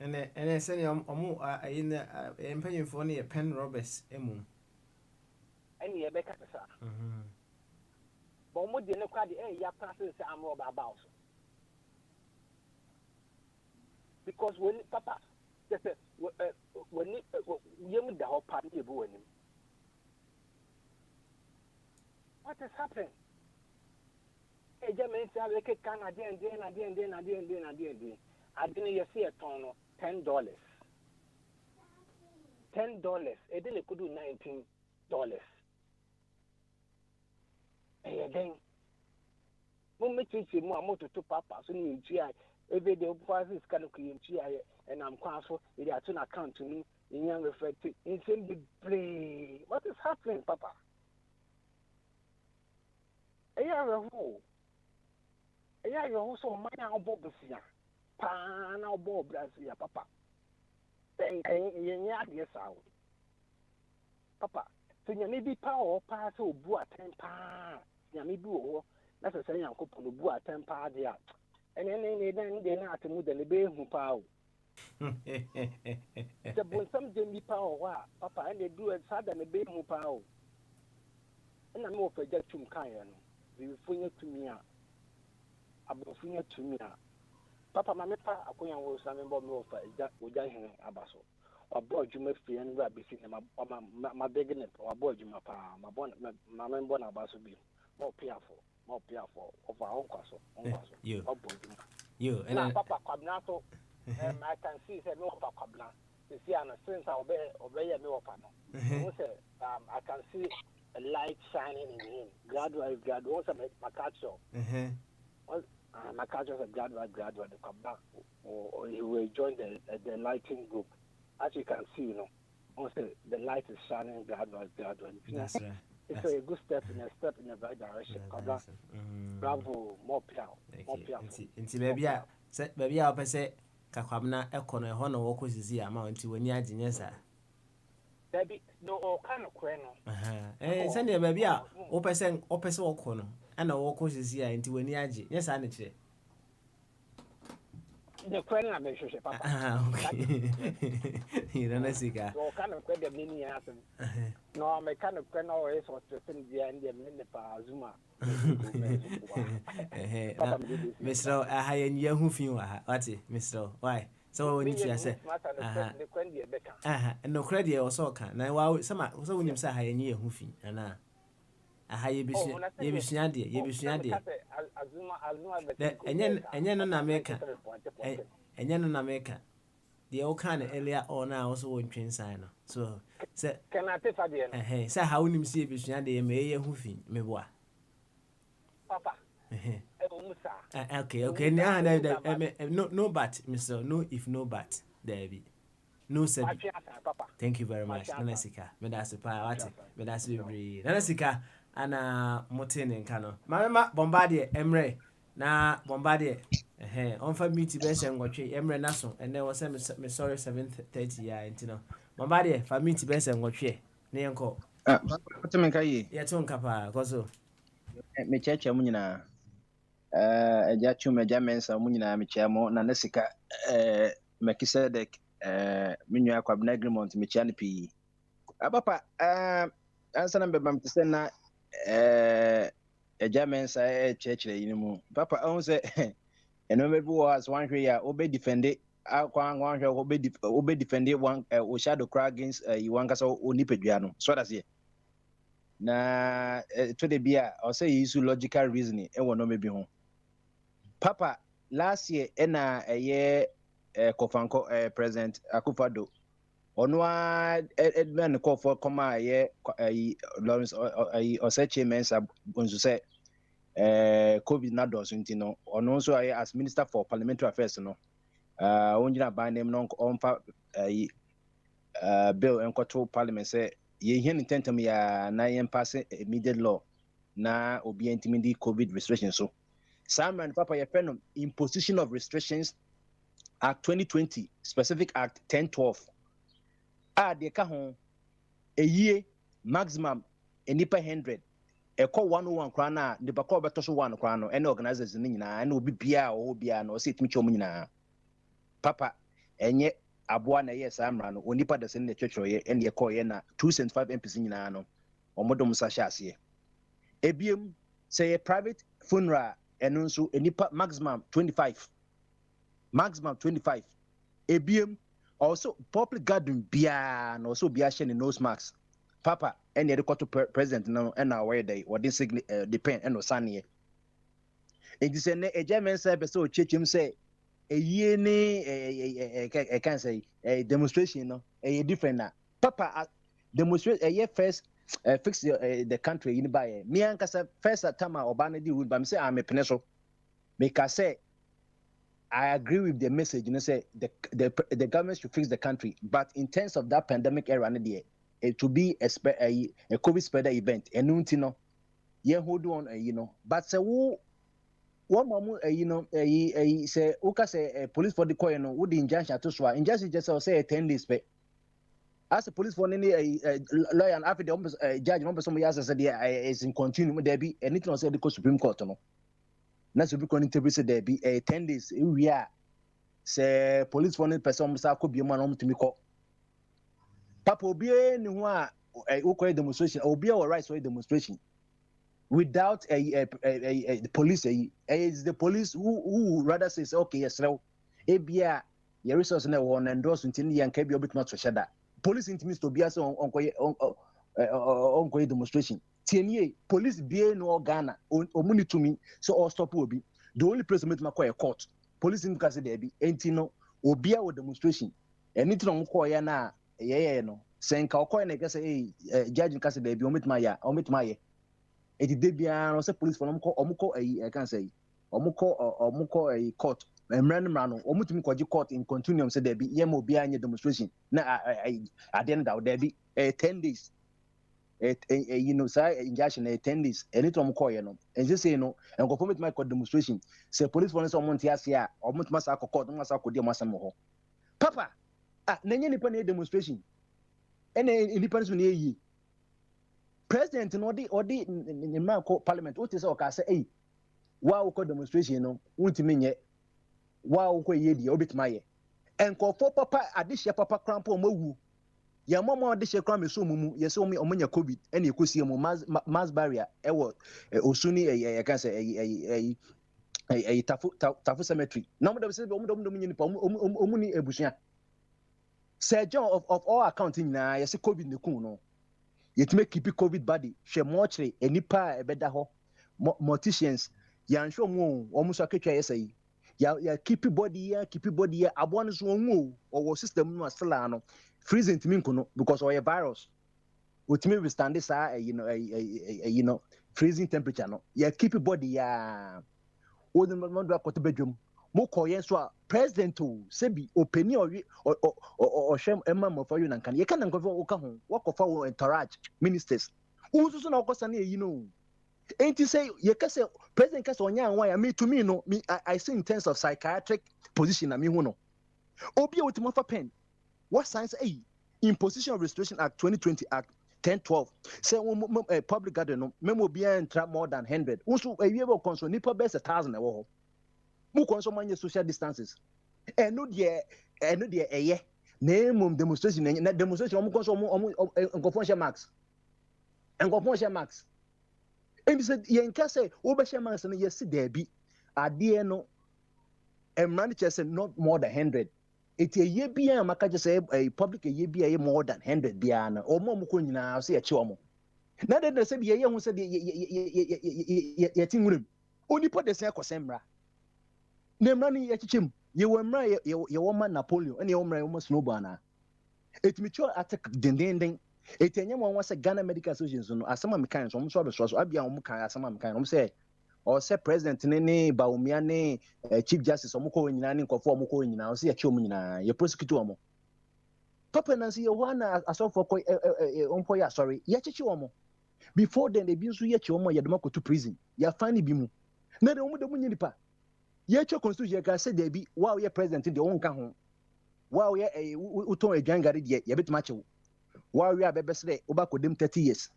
And I say, I'm in the paying for a pen robbers, emu. Any a becker, sir. But more than a quite a ya passes arm robber about. Because when Papa, when you the whole party, what is happening? A German say, I can't again. I didn't see a ton of $10. $10. A day could do $19. And again, when we teach you more to Papa, so you every day, prices kind of create and I'm console. It has an account to me in young reflected in same play. What is happening, Papa? A year ago, also my now Bob here. Pan now Bob Brazil, Papa. Yes, out. Papa, so you may be power pass or bua 10 pounds. You may do that's a saying I'm couple of bua 10 pounds there. And then they not to move the baby who power. The boy some demi power, Papa, and they do it sad and the baby who power. And I'm more for just to Kayan. We will fling it to me. About fling it to me. Papa, my papa, I couldn't was something about me for that would die him abaso. Or boy, you may feel and rabbi sitting my begging it, or boy, you my member abaso be more fearful. More fearful of our own castle. You and Papa Cabnato, I can see said no Papa Cablan. You see, I'm a since I'll obey a no panel. I can see a light shining in him. Gradually, also make Macacho. Macacho is gradually to come back, or he will join the lighting group. As you can see, also the light is shining gradually. That's right. It's a good step in the right direction. Bravo, more piano. Into baby, I'll say, Kakwabna, a corner, honor, walk with the amount to when you are genius. Baby, no kind of crano. Eh, send your baby out, opus or corner, and a walk with the year into when you are yes, I need the crane I make sure, Papa. Okay. You don't see that. No kind of credit mini happen. No, I'm a kind of crane always was to send the end of the Zuma. Mr. I in your who feel what's it, Mr. Why? So when you say, no credit or so can. Now, some so when you say I in your who feel, and you be Shandy, you be Shandy. And then on America, and then on America, the old kind of earlier or now also in train sign. So, can I take a hey, say how you see if Shandy may who feel me what? Papa. Okay, now no, but, Mr. No, if no, but, there be. No sir. Thank you very much. Nana Sika. Medasi pa wati. Medasi bebre. Nana Sika ana motene nkano. Mama Bombardier Emre na Bombardier. On fa meet be se ngotwe Emre naso ene wo se me sorry 7:30 ya ntino. Bombardier fa meet be se ngotwe. Ne yenko. Otemen kai. Ye to nkapa koso. Me cheche mu nyina. Eja chuma eja mensa mu nyina me chemo na Sika Melchizedek minua kwabna agreement me chia ne pi abapa ansa na mbeba mtse na eja mensa chechire yinimu papa on se eno mebi was one hwe ya obe defend akwa one hwe obe defend one o shadow cry against you wan kasa onipadua no so that's here na to the bia o say use logical reasoning e wono mebi ho papa last year ena Kofanko President Akufo-Addo onwa edman call for koma Lawrence Oseche Mensa bonzo say COVID na do so ntino ono so as Minister for Parliamentary Affairs no onjina ban name no onfa bill enkoto parliament say ye hia intentem ya na yen pass immediate law na obi intimidi COVID restrictions so Simon papa ye friend imposition of restrictions Act 2020, Specific Act 1012. De ka ho a year maximum enipa 100. Eko 101 kra na de bakọ beto so 1 kra no ene organizers ni nyina ene obi bia o bia no se timi chom nyina. Papa enye aboa na yes amra no onipa de se ne twetwoye ene ye ko ye na 275 MPs nyina no omodom sa hye ase. Ebiem say private funeral eno nso enipa maximum 25. Maximum 25. ABM also public garden bia and also bia share nose marks. Papa any the to president no and aware day or this depend and no sunny. It is a German service so church say a year I can say a demonstration no a different na. Papa demonstrate a year first fix the country in by me and first time Obama di would but say I'm a peneso. Make I say I agree with the message. You know, say the government should fix the country, but in terms of that pandemic era, it to be a COVID spreader event. And you know, yeah, hold on, you know. But say who, one moment, you know, say Uka say police for the coin, you know, would the injunction to swear. Injunction just say 10 days pay. As a police for any lawyer and after the judge, number somebody else said is in continuum. There be anything else the Supreme Court, no. Na so be interview say there be 10 days we are say police for any person say ko bi ma no mtimi ko papa obi ni ho a wo demonstration obi our rights for demonstration without the police is the police who rather says okay yes rew e bia your resource na wo na endorse ntini yan ka bia obitima to sheda police intimi to bia say on demonstration tienie police bia no Ghana omuni to me so all stop obi the only place make call a court police in case there be enti no obia wo demonstration anything on call ya na no senka call na get say judge in case there be omitma ya eti de bia no say police for omko I can say omko a court emran no omutumi kwaji court in continuum say there be yem obia anya demonstration na at the end of there be 10 days you know, say injunction 10 days. Anytime call you know, and just say no, and go permit my court demonstration. Say police for someone here, or much massa court, massa could dear Massamo. Papa, Nany independent demonstration. Any independence near ye. President or the in my parliament, what is all say, hey, wow, court demonstration, no, won't mean yet. Wow, ye the obit my and call for papa, addition papa crampo mogu. Ya mama de she kra me so mumu ye so me omanya covid ene ekosie mu mass barrier e wo osuni e kan say e tafu cemetery na mo de se mo nyini pa omuni ebusua Sir John of all accounting na ye se covid ne kun no ye to make keep covid body hwe mochre enipa e beda ho morticians ya nhwo mu o mu so aketwa ye say ya keep body ya abo no so onwu o system no asela no freezing to me because of a virus. With me we stand this you know freezing temperature no. Yeah keep your body ya. O the man do akota bedroom. Moko yenswa president to sebi opinion or shem emma mo for you nan kan. Ye kan go for oka ho. What for entourage ministers. Unso na okosa na you know. Ain't you say ye ka say president ka so nya anwa ya me to me no me I see in terms of psychiatric position na me hu no. Obi ultima for pen. What science Imposition of Restoration Act 2020 Act 1012 say public gathering no memo be enter more than 100. Also a year of console nipa best 1,000 e wo. Mu console man social distances. Eno de eye na demonstration na demonstration mu console mu ngofon max. Ngofon share max. And said yen ka say wo be share max no yes there bi ade no emran che say not more than 100. It's a year be maka just say a public a year be more than 100 biana or more mukunina say a chomo. Now that they say ye who said ye ting only put the same cosemra. Nemrani yachim, ye were my your woman Napoleon and your woman almost no bana. It mature attack ding. It any one was a Ghana Medical Association as some mechanics almost sort of source. I be a muka some mechanics say. Or say president nene Baumiane chief justice omuko nyina ni nkofo omuko nyina o se yachio nyina ye prosecutor omo papa nansi ye wana asofo ko onpo ya sorry ye chichi omo before then they be nso ye chi omo ye dema ko to prison ya fani bi mu na de omo de mu nyinipa ye chi constitution ga say there be wa ye president de onka ho wa ye uton adwangare de ye betima chewo wa we abebesre obakodem 30 years.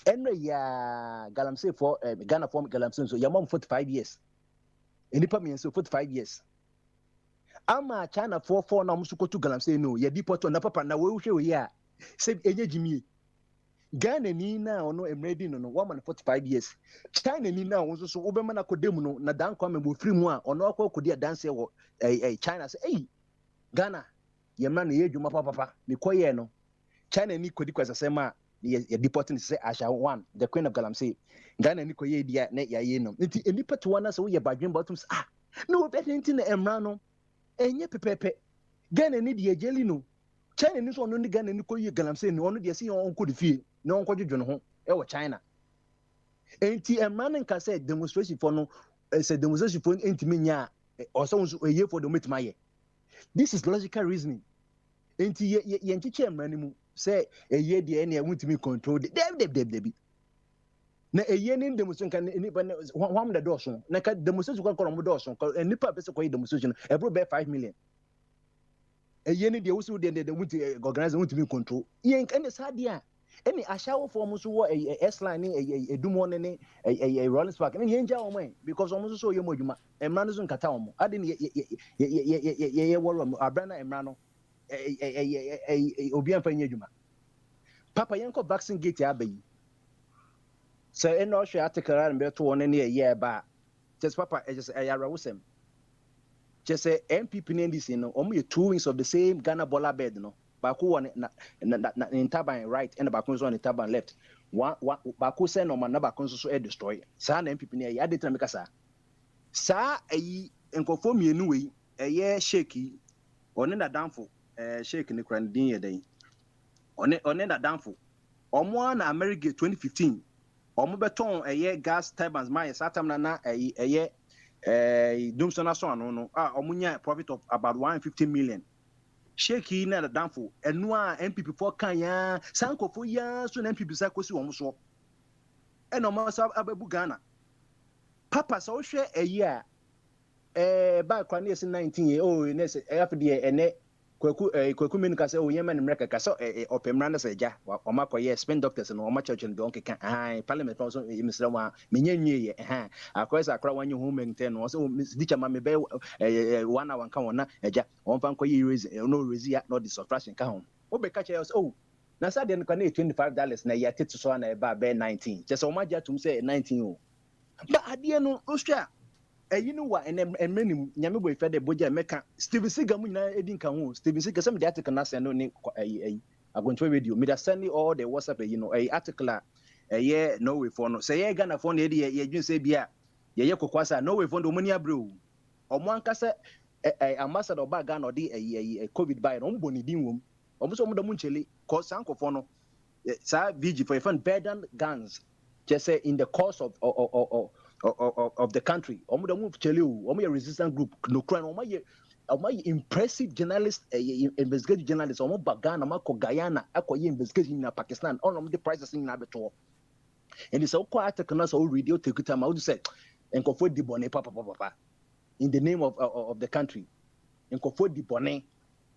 Enre ya galamsey for Ghana form galamsey so yamam 45 years. Enipa me so 45 years. Ama China 44 na musuko to galamsey no ye deport na papa na we hwe we ya se enye jimie. Ghana ni na ono emredi no 145 years. China ni na won so obema na kodem no na dan kwa me bo free mu a ono akwa kodi dance wo China say Ghana ye man na ye dwuma papa me koye no China ni kodi kwasa sema ye deporting say Asha 1 the queen of Galamsey Ghana ni koye dia na yaye no nti enipa to wana so ye badwen bottom no be nti na emra no enye pepepe Ghana ni de jeli no China ni so no ni Ghana ni koye Galamsey no ono de se on ko de fie na on ko dwodwo ho e wo China enti emra no nka say demonstration for no say demonstration for enti menya or so eye for the metmaye. This is logical reasoning enti ye nchiche emra ni mu say a year the any want to me control the na a year in demonstration can anybody one the doorson na ka demonstration can come doorson and nipa person ko demonstration e bro be 5 million a year in the also the want to organize want to me control yen can sad dia any ashawo form so a S line a dumo ne a Rollins Park and yen ja o man because almost so ye moduma e mra no so nkata o mo ade ne ye woro abrana e mra no obi amfa nyadwuma papa yenko vaccine gate abayi so eno hwe article ran be to won ne ye ba just papa just ayara wosem just say MPP NDC no omo ye 2 wings of the same Ghana Bola bed no ba ko won na in turban right and ba ko so on turban left one ba ko say no man na ba ko so destroy sa na MPP ne ya de make sa ayi enkofo mienu we eye sheki one na danfo Sheikh ni krandin yeden one na danfo omo na America 2015 omo beton gas turbines my satam na dumsona so anu no omo nya profit of about 150 million Sheikh na danfo enu a MPP for kan ya sankofo ya so na MPP sa kosi omo so eno mo sa ababu Ghana papa so hwe a ba kwa na 19 year old na afde ene kwaku menu ka say o yema ne mreka ka so opemra na seja o makoye spin doctors no o ma church no don keka parliament so emisra wa menya nwie akwesa akra wanyu hu maintain no so dicha ma me be 1 hour kan wona eja o mfa nkoye raise no raise ya no the subtraction ka ho o be ka che na sa de no ka na $25 na ya tete so na e ba be 19 che so o ma ja tum say 19 o ba ade no ostua eyinu wa emenim nyame boy fede boja meka Steven Seagal mu nyina edin kan ho Steven Seagal some the article na send no ni agonto video me da send all the WhatsApp article no way for no say ye Ghana for na ye dwun say bia ye kokwasa no way for no money abro omo ankasa ambassador ba Ghana odi COVID by no mbo ni din wom omo so mo da mu nchele ko sanko for no sa VG for fun better guns just say in the course of of the country. Omo the move chele o, omo resistance group no kran omo impressive journalist investigative journalist omo bagana mako Guyana akoye investigation na Pakistan omo the prices in abeto. And it's so quiet to so radio take time I would say enkofo di bone papa in the name of the country. Enkofo di bone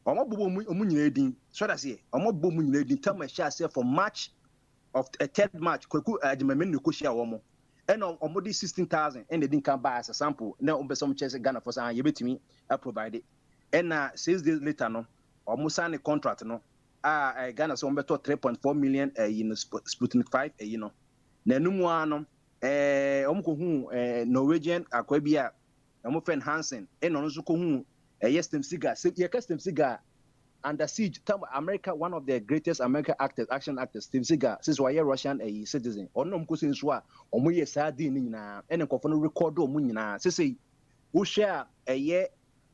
omo bobo mu nyina din so that say omo bobo mu nyina din tell my share say for March of a third March kwaku adimame no ko share omo and omo di 16,000 and they didn't come by as a sample na on be some chese Ghana for say yebetimi provide and 6 days later no omo sign a contract no Ghana so beto 3.4 million Sputnik 5 you know na numu ano omo ko hu Norwegian akwabia omo friend Hansen and ono so ko hu Stem Cigar Stem Cigar under siege America, one of the greatest American action actors, Steve Seagal, since we are Russian citizen. Or no mkusi nswa, omuye sadi ni na, ene kofono record omu nyina. Sisi, who share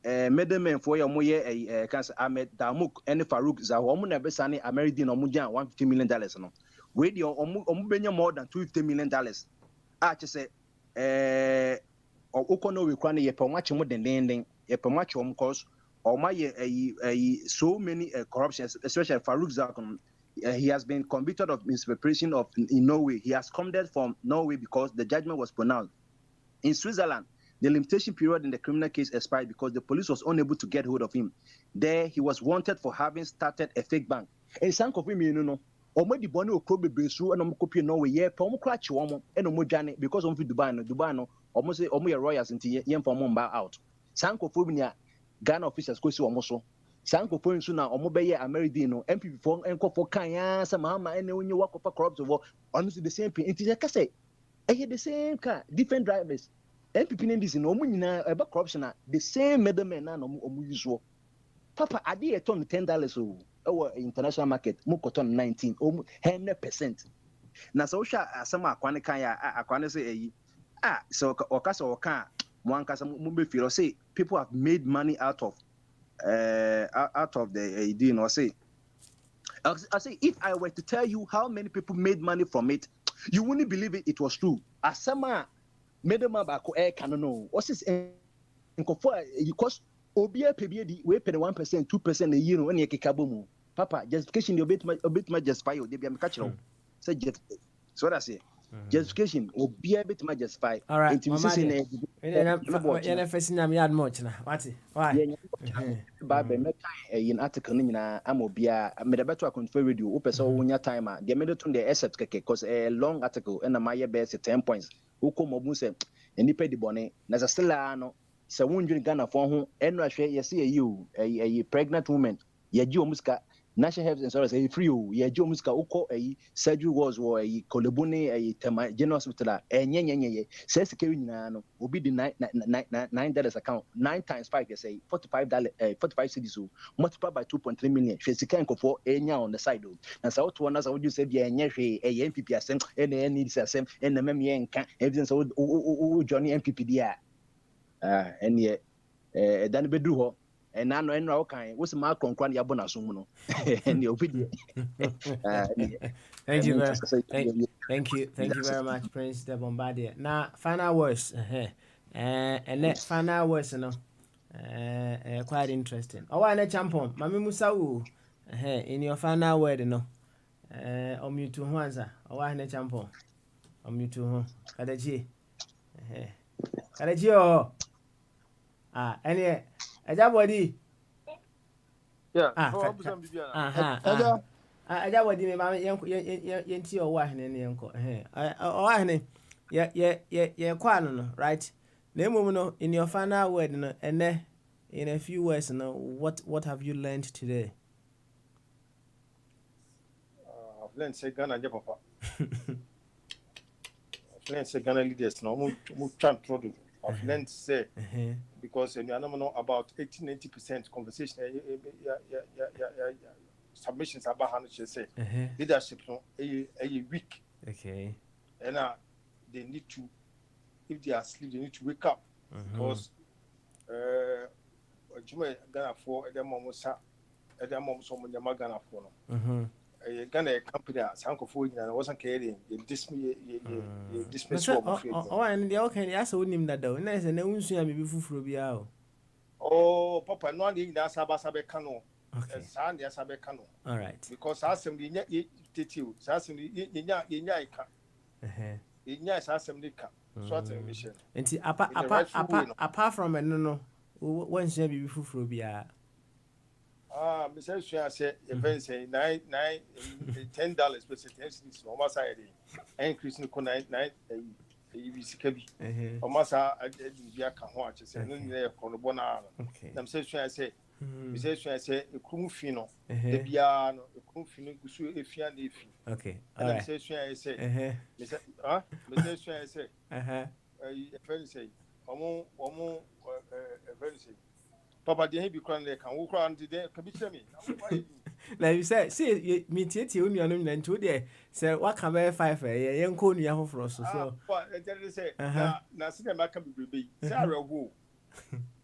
middleman for your omuye cancer Ahmed Damuk, ene Farouk Zaho, omu na besani American omujan $150 million no. Radio omu benya more than $250 million. Just say, okono we kwani ye pomachi mo dendending, ye pomachi omkos. Or my so many corruptions, especially Farouk Zakon. He has been convicted of misappropriation in Norway. He has come there from Norway because the judgment was pronounced. In Switzerland, the limitation period in the criminal case expired because the police was unable to get hold of him. There, he was wanted for having started a fake bank. And some of him, you know, already born or probably Bresu and copy Norway, yeah, Pomo Cratch woman and Omojane because of Dubai, no, almost a royals into Yen for Mumba out. Sankophobia. Ghana officials go see almost Sanko point soon now, Omobey Ameridino, MP for Enco for Kaya, some Hama, and when you walk up a crops of honestly the same thing. It is like I say, I hear the same car, different drivers. MPP in this in Omuna about corruption, the same middleman and usual. Papa, I did a ton $10 over international market, Mokoton 19, 100%. Now, so shall some Aquanica, say, so Ocasa or car. One say people have made money out of the you know say I say if I were to tell you how many people made money from it, you wouldn't believe it was true. As some made them about air canono. What's this you cost obia pb we pay 1%, 2% a year when you kikabomu. Papa, justification a bit much justify you, they be catching. Say so what I say. Justification will be a bit justified. All right. Why? In article Amobia, I made a better confer radio, Upeso Wunya timer, the middle the assets because a long article and a Maya base 10 points. Uko Mobuse, and you pay the bonnet, Nazastelano, Sawunjun Ghana for whom, and Russia, you see you, a pregnant woman, Yajo Muska. National Health Insurance a free ya jo muska uko surgery was a kolebune a general hospital nye says carry no obi the $9 account 9 times 5 you say $45 45 cities multiplied by 2.3 million she can go for enya on the side na so to one as you say be enye hwe MPP asem any needs asem and the meme enka evidence Johnny MPP dia and ye dan bedru ho and now no okay what's my concrete yabona so no and your video. Thank you very much Prince the Bombardier. Now final words and that final words no quite interesting. Oh I champion mami Musa in your final word no omu to Huanza oh I champion omu to Kadaji oh any Ajabodi. Yeah. Ajabodi me mama yenti o wa hene ne yenko. O wa hene ye kwano no, right? Na emum no in your final word no ene in a few words no what have you learned today? I've learned say Ghana je papa. I've learned say Ghana leaders no mo try to I've learned say because you know about 80-90% conversation submissions about how to say leadership no a week. Okay. And they need to, if they are asleep, they need to wake up because Ghana for the moment someone Ghana for no. Ghana company as Uncle Food and I wasn't carrying dismiss and the okay, I saw him that though. Nice and then see me before Frobia. Oh, Papa, no one in that Sabasabe Cano. Okay. Sandy Sabe Cano. All right. Because assembly Titu, Sassy, Yaika. Yes, assembly cup. Sort of mission. And see, apart from a no, when she be before Frobia. Mr. Shia said, events say $10, but it's almost I increasing the night. Kabi. Omasa Yaka watches and there for the Bonana. I'm saying, I say, Mrs. I say, a Kumfino, the piano, a Kumfino, if you are if. Okay. And I say, I say, Mrs. I say, a friend say, Omo, a friend say. Papa, the heavy crown they can walk around today. Can be me. Like you said, see, me tea only on them two there. Say, what can be 5 a young coon you have for us? So, but they say, now see them back can be Sarah who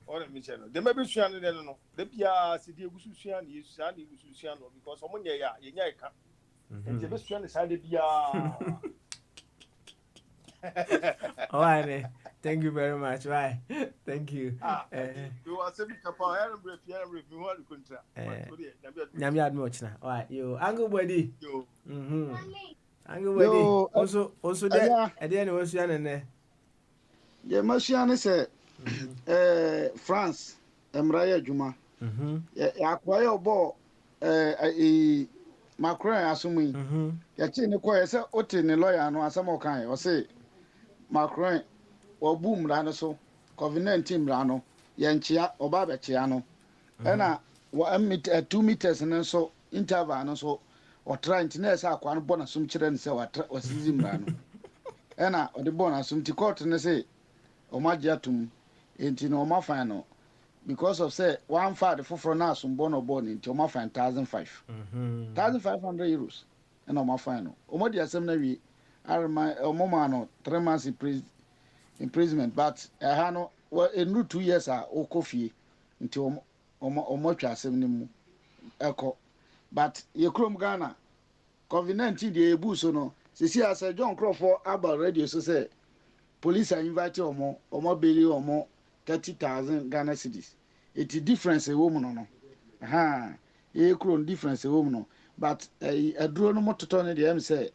or the mission. They may be Shannon, they don't know. The Pia City Gususian is Sandy Gususiano because someone Yaka. And the best one is Sandy All right, thank you very much. Right, thank you. You are saying, Papa, if you want to contract. Namia much now. All right, you, Uncle Buddy. Uncle Buddy. Also, there, at the end, was Yan and there. Yeah, Marcian said, France, Emraya Juma. Acquire a ball, Macron, assuming. Yachin, the choir, say, Otin, a lawyer, and some more kind, or say. Macron or boom rano so covenant team rano yanchia or babachiano and 2 meters and so interval so or trying to nurse our one bonus some children say what was him rano and or the bonus some court and say or majatum into no ma final because of say 1 5 for now some bono born into my fine 1,500 €1,500 and on my final or my dear seminary. I remind a moment 3 months imprisonment, but I had no a new 2 years or coffee until much as echo. But you crom Ghana, Covenant the Abuso no, see as a John Crawford about radio so say police are invited or more bailey or more 30,000 Ghana cedis. It's a difference a woman or no. Aha, a crown difference a woman, but a drone more to turn the M say.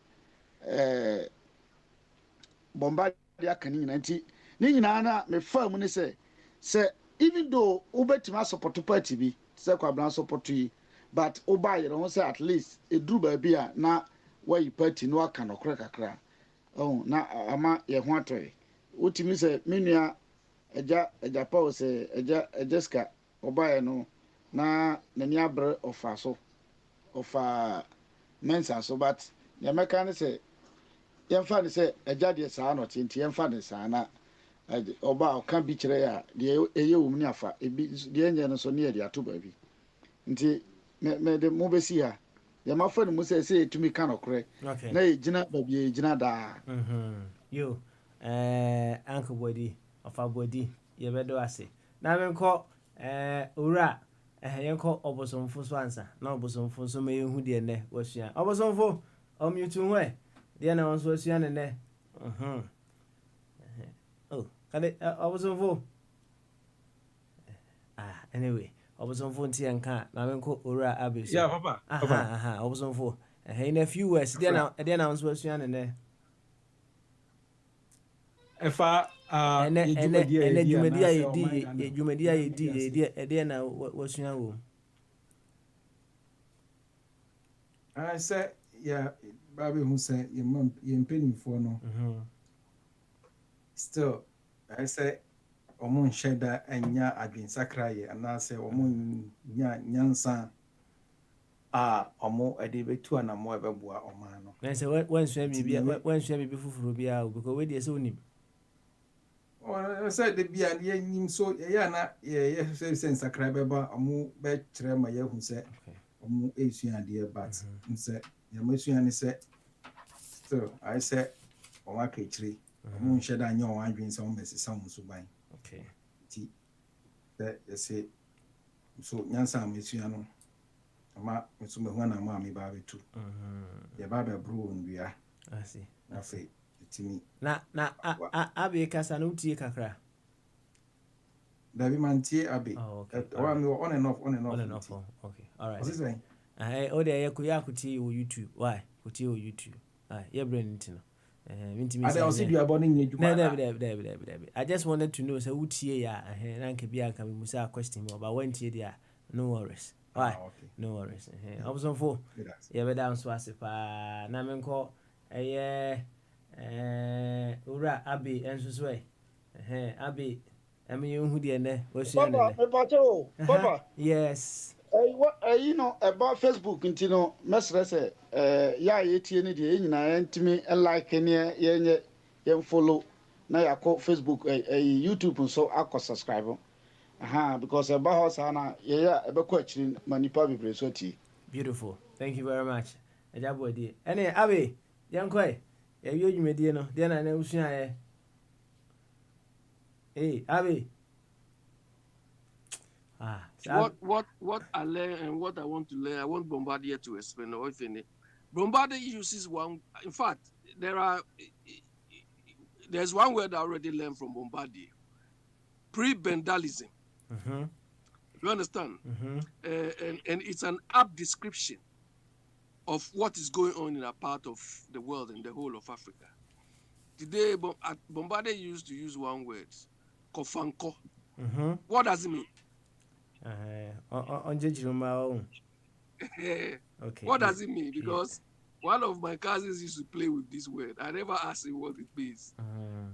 Bombardia canina nina me firm ni say even though ubetima support party bi say kwabran support yi but oba you know say at least e duru ba bia na why party no aka no kakra oh na ama ye ho atoy utimi say menua eja pa say ejeska oba ye no na nani abre ofa so ofa mensa so but ye meka ni say yɛmfa ne sɛ agya deɛ saa no nti yɛmfa ne saa na ɔba ɔka bi kyerɛ a deɛ ɛyɛ wɔ mu ne afa ebi deɛ nyɛ no so ne yɛde ato baabi nti mɛde mo bɛsi ha yɛmafa ne mu sɛ yɛtumi ka nokorɛ na yɛgyina baabi yɛgyina daa yo Uncle Body ɔfa Body yɛbɛdɔ ase na menkɔ owura yɛnkɔ ɔbosomfo so ansa na ɔbosomfo so mɛyɛhu deɛ nnɛ wasua ɔbosomfo ɔmyutu ho deɛ na wɔn nso asua ne nnɛ oh kade ɔbosomfo anyway ɔbosomfo nti yɛnka na menkɔ owura abeso yeah papa ɔbosomfo in a few words deɛ na wɔn nso asua ne nnɛ ɛfa dwumadi a yɛdi ɛdeɛ na wɔasua wɔ mu sɛ Baby who said you're penny for no. Still, I say, Omon Shedda and Ya Adin Sakraye, and I say, Omon Yansan. Omo a day 2 and a more of a boy or man. I say, when shall be before Rubia because we did only. I said the beer, yen so, yana, yes, since a crabber, a more bad tremor, who said, Omo Asian dear bats, and said, Yamusian said, still, I said, O Waki tree, Moon shed on your wine drinks on Mrs. Samus Subine. Okay. Tea. That you say, so Yansa Missiano. ama mesume ho na ma me ba betu ya ba be bro ndua asi na fe timi na abe kasa no tie kakra David Mantie Abbey. Oh, okay. On and off. Okay. All right. What's he saying? Oh, there you could see YouTube. Why? Could see YouTube. Yeah, brain it. I just wanted to know so who ya and can be a musa question about when there. No worries. Why? Okay. No worries. I was on for. Yeah, but down swasipa. Namenko. Ura Abbey and Susway. Abbey. I mean, who the Papa. Yes. You know about Facebook, you know, Messer yeah, any day, you know, to me, like any follow. Now I call Facebook, YouTube, and so I could subscribe. Because about us, yeah, about question, Manipa so beautiful. Thank you very much. A job with you. Any Abby, young quay, you made dinner, then I know. Hey, Abby. What I learn and what I want to learn, I want Bombardier to explain. Or if any, Bombardier uses one. In fact, there's one word I already learned from Bombardier: pre-bendalism. You understand? And it's an apt description of what is going on in a part of the world and the whole of Africa. Today, Bombardier used to use one word. Kofanko. What does it mean? Okay. What does it mean? Because one of my cousins used to play with this word. I never asked him what it means.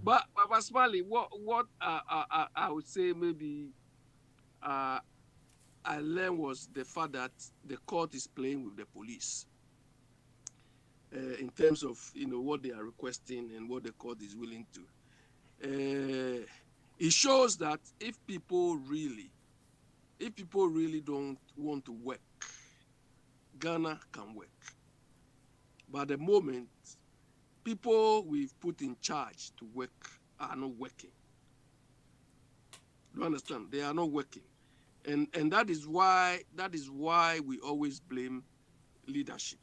But Papa Smiley, what I would say maybe I learned was the fact that the court is playing with the police in terms of what they are requesting and what the court is willing to. It shows that if people really don't want to work, Ghana can work. But at the moment, people we've put in charge to work are not working. You understand? They are not working. And that is why we always blame leadership.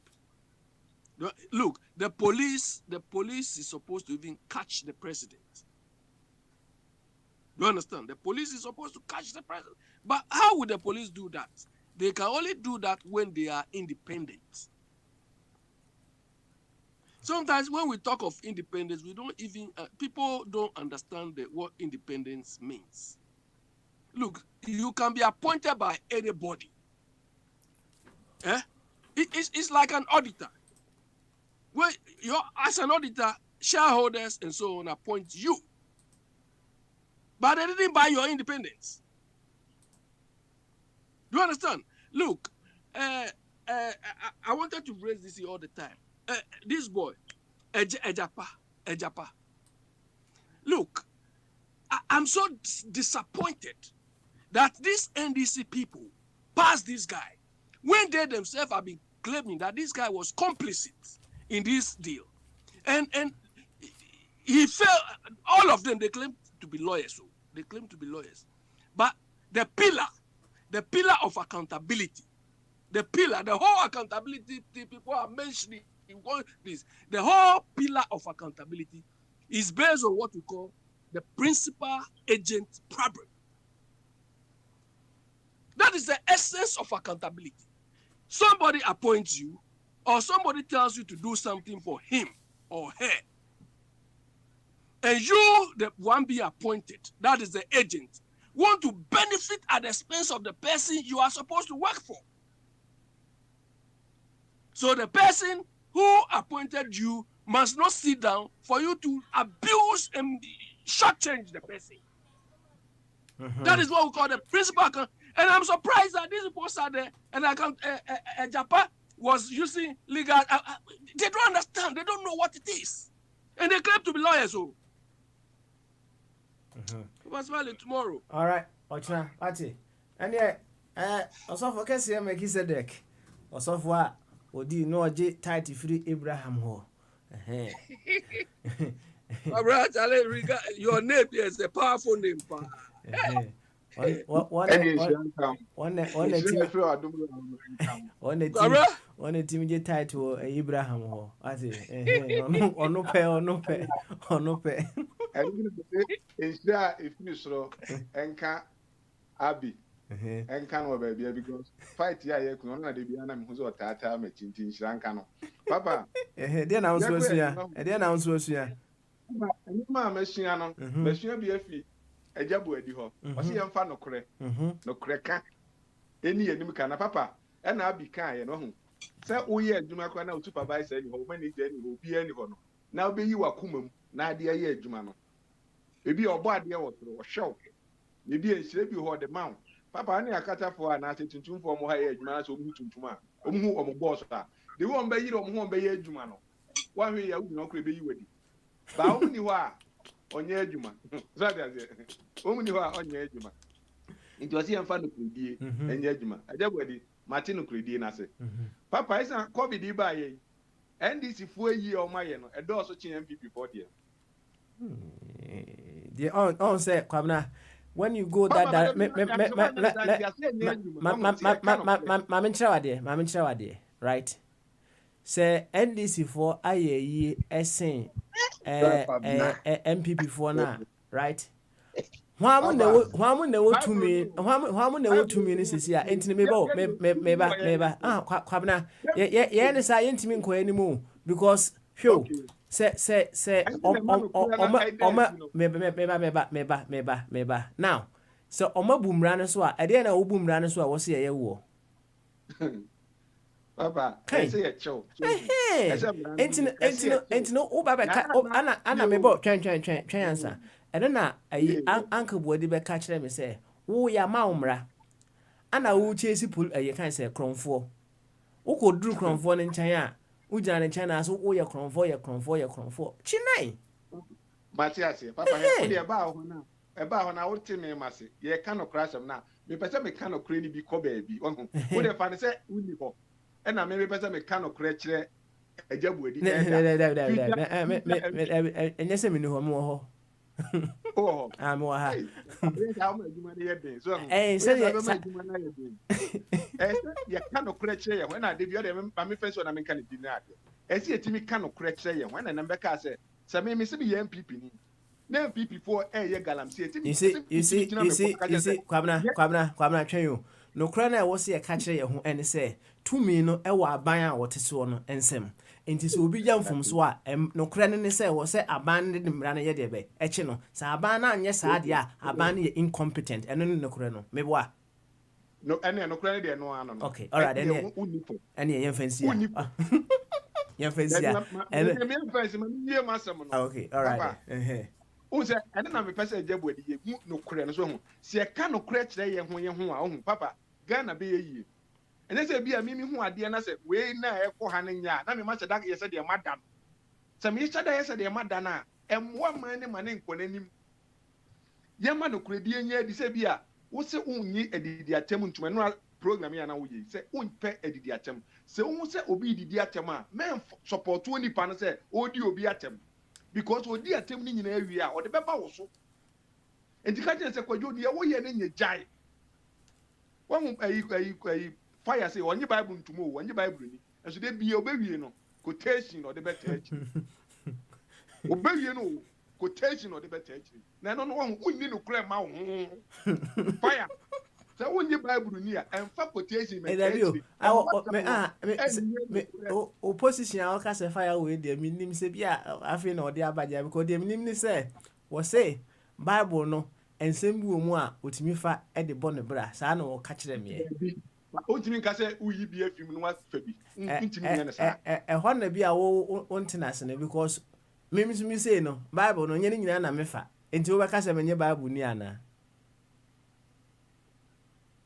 Look, the police is supposed to even catch the president. You understand? The police is supposed to catch the president. But how would the police do that? They can only do that when they are independent. Sometimes when we talk of independence, we don't even, people don't understand what independence means. Look, you can be appointed by anybody. It's like an auditor. Well, as an auditor, shareholders and so on appoint you. But they didn't buy your independence. Do you understand? Look, I wanted to raise this here all the time. This boy, Ejapa. Look, I'm so disappointed that these NDC people passed this guy when they themselves have been claiming that this guy was complicit in this deal. And he fell, all of them, they claim to be lawyers. So they claim to be lawyers. But the pillar of accountability, the whole accountability people are mentioning in this, the whole pillar of accountability is based on what we call the principal agent problem. That is the essence of accountability. Somebody appoints you or somebody tells you to do something for him or her. And you, the one being appointed, that is the agent, want to benefit at the expense of the person you are supposed to work for. So the person who appointed you must not sit down for you to abuse and shortchange the person. That is what we call the principal account. And I'm surprised that these people are there and Japan was using legal. They don't understand. They don't know what it is. And they claim to be lawyers. So. What's valid tomorrow? All right. Ochna, Ati. And yeah, also for Cassia Melchizedek. Also for Odi no J tight free Abraham ho. My brother, your name is a powerful name. one team je title Abraham ho ati onu pe ensure if you so enka abi enka no baby because fight ya ye kuno na de bia na me hu so tata ma chintin shranka no papa dey na unso asua ma machine no machine bi afi ejabu adi ho o se yemfa nokre ka eni enim ka na papa e na abi kan ye no hu se uye adwuma kwa na supervisor ni ho manager ni ho bi ani ho no na obeyi wakomam na ade ye adwuma no ebi obo ade wo tro wo hwew ebi enhyire bi ho de man papa na yakatafo a na atuntumfo mo ha ye adwuma na so mu tuntum a omhu omo boss a de wo mba yire omo ho mba ye adwuma no wa hwe ya wu no kro ebeyi wadi ba omni ho a onye adwuma zade aze omni ho a onye adwuma nti osi yemfa no kredie enye adwuma ajabodi Martin Kredi na se papa isa covid ba ye NDC fu yi o ma ye no edo so chi MPP for there the on say kwamna when you go that ma right say NDC for aye yi esen MPP for na right Hwamu na wo tumi ni sisi a entini meba kwabna ye ne sa yentimi nko animu because hwo se meba now so oma bumra ne so a ede na wo bumra ne so a wo se ye wo papa say ye chow entino wo baba ana mebo twen answer ene na ayi anka buodi be ka kire me say wo ya ma umra ana wo chesi pol ayi kan say kronfo wo ko duru kronfo ne nchen a wo jana ne nchen na so wo ya kronfo chinai Matias papa he de ba ho na wo te me mase ye ka no crasham na me pese me ka no kre ni bi ko ba bi wo de fa ne say uni ho e na me pese me ka no kre kire ajabuodi enye se me ni ho mo ho oh amo ha ya kano kreche ya when na de bi o de me fenso na me kan di na ade esi etimi kano kreche ya when na be ka se me se bi MPP ni na MPP for ye galamsi etimi you see kwabna twen yo no kra na wo se ye ka kire ye ho ene se tumi no e wa aban a wote so no ensem enti so obi jam fom so a no kra ne se wo se aban ne mra na ye de be echi no sa aban na anye sa de a aban ne incompetent eno no kra no meboa no ene no kra ne de no ano no okay all right ene ye fancy ye fancy okay all right Uze ene na me pese jabu adi ye no kra no so ho se ka no kra kire ye ho a ho papa Ghana be ye yie ene se bia mimi hu ade na se we na ekọ ha nya na me ma cheda ye se de madam se me cheda ye se de madam a emwa man ne mane nkọ nanim ye ma no kredie nya di se bia wo se unyi edidi atem ntuma no program ya na wo ye se unpe edidi atem se wo se obi edidi atem a men support oni pa no se odi obi atem because odi atem ni nyina awie a ode beba wo so enti ka je se kwadwo di ye wo ye ne nya jai wo ayi fire say onye bible ntumo onye bible ni enso de bia obewie no quotation no de betach obewie no quotation no de betach na no wonni no kra ma wo fire say onye bible ni a emfa quotation me opposition a ka say fire we de minim say bia afi na ode abaja because de minim ni say wo say bible no ensem bi wo mu a otimi fa e de bɔ ne bra saa na wo ka kire me Ontimi nka se uyi bi afim no wafa bi ntimi nya na sa ho na bi a wo ontenase na because me say no bible no nya ni nyina na mefa enti wo beka se menye bible ni ana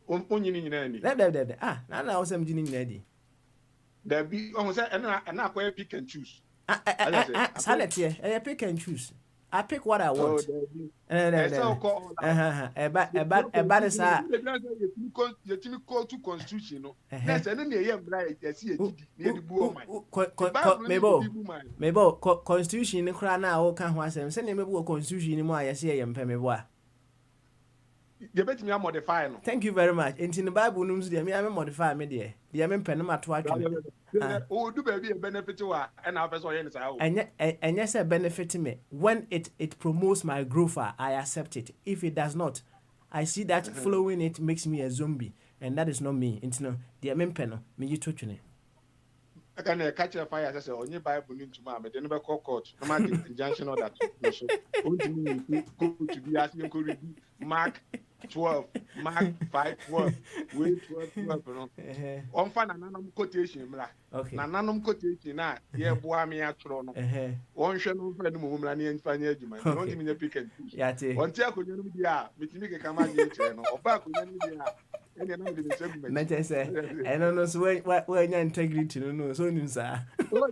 onyi ni nyina ni de na wo se mji ni nyina di da bi o se na akwa pick and choose salete e pick and choose I pick what I want. Constitution you bet me modify no. Thank you very much. In the Bible nums dey me modify me there. The am pen ma to atwe. Oh, do baby a benefit to her and our person yen say. And yes, a benefit me when it promotes my growth. I accept it. If it does not, I see that following it makes me a zombie, and that is not me. Into no, the am pen me you touch ne. I can catch a fire. I say, on your Bible into my, but they never call court. No matter injunction or that. So, to be asking to read Mark 12, Mark 5:12, wait 12. On fan anonymous quotation, okay. Anonymous quotation. Now, yeah, boy, me at Toronto. One shall not find the woman and find your judgment. Don't give me the pick and choose. Yeah, one check on your media, which make a command or back on your media. Mete say, I don't know so when your integrity no so you sir. Oh,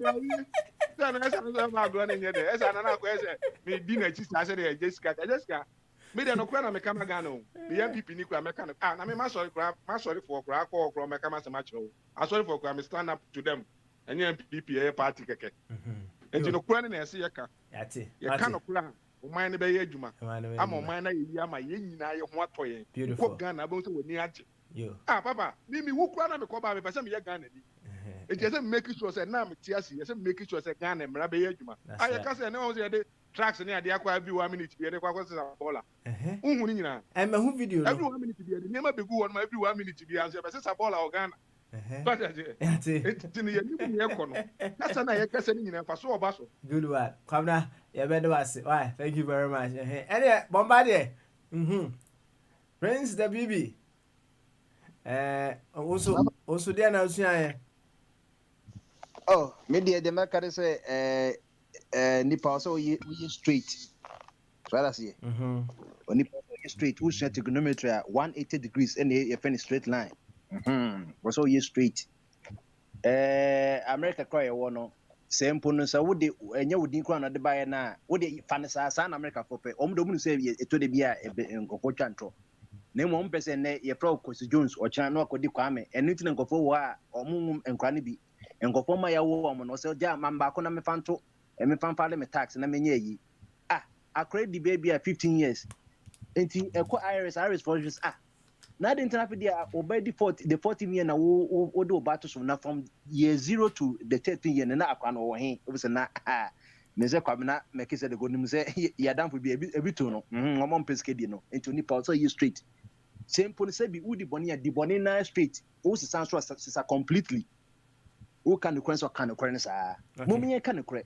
I'm not going here. As another question, me dinner cheese. I said, Jessica. Me dey no kwa na me kama gano. Me MPP ni kwa me kana. Ah, na me ma sorry for kwa kwa me kama se match. I sorry for kwa me stand up to them. Any MPP party keke. Enti no kwa na ese yeka. Yate. Ye kana kwa. O man ne be ye adwuma. Ama o man na ye ama ye nyina ye ho atoye. Ko Ghana abon se woni age. Yo. Ah papa, me wo kwa na me ko ba me pese me ye Ghana ni. Enti say make sure say na me tiase, say make sure say Ghana mra be ye adwuma. Ah ye ka say na won say de tracks ni ade akwa bi 1 minute bi de kwa kwese sabola. Unhu ni nyina. And me hu video no. Every 1 minute bi de ma be gu won ma every 1 minute bi an say be sabola o Ghana. But enti ni ye ni ye ko no. Na say na ye ka say ni nyina fa so oba so. Good one. Kwamna ye be do ase. Why? Thank you very much. Any Bombardier. Prince the BB. Also there na usua. Oh, media the market say nipa also we straight. So that's it. Nipa straight who set trigonometry 180 degrees and a straight line. Also you straight. America cry one same pono so would the enya wudi kra na de bae na would the fanasa san America for pe omdo mu say e to de bia e nkofo twantro. Na mo mpese ne ye pro Kosi Jones o chan no akodi kwame enu tin nkofo wo a omum enkra ne bi nkofo ma ya wo omo no se ja mamba ko na me fanto me fanfale me tax na menye yi akra di baby 15 years enti eko iris for just na the internet dia obedi 40 year na wo do battle so na from year 0 to the 13 year na akwa no wo he obise na me se kwame na me kise de go nim se ya damfo bi ebi to no omo mpeske di no enti oni pa so you straight same pon se bi udi boni ya di boni na straight o se san so sa completely o kan the question kan the sa momie kan the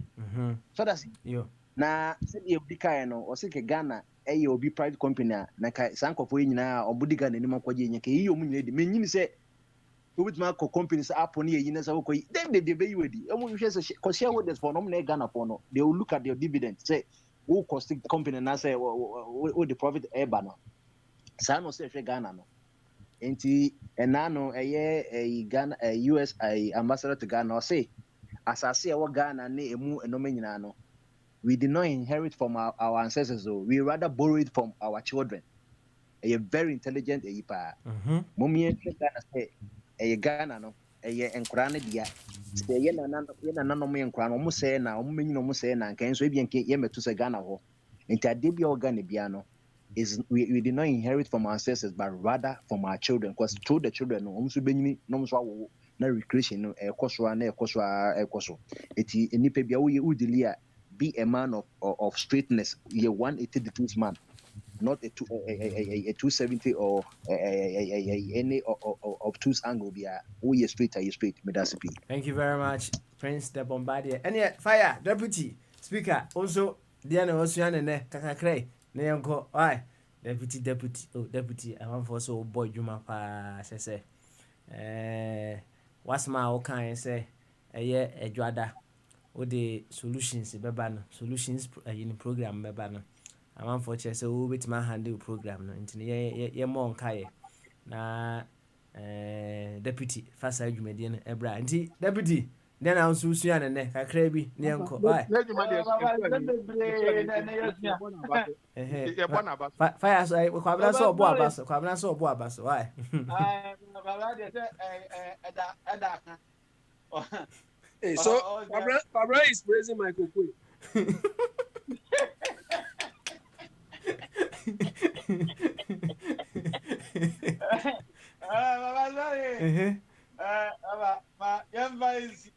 so that's yo na se di obi kai no o se ke Ghana eye obi private company na kai sankofo nyina obudi Ghana ni makwaje nyeke yi omu nyina di menyini se obi tuma ko company sa app ni yi na sa ko yi de be yiwedi omu hwe se ko shareholders for no na Ghana for no they will look at their dividend say who cost the company na say o the profit eba no sa no se hwe Ghana no enti enano eye Ghana US ambassador to Ghana say asase e wo Ghana na emu enome nyina no we did not inherit from our ancestors though. We rather borrow it from our children. A very intelligent pa. Mommy Ghana say a Ghana no a enkrane dia. Say ye na no me enkrane omo say na omo menyi no mo say na kan so ebien ke ye meto say Ghana ho. Enti ade bia Ghana bia no is we did not inherit from our ancestors but rather from our children because through the children no omo so benyini no so awo na recreation no ekoso na ekoso. Eti enipa bia wo ye udilia be a man of straightness. You're 180 degrees man, not a 270 or any of two angle. Be a you straight, are you straight? Thank you very much, Prince the Bombardier. And yet, fire deputy speaker also. Diana Ocean and Kakakre. Neonko. Why deputy? Oh, deputy. I want for so boy Juma pa say. What's my okay say? A Juada. What the solutions solutions in program beba no am for che say we bit ma handle program no nti ye mo nkae na deputy fasa adwumade no ebra nti deputy then I also sua ne kakra bi ne enko why fire so kwabna so obo abaso why Hey, so Fabra is praising my cocoa. ma yɛmfa nsi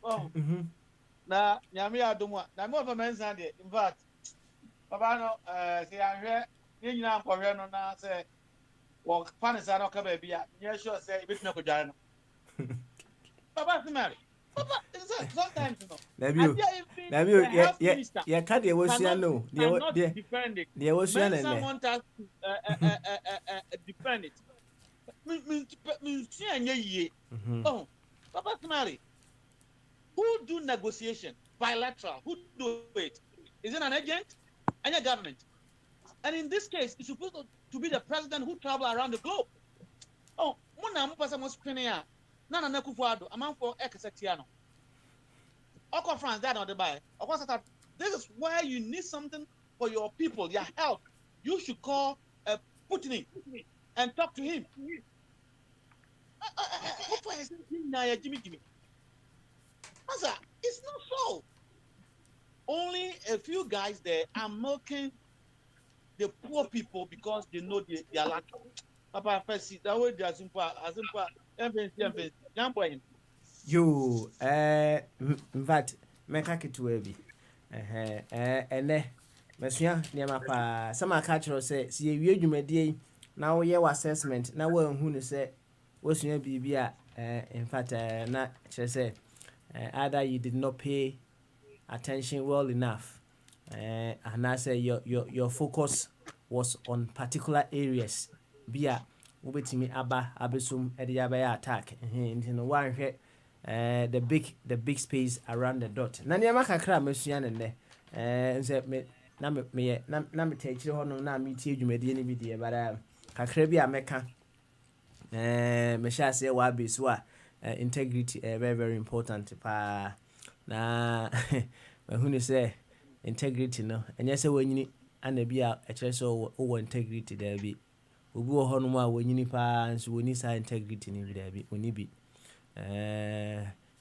na nyame adom a na me ɔfa mansa deɛ in fact papa no sɛ yɛahwɛ ne nyinaa nkɔhwɛ no na sɛ wɔfa ne saa na ɔka baabi a nyɛ sure sɛ ɛbɛtumi akɔdware no papa simari papa sometimes no ya ka deɛ wɔsua no deɛ wɔsua no someone want us to defend it mensua nyɛ yie oh papa simari who do negotiation bilateral who do it is it an agent and a government and in this case it's supposed to be the president who travel around the globe oh muna mo pasa mo spinning ya Nana Kufuado, a man for Exetiano. Oko France, that on the buy. This is where you need something for your people, your help. You should call Putin and talk to him. Jimmy. It's not so. Only a few guys there are milking the poor people because they know they are lacking. Papa, first see that way they are simple. You, in fact, make a kit to heavy. And then, Monsieur, near my pa, some cultural say, see you may day now your assessment. Now, who say, what's your BBA? In fact, not say, either you did not pay attention well enough, and I say your focus was on particular areas. Bia wobetimi aba abesum e de abaya attack no one hwe the big space around the dot na ne makakra masua ne ne nse me na me take ho no na me tie dwumade ne bi de bara kakra bi a meka me sha say wa be so a integrity very very important pa na mahunu say integrity no enye say wanyini anabi a kire so wo integrity there bi obi wo ho no ma wanyini pa nso woni sa integrity ni bi there bi oni bi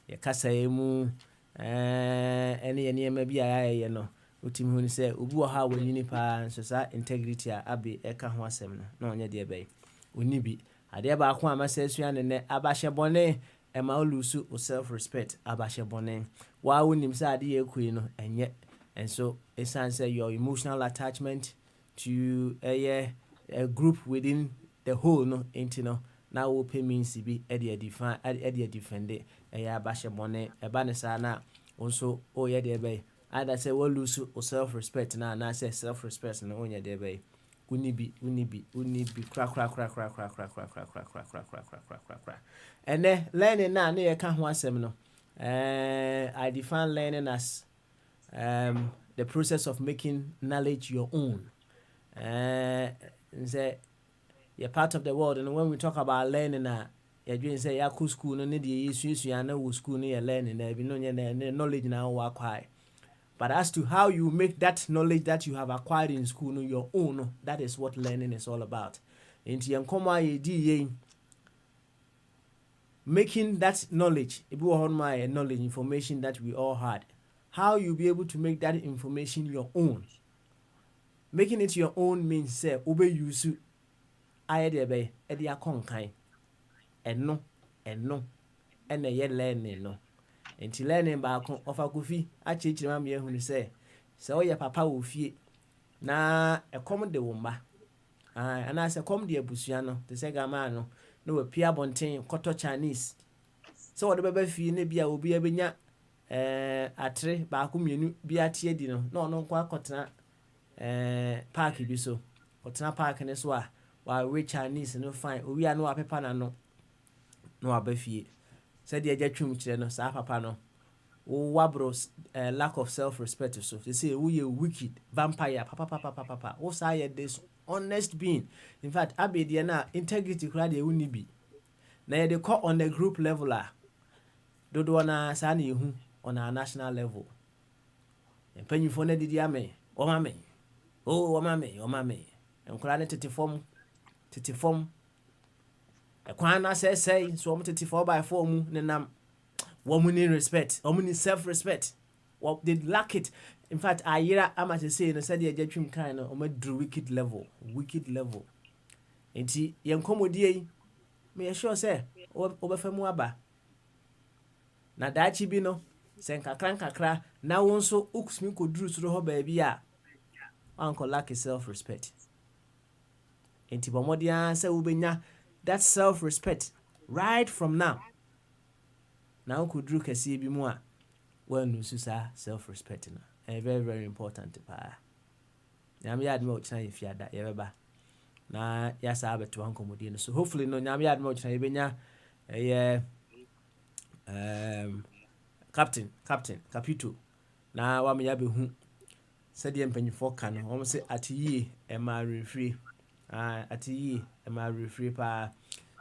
ya kasa emu ene ma bi ayaye no otimi hu ni say obi wo ha wanyini pa nso sa integrity a abi eka ho asem no na onye de bai oni bi ade ba ko amasa asua ne abahye bone e ma olusu self respect abahye bone wa wonim say ade ekui no enye and so it sounds say your emotional attachment to a group within the whole no into no now open means be define defend it abahye bone e ba ne sa na also oye de bai either say we lose self respect na say self respect no onye de bai unibi crack and then learning na ye ka ho asem no I define learning as the process of making knowledge your own. Say you're part of the world, and when we talk about learning, you're doing say ya school no need you na school no you learning there be no knowledge na work high. But as to how you make that knowledge that you have acquired in school no your own, that is what learning is all about. Into your making that knowledge, knowledge information that we all had. How you be able to make that information your own. Making it your own means say obey you su ayedebe edia konkan eno ene ye learning no enti learning ba kon ofa kofi achichiri ma me ehunu say oye papa wo fie na ekom de wo mba ana se kom de abusua no te se gama no no we pia bonten koto Chinese so wo de baba fie ne bia obi abenya atre ba ko mienu bia tie di no no kwa kotena park bi so kotena park ne so a wa we Chinese no fine owi a no apepa na no abafie said the twum kire no sa papa no wo wabro lack of self respect so they say we a wicked vampire papa wo say this honest being in fact abedie na integrity kura de woni bi na they call on the group level dodo na sa na ehu on a national level empanyifo na didi ame o mame enkura ne tete form ekwan na say so om tete 4x4 mu ne nam woman respect woman self respect what they lack it. In fact ayira ama say no said the jatwim kan no omadru wicked level enti yenkomodie me sure say obefemu aba na daachi bi no sen kakra na wo nso okusumi koduru soro ho ba bia uncle lack self respect enti bomodia say ubenya that self respect right from now na ukuduru kase bi mu a when ususa self respect na very very important pa nyame yad me ochina yefiada yebeba na yasa abeto hankomodi no so hopefully no nyame yad me ochina yebenya capito na wa me ya behu sɛdeɛ mpanyifo ka no wɔn sɛ atiyi ɛma refree atiyi ɛma refree pa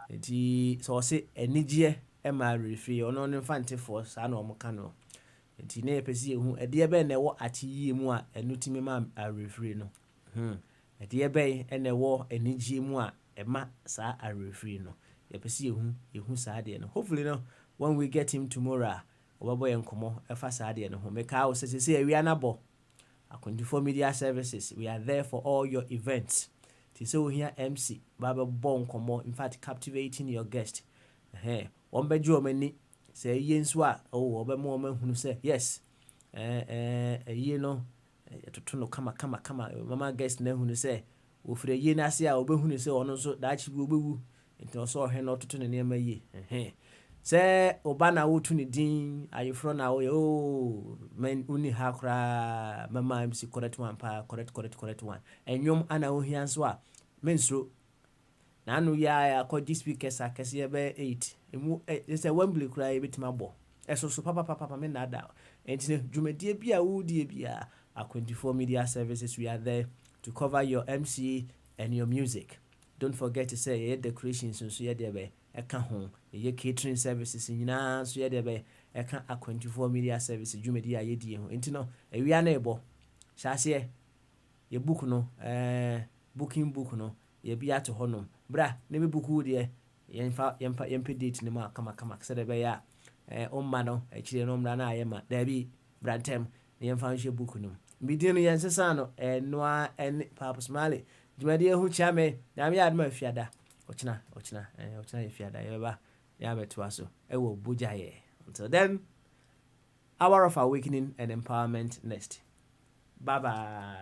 enti so wɔsɛ anigye ɛma refree ɔno ne mfantefo saa na wɔn ka no enti ne yɛpɛsi ehu ɛdeɛ bɛn na ɛwɔ atiyi mu a ɛno timi ma refree no ɛdeɛ bɛn ɛna ɛwɔ anigye mu a ɛma saa refree no yɛpɛsi ehu saa deɛ no hopefully no when we get him tomorrow ɔbɛbɔ yɛn nkɔmɔ ɛfa saa deɛ no ho meka wo sɛ awia na bɔ Akondifo Media Services, we are there for all your events. So here MC, Baba Bon Komo, in fact, captivating your guest. One bedroom many say yenswa, oh, obe moment who say yes. You know, to kama, mama guest ne who say, Ufre ye nasia, obe who say, ono so that you will into also her not to near me. Say obana wo to ni din ayefro na wo men uni hakra mama MC correct one pa correct one enyom ana wo hia so a mensro na anu ya akodi speakers akese be 8 emu say Wembley kra e betima bo eso so papa me na da enti dwumadie bia wo die bia Akondifo Media Services, we are there to cover your MC and your music. Don't forget to say decorations so ye there be eka ho ye catering services nyina so ye de be eka Akondifo Media Services dwumadi aye die ho enti no awia na ebo hyase ye book no booking book no ye bia to honom bra na me book de yempa date ne ma kama se de be ya omma no akire no mra na aye ma da bi brantem ne yemfa hwe book no mbidi no yensesa no noa en Papa Smale dwumadi hu chame na me adma fiada ochina fiada yeba ya beto aso ewo bujaye. Until then, hour of awakening and empowerment next. Bye bye.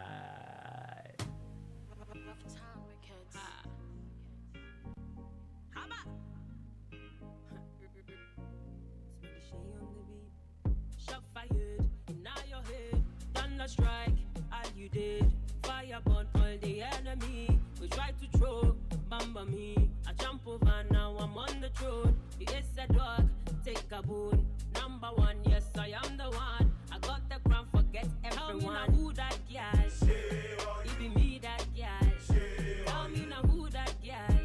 Strike, all you did, fire burn all the enemy. We try to throw, bamba me. I jump over, now I'm on the throne. He is a dog, take a bone. Number one, yes, I am the one. I got the crown, forget everyone. Tell me now who that guy? It be me that guy. Tell me now who that guy?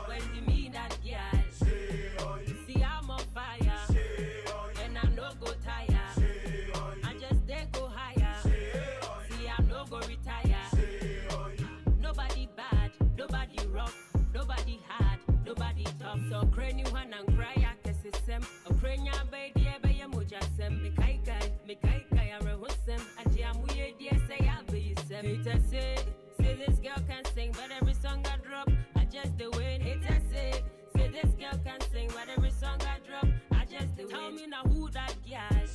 When you mean that guy? See, I'm on fire, and I no go tired. I just they go higher. See, I'm no go retire. Nobody bad, nobody rough, nobody hard, nobody tough. So crane you one and cry, I guess it's them. A crane ya baby, be a moja sem. Me kai kai, I rehosem. And jam we dear say I'll be sem. Haters say this girl can sing, but every song I drop, I just do it. Haters say this girl can sing, but every song I drop, I just do it. Tell me now who that guy?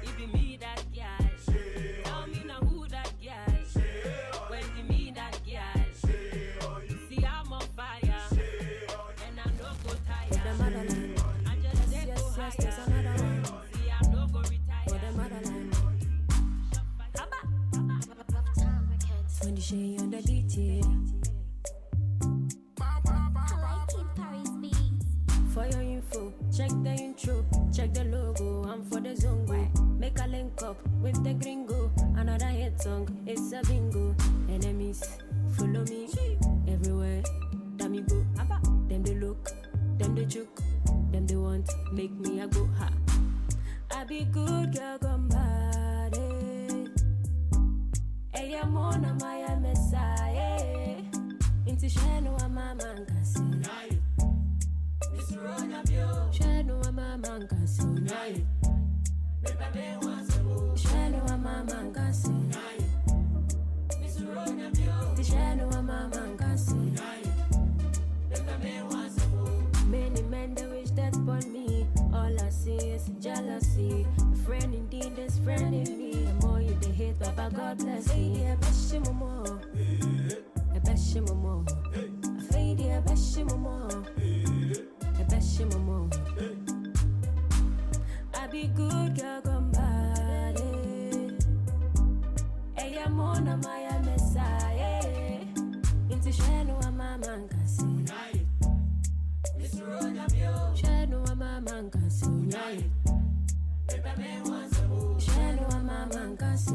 It be me that guy. Tell me now who that guy? When you mean that guy? See, I'm on fire, and I no go tired. I just say go higher. See, I'm no go retire. When the shade on the beat, for your info, check the intro, check the logo, I'm for the zongo. Make a link up with the gringo. Another hit song, it's a bingo. Enemies, follow me everywhere. Damn me go, them they look, them they choke, them they want, make me a go ha. I be good girl, come bad. Hey, I'm on a my messiah. Into shano, I'm a man, can say. Shano wa mama ngasi naye bebe wanzebo shano wa mama ngasi naye misuronya bio shano wa mama ngasi naye bebe wanzebo many Jah God bless me. A beshi momo, a beshi momo. A fade a beshi momo, a beshi momo. I be good girl gone bad. Hey, I'm on a Maya Messiah. Into Shano a mama kasi. Shano a mama kasi. Shano a mama kasi.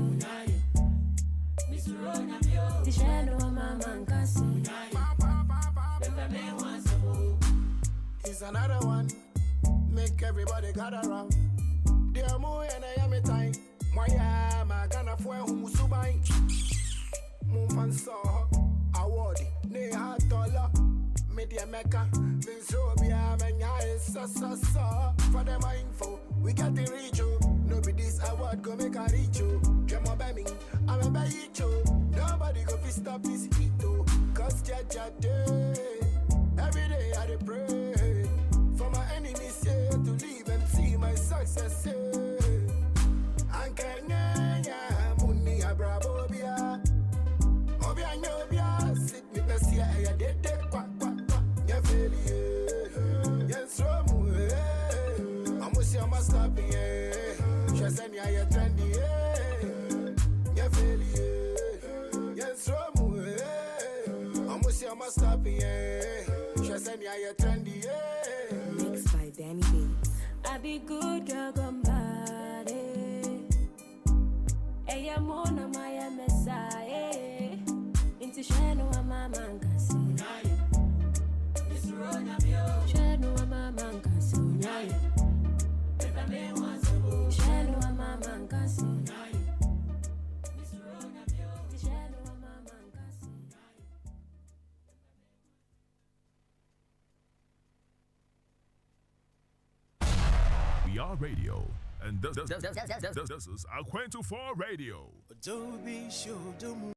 Shano a mama kasi. Here's another one. Make everybody gather around. Dear Mo and I am a time. Moya magana fue humusubai. Mumfanso award. Ne hatola. Media mecca. Vinsobia menya is so. For them info, we got the reach you. No be this award go make a reach you. Come on by me, I'm a by you. Nobody go fi stop this heat though. Cause Jaja day. Every day I dey pray. For my enemies here to leave and see my success here. Ankanya muni abrabobia. Obia nyobia sit me pesia ya dede kwa. Ya failure. Yes romu. Amusi amasta pie. Shasani ya trendy. Ya failure. Yes romu. Amusi amasta pie. Shasani ya trendy. Mixed by Danny B. I be good girl gone bad. Hey, I'm on a Maya Messiah. Into Shano a mama kasi. Shano a mama kasi. Shano a mama kasi. Shano a mama kasi. We are radio, and this is our 24 Radio. Adobe showed them